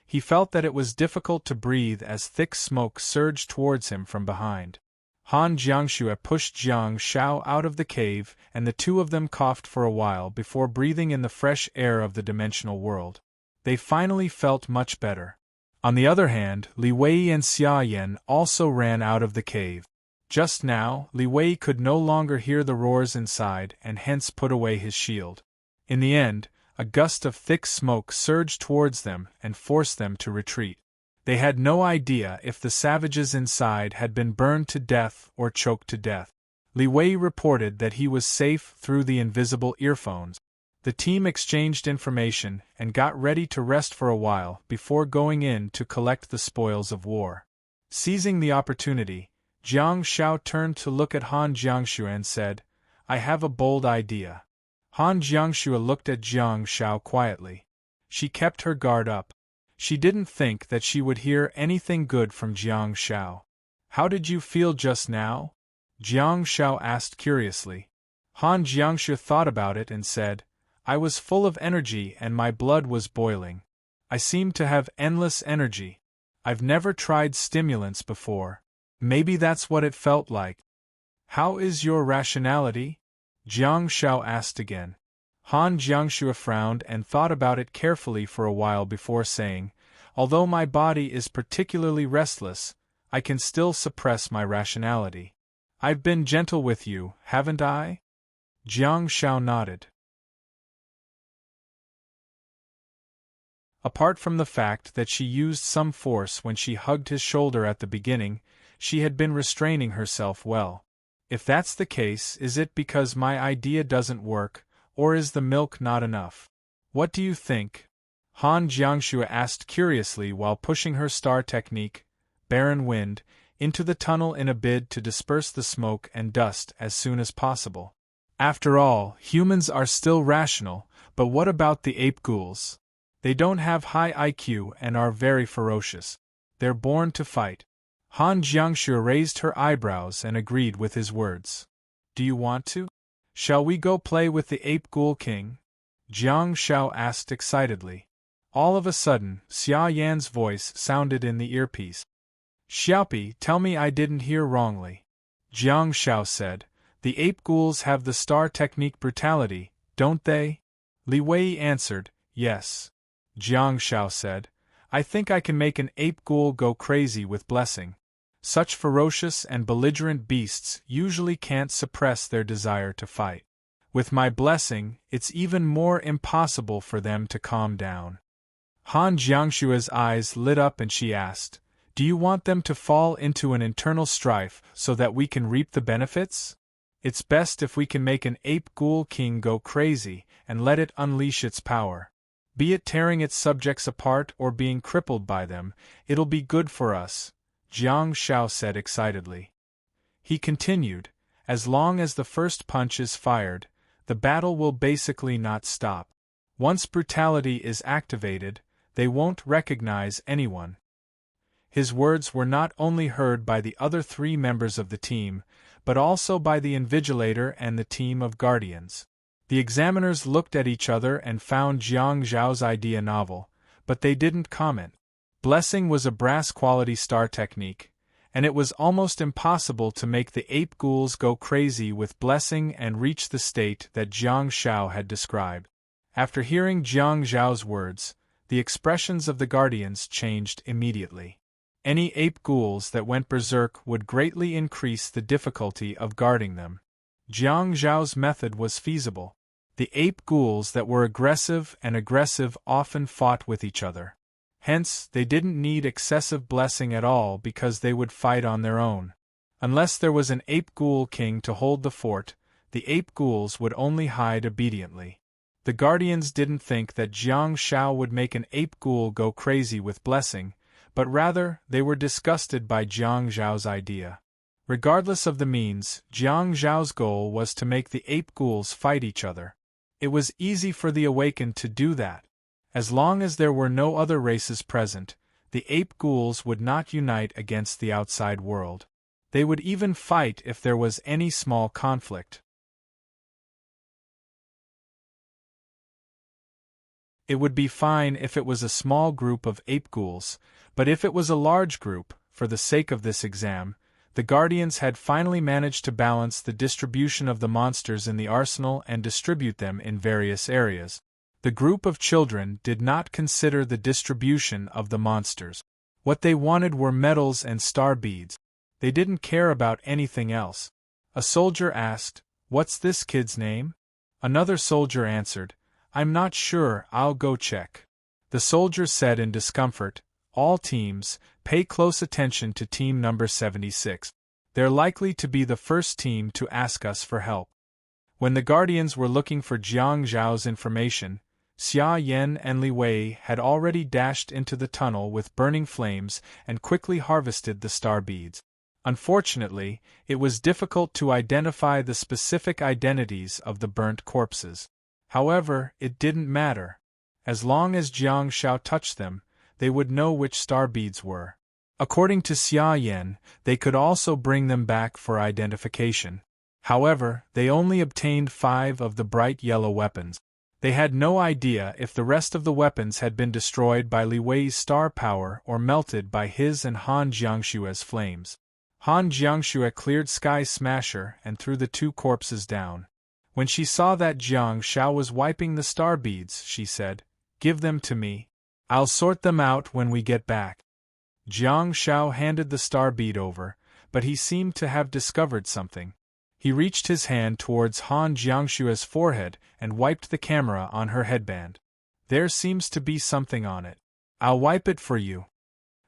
he felt that it was difficult to breathe as thick smoke surged towards him from behind. Han Jiangxue pushed Jiang Shao out of the cave and the two of them coughed for a while before breathing in the fresh air of the dimensional world. They finally felt much better. On the other hand, Li Wei and Xia Yan also ran out of the cave. Just now, Li Wei could no longer hear the roars inside and hence put away his shield. In the end, a gust of thick smoke surged towards them and forced them to retreat. They had no idea if the savages inside had been burned to death or choked to death. Li Wei reported that he was safe through the invisible earphones. The team exchanged information and got ready to rest for a while before going in to collect the spoils of war. Seizing the opportunity, Jiang Shao turned to look at Han Jiangxue and said, "I have a bold idea." Han Jiangxue looked at Jiang Shao quietly. She kept her guard up. She didn't think that she would hear anything good from Jiang Shao. "How did you feel just now?" Jiang Shao asked curiously. Han Jiangxue thought about it and said, "I was full of energy and my blood was boiling. I seemed to have endless energy. I've never tried stimulants before. Maybe that's what it felt like." "How is your rationality?" Jiang Shao asked again. Han Jiangxue frowned and thought about it carefully for a while before saying, "Although my body is particularly restless, I can still suppress my rationality. I've been gentle with you, haven't I?" Jiang Shao nodded. Apart from the fact that she used some force when she hugged his shoulder at the beginning, she had been restraining herself well. If that's the case, is it because my idea doesn't work, or is the milk not enough? What do you think? Han Jiangxue asked curiously while pushing her star technique, Barren Wind, into the tunnel in a bid to disperse the smoke and dust as soon as possible. After all, humans are still rational, but what about the ape ghouls? They don't have high IQ and are very ferocious. They're born to fight. Han Jiangxue raised her eyebrows and agreed with his words. "Do you want to? Shall we go play with the ape ghoul king?" Jiang Shao asked excitedly. All of a sudden, Xia Yan's voice sounded in the earpiece. "Xiaopi, tell me I didn't hear wrongly. Jiang Shao said. The ape ghouls have the star technique brutality, don't they? Li Wei answered, yes. Jiang Shao said, I think I can make an ape ghoul go crazy with blessing. Such ferocious and belligerent beasts usually can't suppress their desire to fight. With my blessing, it's even more impossible for them to calm down. Han Jiangshua's eyes lit up and she asked, do you want them to fall into an internal strife so that we can reap the benefits? It's best if we can make an ape ghoul king go crazy and let it unleash its power. Be it tearing its subjects apart or being crippled by them, it'll be good for us, Jiang Shao said excitedly. He continued, as long as the first punch is fired, the battle will basically not stop. Once brutality is activated, they won't recognize anyone. His words were not only heard by the other 3 members of the team, but also by the Invigilator and the team of Guardians. The examiners looked at each other and found Jiang Zhao's idea novel, but they didn't comment. Blessing was a brass-quality star technique, and it was almost impossible to make the ape ghouls go crazy with blessing and reach the state that Jiang Shao had described. After hearing Jiang Zhao's words, the expressions of the Guardians changed immediately. Any ape ghouls that went berserk would greatly increase the difficulty of guarding them. Jiang Zhao's method was feasible. The ape ghouls that were aggressive often fought with each other. Hence, they didn't need excessive blessing at all because they would fight on their own. Unless there was an ape ghoul king to hold the fort, the ape ghouls would only hide obediently. The Guardians didn't think that Jiang Shao would make an ape ghoul go crazy with blessing, but rather they were disgusted by Jiang Zhao's idea. Regardless of the means, Jiang Zhao's goal was to make the ape ghouls fight each other. It was easy for the awakened to do that. As long as there were no other races present, the ape ghouls would not unite against the outside world. They would even fight if there was any small conflict. It would be fine if it was a small group of ape ghouls, but if it was a large group, for the sake of this exam, the Guardians had finally managed to balance the distribution of the monsters in the arsenal and distribute them in various areas. The group of children did not consider the distribution of the monsters. What they wanted were medals and star beads. They didn't care about anything else. A soldier asked, "What's this kid's name?" Another soldier answered, "I'm not sure, I'll go check." The soldier said in discomfort, "All teams, pay close attention to team number 76. They're likely to be the first team to ask us for help." When the Guardians were looking for Jiang Zhao's information, Xia Yan and Li Wei had already dashed into the tunnel with burning flames and quickly harvested the star beads. Unfortunately, it was difficult to identify the specific identities of the burnt corpses. However, it didn't matter. As long as Jiang Shao touched them, they would know which star beads were. According to Xia Yan, they could also bring them back for identification. However, they only obtained 5 of the bright yellow weapons. They had no idea if the rest of the weapons had been destroyed by Li Wei's star power or melted by his and Han Jiangshua's flames. Han Jiangshua cleared Sky Smasher and threw the 2 corpses down. When she saw that Jiang Shao was wiping the star beads, she said, "Give them to me. I'll sort them out when we get back." Jiang Shao handed the star bead over, but he seemed to have discovered something. He reached his hand towards Han Jiangshua's forehead and wiped the camera on her headband. "There seems to be something on it. I'll wipe it for you."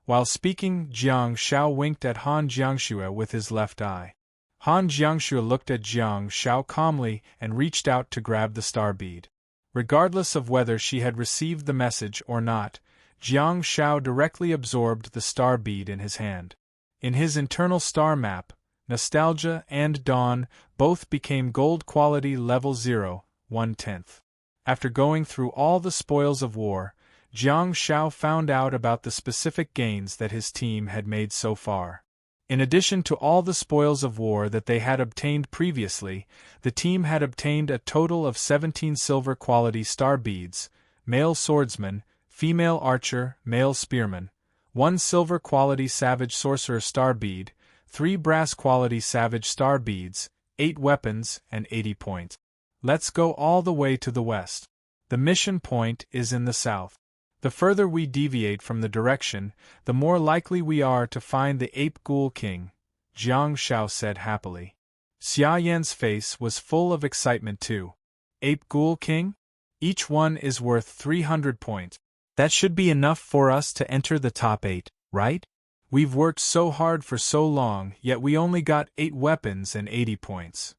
While speaking, Jiang Shao winked at Han Jiangshua with his left eye. Han Jiangshua looked at Jiang Shao calmly and reached out to grab the star bead. Regardless of whether she had received the message or not, Jiang Shao directly absorbed the star bead in his hand. In his internal star map, Nostalgia and Dawn both became gold quality level 0, 1/10. After going through all the spoils of war, Jiang Shao found out about the specific gains that his team had made so far. In addition to all the spoils of war that they had obtained previously, the team had obtained a total of 17 silver quality star beads, male swordsman, female archer, male spearman, 1 silver quality savage sorcerer star bead, 3 brass quality Savage Star beads, 8 weapons, and 80 points. Let's go all the way to the west. The mission point is in the south. The further we deviate from the direction, the more likely we are to find the Ape Ghoul King, Jiang Shao said happily. Xia Yan's face was full of excitement too. Ape Ghoul King? Each one is worth 300 points. That should be enough for us to enter the top 8, right? We've worked so hard for so long, yet we only got 8 weapons and 80 points.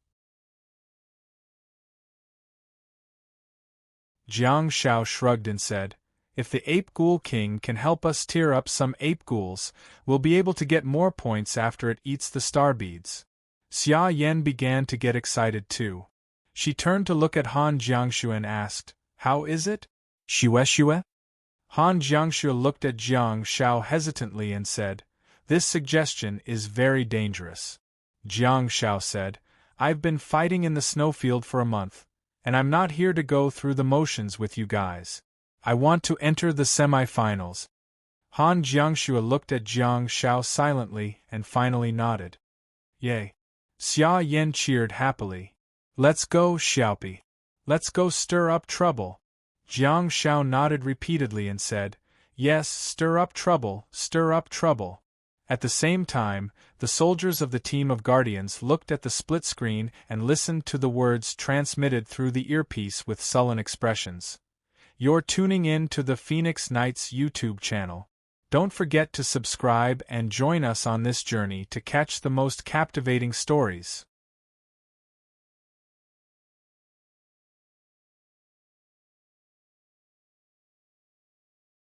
Jiang Shao shrugged and said, if the Ape Ghoul King can help us tear up some ape ghouls, we'll be able to get more points after it eats the star beads. Xia Yan began to get excited too. She turned to look at Han Jiangshu and asked, how is it? Shue? Han Jiangshu looked at Jiang Shao hesitantly and said, this suggestion is very dangerous. Jiang Shao said, I've been fighting in the snowfield for a month, and I'm not here to go through the motions with you guys. I want to enter the semi-finals. Han Jiangshu looked at Jiang Shao silently and finally nodded. Yay! Xia Yan cheered happily. Let's go, Xiaopi. Let's go stir up trouble. Jiang Shao nodded repeatedly and said, yes, stir up trouble, stir up trouble. At the same time, the soldiers of the team of Guardians looked at the split screen and listened to the words transmitted through the earpiece with sullen expressions. You're tuning in to the Phoenix Knights YouTube channel. Don't forget to subscribe and join us on this journey to catch the most captivating stories.